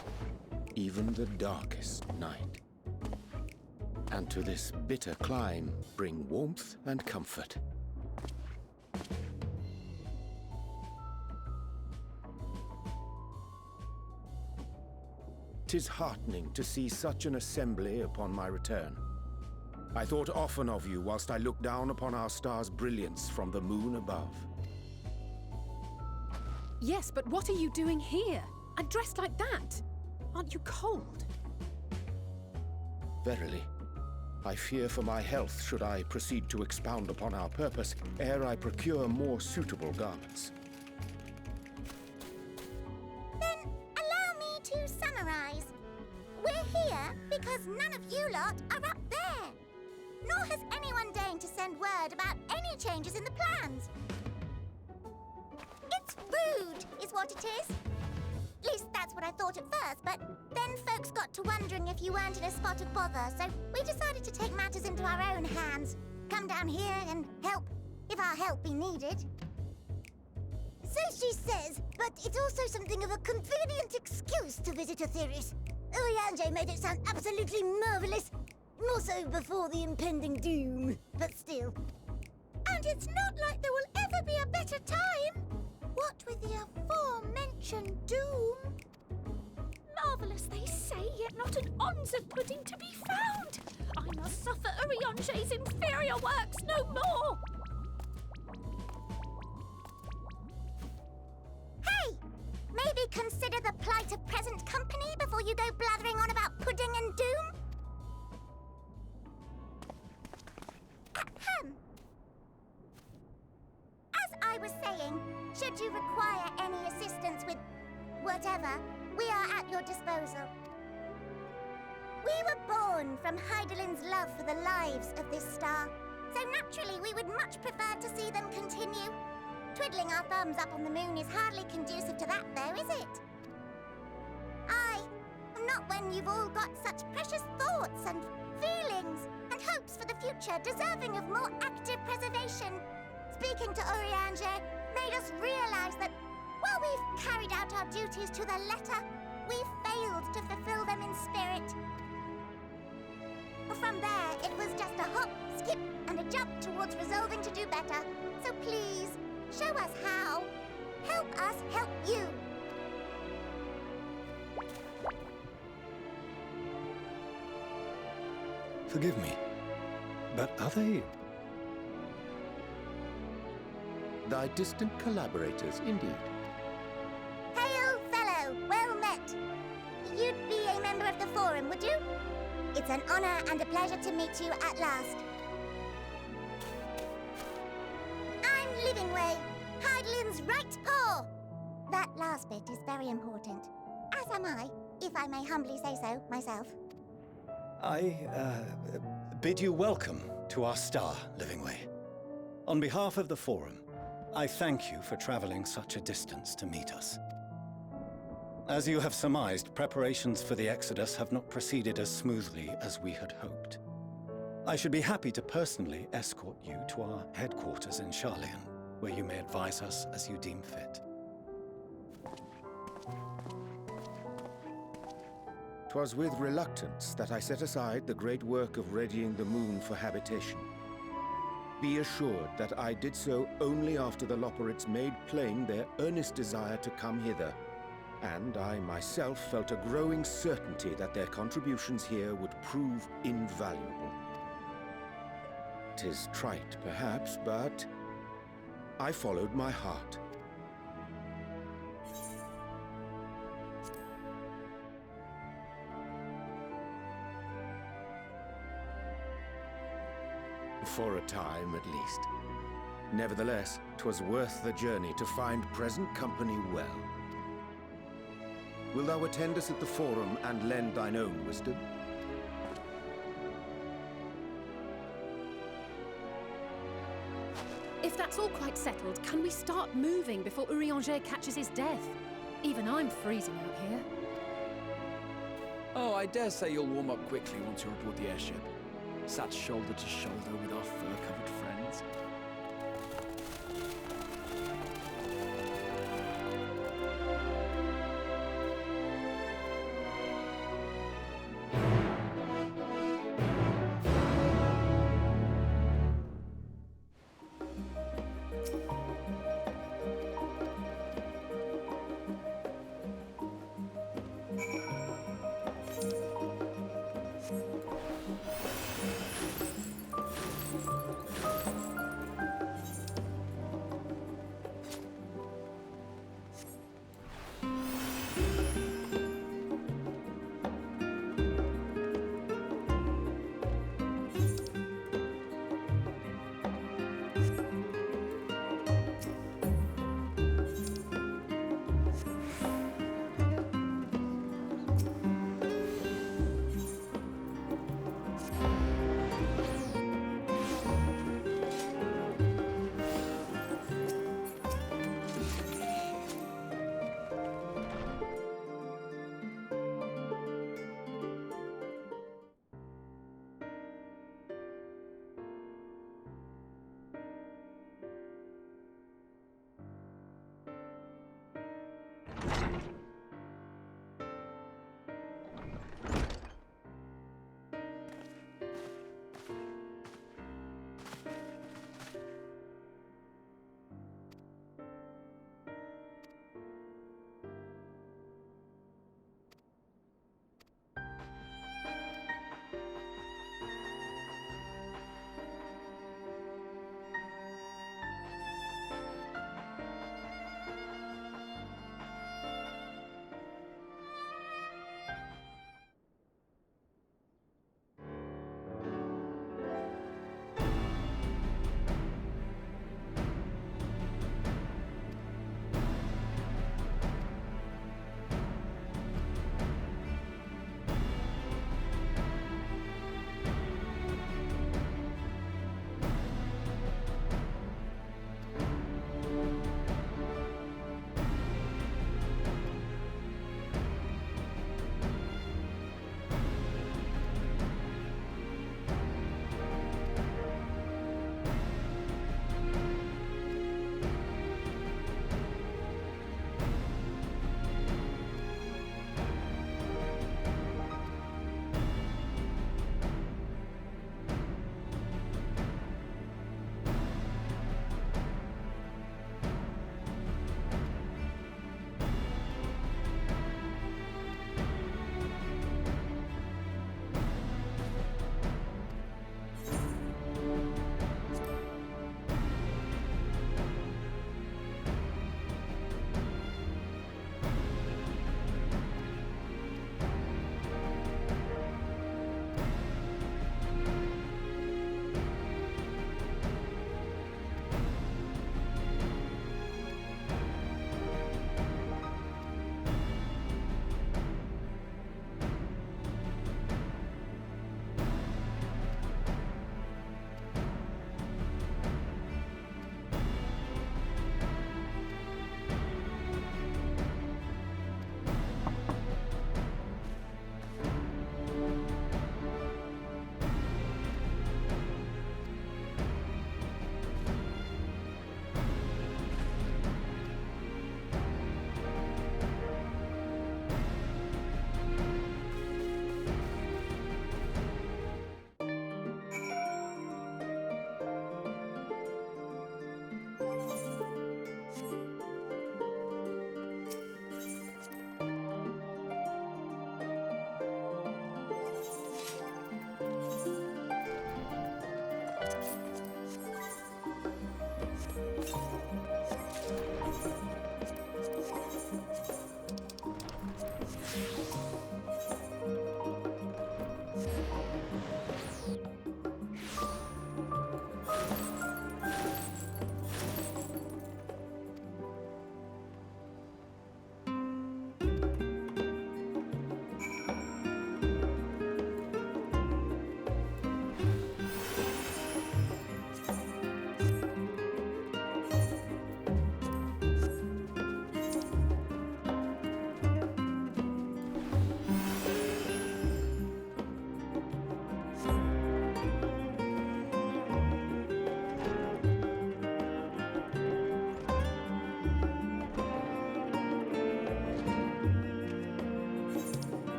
even the darkest night, and to this bitter clime bring warmth and comfort. 'Tis heartening to see such an assembly upon my return. I thought often of you whilst I looked down upon our star's brilliance from the moon above. Yes, but what are you doing here? And dressed like that? Aren't you cold? Verily, I fear for my health should I proceed to expound upon our purpose ere I procure more suitable garments. Then allow me to summarize. We're here because none of you lot are up there. Nor has anyone deigned to send word about any changes in the plans. It's rude, is what it is. At least that's what I thought at first, but then folks got to wondering if you weren't in a spot of bother, so we decided to take matters into our own hands. Come down here and help, if our help be needed. So she says, but it's also something of a convenient excuse to visit Aetheris. Urianger made it sound absolutely marvelous, more so before the impending doom, but still. And it's not like there will ever be a better time. What with the aforementioned doom? Marvellous, they say, yet not an ounce of pudding to be found. I must suffer Urianger's inferior works no more. Hey! Maybe consider the plight of present company before you go blathering on about pudding and doom? Ahem. As I was saying, should you require any assistance with whatever, we are at your disposal. We were born from Hydaelyn's love for the lives of this star, so naturally we would much prefer to see them continue. Twiddling our thumbs up on the moon is hardly conducive to that, though, is it? Not when you've all got such precious thoughts and feelings and hopes for the future deserving of more active preservation. Speaking to Urianger made us realize that while we've carried out our duties to the letter, we've failed to fulfill them in spirit. From there, it was just a hop, skip, and a jump towards resolving to do better. So please, show us how. Help us help you. Forgive me, but are they... Thy distant collaborators, indeed. Hail, fellow, well met. You'd be a member of the Forum, would you? It's an honor and a pleasure to meet you at last. I'm Livingway, Hydaelyn's right paw. That last bit is very important. As am I, if I may humbly say so myself. I bid you welcome to our star, Livingway. On behalf of the Forum, I thank you for traveling such a distance to meet us. As you have surmised, preparations for the Exodus have not proceeded as smoothly as we had hoped. I should be happy to personally escort you to our headquarters in Sharlayan, where you may advise us as you deem fit. 'Twas with reluctance that I set aside the great work of readying the moon for habitation. Be assured that I did so only after the Loperids made plain their earnest desire to come hither, and I myself felt a growing certainty that their contributions here would prove invaluable. 'Tis trite, perhaps, but I followed my heart. For a time, at least. Nevertheless, 'twas worth the journey to find present company well. Wilt thou attend us at the Forum and lend thine own wisdom? If that's all quite settled, can we start moving before Urianger catches his death? Even I'm freezing out here. Oh, I dare say you'll warm up quickly once you're aboard the airship. Sat shoulder to shoulder with our fur-covered friends.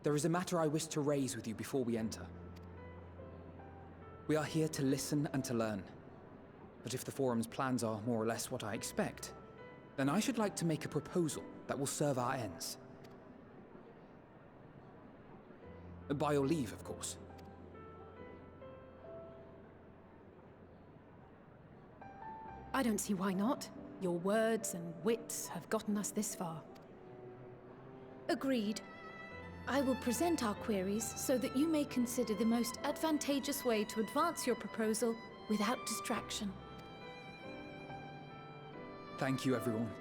There is a matter I wish to raise with you before we enter. We are here to listen and to learn. But if the Forum's plans are more or less what I expect, then I should like to make a proposal that will serve our ends. By your leave, of course. I don't see why not. Your words and wits have gotten us this far. Agreed. I will present our queries so that you may consider the most advantageous way to advance your proposal without distraction. Thank you, everyone.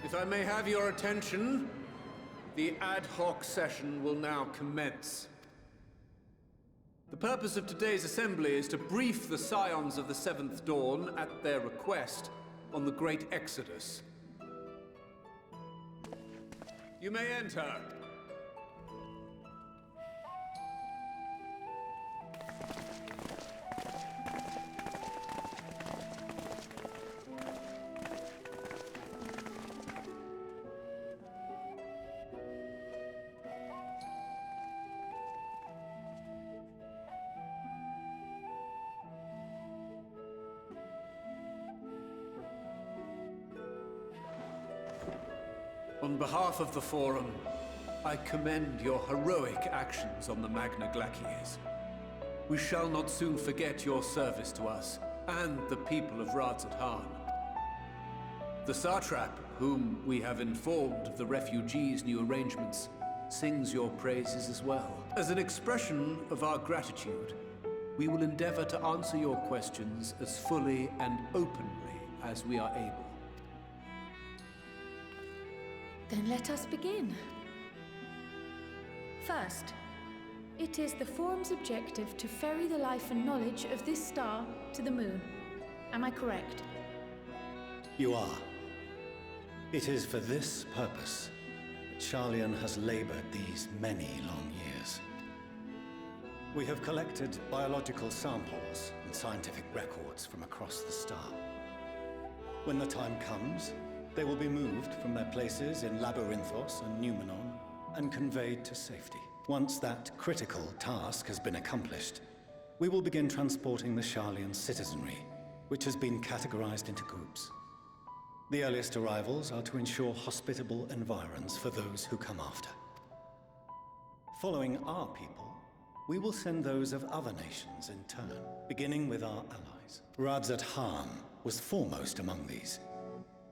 If I may have your attention, the ad hoc session will now commence. The purpose of today's assembly is to brief the Scions of the Seventh Dawn, at their request, on the Great Exodus. You may enter. On behalf of the Forum, I commend your heroic actions on the Magna Glacies. We shall not soon forget your service to us and the people of Radzat-Han. The Satrap, whom we have informed of the refugees' new arrangements, sings your praises as well. As an expression of our gratitude, we will endeavor to answer your questions as fully and openly as we are able. Then let us begin. First, it is the Forum's objective to ferry the life and knowledge of this star to the moon. Am I correct? You are. It is for this purpose that Sharlayan has labored these many long years. We have collected biological samples and scientific records from across the star. When the time comes, they will be moved from their places in Labyrinthos and Numenor and conveyed to safety. Once that critical task has been accomplished, we will begin transporting the Sharlayan citizenry, which has been categorized into groups. The earliest arrivals are to ensure hospitable environs for those who come after. Following our people, we will send those of other nations in turn, beginning with our allies. Radzat-Han was foremost among these.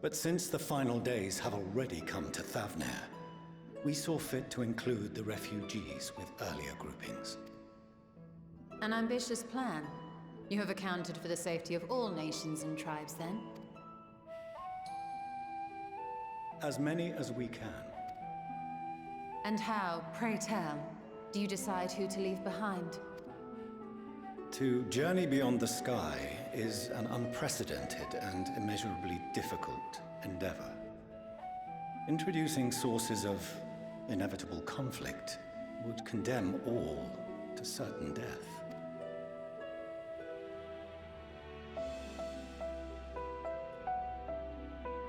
But since the final days have already come to Thavnair, we saw fit to include the refugees with earlier groupings. An ambitious plan. You have accounted for the safety of all nations and tribes, then? As many as we can. And how, pray tell, do you decide who to leave behind? To journey beyond the sky is an unprecedented and immeasurably difficult endeavor. Introducing sources of inevitable conflict would condemn all to certain death.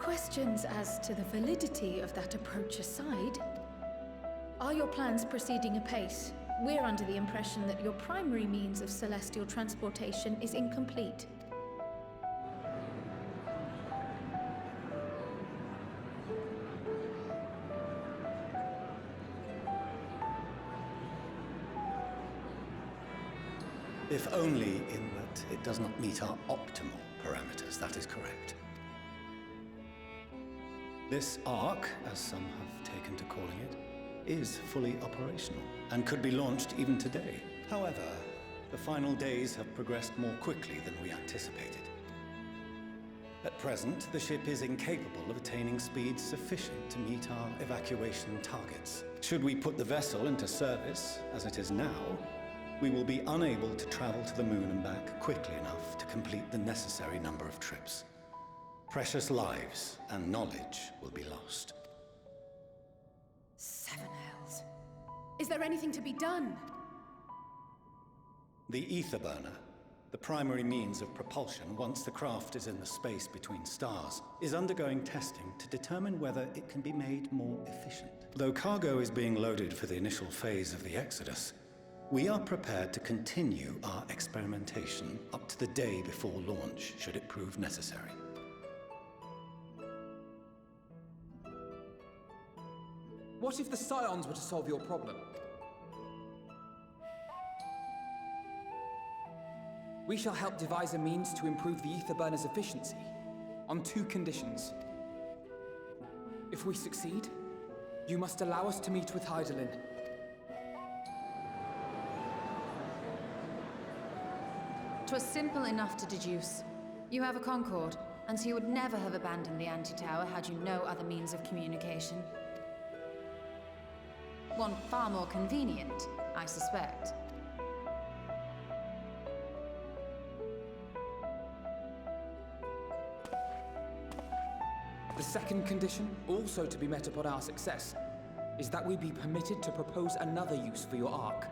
Questions as to the validity of that approach aside, are your plans proceeding apace? We're under the impression that your primary means of celestial transportation is incomplete. If only in that it does not meet our optimal parameters, that is correct. This Ark, as some have taken to calling it, is fully operational and could be launched even today. However, the final days have progressed more quickly than we anticipated. At present, the ship is incapable of attaining speeds sufficient to meet our evacuation targets. Should we put the vessel into service, as it is now, we will be unable to travel to the moon and back quickly enough to complete the necessary number of trips. Precious lives and knowledge will be lost. Seven hells. Is there anything to be done? The ether burner, the primary means of propulsion once the craft is in the space between stars, is undergoing testing to determine whether it can be made more efficient. Though cargo is being loaded for the initial phase of the Exodus, we are prepared to continue our experimentation up to the day before launch, should it prove necessary. What if the Scions were to solve your problem? We shall help devise a means to improve the ether burner's efficiency, on 2 conditions. If we succeed, you must allow us to meet with Hydaelyn. 'Twas simple enough to deduce. You have a Concord, and so you would never have abandoned the anti-tower had you no other means of communication. One far more convenient, I suspect. The second condition, also to be met upon our success, is that we be permitted to propose another use for your Ark.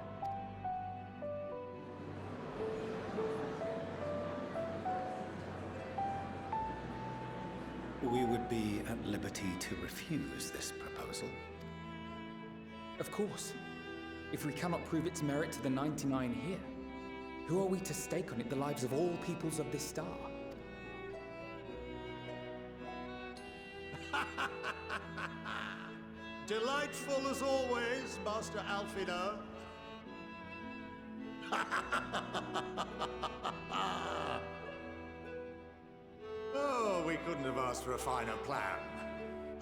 We would be at liberty to refuse this proposal. Of course. If we cannot prove its merit to the 99 here, who are we to stake on it the lives of all peoples of this star? Delightful as always, Master Alfino. Oh, we couldn't have asked for a finer plan.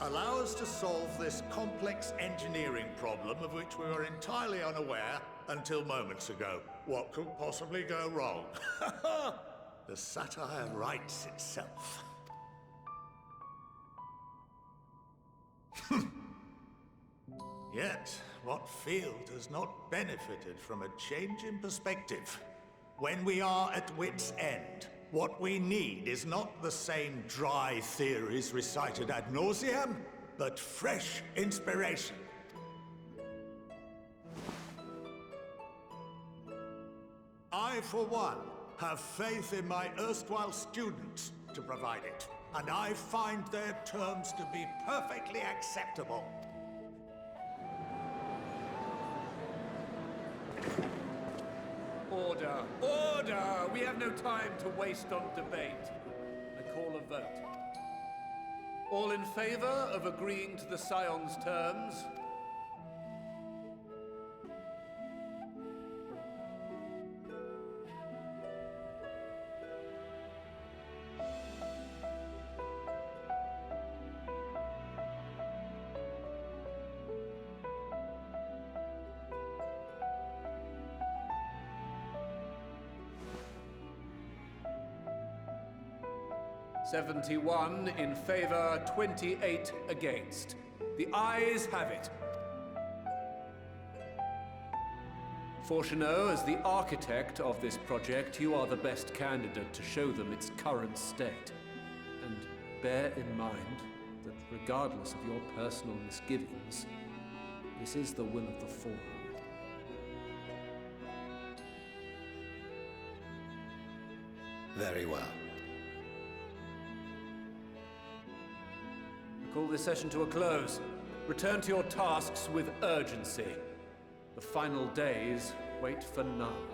Allow us to solve this complex engineering problem of which we were entirely unaware until moments ago. What could possibly go wrong? The satire writes itself. Yet, what field has not benefited from a change in perspective? When we are at wit's end, what we need is not the same dry theories recited ad nauseam, but fresh inspiration. I, for one, have faith in my erstwhile students to provide it, and I find their terms to be perfectly acceptable. Order! Order! We have no time to waste on debate. I call a vote. All in favor of agreeing to the Scion's terms? "71 in favor, 28 against. The ayes have it. Fortuneau, as the architect of this project, you are the best candidate to show them its current state. And bear in mind that regardless of your personal misgivings, this is the will of the Forum. Very well. Call this session to a close. Return to your tasks with urgency. The final days wait for none.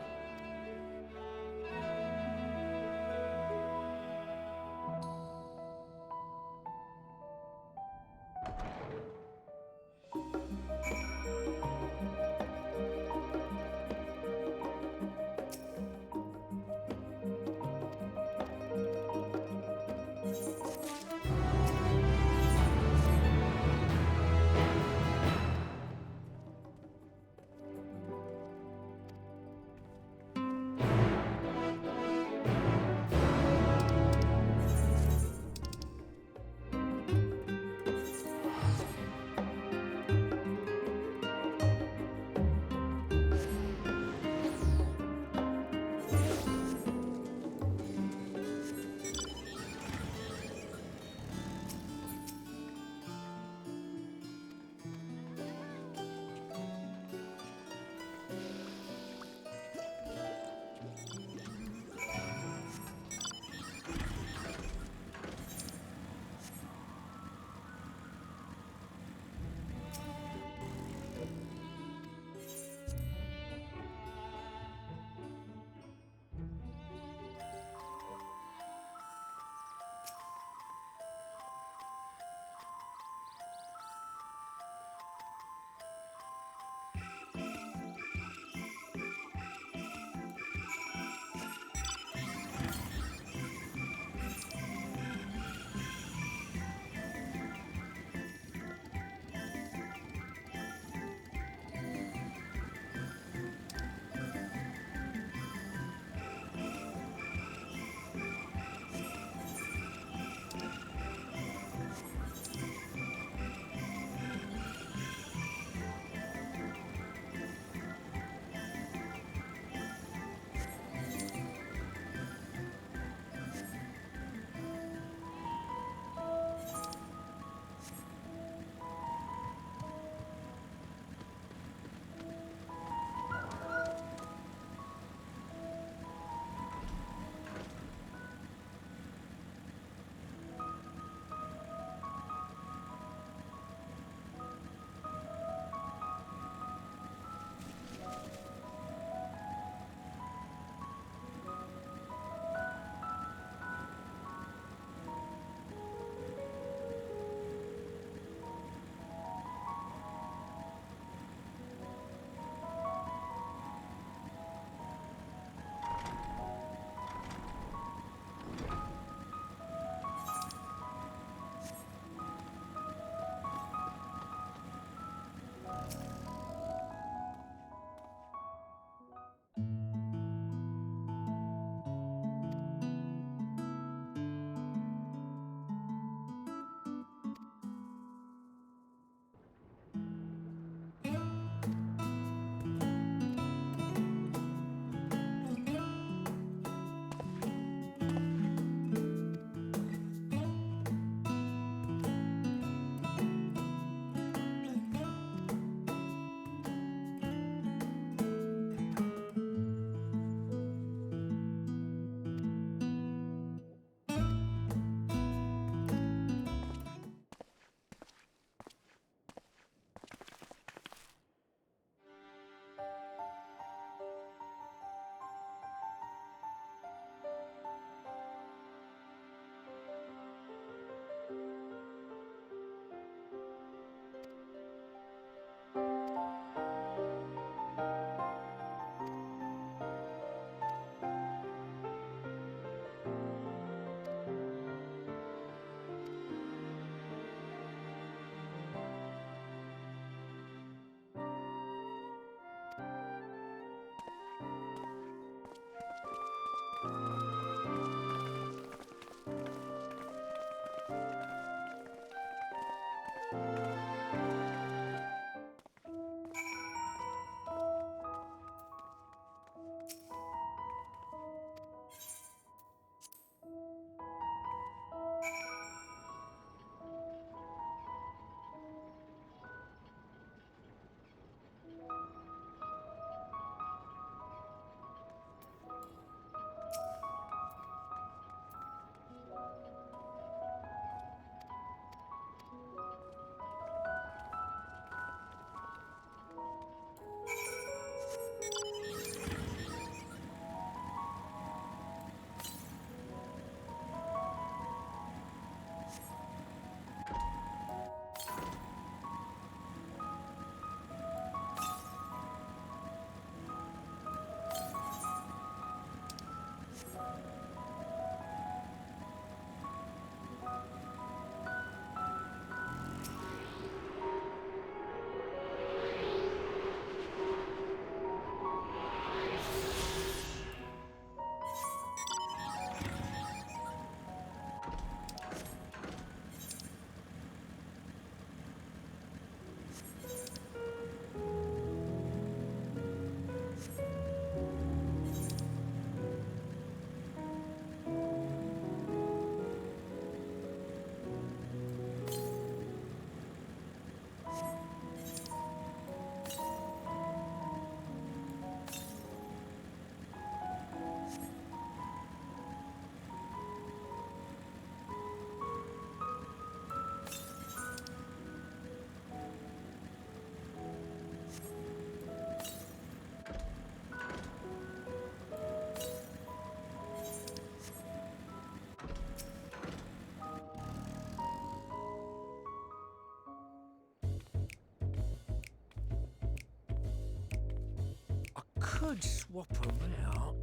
could swap them out.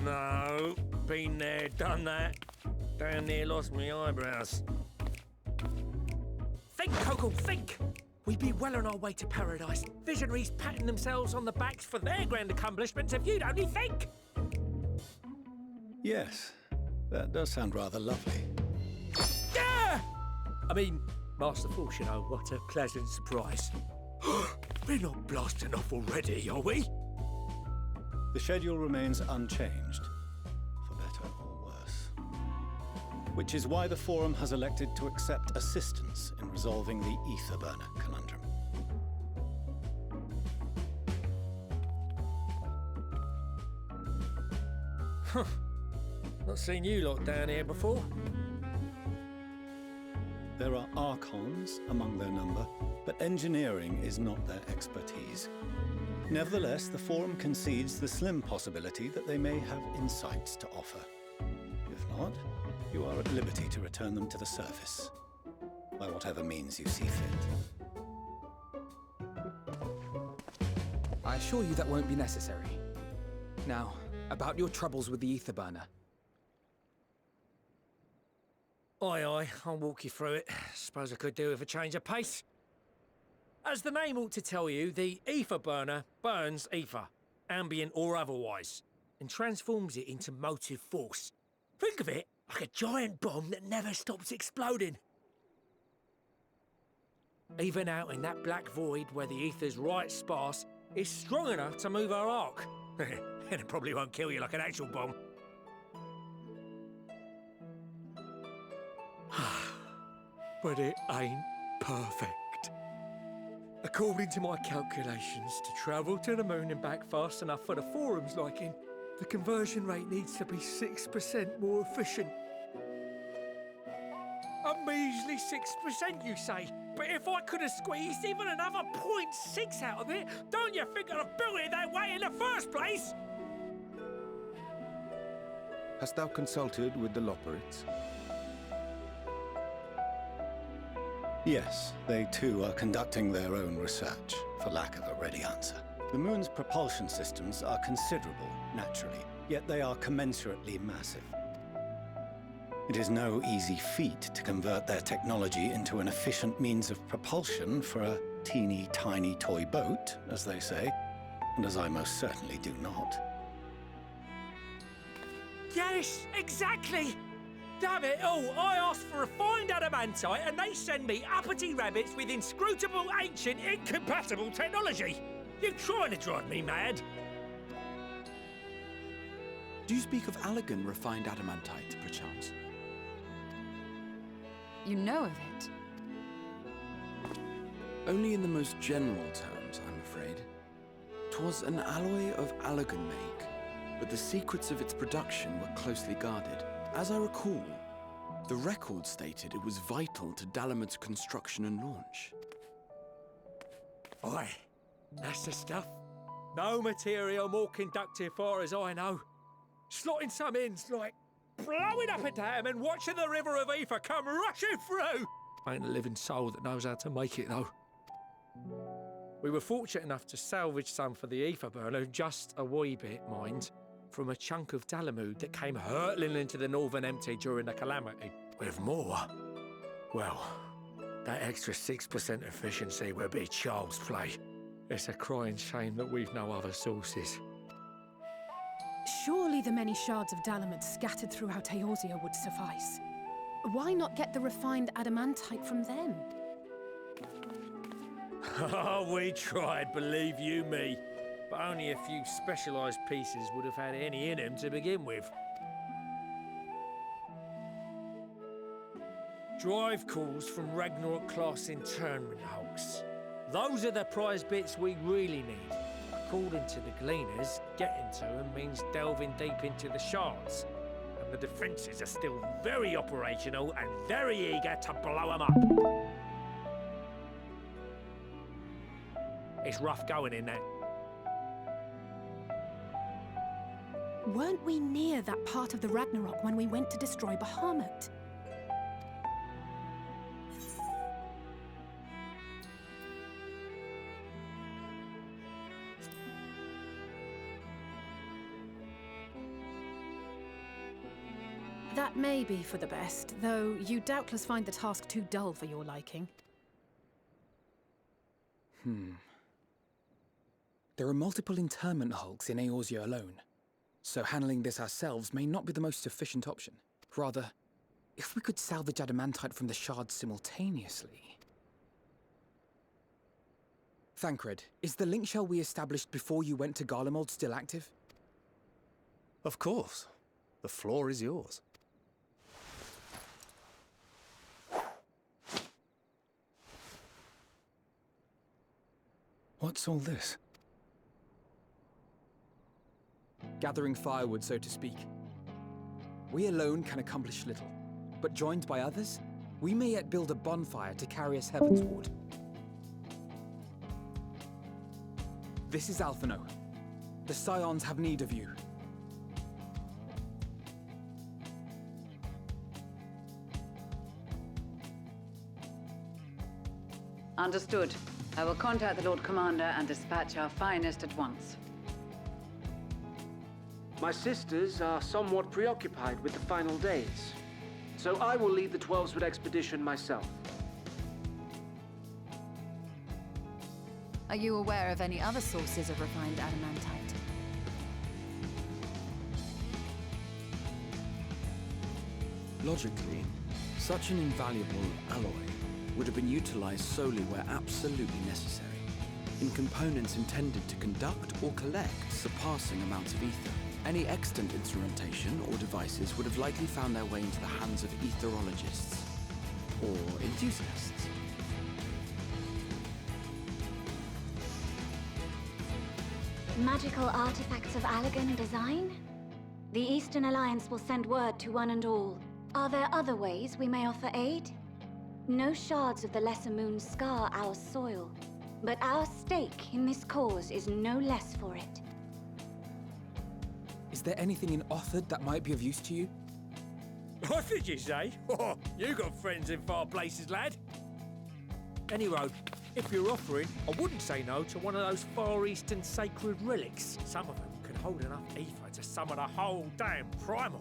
No, been there, done that. Down there, lost my eyebrows. Think, Kogal, think! We'd be well on our way to paradise. Visionaries patting themselves on the backs for their grand accomplishments if you'd only think! Yes, that does sound rather lovely. Yeah! I mean, Master Force, you know, what a pleasant surprise. We're not blasting off already, are we? The schedule remains unchanged, for better or worse. Which is why the Forum has elected to accept assistance in resolving the ether burner conundrum. Huh. Not seen you lot down here before. There are Archons among their number, but engineering is not their expertise. Nevertheless, the Forum concedes the slim possibility that they may have insights to offer. If not, you are at liberty to return them to the surface, by whatever means you see fit. I assure you that won't be necessary. Now, about your troubles with the ether burner. Aye, I'll walk you through it. Suppose I could do with a change of pace. As the name ought to tell you, the ether burner burns ether, ambient or otherwise, and transforms it into motive force. Think of it like a giant bomb that never stops exploding. Even out in that black void where the ether's right sparse, it's strong enough to move our arc. And it probably won't kill you like an actual bomb. But it ain't perfect. According to my calculations, to travel to the moon and back fast enough for the Forum's liking, the conversion rate needs to be 6% more efficient. A measly 6%, you say? But if I could have squeezed even another 0.6 out of it, don't you think I'd have built it that way in the first place? Hast thou consulted with the Loperites? Yes, they too are conducting their own research, for lack of a ready answer. The moon's propulsion systems are considerable, naturally, yet they are commensurately massive. It is no easy feat to convert their technology into an efficient means of propulsion for a teeny tiny toy boat, as they say, and as I most certainly do not. Yes, exactly! Damn it all, I asked for refined adamantite and they send me uppity rabbits with inscrutable, ancient, incompatible technology! You're trying to drive me mad! Do you speak of Allegan refined adamantite, perchance? You know of it? Only in the most general terms, I'm afraid. 'Twas an alloy of Allegan make, but the secrets of its production were closely guarded. As I recall, the record stated it was vital to Dalamud's construction and launch. Aye, that's the stuff. No material more conductive far as I know. Slotting some in's like blowing up a dam and watching the river of ether come rushing through. Ain't a living soul that knows how to make it, though. We were fortunate enough to salvage some for the ether burner, just a wee bit, mind, from a chunk of Dalamud that came hurtling into the Northern Empty during the calamity. With more, well, that extra 6% efficiency would be child's play. It's a crying shame that we've no other sources. Surely the many shards of Dalamud scattered throughout Eorzea would suffice. Why not get the refined adamantite from them? Oh, we tried, believe you me. But only a few specialised pieces would have had any in them to begin with. Drive cores from Ragnarok-class internment hulks. Those are the prize bits we really need. According to the Gleaners, getting to them means delving deep into the shards. And the defences are still very operational and very eager to blow them up. It's rough going in there. Weren't we near that part of the Ragnarok when we went to destroy Bahamut? That may be for the best, though you doubtless find the task too dull for your liking. There are multiple internment hulks in Eorzea alone, so handling this ourselves may not be the most efficient option. Rather, if we could salvage adamantite from the shards simultaneously... Thancred, is the link shell we established before you went to Garlemald still active? Of course. The floor is yours. What's all this? Gathering firewood, so to speak. We alone can accomplish little, but joined by others, we may yet build a bonfire to carry us heavensward. This is Alphino. The Scions have need of you. Understood. I will contact the Lord Commander and dispatch our finest at once. My sisters are somewhat preoccupied with the final days, so I will lead the 12-Sword expedition myself. Are you aware of any other sources of refined adamantite? Logically, such an invaluable alloy would have been utilized solely where absolutely necessary, in components intended to conduct or collect surpassing amounts of ether. Any extant instrumentation or devices would have likely found their way into the hands of etherologists or enthusiasts. Magical artifacts of Allagan design? The Eastern Alliance will send word to one and all. Are there other ways we may offer aid? No shards of the Lesser Moon scar our soil, but our stake in this cause is no less for it. Is there anything in Othard that might be of use to you? What did you say? Oh, you got friends in far places, lad. Anyway, if you're offering, I wouldn't say no to one of those Far Eastern sacred relics. Some of them could hold enough ether to summon a whole damn primal.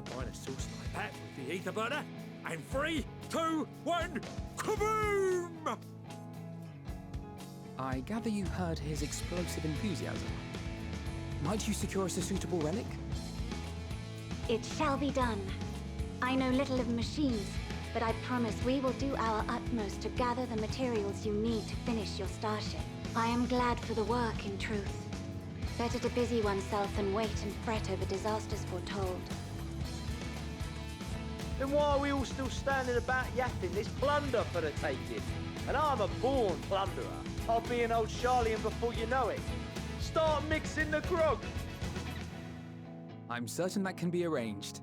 Combine a source like that with the ether burner, and 3, 2, 1, kaboom! I gather you heard his explosive enthusiasm. Might you secure us a suitable relic? It shall be done. I know little of machines, but I promise we will do our utmost to gather the materials you need to finish your starship. I am glad for the work, in truth. Better to busy oneself than wait and fret over disasters foretold. Then why are we all still standing about yapping? There's plunder for the taking. And I'm a born plunderer. I'll be an old Charlian before you know it. Start mixing the grog! I'm certain that can be arranged.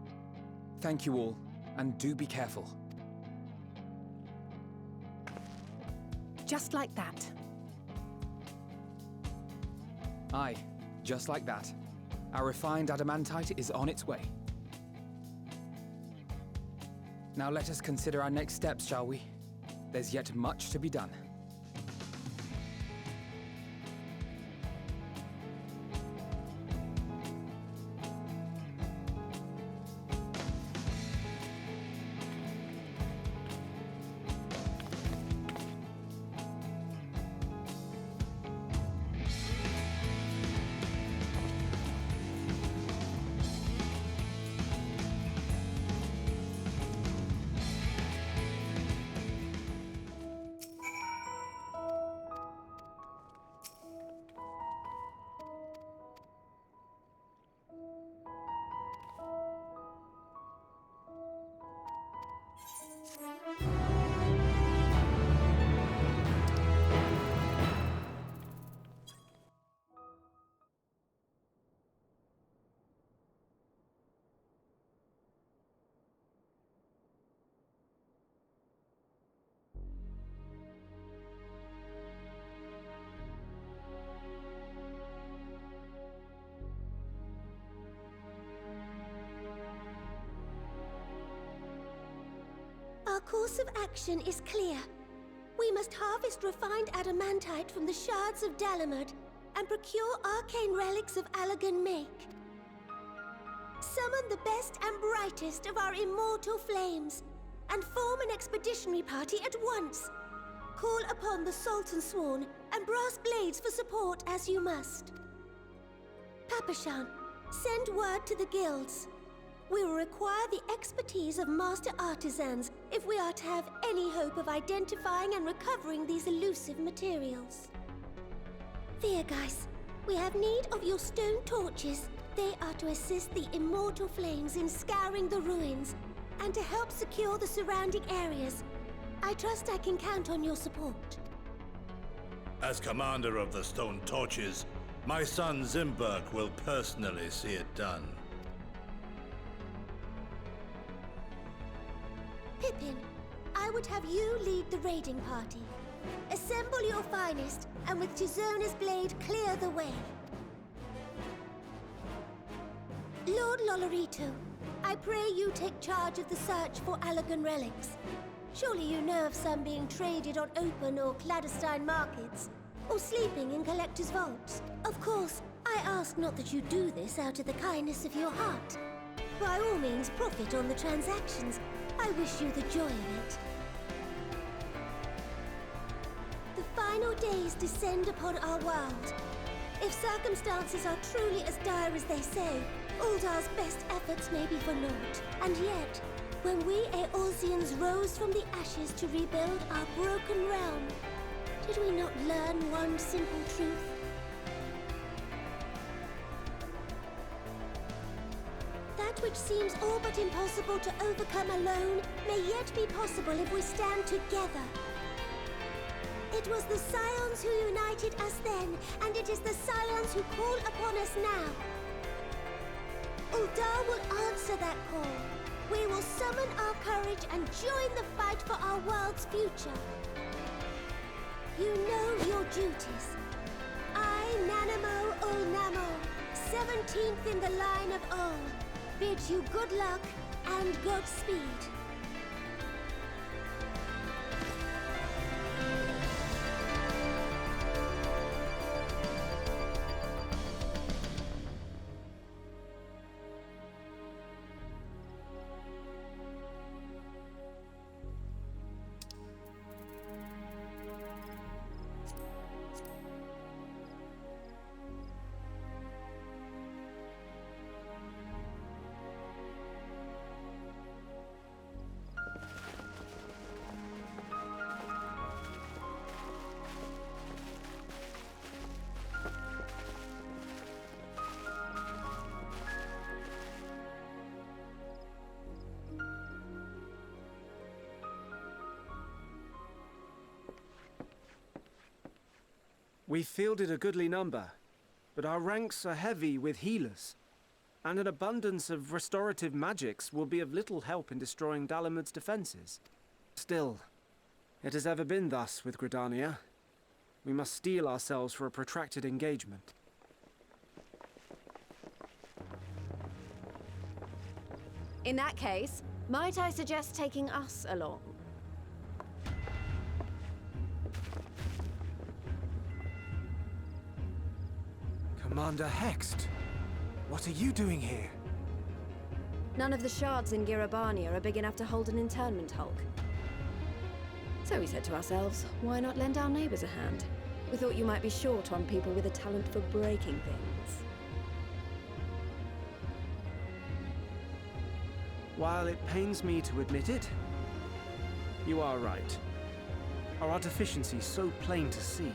Thank you all, and do be careful. Just like that. Aye, just like that. Our refined adamantite is on its way. Now let us consider our next steps, shall we? There's yet much to be done. Our course of action is clear. We must harvest refined adamantite from the shards of Dalamud and procure arcane relics of Allagan make. summon the best and brightest of our immortal flames, and form an expeditionary party at once. Call upon the Sultan Sworn and Brass Blades for support as you must. Papashan, send word to the guilds. We will require the expertise of master artisans if we are to have any hope of identifying and recovering these elusive materials. Viergeist, we have need of your stone torches. They are to assist the immortal flames in scouring the ruins and to help secure the surrounding areas. I trust I can count on your support. As commander of the Stone Torches, my son Zimberg will personally see it done. Pippin, I would have you lead the raiding party. Assemble your finest, and with Tizona's blade, clear the way. Lord Lolorito, I pray you take charge of the search for Allegan relics. Surely you know of some being traded on open or clandestine markets, or sleeping in collectors' vaults. Of course, I ask not that you do this out of the kindness of your heart. By all means, profit on the transactions. I wish you the joy of it. The final days descend upon our world. If circumstances are truly as dire as they say, Uldar's best efforts may be for naught. And yet, when we Eorzeans rose from the ashes to rebuild our broken realm, did we not learn one simple truth? That which seems all but impossible to overcome alone may yet be possible if we stand together. It was the Scions who united us then, and it is the Scions who call upon us now. Uldar will answer that call. We will summon our courage and join the fight for our world's future. You know your duties. I, Nanamo Ulnamo, 17th in the line of Ol, bid you good luck and Godspeed. We fielded a goodly number, but our ranks are heavy with healers, and an abundance of restorative magics will be of little help in destroying Dalamud's defenses. Still, it has ever been thus with Gridania. We must steel ourselves for a protracted engagement. In that case, might I suggest taking us along? Commander Hext, what are you doing here? None of the shards in Girabania are big enough to hold an internment hulk. So we said to ourselves, why not lend our neighbors a hand? We thought you might be short on people with a talent for breaking things. While it pains me to admit it, you are right. Our deficiency so plain to see.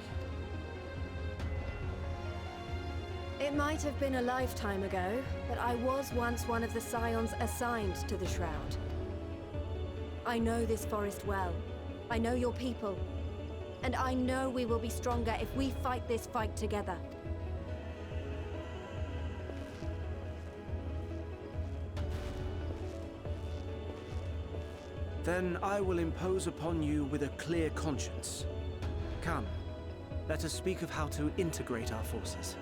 It might have been a lifetime ago, but I was once one of the Scions assigned to the Shroud. I know this forest well. I know your people. And I know we will be stronger if we fight this fight together. Then I will impose upon you with a clear conscience. Come, let us speak of how to integrate our forces.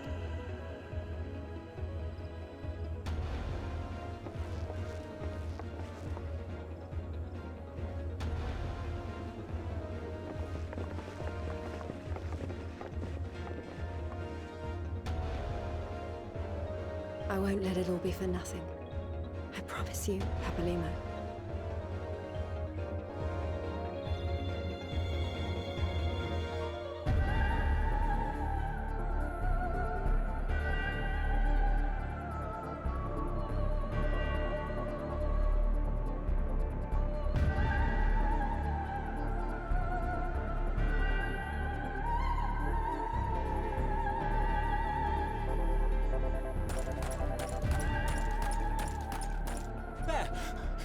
I won't let it all be for nothing. promise you, Papalimo.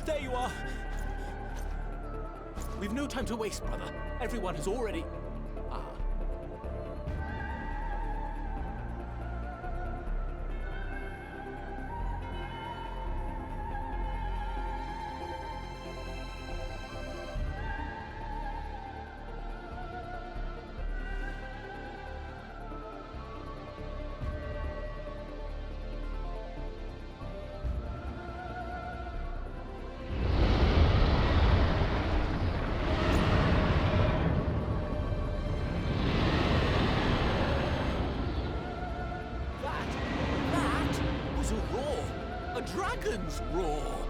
There you are! We've no time to waste, brother. Everyone has already... Ah. Dragon's roar!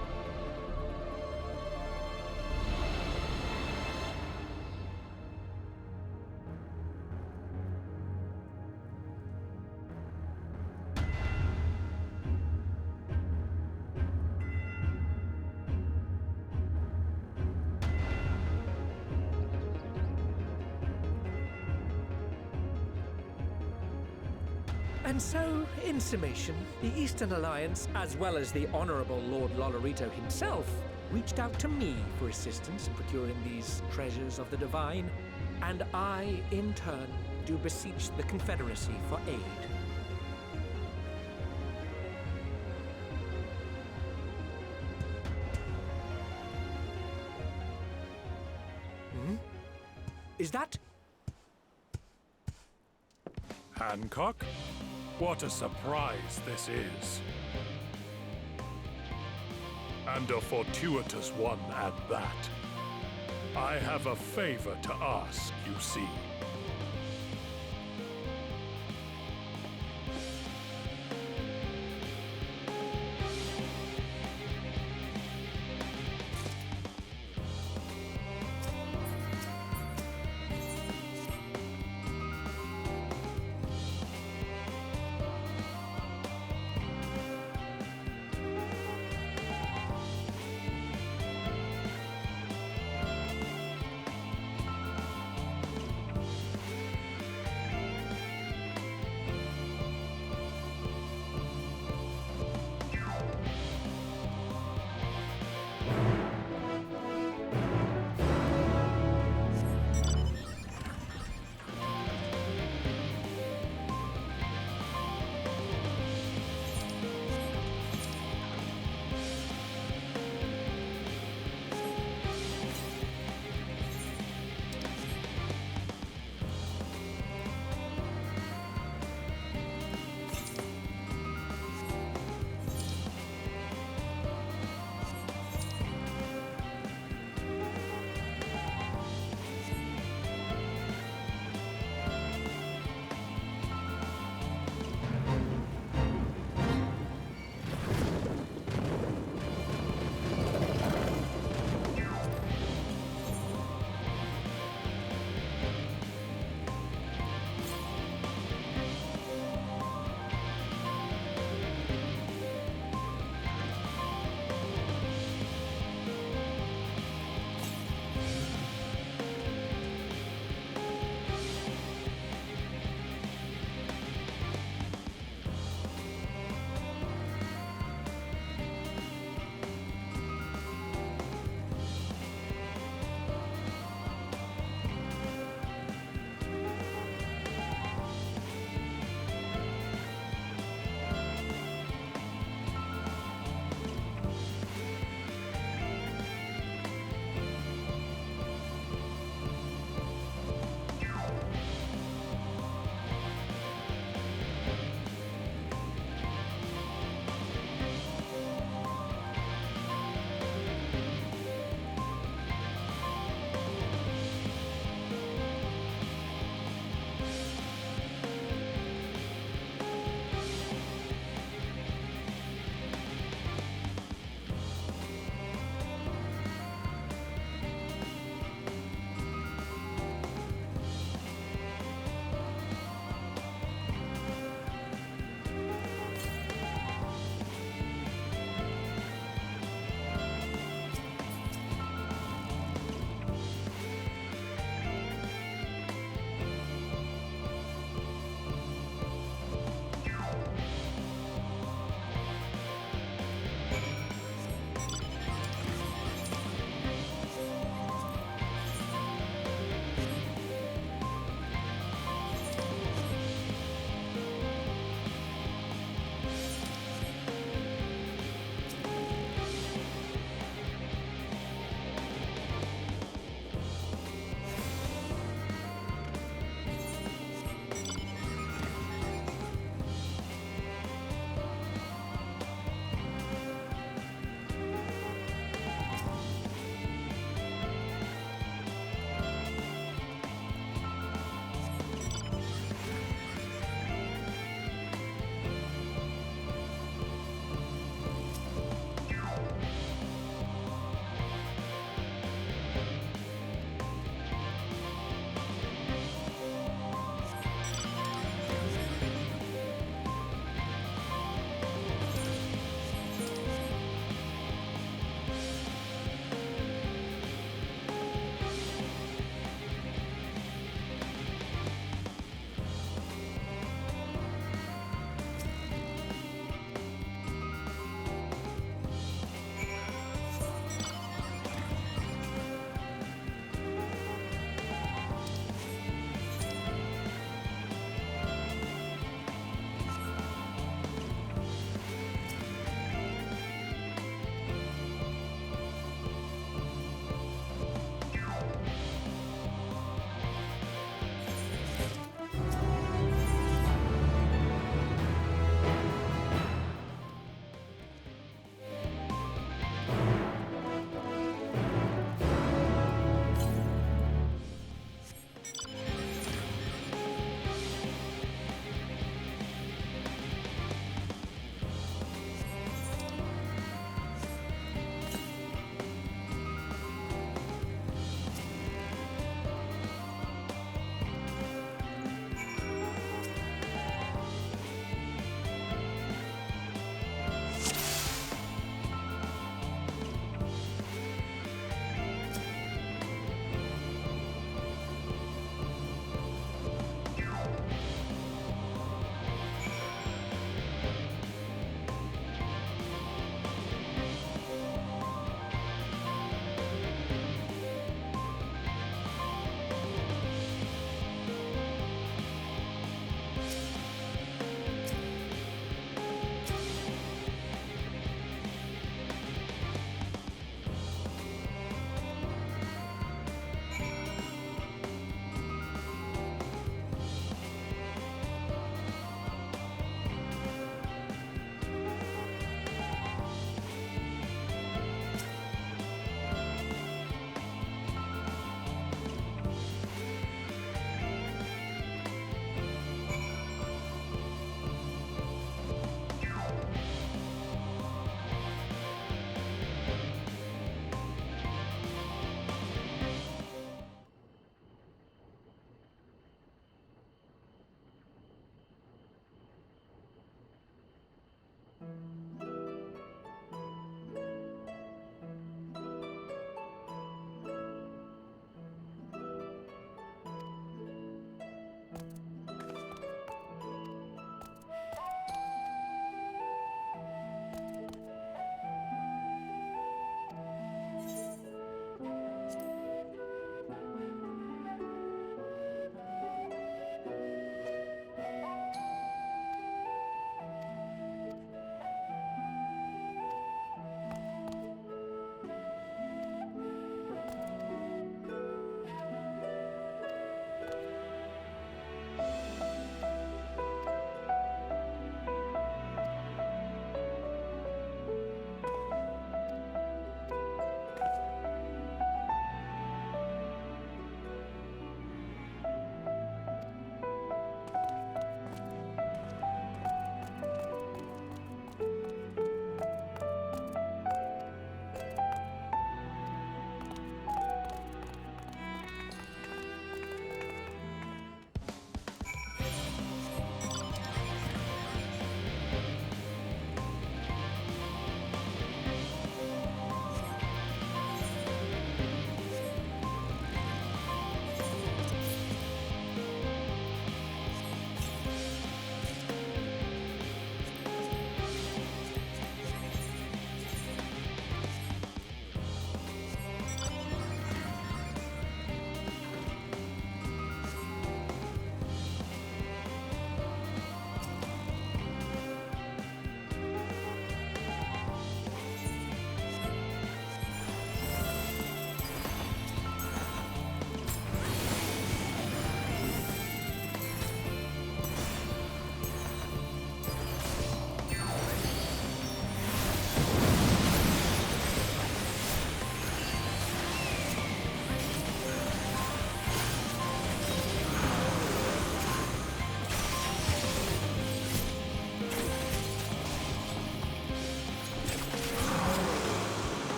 And so, in summation, the Eastern Alliance, as well as the Honourable Lord Lolorito himself, reached out to me for assistance in procuring these treasures of the divine, and I, in turn, do beseech the Confederacy for aid. Is that... Hancock? What a surprise this is. And a fortuitous one at that. I have a favor to ask, you see.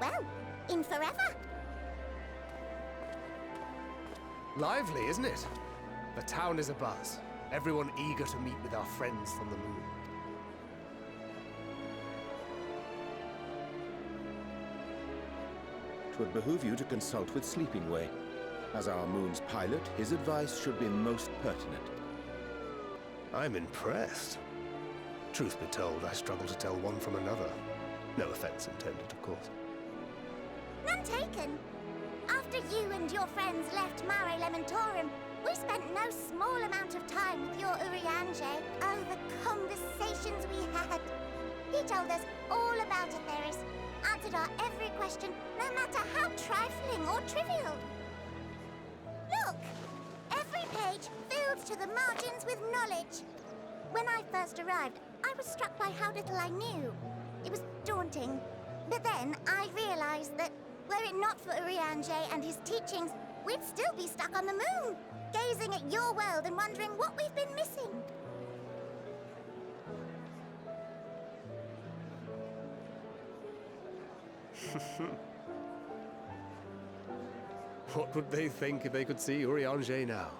well, in forever. Lively, isn't it? The town is abuzz. Everyone eager to meet with our friends from the moon. Twould behoove you to consult with Sleeping Way. As our moon's pilot, his advice should be most pertinent. I'm impressed. Truth be told, I struggle to tell one from another. No offense intended, of course. None taken. After you and your friends left Mare Elementorum, we spent no small amount of time with your Urianger. Oh, the conversations we had. He told us all about Atheris, answered our every question, no matter how trifling or trivial. Look! Every page filled to the margins with knowledge. When I first arrived, I was struck by how little I knew. It was daunting. But then I realized that, were it not for Urianger and his teachings, we'd still be stuck on the moon, gazing at your world and wondering what we've been missing. What would they think if they could see Urianger now?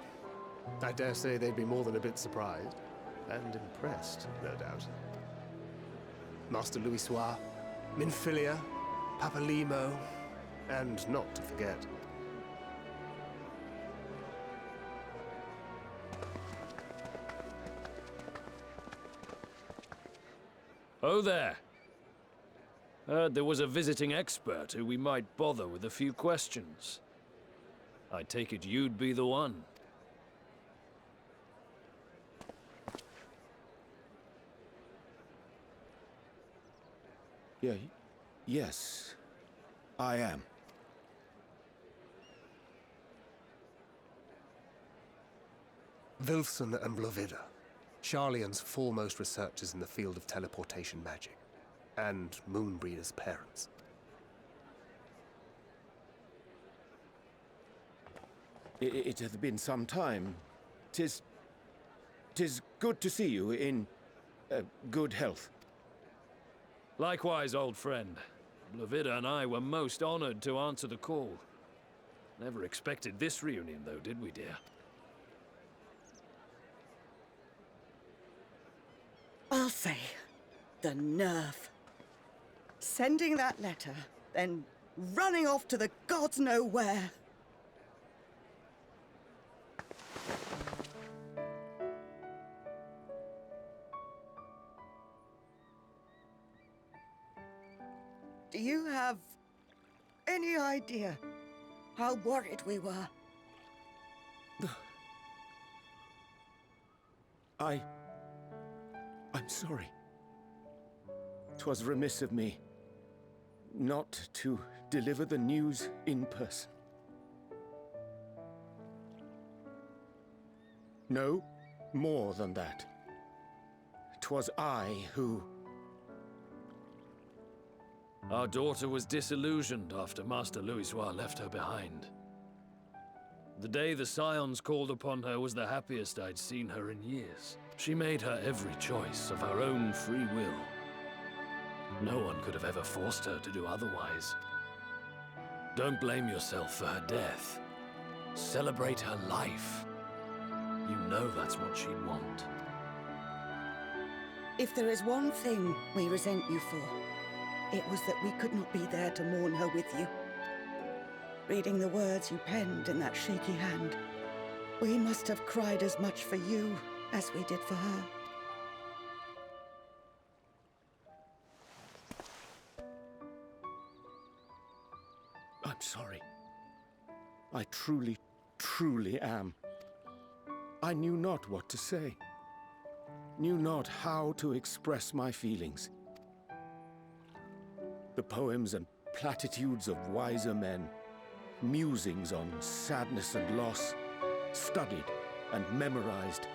I dare say they'd be more than a bit surprised. And impressed, no doubt. Master Louisoix, Minfilia, Papalimo, and not to forget... Oh there. Heard there was a visiting expert who we might bother with a few questions. I take it you'd be the one. Yes, I am. Wilson and Blovida, Sharlayan's foremost researchers in the field of teleportation magic, and Moonbreeder's parents. It hath been some time. 'Tis good to see you in good health. Likewise, old friend. Blovida and I were most honored to answer the call. Never expected this reunion, though, did we, dear? I'll say, the nerve. Sending that letter, then running off to the gods know where. Do you have any idea how worried we were? I'm sorry. 'Twas remiss of me not to deliver the news in person. No, more than that. 'Twas I who... Our daughter was disillusioned after Master Louisoix left her behind. The day the Scions called upon her was the happiest I'd seen her in years. She made her every choice of her own free will. No one could have ever forced her to do otherwise. Don't blame yourself for her death. Celebrate her life. You know that's what she'd want. If there is one thing we resent you for, it was that we could not be there to mourn her with you. Reading the words you penned in that shaky hand, we must have cried as much for you as we did for her. I'm sorry. I truly, truly am. I knew not what to say. Knew not how to express my feelings. The poems and platitudes of wiser men, musings on sadness and loss, studied and memorized,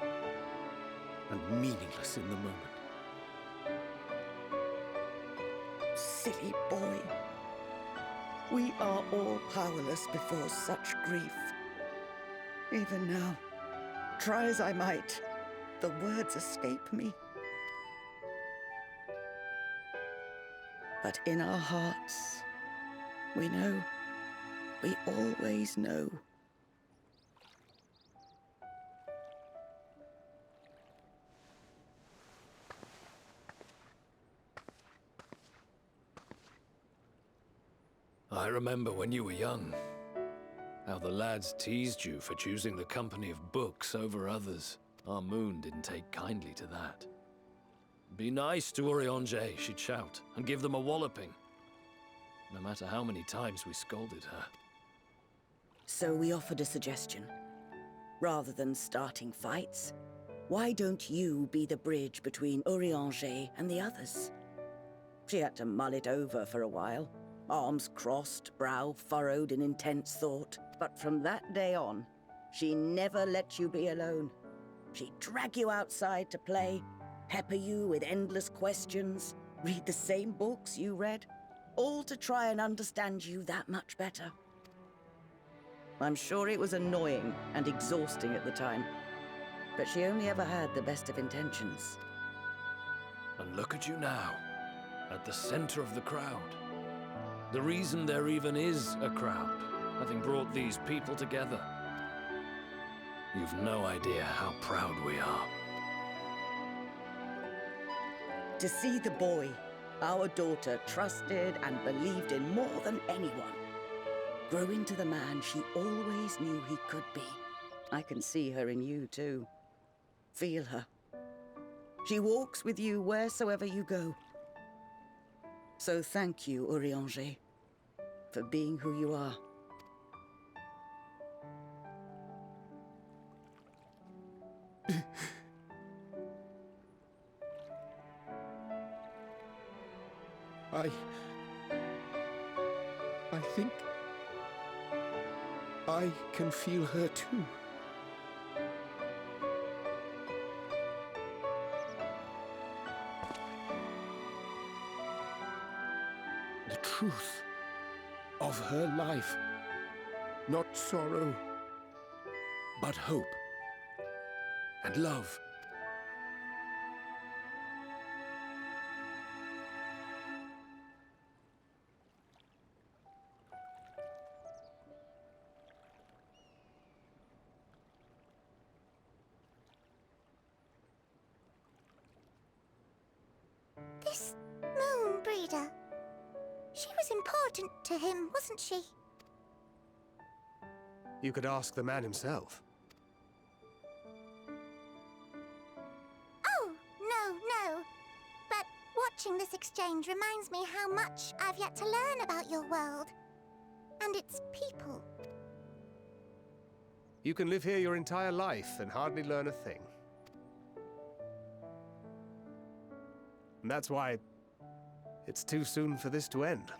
and meaningless in the moment. Silly boy. We are all powerless before such grief. Even now, try as I might, the words escape me. But in our hearts, We know. We always know. I remember when you were young, how the lads teased you for choosing the company of books over others. Our moon didn't take kindly to that. Be nice to Urianger, she'd shout, and give them a walloping. No matter how many times we scolded her. So we offered a suggestion. Rather than starting fights, why don't you be the bridge between Urianger and the others? She had to mull it over for a while. Arms crossed, brow furrowed in intense thought. But from that day on, she never let you be alone. She'd drag you outside to play, pepper you with endless questions, read the same books you read, all to try and understand you that much better. I'm sure it was annoying and exhausting at the time, but she only ever had the best of intentions. And look at you now, at the center of the crowd. The reason there even is a crowd, having brought these people together. You've no idea how proud we are. To see the boy, our daughter, trusted and believed in more than anyone, grow into the man she always knew he could be. I can see her in you, too. Feel her. She walks with you wheresoever you go. So thank you, Urianger, for being who you are. I think I can feel her too. The truth of her life. Not sorrow, but hope and love. This moon breeder. She was important to him, wasn't she? You could ask the man himself. Oh, no. But watching this exchange reminds me how much I've yet to learn about your world. And its people. You can live here your entire life and hardly learn a thing. And that's why it's too soon for this to end.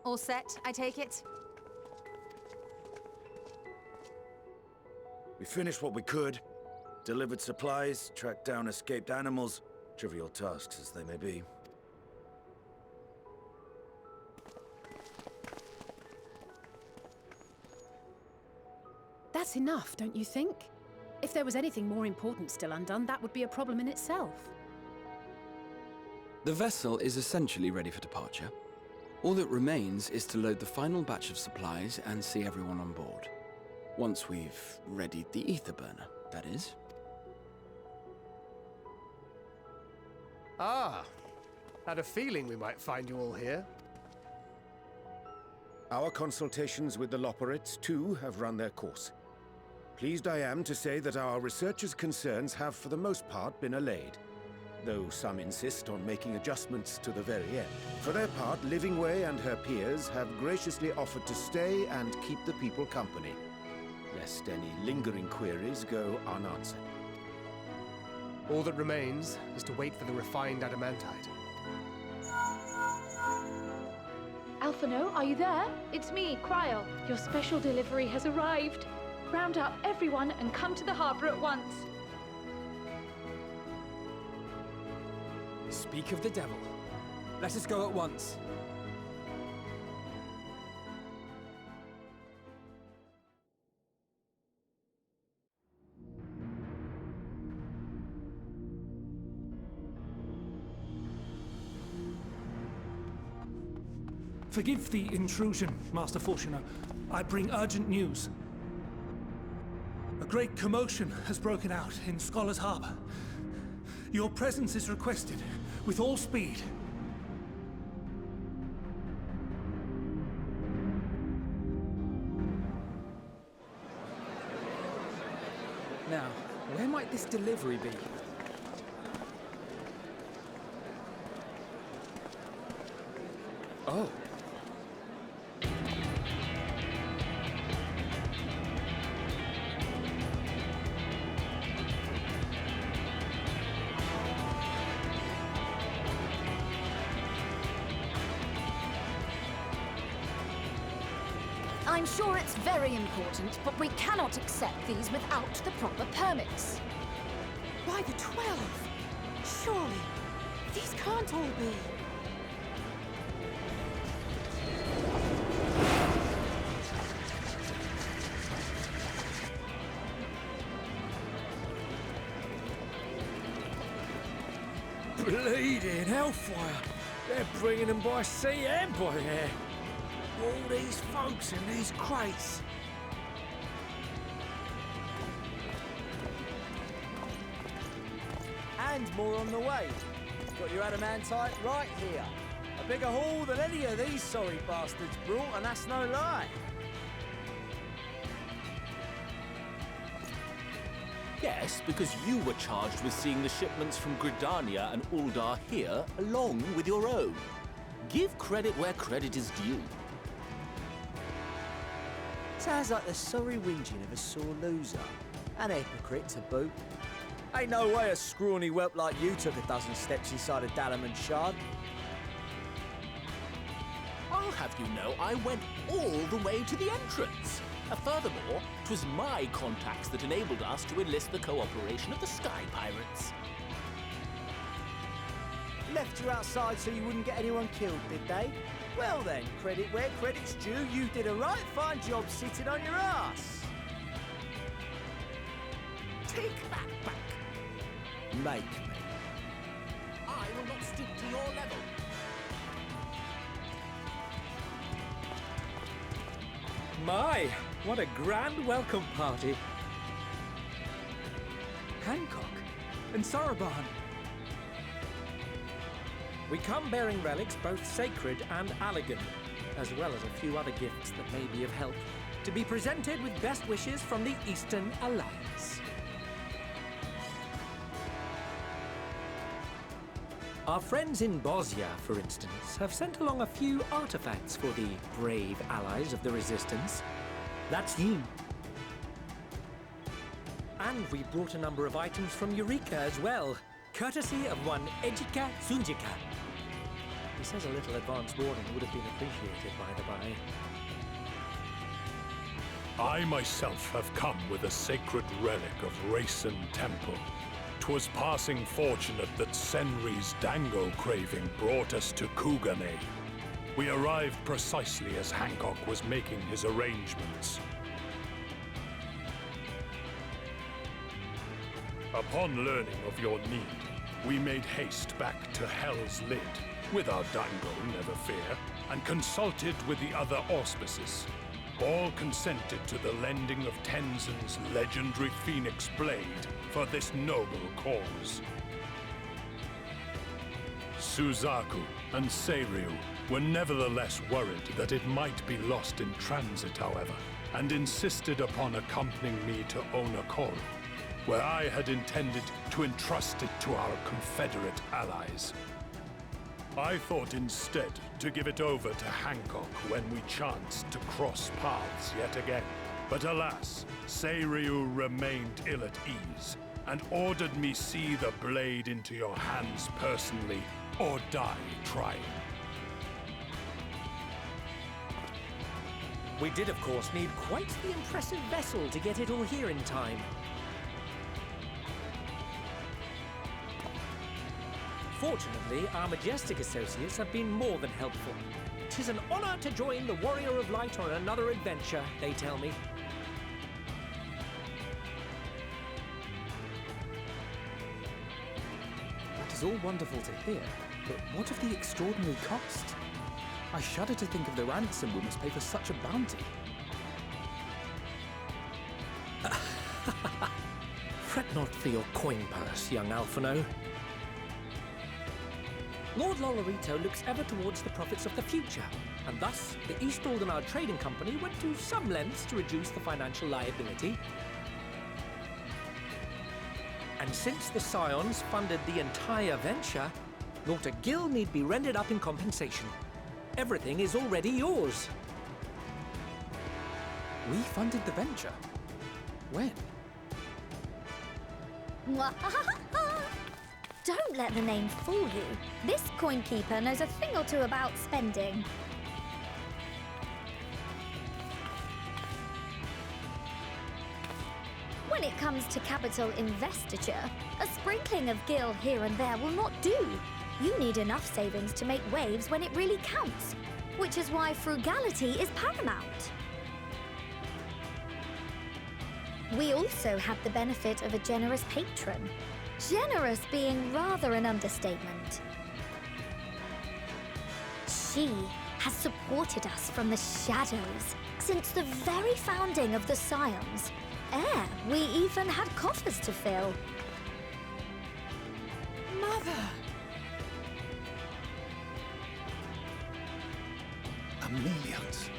All set, I take it? We finished what we could. Delivered supplies, tracked down escaped animals. Trivial tasks as they may be. That's enough, don't you think? If there was anything more important still undone, that would be a problem in itself. The vessel is essentially ready for departure. All that remains is to load the final batch of supplies and see everyone on board. Once we've readied the ether burner, that is. Ah, had a feeling we might find you all here. Our consultations with the Loperites, too, have run their course. Pleased I am to say that our researchers' concerns have for the most part been allayed, though some insist on making adjustments to the very end. For their part, Livingway and her peers have graciously offered to stay and keep the people company, lest any lingering queries go unanswered. All that remains is to wait for the refined adamantite. Alphino, are you there? It's me, Cryo. Your special delivery has arrived. Round up everyone and come to the harbor at once. Speak of the devil. Let us go at once. Forgive the intrusion, Master Fortuner. I bring urgent news. A great commotion has broken out in Scholar's Harbor. Your presence is requested, with all speed. Now, where might this delivery be? Oh. I'm sure it's very important, but we cannot accept these without the proper permits. By the 12! Surely, these can't all be. Bleeding hellfire! They're bringing them by sea and by air. All these folks in these crates. And more on the way. Got your adamantite right here. A bigger haul than any of these sorry bastards brought, and that's no lie. Yes, because you were charged with seeing the shipments from Gridania and Uldar here, along with your own. Give credit where credit is due. Sounds like the sorry whinging of a sore loser. An hypocrite to boot. Ain't no way a scrawny whelp like you took a dozen steps inside a Dalaman shard. I'll have you know I went all the way to the entrance. Furthermore, 'twas my contacts that enabled us to enlist the cooperation of the Sky Pirates. Left you outside so you wouldn't get anyone killed, did they? Well then, credit where credit's due, you did a right fine job sitting on your ass. Take that back. Make me. I will not stoop to your level. My, what a grand welcome party. Hancock and Saraban. We come bearing relics both sacred and elegant, as well as a few other gifts that may be of help, to be presented with best wishes from the Eastern Alliance. Our friends in Bosnia, for instance, have sent along a few artifacts for the brave allies of the Resistance. That's you. And we brought a number of items from Eureka as well, courtesy of one Ejika Sunjika. He says a little advance warning would have been appreciated by the by. I myself have come with a sacred relic of Rayson Temple. 'Twas passing fortunate that Senri's dango craving brought us to Kugane. We arrived precisely as Hancock was making his arrangements. Upon learning of your need, we made haste back to Hell's Lid, with our dango, never fear, and consulted with the other auspices. All consented to the lending of Tenzin's legendary Phoenix Blade for this noble cause. Suzaku and Seiryu were nevertheless worried that it might be lost in transit, however, and insisted upon accompanying me to Onokoro, where I had intended to entrust it to our Confederate allies. I thought instead to give it over to Hancock when we chanced to cross paths yet again. But alas, Seiryu remained ill at ease, and ordered me see the blade into your hands personally, or die trying. We did, of course, need quite the impressive vessel to get it all here in time. Fortunately, our majestic associates have been more than helpful. 'Tis an honor to join the Warrior of Light on another adventure, they tell me. That is all wonderful to hear, but what of the extraordinary cost? I shudder to think of the ransom we must pay for such a bounty. Fret not for your coin purse, young Alphino. Lord Lolorito looks ever towards the profits of the future, and thus the East Aldenard Trading Company went to some lengths to reduce the financial liability. And since the Scions funded the entire venture, not a gill need be rendered up in compensation. Everything is already yours. We funded the venture? When? Don't let the name fool you. This coin keeper knows a thing or two about spending. When it comes to capital investiture, a sprinkling of gil here and there will not do. You need enough savings to make waves when it really counts, which is why frugality is paramount. We also have the benefit of a generous patron. Generous being rather an understatement. She has supported us from the shadows since the very founding of the Scions. Ere we even had coffers to fill. Mother! Millions.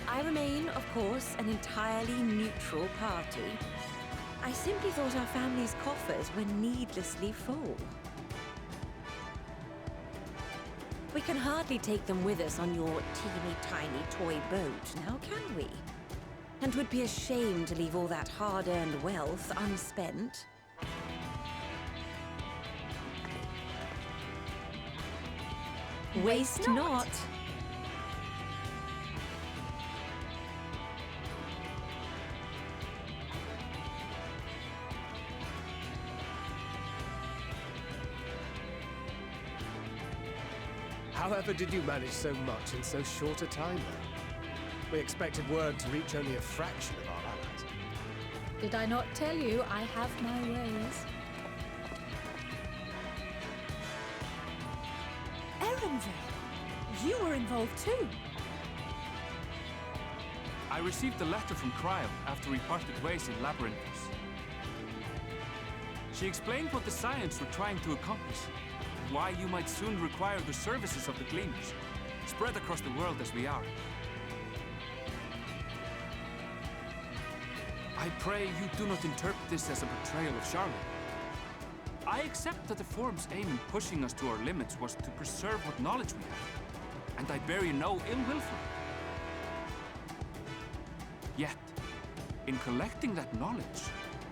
I remain, of course, an entirely neutral party. I simply thought our family's coffers were needlessly full. We can hardly take them with us on your teeny-tiny toy boat, now can we? And would be ashamed to leave all that hard-earned wealth unspent. Waste not. However did you manage so much in so short a time, then? We expected word to reach only a fraction of our allies. Did I not tell you I have my ways? Erenville, you were involved too. I received a letter from Cryle after we parted ways in Labyrinthus. She explained what the Scions were trying to accomplish, and why you might soon require the services of the Gleaners, spread across the world as we are. I pray you do not interpret this as a betrayal of Charlotte. I accept that the Forum's aim in pushing us to our limits was to preserve what knowledge we have, and I bear you no ill will for it. Yet, in collecting that knowledge,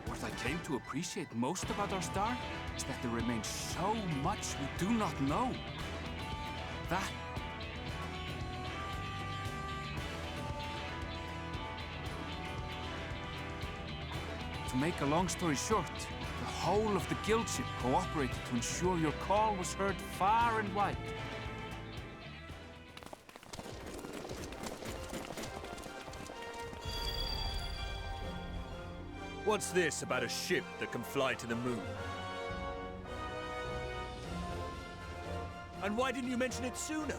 what What I came to appreciate most about our star is that there remains so much we do not know. That... To make a long story short, the whole of the guild ship cooperated to ensure your call was heard far and wide. What's this about a ship that can fly to the moon? And why didn't you mention it sooner?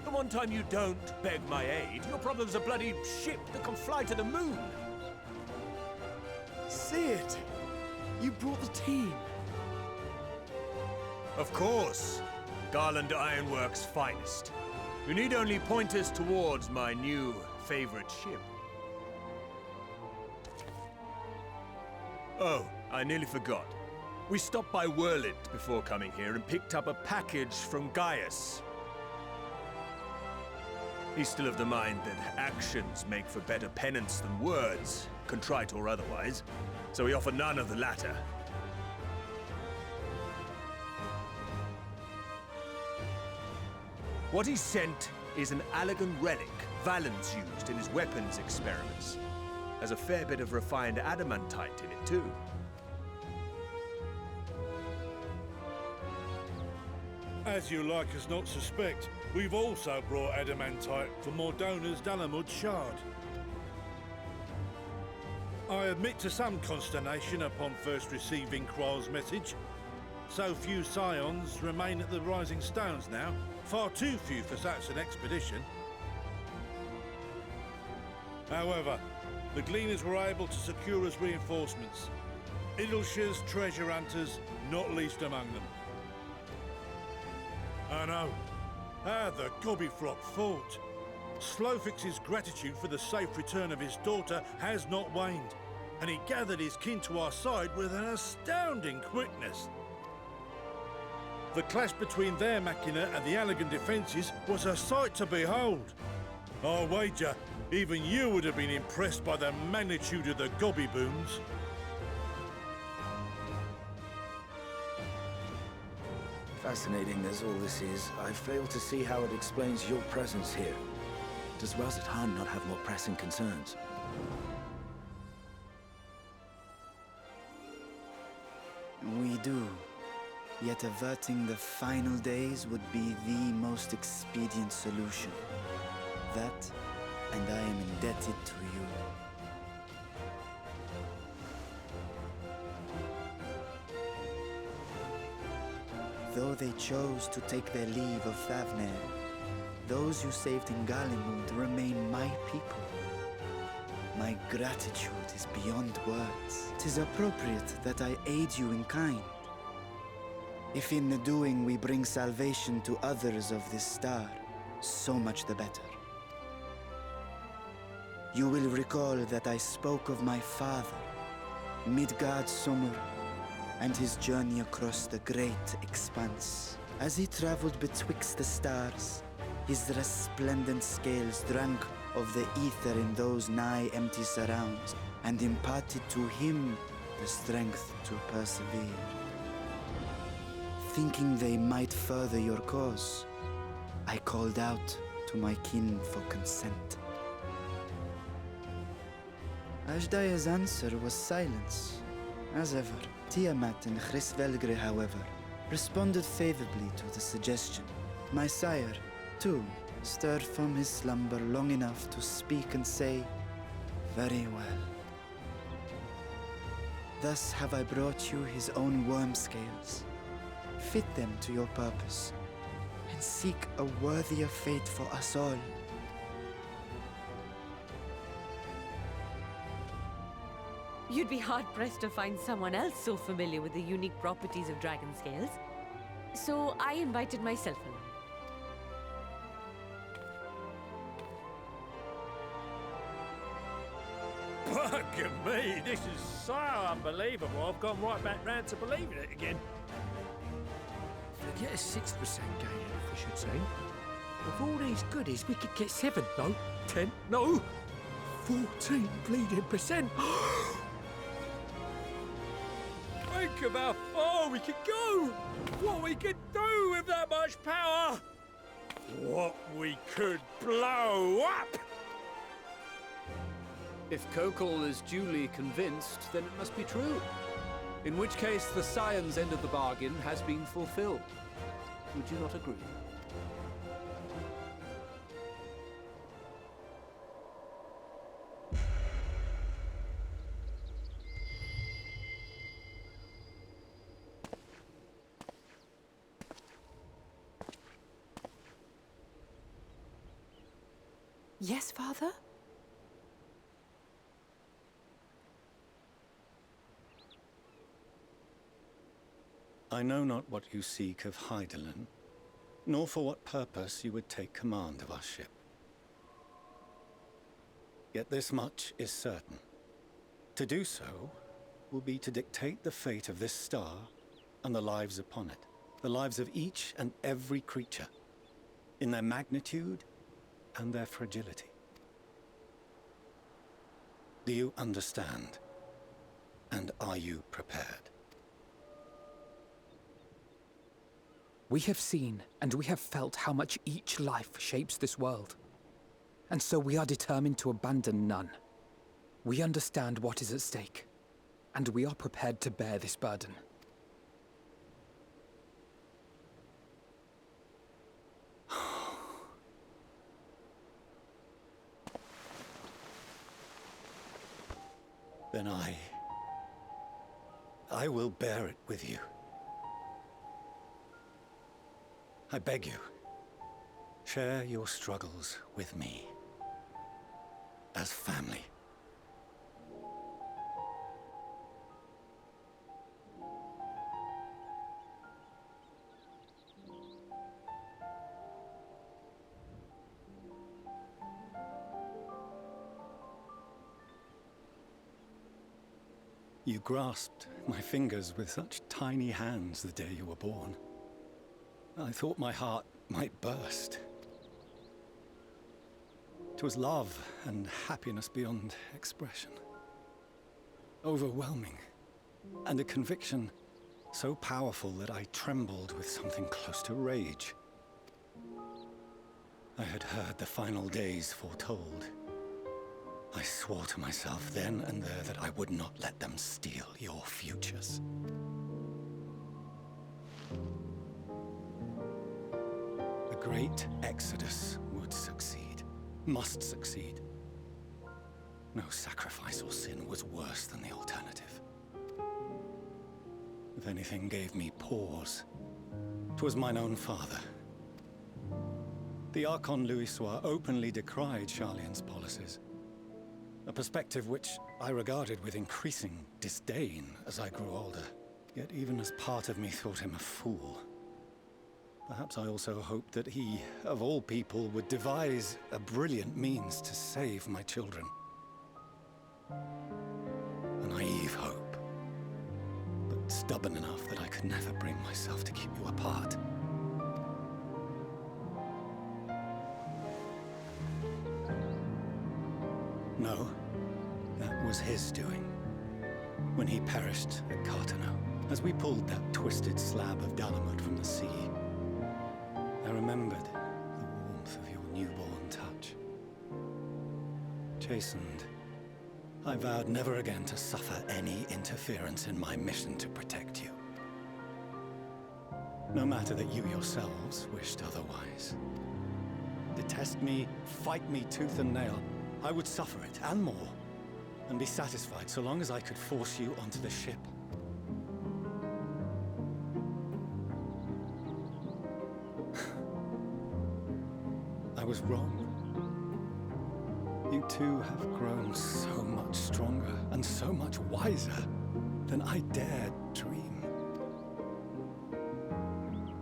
The one time you don't beg my aid, your problem's a bloody ship that can fly to the moon. See it! You brought the team. Of course. Garland Ironworks' finest. You need only point us towards my new favorite ship. Oh, I nearly forgot. We stopped by Whirlit before coming here and picked up a package from Gaius. He's still of the mind that actions make for better penance than words, contrite or otherwise, so we offer none of the latter. What he sent is an Allegan relic Valens used in his weapons experiments. Has a fair bit of refined adamantite in it, too. As you like us not suspect, we've also brought adamantite from Mordona's Dalamud shard. I admit to some consternation upon first receiving Kryl's message. So few scions remain at the Rising Stones now, far too few for such an expedition. However, the Gleaners were able to secure us reinforcements. Idleshire's treasure hunters, not least among them. I know. How the Gobbyfrock fought. Slowfix's gratitude for the safe return of his daughter has not waned, and he gathered his kin to our side with an astounding quickness. The clash between their machina and the Allegan defences was a sight to behold. I wager even you would have been impressed by the magnitude of the Gobby booms. Fascinating as all this is, I fail to see how it explains your presence here. Does Razat-Han not have more pressing concerns? We do. Yet averting the final days would be the most expedient solution. That, and I am indebted to you. Though they chose to take their leave of Thavnair, those you saved in Garlemald remain my people. My gratitude is beyond words. 'Tis appropriate that I aid you in kind. If in the doing we bring salvation to others of this star, so much the better. You will recall that I spoke of my father, Midgard Sommer, and his journey across the great expanse. As he traveled betwixt the stars, his resplendent scales drank of the ether in those nigh empty surrounds, and imparted to him the strength to persevere. Thinking they might further your cause, I called out to my kin for consent. Ajdaya's answer was silence, as ever. Tiamat and Chrisvelgre, however, responded favorably to the suggestion. My sire, too, stirred from his slumber long enough to speak and say, "Very well." Thus have I brought you his own worm scales. Fit them to your purpose, and seek a worthier fate for us all. You'd be hard-pressed to find someone else so familiar with the unique properties of dragon scales. So I invited myself along. Bugger me, this is so unbelievable. I've gone right back round to believing it again. Forget a 6% gain, if we should say. With all these goodies, we could get 7, no, 10, no, 14 bleeding %. think of how far we could go! What we could do with that much power! What we could blow up! If Kokol is duly convinced, then it must be true. In which case, the Scion's end of the bargain has been fulfilled. Would you not agree? Yes, Father? I know not what you seek of Hydaelyn, nor for what purpose you would take command of our ship. Yet this much is certain. To do so will be to dictate the fate of this star and the lives upon it, the lives of each and every creature, in their magnitude and their fragility. Do you understand? And are you prepared? We have seen and we have felt how much each life shapes this world. And so we are determined to abandon none. We understand what is at stake, and we are prepared to bear this burden. Then I will bear it with you. I beg you, share your struggles with me. As family. You grasped my fingers with such tiny hands the day you were born. I thought my heart might burst. 'Twas love and happiness beyond expression. Overwhelming, and a conviction so powerful that I trembled with something close to rage. I had heard the final days foretold. I swore to myself then and there that I would not let them steal your futures. The great Exodus would succeed, must succeed. No sacrifice or sin was worse than the alternative. If anything gave me pause, 'twas mine own father. The Archon Louisoix openly decried Charlian's policies, a perspective which I regarded with increasing disdain as I grew older. Yet even as part of me thought him a fool. Perhaps I also hoped that he, of all people, would devise a brilliant means to save my children. A naive hope, but stubborn enough that I could never bring myself to keep you apart. No, that was his doing. When he perished at Cartano, as we pulled that twisted slab of Dalamud from the sea, I remembered the warmth of your newborn touch. Chastened, I vowed never again to suffer any interference in my mission to protect you. No matter that you yourselves wished otherwise. Detest me, fight me tooth and nail, I would suffer it, and more, and be satisfied so long as I could force you onto the ship. I was wrong. You two have grown so much stronger and so much wiser than I dared dream.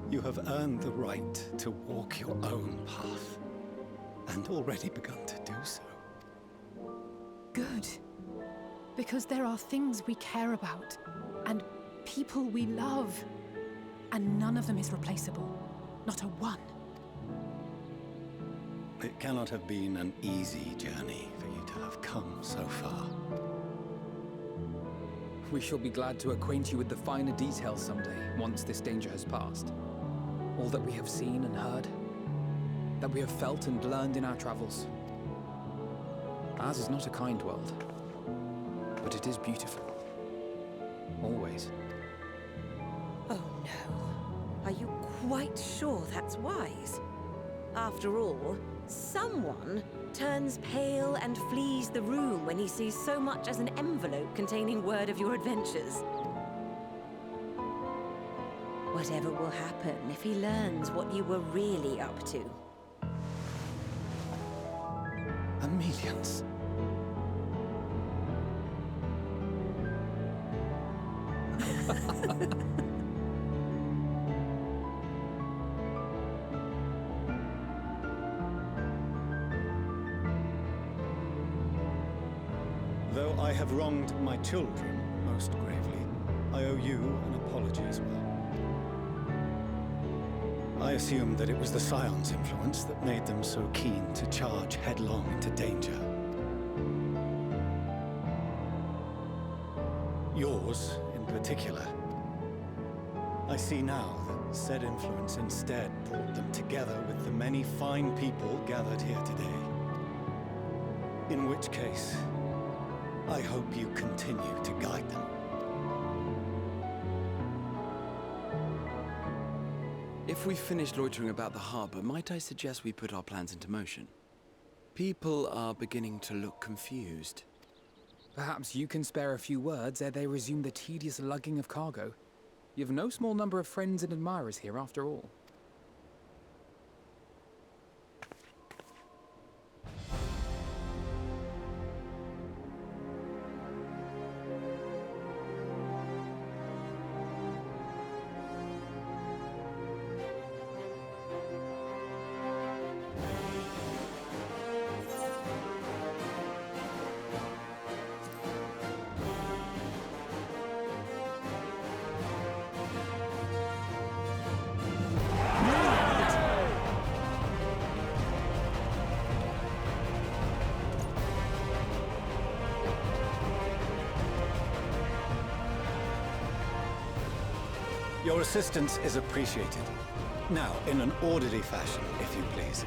You have earned the right to walk your own path, and already begun to do so. Good. Because there are things we care about, and people we love, and none of them is replaceable. Not a one. It cannot have been an easy journey for you to have come so far. we shall be glad to acquaint you with the finer details someday, once this danger has passed. All that we have seen and heard, that we have felt and learned in our travels. Ours is not a kind world, but it is beautiful. Always. Oh no. Are you quite sure that's wise? After all, someone turns pale and flees the room when he sees so much as an envelope containing word of your adventures. Whatever will happen if he learns what you were really up to? Millions. Though I have wronged my children most gravely, I owe you an apology as well. I assumed that it was the Scion's influence that made them so keen to charge headlong into danger. Yours, in particular. I see now that said influence instead brought them together with the many fine people gathered here today. In which case, I hope you continue to guide them. If we've finished loitering about the harbor, might I suggest we put our plans into motion? People are beginning to look confused. Perhaps you can spare a few words ere they resume the tedious lugging of cargo. You have no small number of friends and admirers here, after all. Your assistance is appreciated. Now, in an orderly fashion, if you please.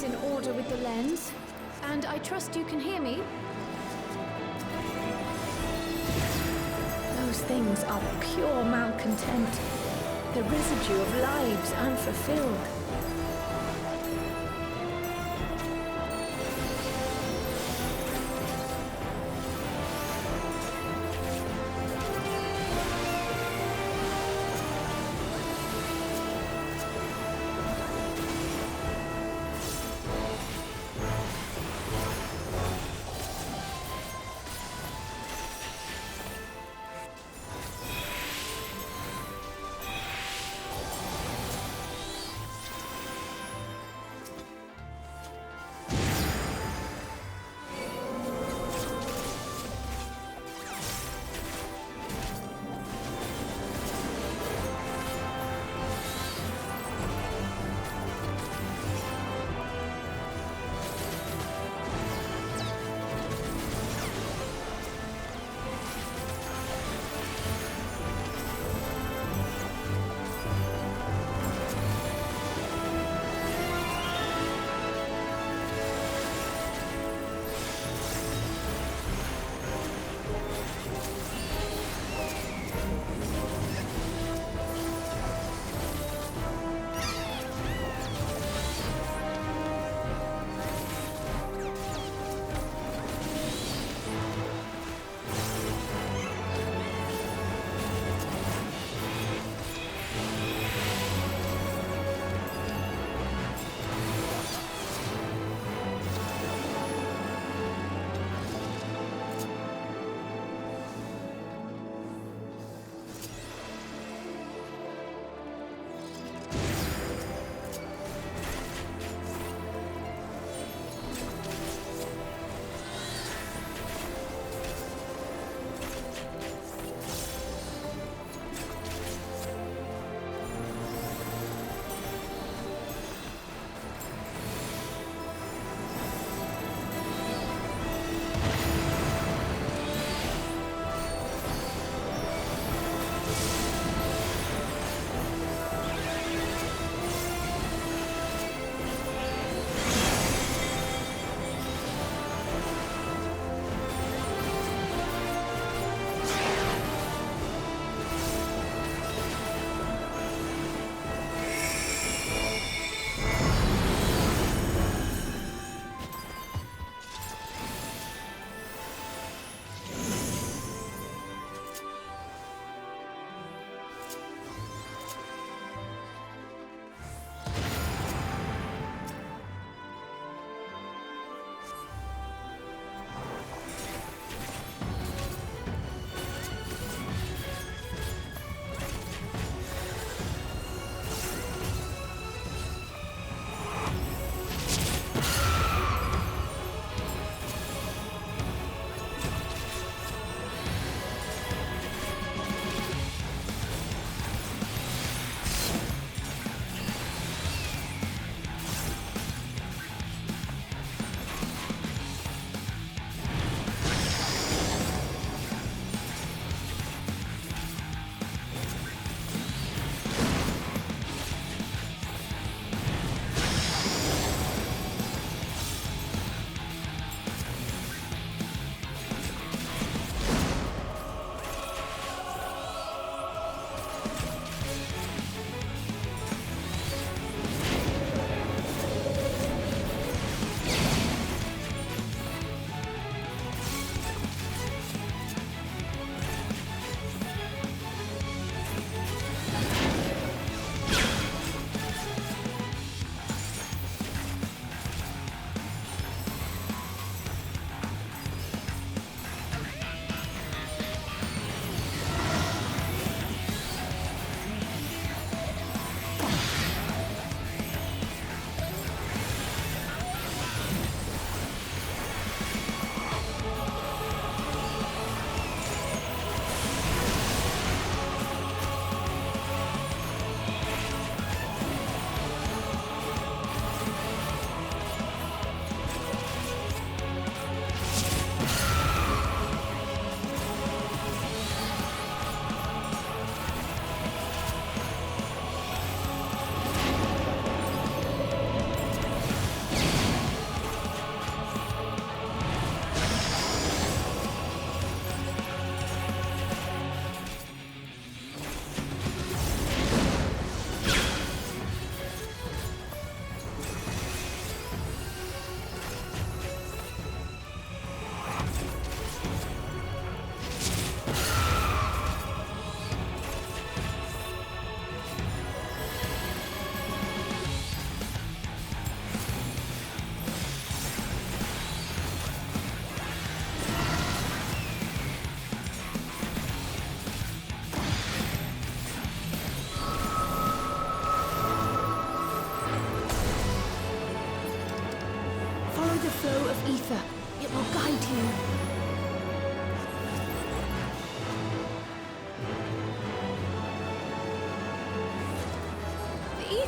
in order with the lens, and I trust you can hear me. Those things are pure malcontent, the residue of lives unfulfilled.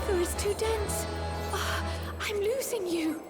ether is too dense. Ah, I'm losing you.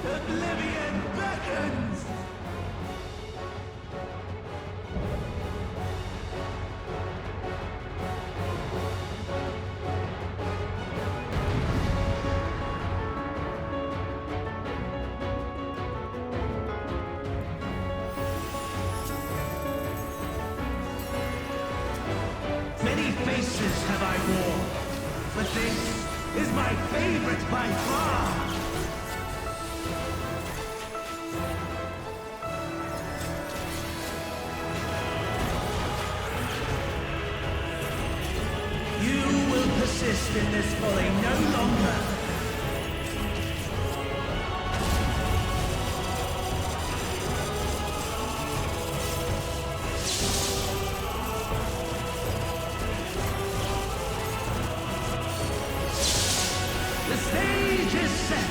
Oblivion beckons! Many faces have I worn, but this is my favorite by far! You will persist in this folly no longer! The stage is set!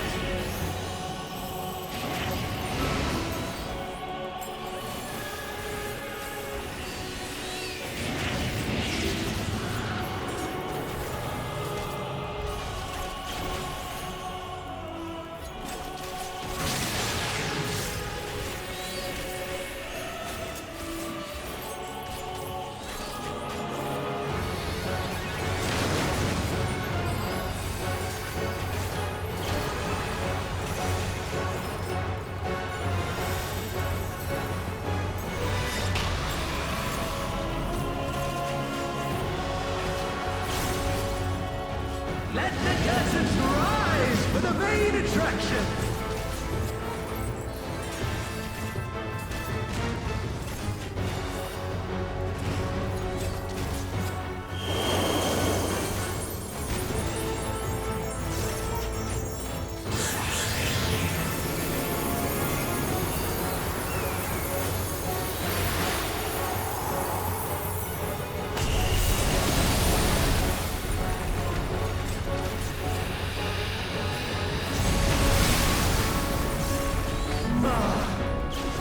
Let the curtains rise for the main attraction!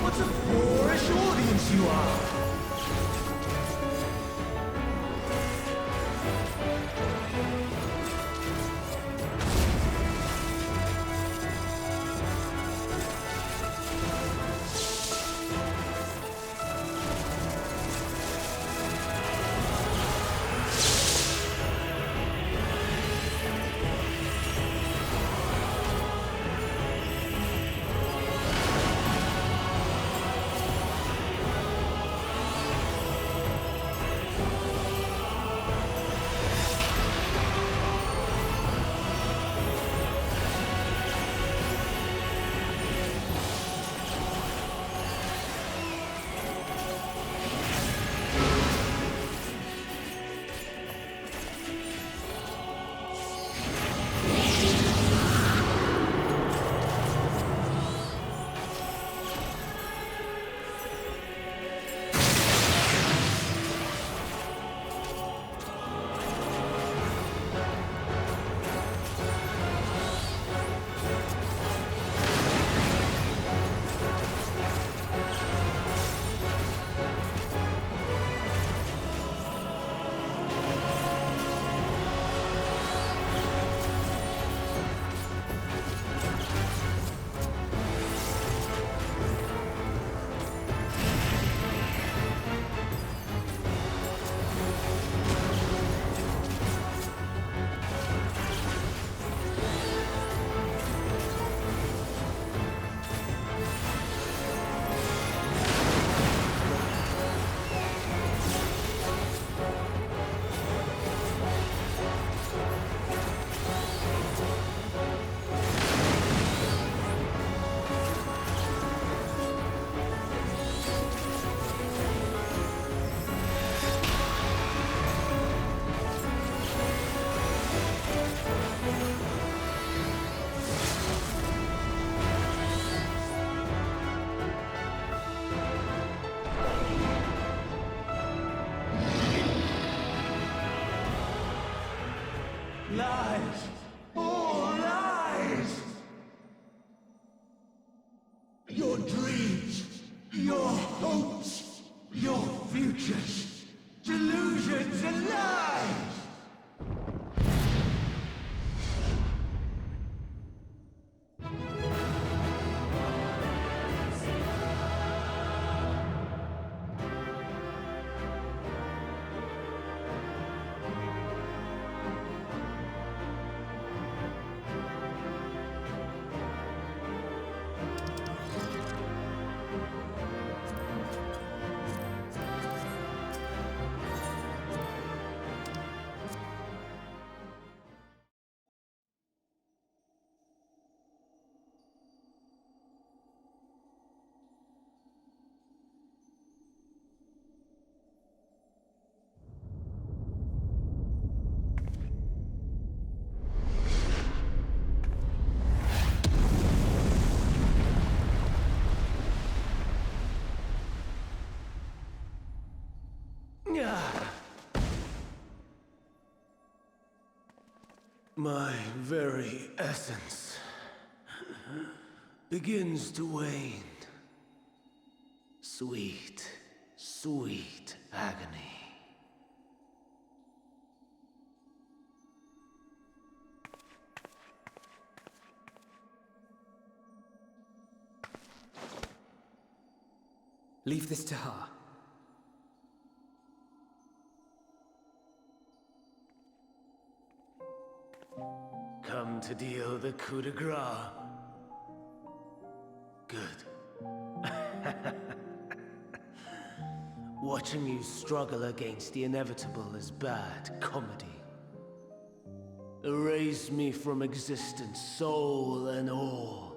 What a boorish audience you are! Lies! All lies! Your dreams, your hopes, your futures, delusions and lies! My very essence begins to wane. Sweet, sweet agony. Leave this to her. Come to deal the coup de grace. Good. Watching you struggle against the inevitable is bad comedy. Erase me from existence, soul and all.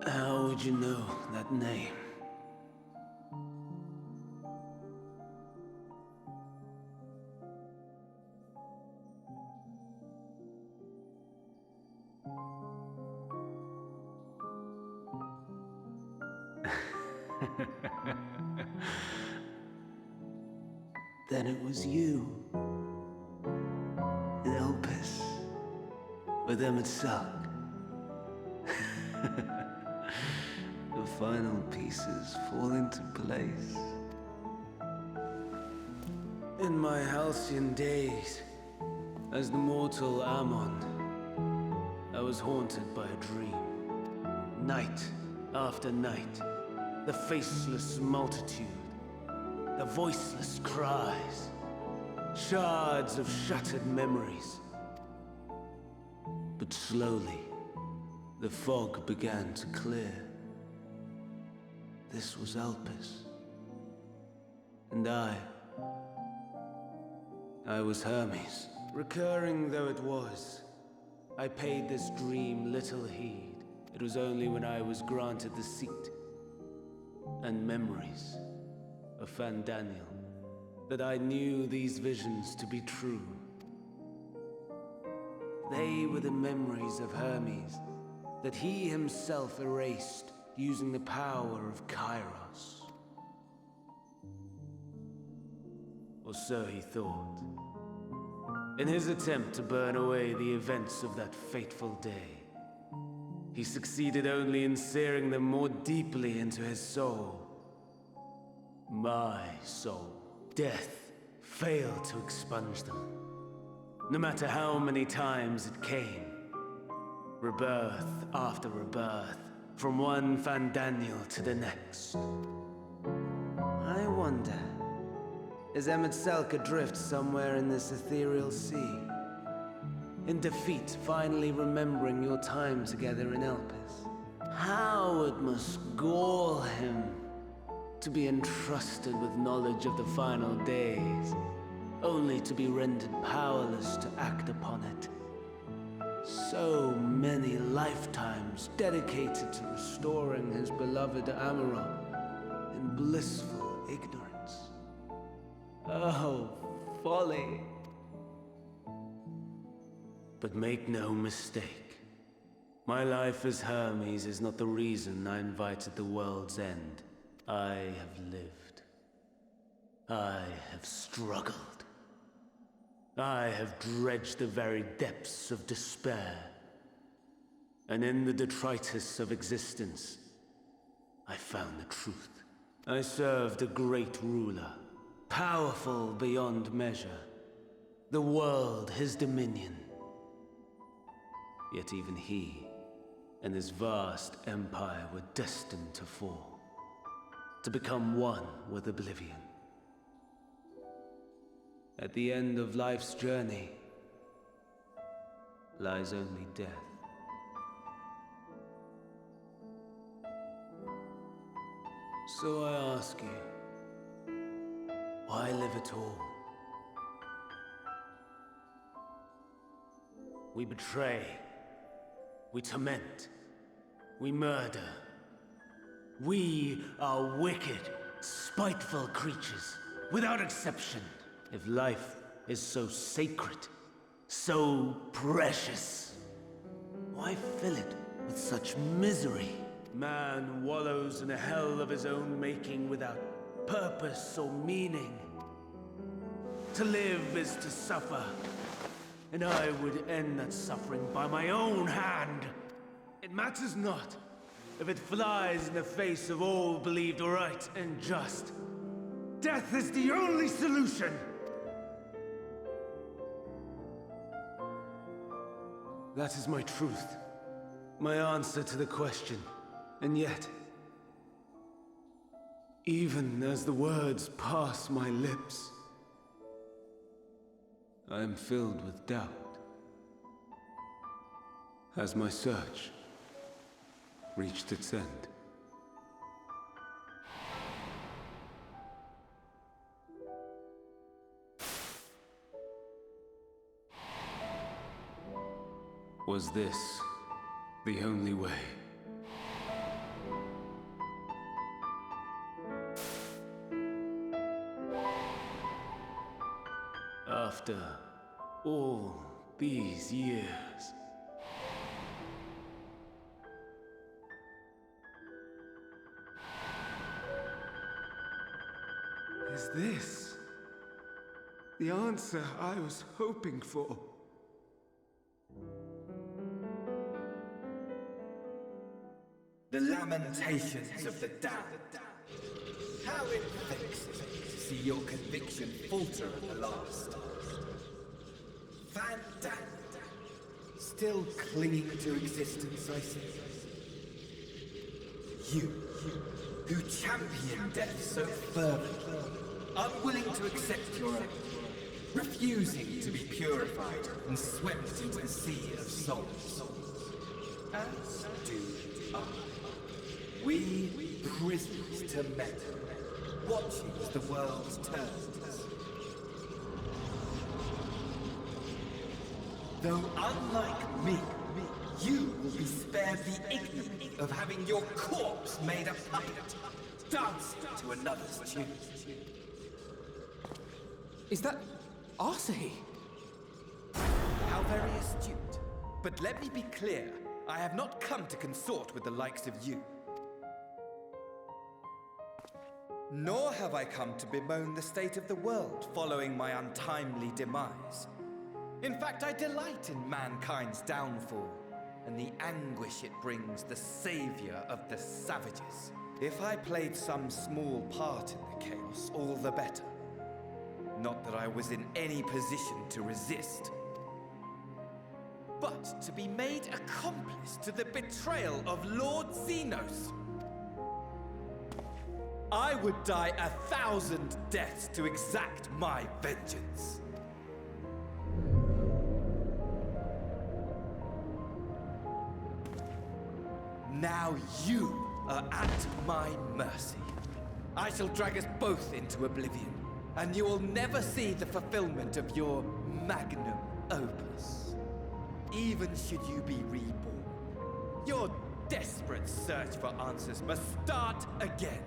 How would you know that name? Then it was you. In Elpis. With Emet-Selch. The final pieces fall into place. In my halcyon days, as the mortal Ammon, I was haunted by a dream. Night after night, the faceless multitude, the voiceless cries, shards of shattered memories. But slowly, the fog began to clear. This was Elpis. And I was Hermes. Recurring though it was, I paid this dream little heed. It was only when I was granted the seat and memories of Fandaniel that I knew these visions to be true. They were the memories of Hermes that he himself erased using the power of Kairos. Or so he thought. In his attempt to burn away the events of that fateful day, he succeeded only in searing them more deeply into his soul. My soul. Death failed to expunge them. No matter how many times it came. Rebirth after rebirth, from one Fandaniel to the next. I wonder, is Emet-Selch adrift somewhere in this ethereal sea? In defeat, finally remembering your time together in Elpis? How it must gall him to be entrusted with knowledge of the final days, only to be rendered powerless to act upon it. So many lifetimes dedicated to restoring his beloved Amaral in blissful ignorance. Oh, folly. But make no mistake, my life as Hermes is not the reason I invited the world's end. I have lived. I have struggled. I have dredged the very depths of despair. And in the detritus of existence, I found the truth. I served a great ruler, powerful beyond measure. The world his dominion. Yet even he and his vast empire were destined to fall, to become one with oblivion. At the end of life's journey lies only death. So I ask you, why live at all? We betray. We torment. We murder. We are wicked, spiteful creatures, without exception. If life is so sacred, so precious, why fill it with such misery? Man wallows in a hell of his own making without purpose or meaning. To live is to suffer, and I would end that suffering by my own hand. It matters not if it flies in the face of all believed right and just. Death is the only solution! That is my truth, my answer to the question. And yet, even as the words pass my lips, I am filled with doubt. Has my search reached its end? Was this the only way? After all these years, is this the answer I was hoping for? The lamentations of the damned. How it vexes me to see your conviction falter at the last. Van Damme, still clinging to existence, I see. You, who champion death so fervently, unwilling to accept your own, refusing to be purified and swept into the sea of souls. As do I. We prisoners to metal, watching as the world turns. Though unlike me, you will be spared the ignominy of having your corpse made a puppet, dancing to another's tune. Is that Arsahi? How very astute. But let me be clear, I have not come to consort with the likes of you. Nor have I come to bemoan the state of the world following my untimely demise. In fact, I delight in mankind's downfall, and the anguish it brings the savior of the savages. If I played some small part in the chaos, all the better. Not that I was in any position to resist. But to be made accomplice to the betrayal of Lord Xenos. I would die 1,000 deaths to exact my vengeance. Now you are at my mercy. I shall drag us both into oblivion, and you will never see the fulfillment of your magnum opus. Even should you be reborn, your desperate search for answers must start again.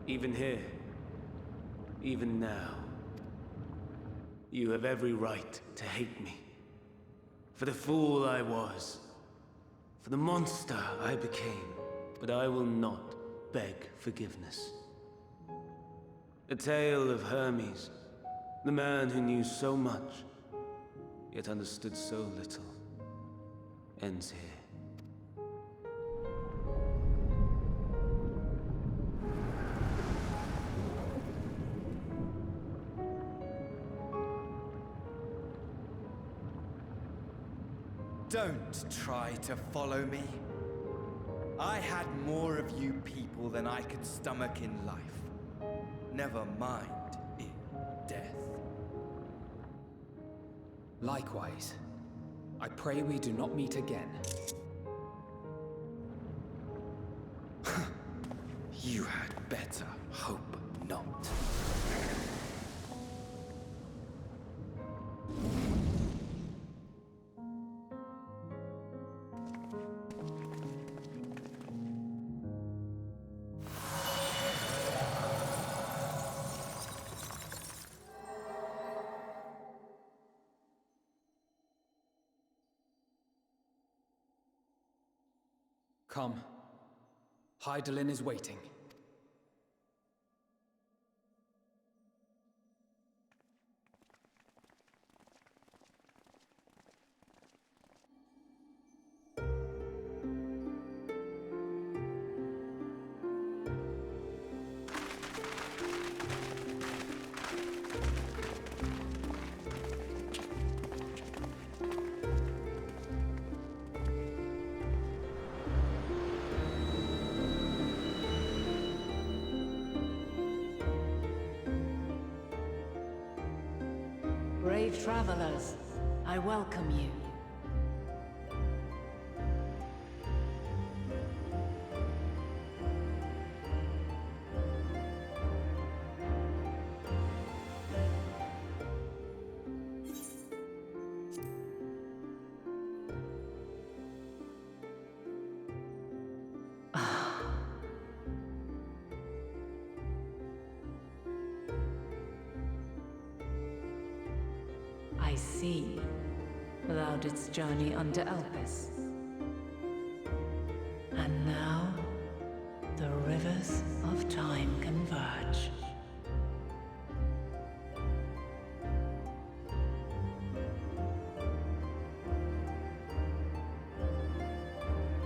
Even here, even now, you have every right to hate me. For the fool I was, for the monster I became, but I will not beg forgiveness. The tale of Hermes, the man who knew so much, yet understood so little, ends here. Don't try to follow me. I had more of you people than I could stomach in life. Never mind in death. Likewise. I pray we do not meet again. You had better hope not. Come. Hydaelyn is waiting. Brave travelers, I welcome you. I see. Thou didst journey under Elpis. And now, the rivers of time converge.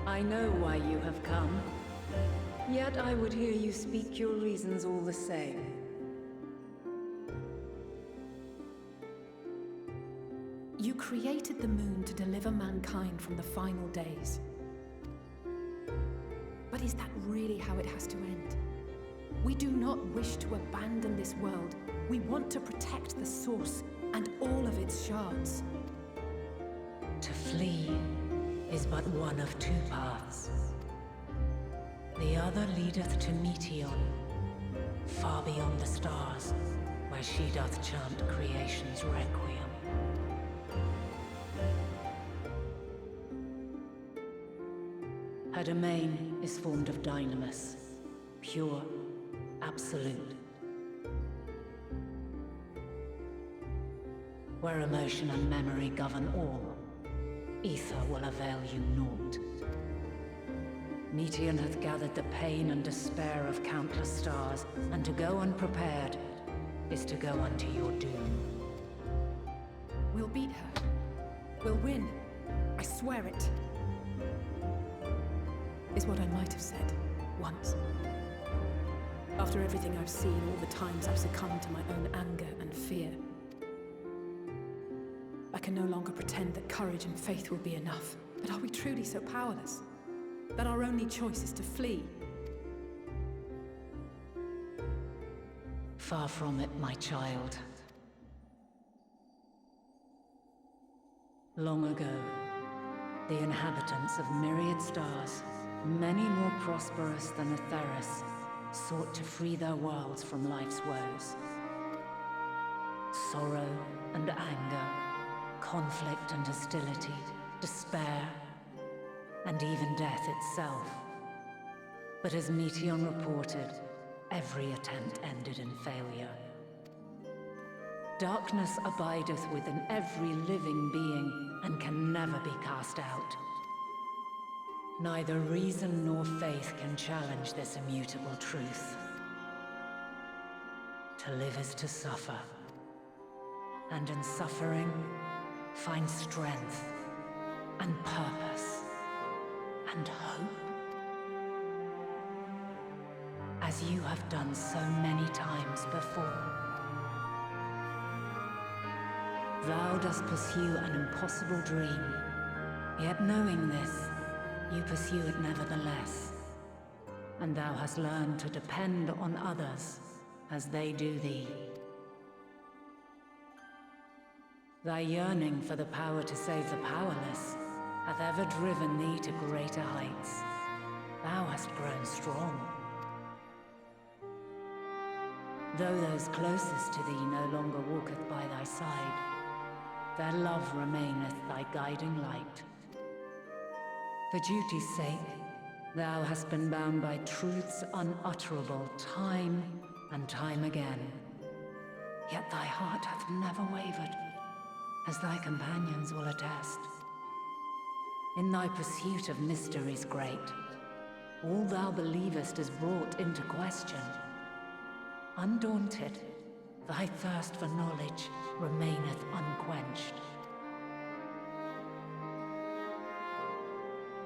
I know why you have come. Yet I would hear you speak your reasons all the same. You created the moon to deliver mankind from the final days. But is that really how it has to end? We do not wish to abandon this world. We want to protect the source and all of its shards. To flee is but one of two paths. The other leadeth to Meteon, far beyond the stars, where she doth chant creation's requiem. Her domain is formed of dynamis, pure, absolute. Where emotion and memory govern all, ether will avail you naught. Meteon hath gathered the pain and despair of countless stars, and to go unprepared is to go unto your doom. We'll beat her. We'll win. I swear it. Is what I might have said, once. After everything I've seen, all the times I've succumbed to my own anger and fear. I can no longer pretend that courage and faith will be enough. But are we truly so powerless? That our only choice is to flee? Far from it, my child. Long ago, the inhabitants of myriad stars, many more prosperous than Atheris, sought to free their worlds from life's woes. Sorrow and anger, conflict and hostility, despair, and even death itself. But as Meteon reported, every attempt ended in failure. Darkness abideth within every living being and can never be cast out. Neither reason nor faith can challenge this immutable truth. To live is to suffer, and in suffering, find strength, and purpose, and hope. As you have done so many times before. Thou dost pursue an impossible dream, yet knowing this, you pursue it nevertheless. And thou hast learned to depend on others as they do thee. Thy yearning for the power to save the powerless hath ever driven thee to greater heights. Thou hast grown strong. Though those closest to thee no longer walketh by thy side, their love remaineth thy guiding light. For duty's sake, thou hast been bound by truths unutterable time and time again. Yet thy heart hath never wavered, as thy companions will attest. In thy pursuit of mysteries great, all thou believest is brought into question. Undaunted, thy thirst for knowledge remaineth unquenched.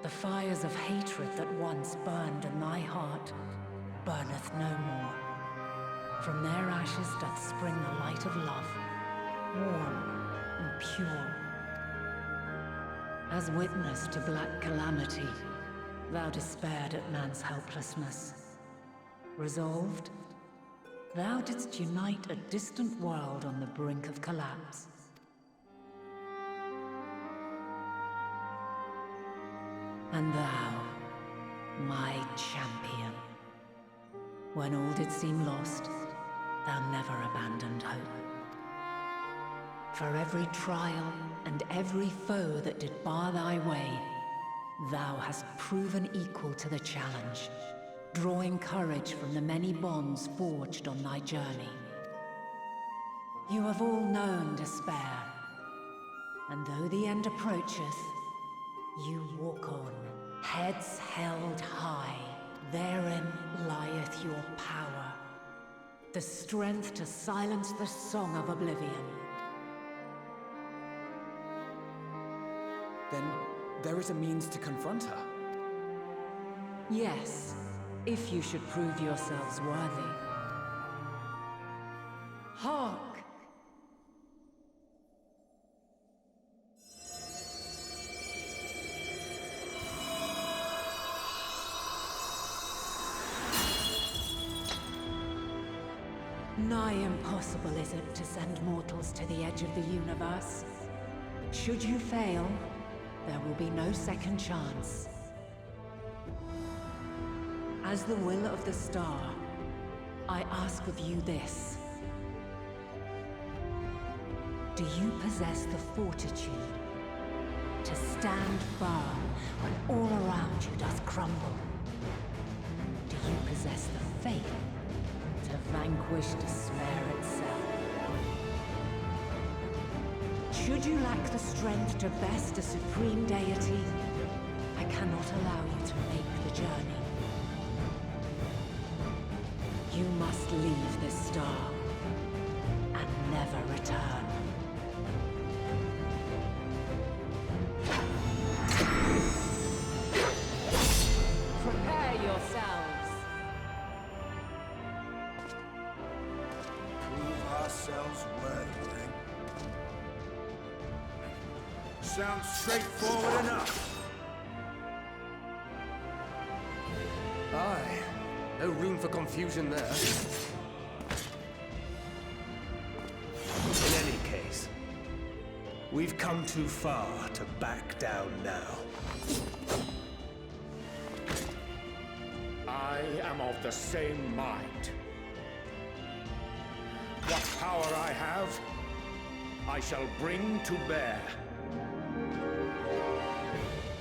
The fires of hatred that once burned in thy heart burneth no more. From their ashes doth spring the light of love, warm and pure. As witness to black calamity, thou despaired at man's helplessness. Resolved, thou didst unite a distant world on the brink of collapse. And thou, my champion, when all did seem lost, thou never abandoned hope. For every trial and every foe that did bar thy way, thou hast proven equal to the challenge, drawing courage from the many bonds forged on thy journey. You have all known despair, and though the end approacheth, you walk on, heads held high. Therein lieth your power, the strength to silence the song of oblivion. Then there is a means to confront her. Yes, if you should prove yourselves worthy. Hark! Nigh impossible is it to send mortals to the edge of the universe. Should you fail, there will be no second chance. As the will of the star, I ask of you this. Do you possess the fortitude to stand firm when all around you doth crumble? Do you possess the faith to vanquish despair itself? Should you lack the strength to best a supreme deity, I cannot allow you to make the journey. You must leave this star and never return. Prepare yourselves. Prove ourselves worthy. Sounds straightforward enough. Aye. No room for confusion there. In any case, we've come too far to back down now. I am of the same mind. What power I have, I shall bring to bear.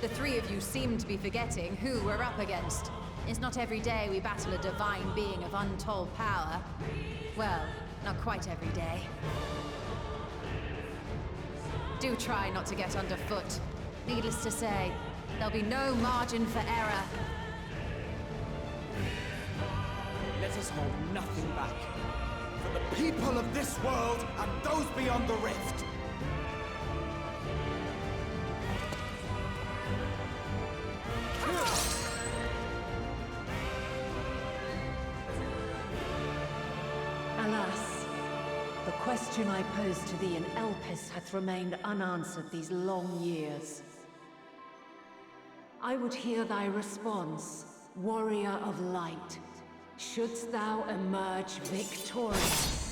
The three of you seem to be forgetting who we're up against. It's not every day we battle a divine being of untold power. Well, not quite every day. Do try not to get underfoot. Needless to say, there'll be no margin for error. Let us hold nothing back. For the people of this world and those beyond the rift. Alas, the question I posed to thee in Elpis hath remained unanswered these long years. I would hear thy response, warrior of light. Shouldst thou emerge victorious?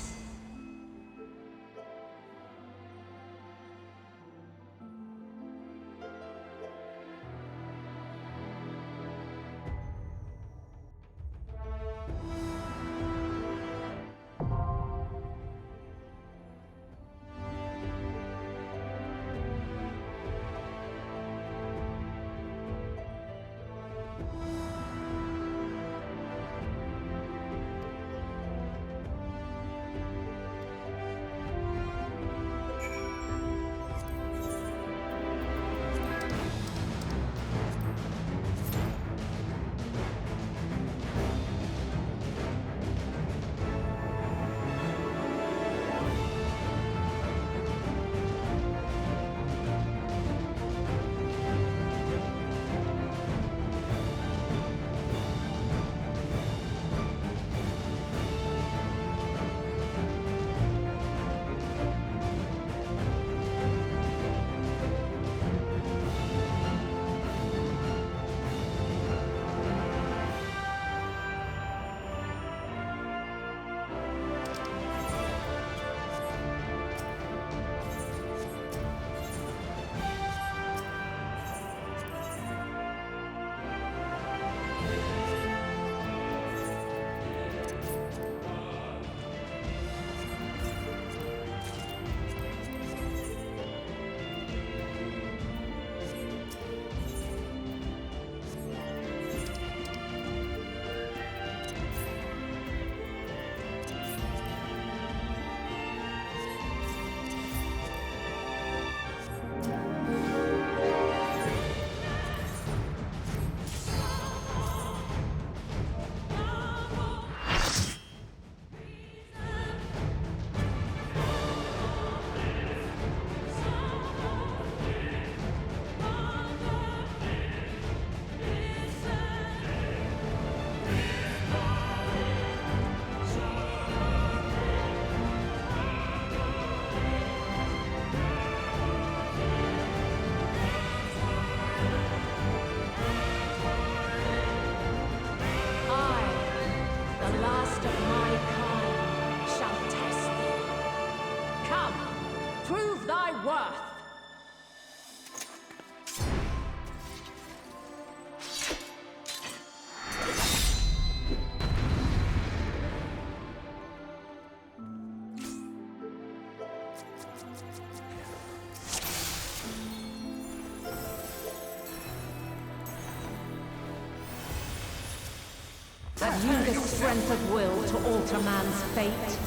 Have you the strength of will to alter man's fate?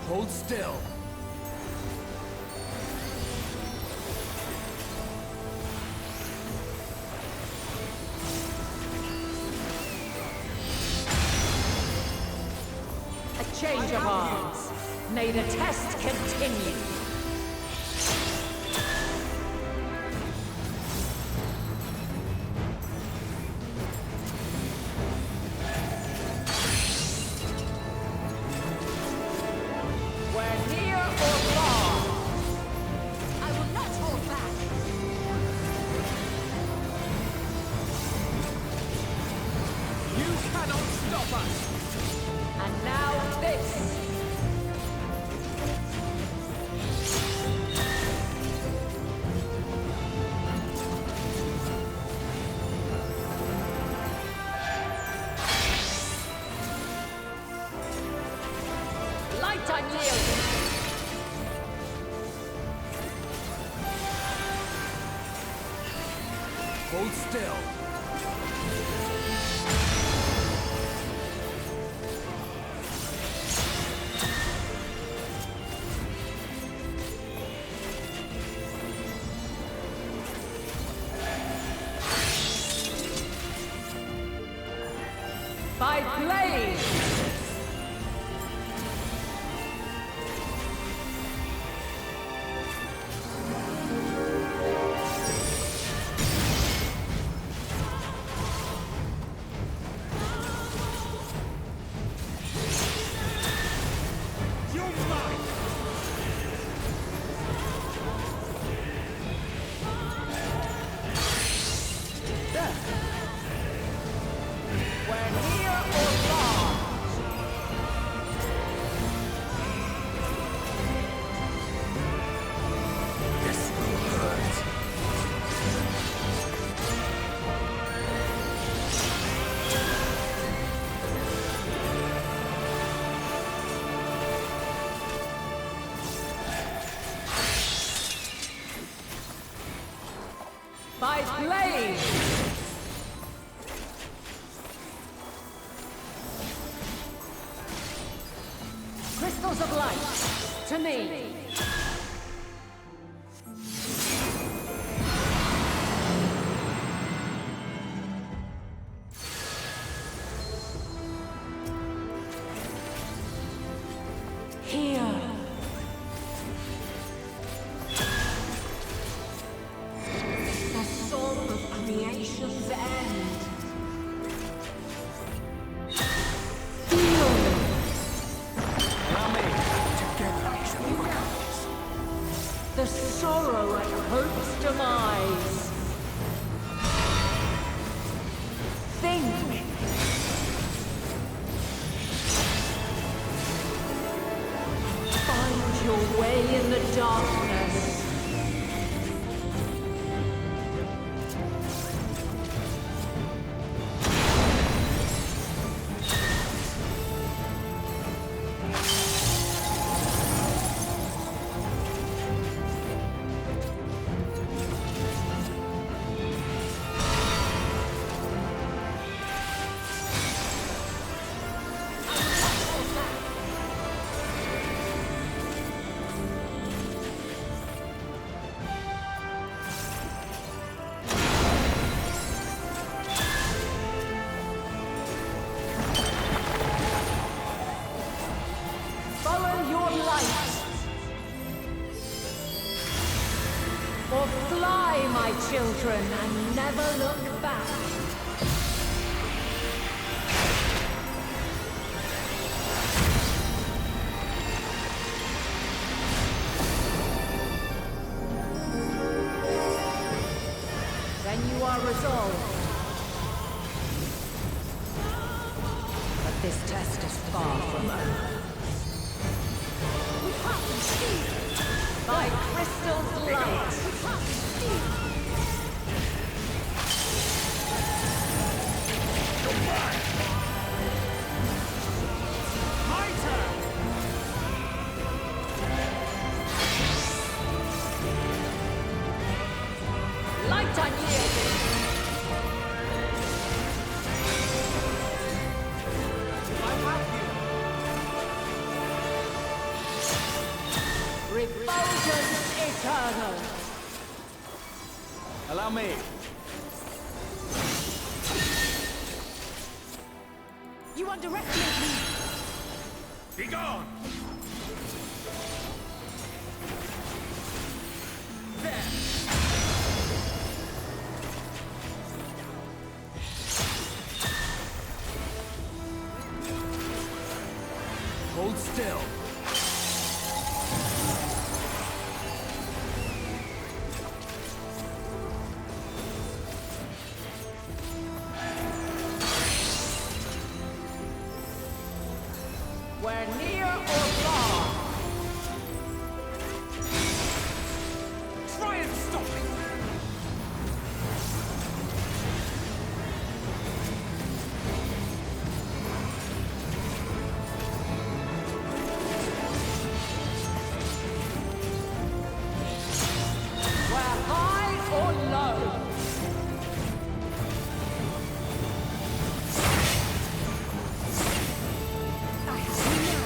Hold still. A change of arms. May the test continue. Hold still. By blade! By blade! Crystals of light, to me! Here! The soul of creation's end! The sorrow at hope's demise. Think. Find your way in the darkness. Or fly, my children, and never look back. Then you are resolved. But this test is far from over. By crystal's light. My turn! Light unyielding. Allow me. You underestimate me! Be gone! There! Hold still. We're near or far. Try and stop me! We're high or low. I have you now.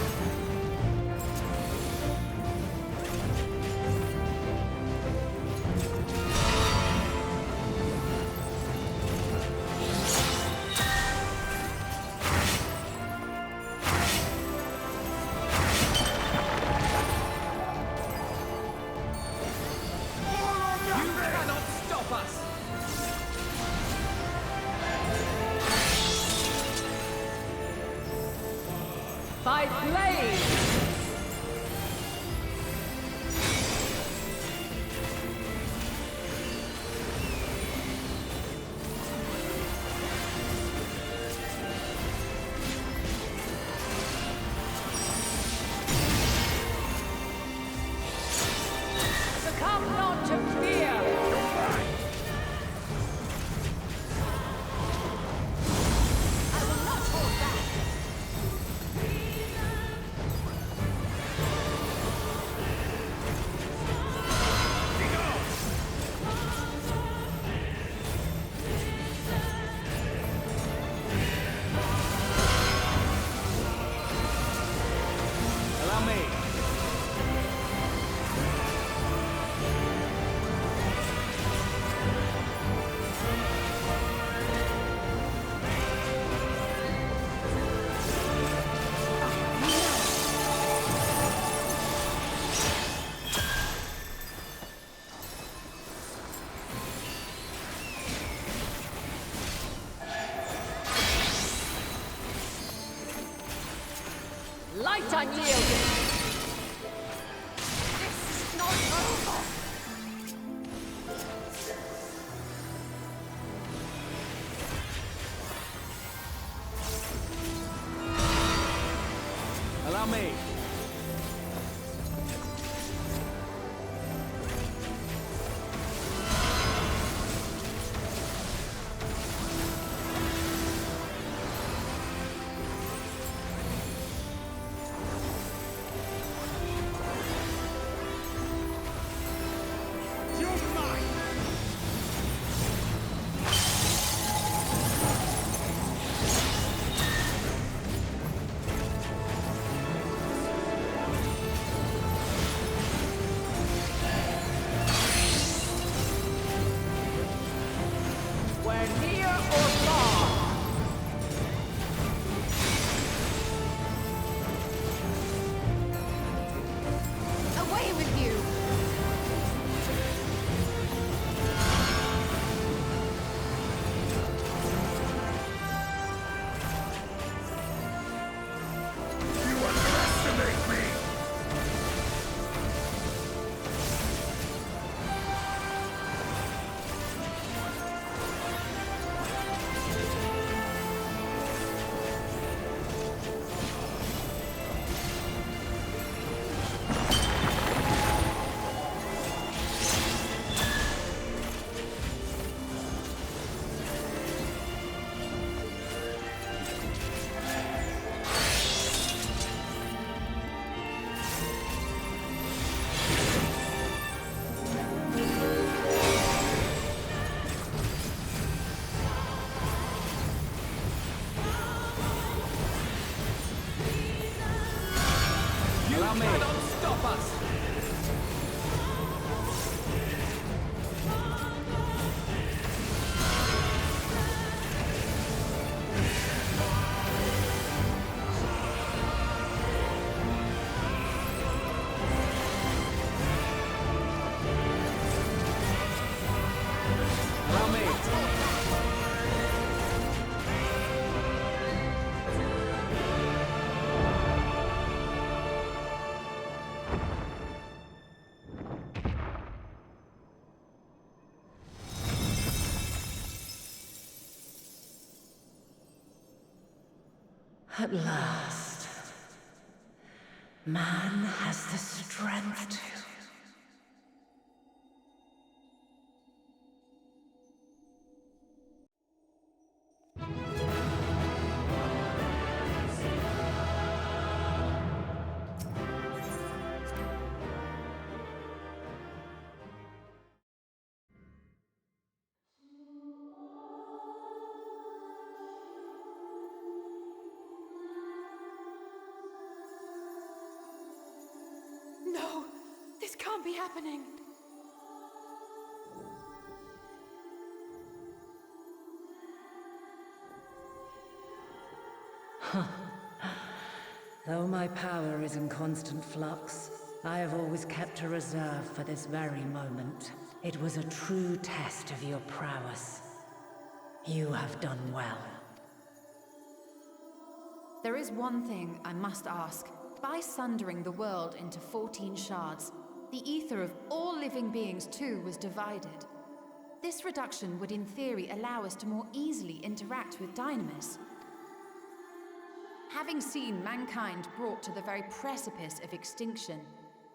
You cannot stop us! By blade. Succumb not to fear. I will not hold back. Allow me. Light unyielding. This is not over! Allow me. We're near or far. Away with you! You underestimate me! At last, man has the strength to... No! This can't be happening! Though my power is in constant flux, I have always kept a reserve for this very moment. It was a true test of your prowess. You have done well. There is one thing I must ask. By sundering the world into 14 shards, the ether of all living beings too was divided. This reduction would in theory allow us to more easily interact with Dynamis. Having seen mankind brought to the very precipice of extinction,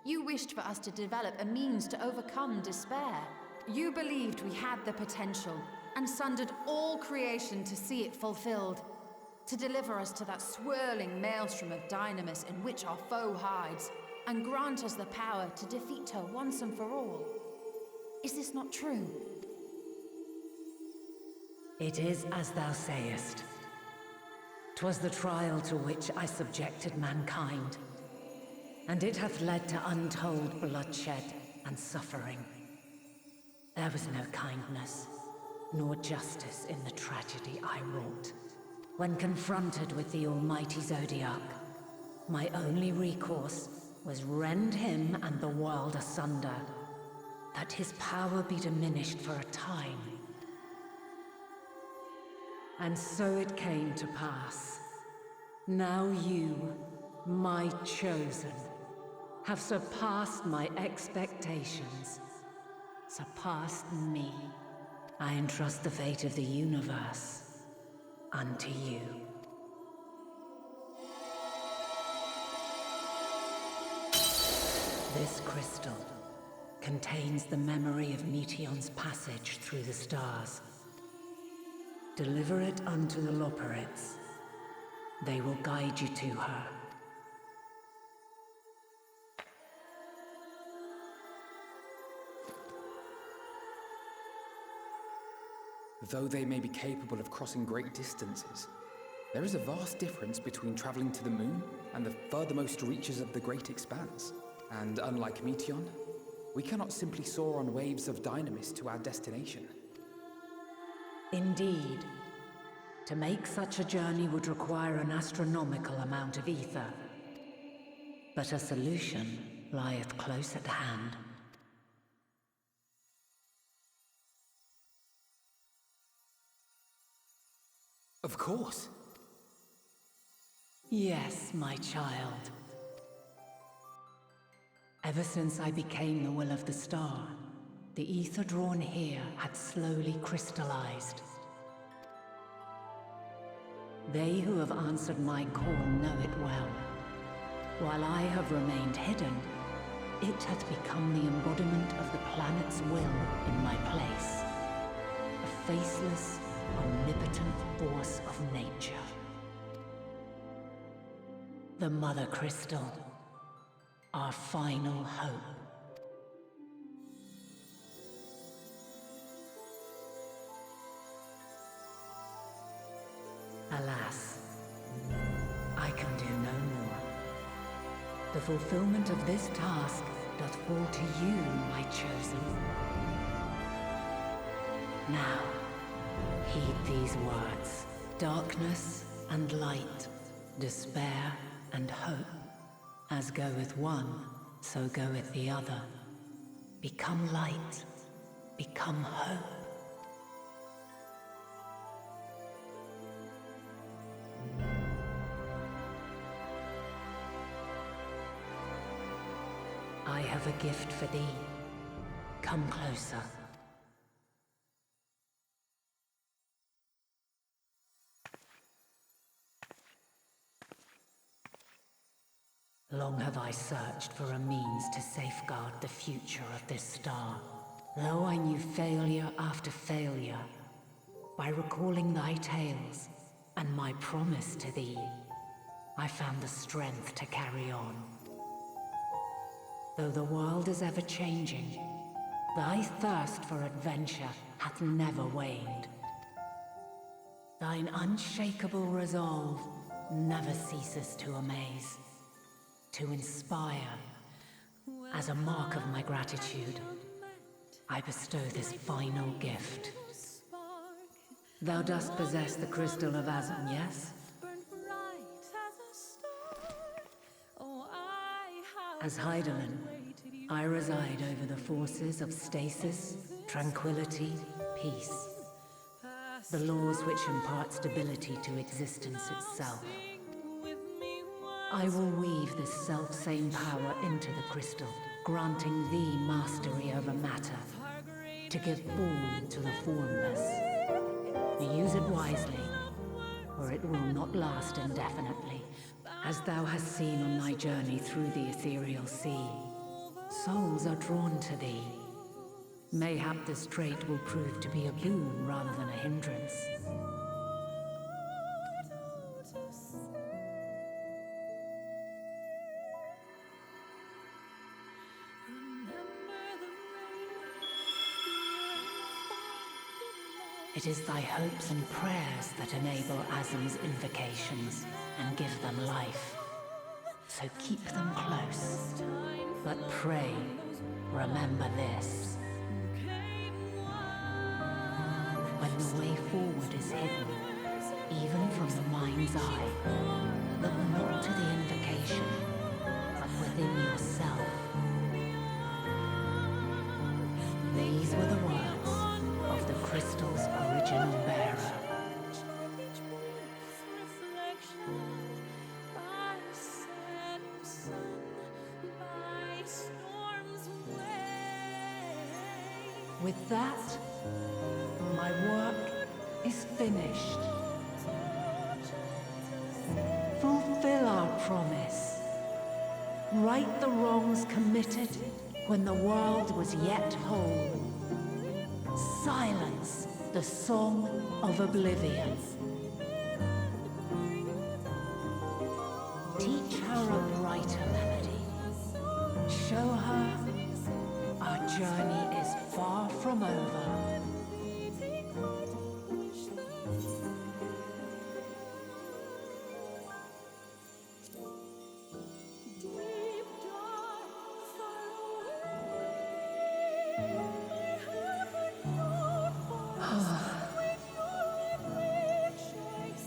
you wished for us to develop a means to overcome despair. You believed we had the potential, and sundered all creation to see it fulfilled. To deliver us to that swirling maelstrom of Dynamis in which our foe hides, and grant us the power to defeat her once and for all. Is this not true? It is as thou sayest. 'Twas the trial to which I subjected mankind, and it hath led to untold bloodshed and suffering. There was no kindness, nor justice in the tragedy I wrought. When confronted with the almighty Zodiac, my only recourse was rend him and the world asunder, that his power be diminished for a time. And so it came to pass. Now you, my chosen, have surpassed my expectations, surpassed me. I entrust the fate of the universe unto you. This crystal contains the memory of Meteion's passage through the stars. Deliver it unto the Loperids. They will guide you to her. Though they may be capable of crossing great distances, there is a vast difference between traveling to the moon and the furthermost reaches of the great expanse. And unlike Meteion, we cannot simply soar on waves of Dynamis to our destination. Indeed. To make such a journey would require an astronomical amount of ether. But a solution lieth close at hand. Of course. Yes, my child. Ever since I became the will of the star, the ether drawn here had slowly crystallized. They who have answered my call know it well. While I have remained hidden, it hath become the embodiment of the planet's will in my place. A faceless, omnipotent force of nature. The Mother Crystal, our final hope. Alas, I can do no more. The fulfillment of this task doth fall to you, my chosen. Now, heed these words. Darkness and light, despair and hope. As goeth one, so goeth the other. Become light, become hope. I have a gift for thee. Come closer. Long have I searched for a means to safeguard the future of this star. Though I knew failure after failure, by recalling thy tales and my promise to thee, I found the strength to carry on. Though the world is ever changing, thy thirst for adventure hath never waned. Thine unshakable resolve never ceases to amaze, to inspire. As a mark of my gratitude, I bestow this final gift. Thou dost possess the crystal of Azan, yes? As Heidelin, I reside over the forces of stasis, tranquility, peace. The laws which impart stability to existence itself. I will weave this self-same power into the crystal, granting thee mastery over matter, to give form to the formless. Use it wisely, or it will not last indefinitely. As thou hast seen on thy journey through the ethereal sea, souls are drawn to thee. Mayhap this trait will prove to be a boon rather than a hindrance. It is thy hopes and prayers that enable Azam's invocations and give them life. So keep them close. But pray, remember this. When the way forward is hidden, even from the mind's eye, look not to the invocation, but within yourself. These were the words of the crystal's original bearer. With that, my work is finished. Fulfill our promise. Right the wrongs committed when the world was yet whole. Silence the song of oblivion. Teach her a brighter melody. Show her our journey is far from over.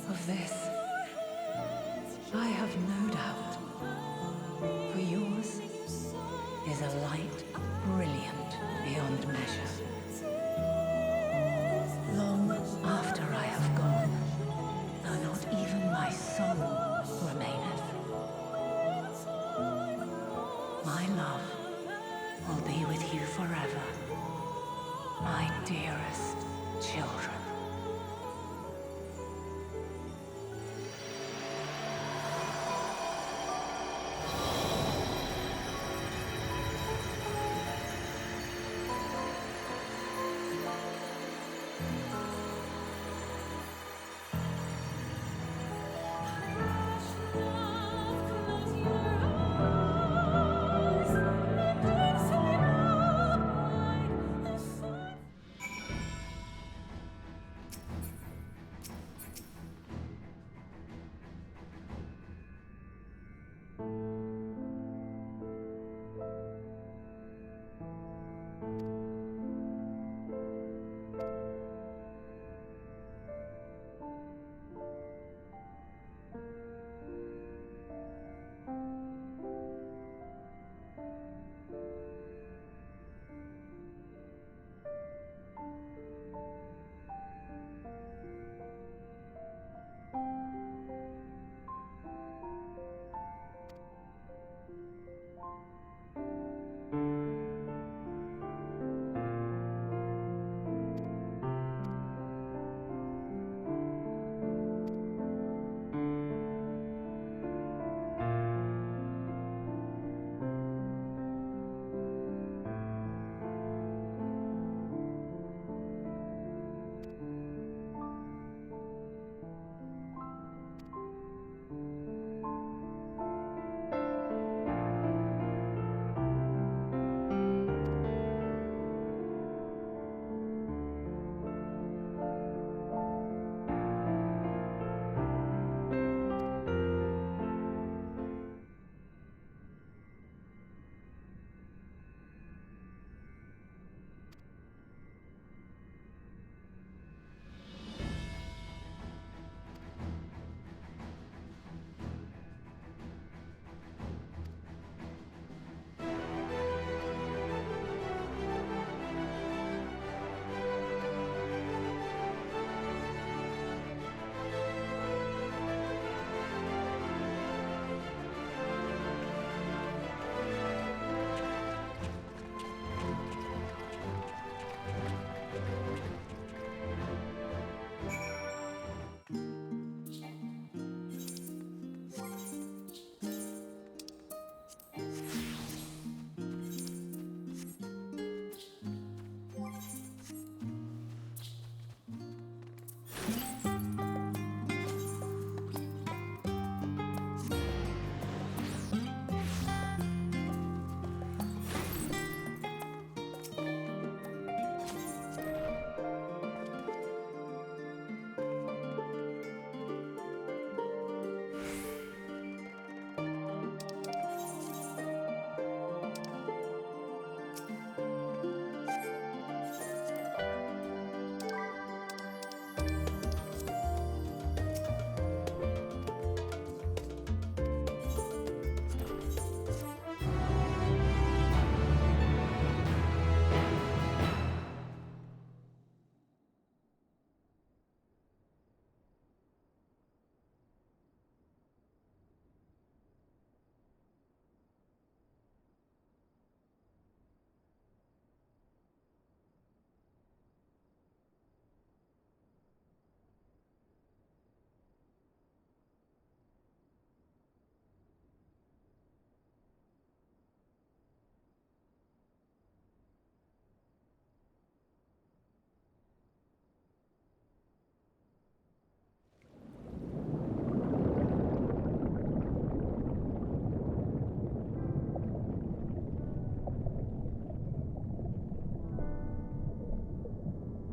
Of this, I have no doubt. For yours is a light brilliant beyond measure. Long after I have gone, though not even my soul remaineth, my love will be with you forever, my dearest children.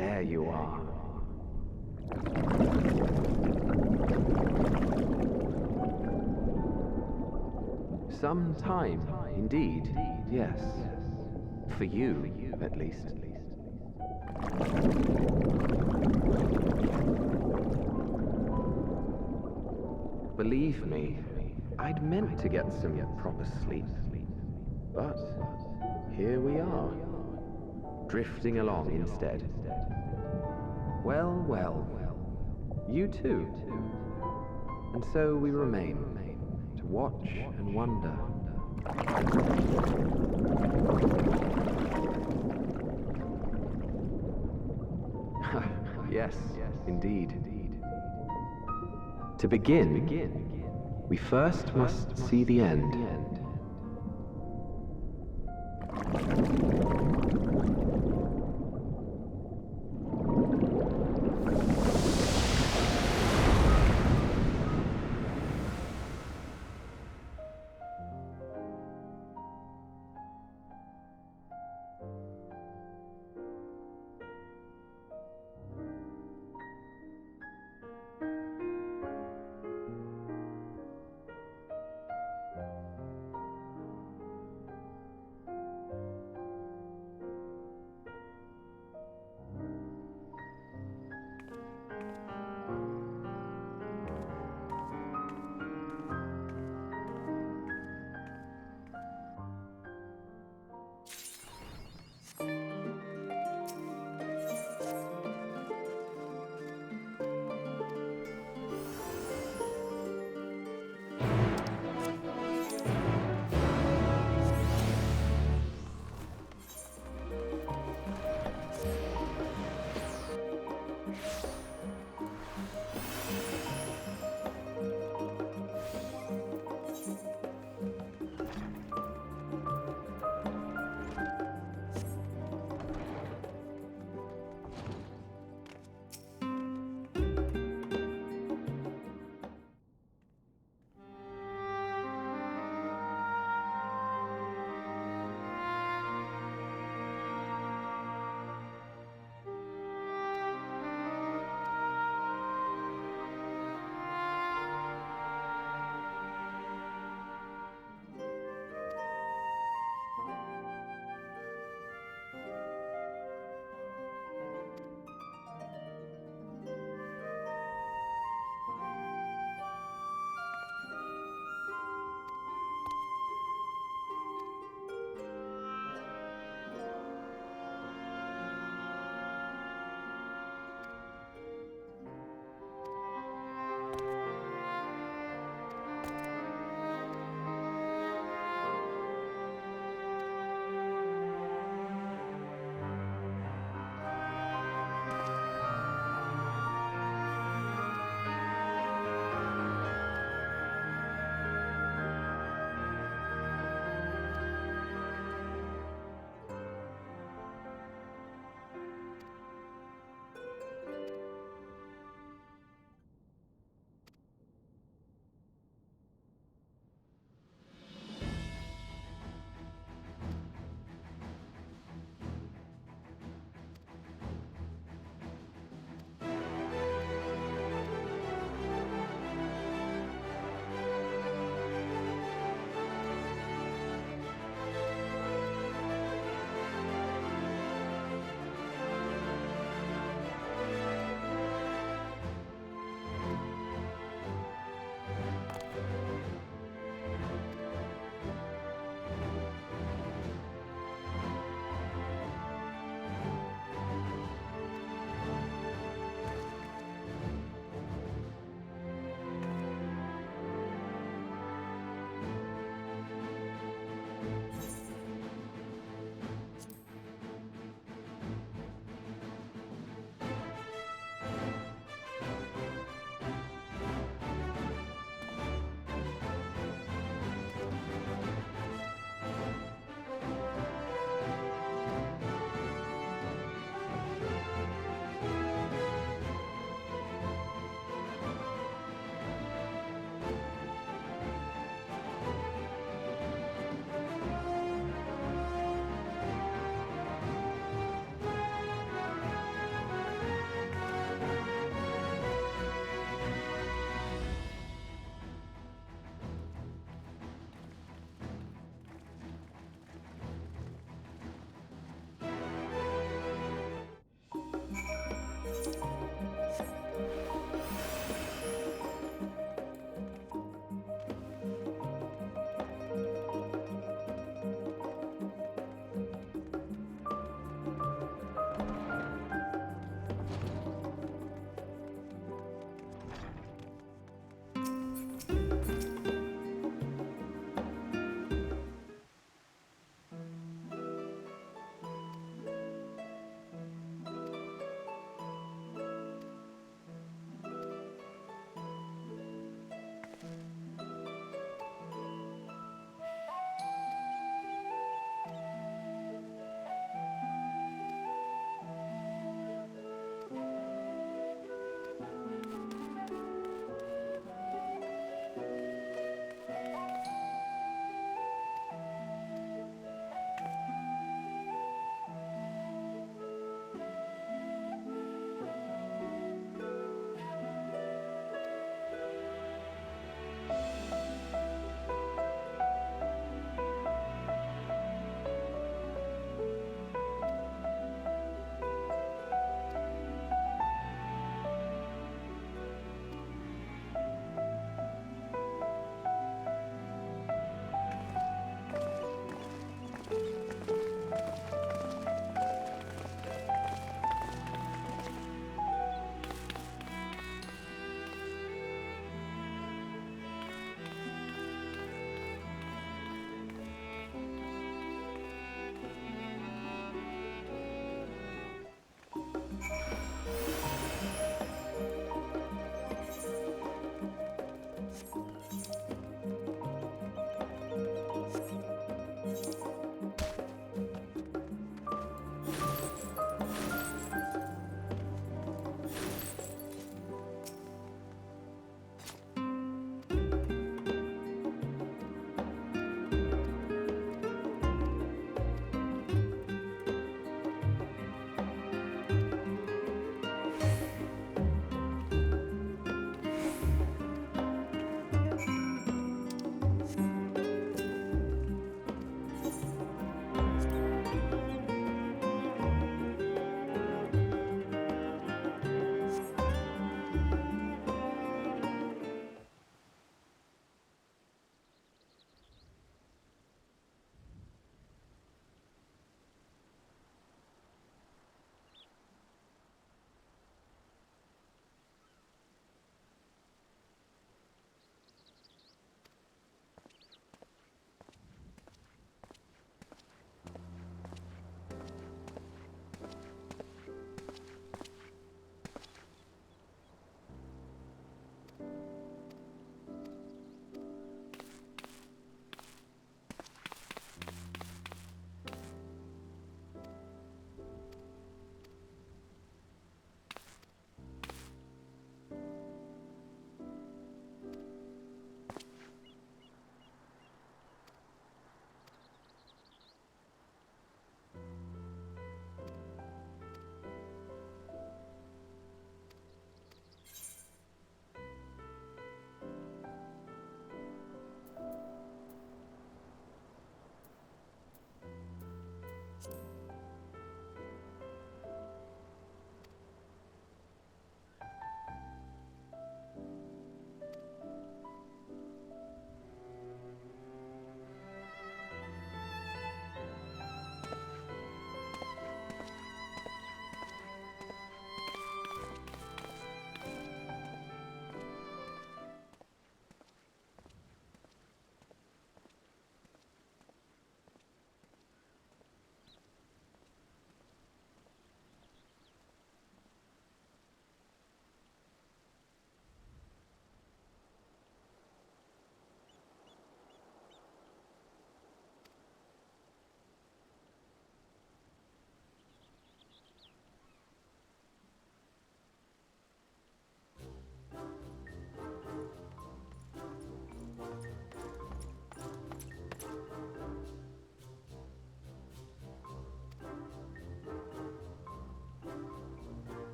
there you are. Some time, indeed, yes. For you, at least. Believe me, I'd meant to get some proper sleep. But here we are, drifting along instead. Well, well, you too. And so we remain, to watch and wonder. Yes, indeed. To begin, we first must see the end.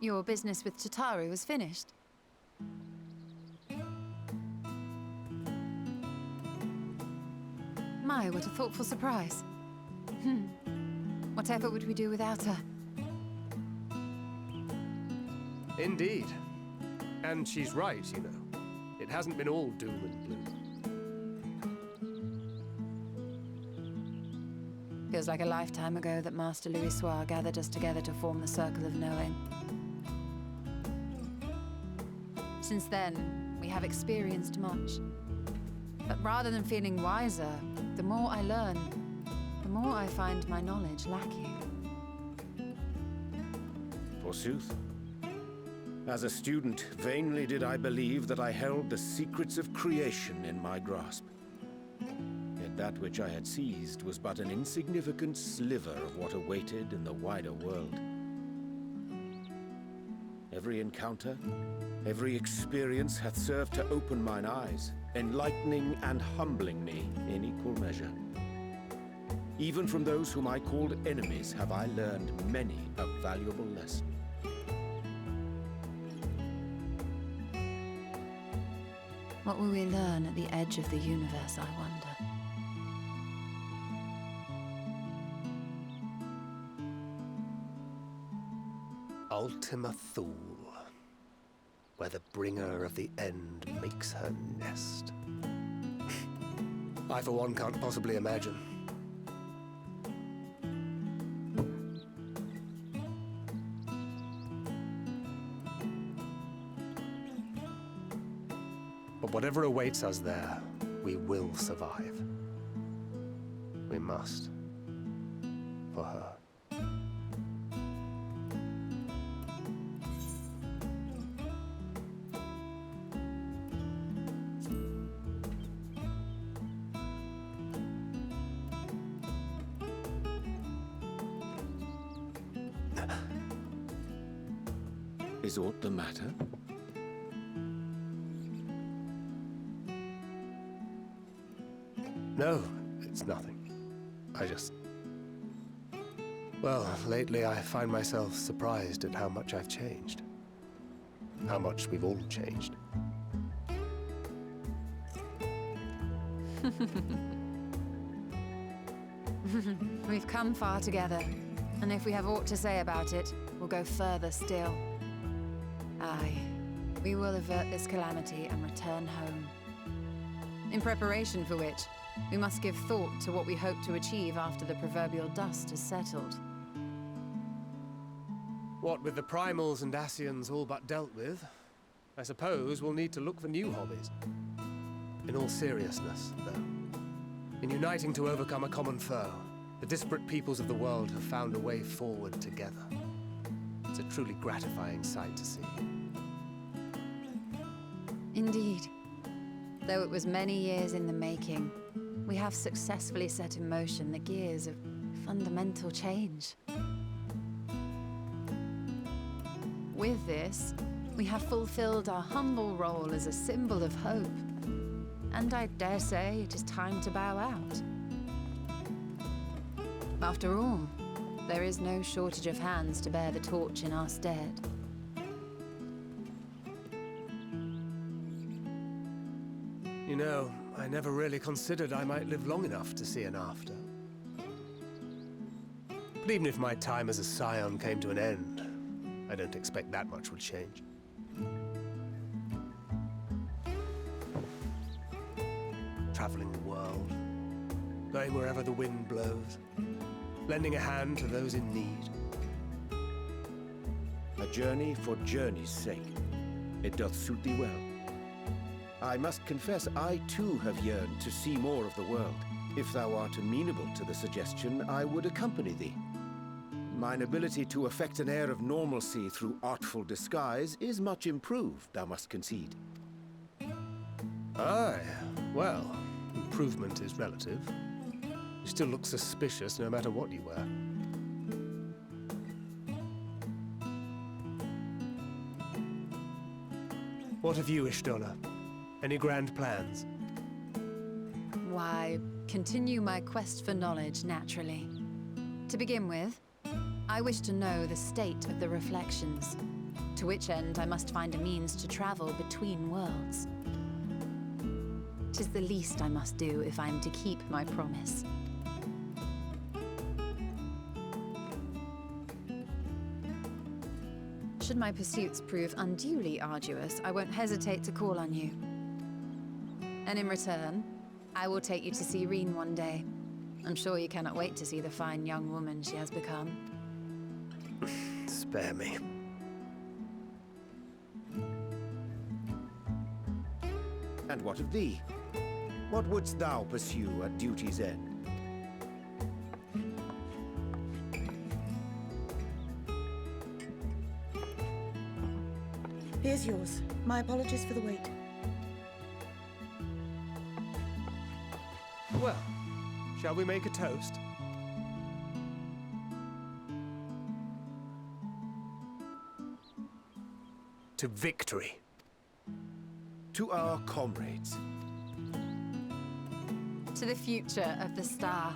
Your business with Tataru was finished. My, what a thoughtful surprise. Whatever would we do without her? Indeed. And she's right, you know. It hasn't been all doom and gloom. Feels like a lifetime ago that Master Louisoix gathered us together to form the Circle of Knowing. Since then, we have experienced much. But rather than feeling wiser, the more I learn, the more I find my knowledge lacking. Forsooth. As a student, vainly did I believe that I held the secrets of creation in my grasp. Yet that which I had seized was but an insignificant sliver of what awaited in the wider world. Every encounter, every experience hath served to open mine eyes, enlightening and humbling me in equal measure. Even from those whom I called enemies have I learned many a valuable lesson. What will we learn at the edge of the universe, I wonder? Ultima Thule, where the bringer of the end makes her nest. I, for one, can't possibly imagine. But whatever awaits us there, we will survive. We must. For her. Is aught the matter? No, it's nothing. I just... Well, lately I find myself surprised at how much I've changed. How much we've all changed. We've come far together, and if we have aught to say about it, we'll go further still. Aye, we will avert this calamity and return home. In preparation for which, we must give thought to what we hope to achieve after the proverbial dust has settled. What with the primals and Ascians all but dealt with, I suppose we'll need to look for new hobbies. In all seriousness, though, in uniting to overcome a common foe, the disparate peoples of the world have found a way forward together. It's a truly gratifying sight to see. Indeed. Though it was many years in the making, we have successfully set in motion the gears of fundamental change. With this, we have fulfilled our humble role as a symbol of hope. And I dare say it is time to bow out. After all, there is no shortage of hands to bear the torch in our stead. You know, I never really considered I might live long enough to see an after. But even if my time as a scion came to an end, I don't expect that much would change. Traveling the world, going wherever the wind blows, lending a hand to those in need. A journey for journey's sake. It doth suit thee well. I must confess, I too have yearned to see more of the world. If thou art amenable to the suggestion, I would accompany thee. Mine ability to affect an air of normalcy through artful disguise is much improved, thou must concede. Aye, well, improvement is relative. You still look suspicious no matter what you wear. What of you, Ishtola? Any grand plans? Why, continue my quest for knowledge, naturally. To begin with, I wish to know the state of the reflections. To which end I must find a means to travel between worlds. 'Tis the least I must do if I am to keep my promise. Should my pursuits prove unduly arduous, I won't hesitate to call on you. And in return, I will take you to see Reen one day. I'm sure you cannot wait to see the fine young woman she has become. Spare me. And what of thee? What wouldst thou pursue at duty's end? Here's yours. My apologies for the wait. Well, shall we make a toast? To victory. To our comrades. To the future of the star.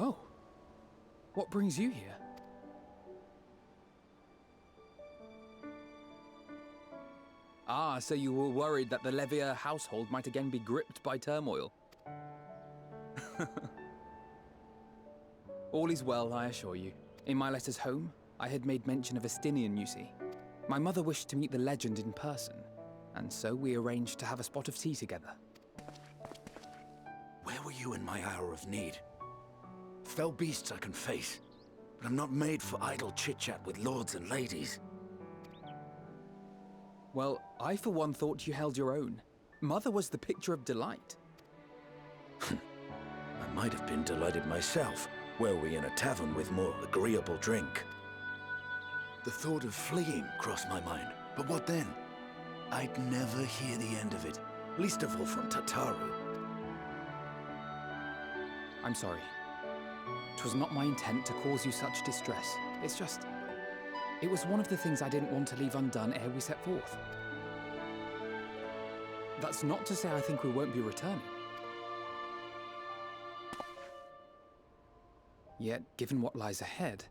Oh. What brings you here? Ah, so you were worried that the Levier household might again be gripped by turmoil. All is well, I assure you. In my letters home, I had made mention of Estinian, you see. My mother wished to meet the legend in person, and so we arranged to have a spot of tea together. Where were you in my hour of need? Fell beasts I can face, but I'm not made for idle chit-chat with lords and ladies. Well, I for one thought you held your own. Mother was the picture of delight. I might have been delighted myself, were we in a tavern with more agreeable drink. The thought of fleeing crossed my mind, but what then? I'd never hear the end of it, least of all from Tataru. I'm sorry. 'Twas not my intent to cause you such distress. It's just... it was one of the things I didn't want to leave undone ere we set forth. That's not to say I think we won't be returning. Yet, given what lies ahead,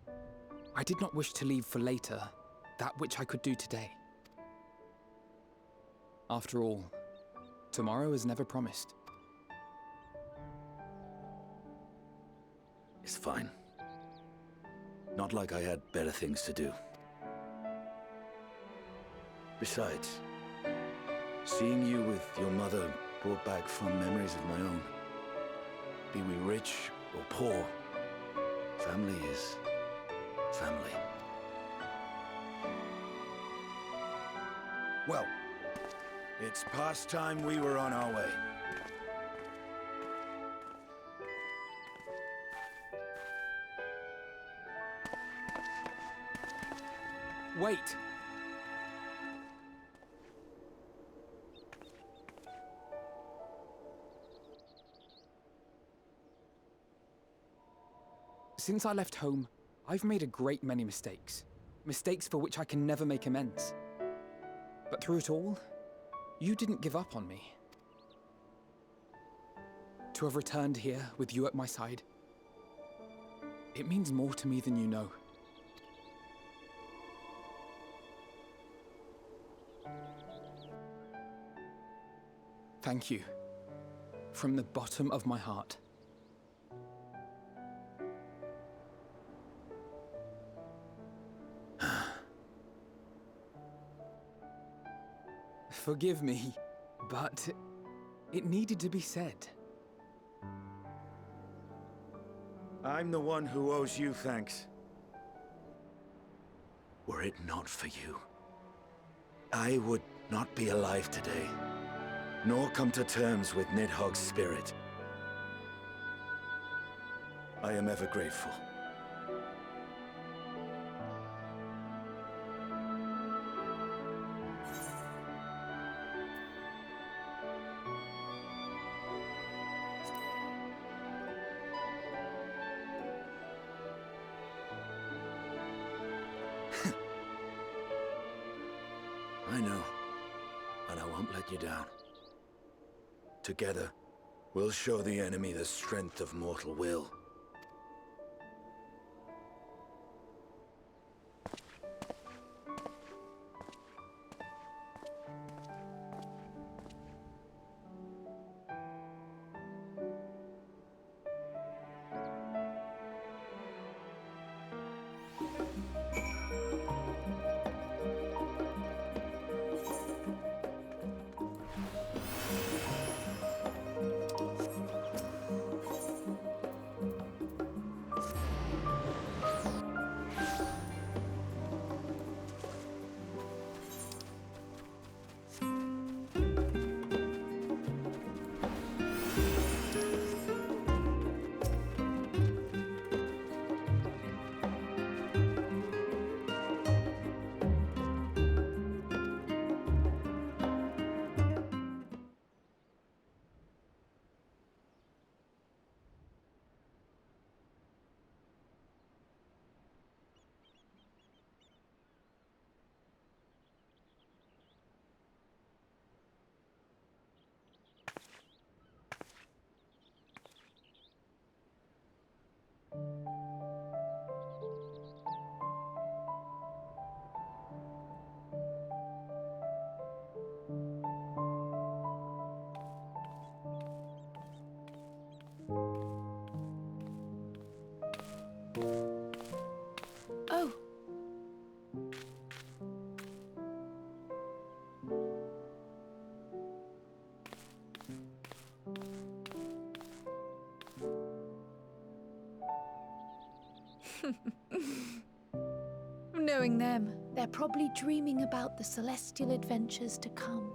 I did not wish to leave for later that which I could do today. After all, tomorrow is never promised. It's fine. Not like I had better things to do. Besides, seeing you with your mother brought back fond memories of my own. Be we rich or poor, family is family. Well, it's past time we were on our way. Wait! Since I left home, I've made a great many mistakes. Mistakes for which I can never make amends. But through it all, you didn't give up on me. To have returned here with you at my side, it means more to me than you know. Thank you. From the bottom of my heart. Forgive me, but it needed to be said. I'm the one who owes you thanks. Were it not for you, I would not be alive today, nor come to terms with Nidhogg's spirit. I am ever grateful. I know, and I won't let you down. Together, we'll show the enemy the strength of mortal will. Oh. Knowing them, they're probably dreaming about the celestial adventures to come.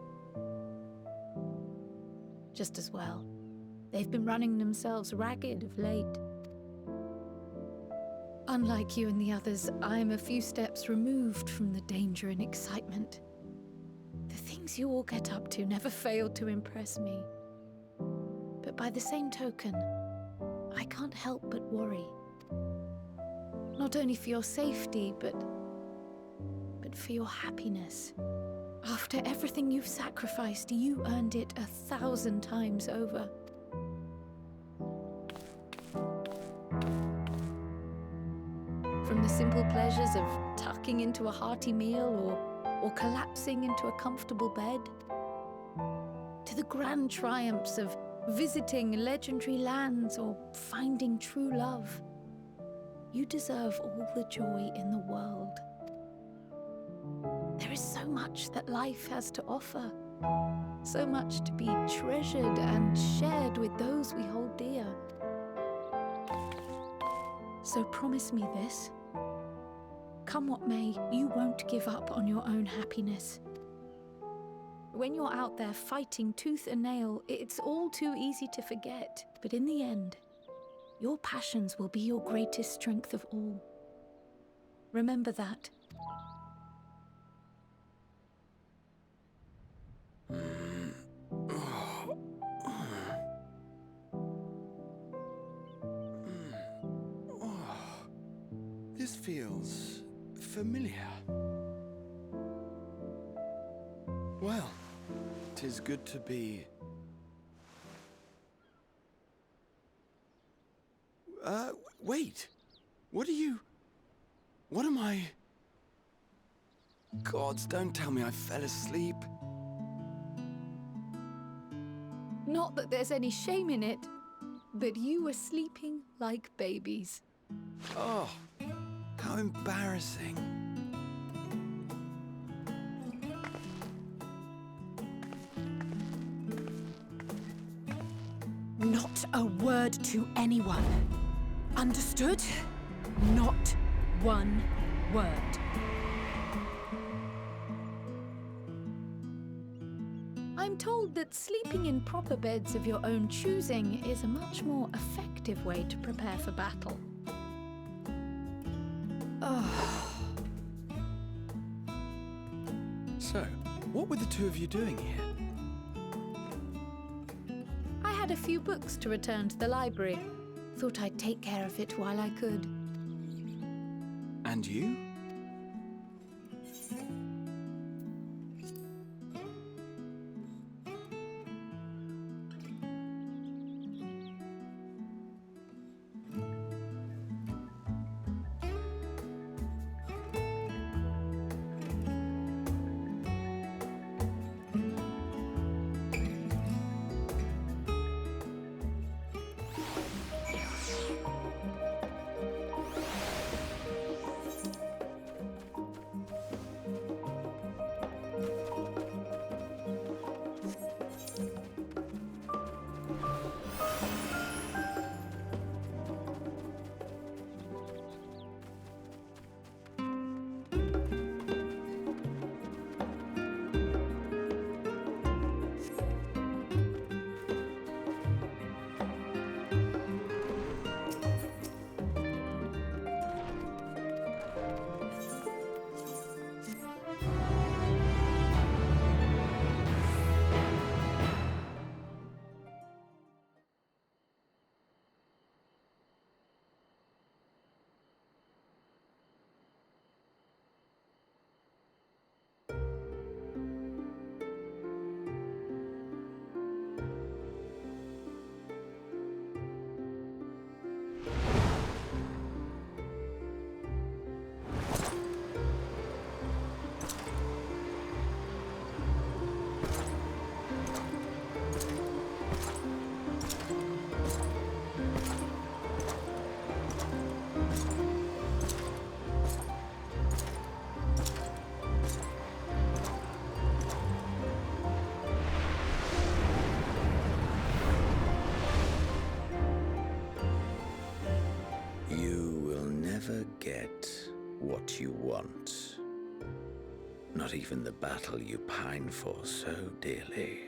Just as well. They've been running themselves ragged of late. Unlike you and the others, I'm a few steps removed from the danger and excitement. The things you all get up to never fail to impress me. But by the same token, I can't help but worry. Not only for your safety, but for your happiness. After everything you've sacrificed, you earned it 1,000 times over. From the simple pleasures of tucking into a hearty meal or collapsing into a comfortable bed, to the grand triumphs of visiting legendary lands or finding true love. You deserve all the joy in the world. There is so much that life has to offer, so much to be treasured and shared with those we hold dear. So promise me this. Come what may, you won't give up on your own happiness. When you're out there fighting tooth and nail, it's all too easy to forget. But in the end, your passions will be your greatest strength of all. Remember that. This feels familiar. Well, 'tis good to be... wait! What are you... What am I... Gods, don't tell me I fell asleep. Not that there's any shame in it, but you were sleeping like babies. Oh, how embarrassing. Not a word to anyone. Understood? Not one word. I'm told that sleeping in proper beds of your own choosing is a much more effective way to prepare for battle. So, what were the two of you doing here? I had a few books to return to the library. Thought I'd take care of it while I could. And you? Get what you want. Not even the battle you pine for so dearly.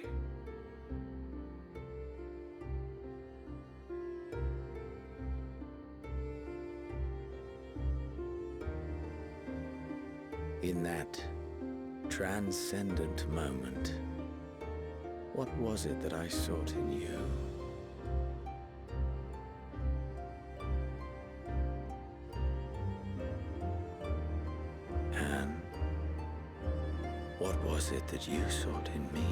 In that transcendent moment, what was it that I sought in you? What was it that you sought in me?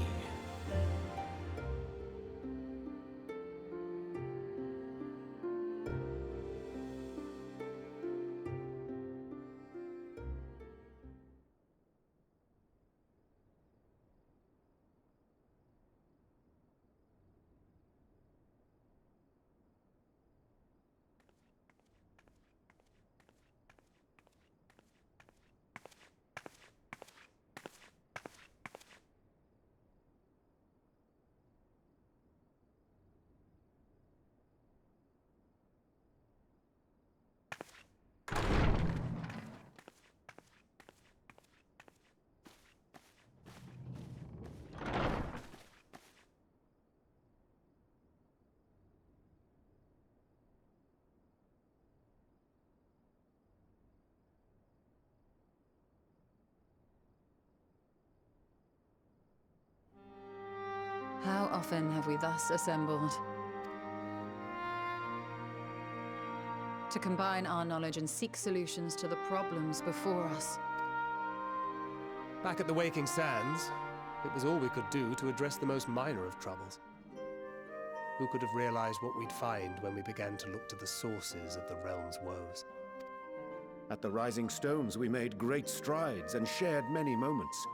How often have we thus assembled? To combine our knowledge and seek solutions to the problems before us. Back at the Waking Sands, it was all we could do to address the most minor of troubles. Who could have realized what we'd find when we began to look to the sources of the realm's woes? At the Rising Stones, we made great strides and shared many moments,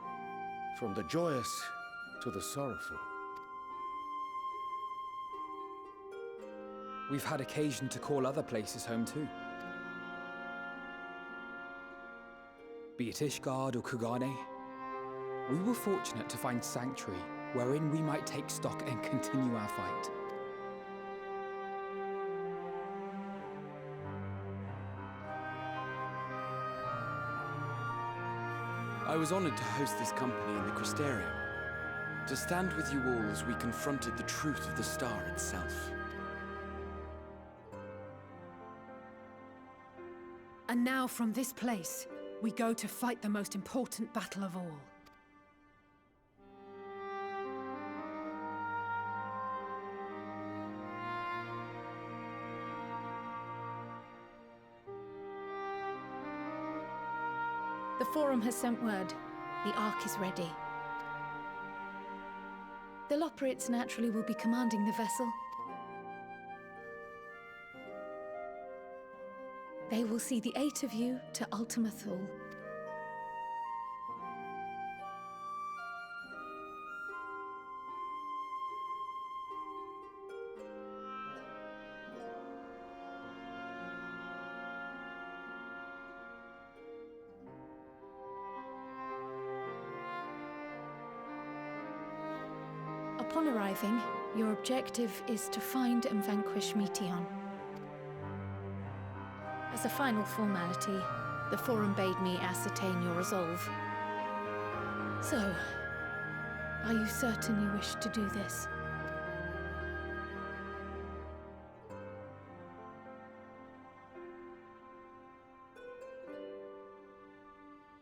from the joyous to the sorrowful. We've had occasion to call other places home too. Be it Ishgard or Kugane, we were fortunate to find sanctuary wherein we might take stock and continue our fight. I was honored to host this company in the Crystarium, to stand with you all as we confronted the truth of the star itself. And now from this place, we go to fight the most important battle of all. The Forum has sent word. The Ark is ready. The Loporrits naturally will be commanding the vessel. They will see the 8 of you to Ultima Thule. Upon arriving, your objective is to find and vanquish Meteon. As a final formality, the Forum bade me ascertain your resolve. So, are you certain you wish to do this?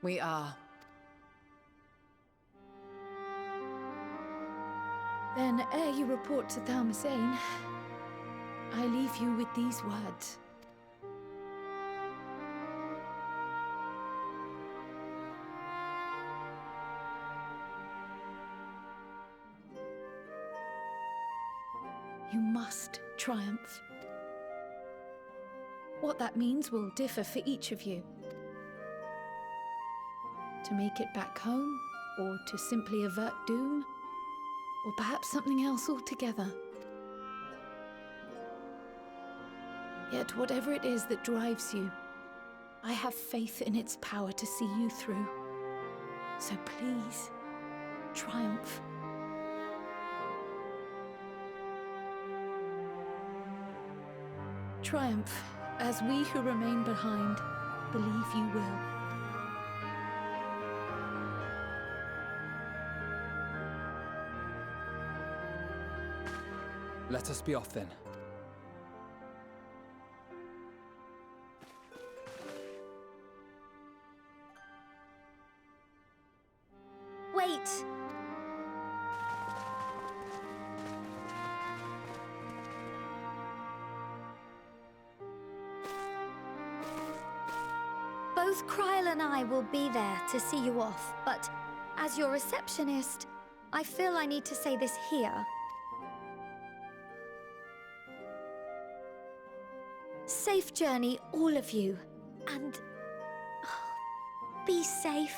We are. Then, ere you report to Thalmasane, I leave you with these words. You must triumph. What that means will differ for each of you. To make it back home, or to simply avert doom, or perhaps something else altogether. Yet whatever it is that drives you, I have faith in its power to see you through. So please, triumph. Triumph, as we who remain behind believe you will. Let us be off then. Wait! Both Kryl and I will be there to see you off, but as your receptionist, I feel I need to say this here. Safe journey, all of you, and be safe.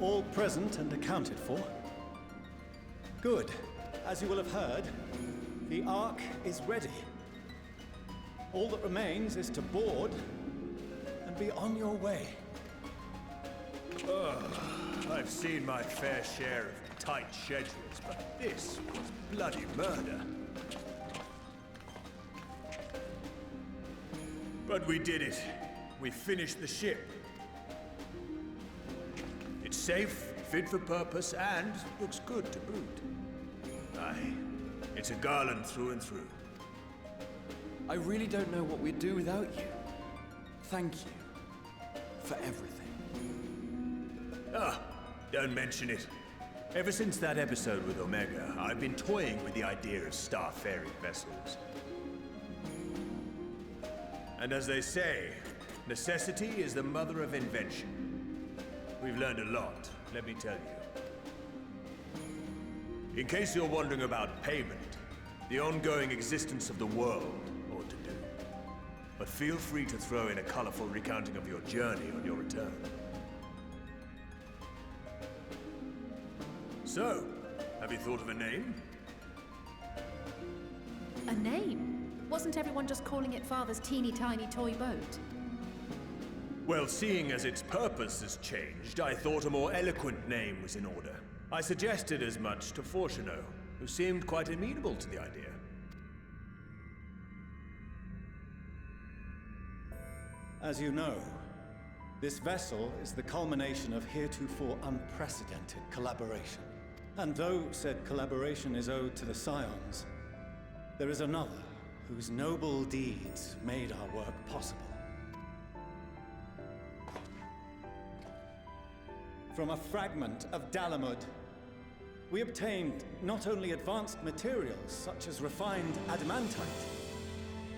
All present and accounted for? Good. As you will have heard, the Ark is ready. All that remains is to board and be on your way. I've seen my fair share of tight schedules, but this was bloody murder. But we did it. We finished the ship. It's safe, fit for purpose, and looks good to boot. Aye, it's a garland through and through. I really don't know what we'd do without you. Thank you for everything. Ah, don't mention it. Ever since that episode with Omega, I've been toying with the idea of star-faring vessels. And as they say, necessity is the mother of invention. We've learned a lot, let me tell you. In case you're wondering about payment, the ongoing existence of the world ought to do. But feel free to throw in a colorful recounting of your journey on your return. So, have you thought of a name? A name? Wasn't everyone just calling it Father's teeny tiny toy boat? Well, seeing as its purpose has changed, I thought a more eloquent name was in order. I suggested as much to Fortuno, who seemed quite amenable to the idea. As you know, this vessel is the culmination of heretofore unprecedented collaboration. And though said collaboration is owed to the Scions, there is another whose noble deeds made our work possible. From a fragment of Dalamud, we obtained not only advanced materials such as refined adamantite,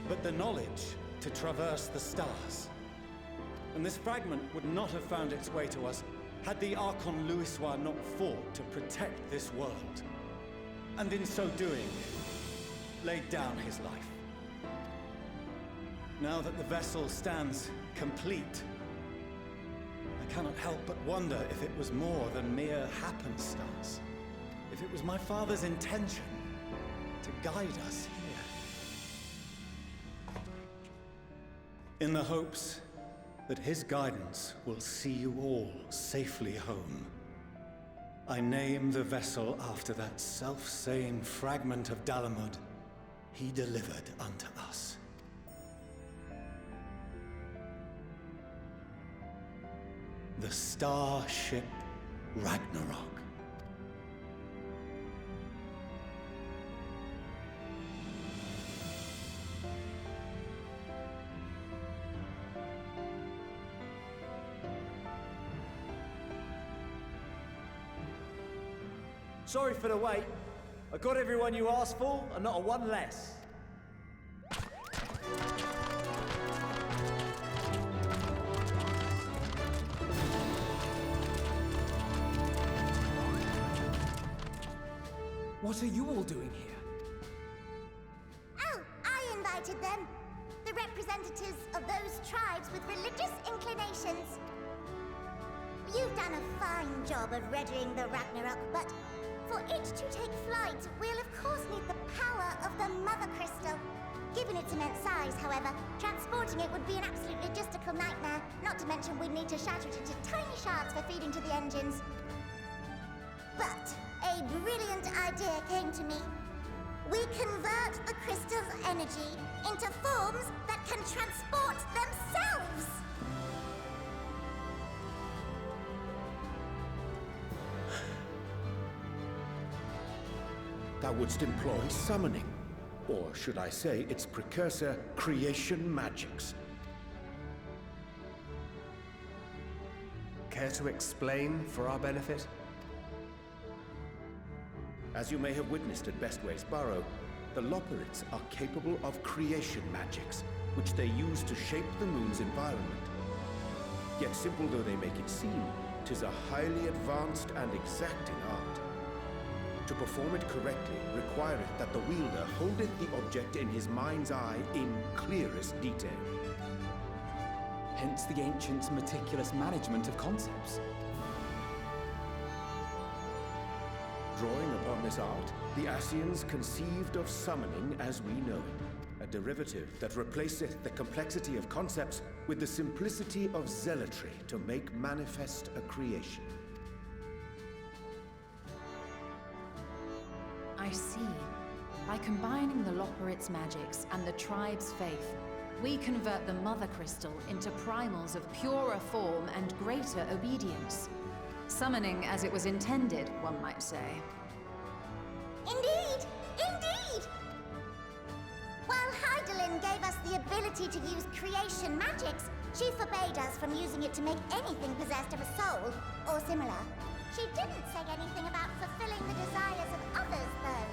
but the knowledge to traverse the stars. And this fragment would not have found its way to us had the Archon Louisoix not fought to protect this world, and in so doing, laid down his life. Now that the vessel stands complete, I cannot help but wonder if it was more than mere happenstance. If it was my father's intention to guide us here. In the hopes that his guidance will see you all safely home, I name the vessel after that self-same fragment of Dalamud he delivered unto us. The Starship Ragnarok. Sorry for the wait. I got everyone you asked for, and not a one less. What are you all doing here? Oh, I invited them. The representatives of those tribes with religious inclinations. You've done a fine job of readying the Ragnarok, but for it to take flight, we'll of course need the power of the Mother Crystal. Given its immense size, however, transporting it would be an absolute logistical nightmare, not to mention we'd need to shatter it into tiny shards for feeding to the engines. But a brilliant idea came to me. We convert the crystal's energy into forms that can transport themselves! Thou wouldst employ summoning, or should I say its precursor, creation magics. Care to explain for our benefit? As you may have witnessed at Bestways Burrow, the Loperids are capable of creation magics, which they use to shape the moon's environment. Yet simple though they make it seem, 'tis a highly advanced and exacting art. To perform it correctly requireth that the wielder holdeth the object in his mind's eye in clearest detail. Hence the ancients' meticulous management of concepts. drawing upon this art, the Ascians conceived of summoning as we know it, a derivative that replaceth the complexity of concepts with the simplicity of zealotry to make manifest a creation. I see. By combining the Loporrit's magics and the tribe's faith, we convert the Mother Crystal into primals of purer form and greater obedience. Summoning as it was intended, one might say. Indeed! Indeed! While Hydaelyn gave us the ability to use creation magics, she forbade us from using it to make anything possessed of a soul, or similar. She didn't say anything about fulfilling the desires of others, though.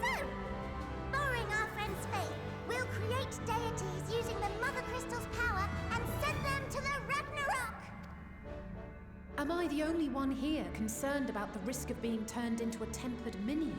So, borrowing our friend's faith, we'll create deities using the Mother Crystal's power and send them to the Ragnarok! Am I the only one here concerned about the risk of being turned into a tempered minion?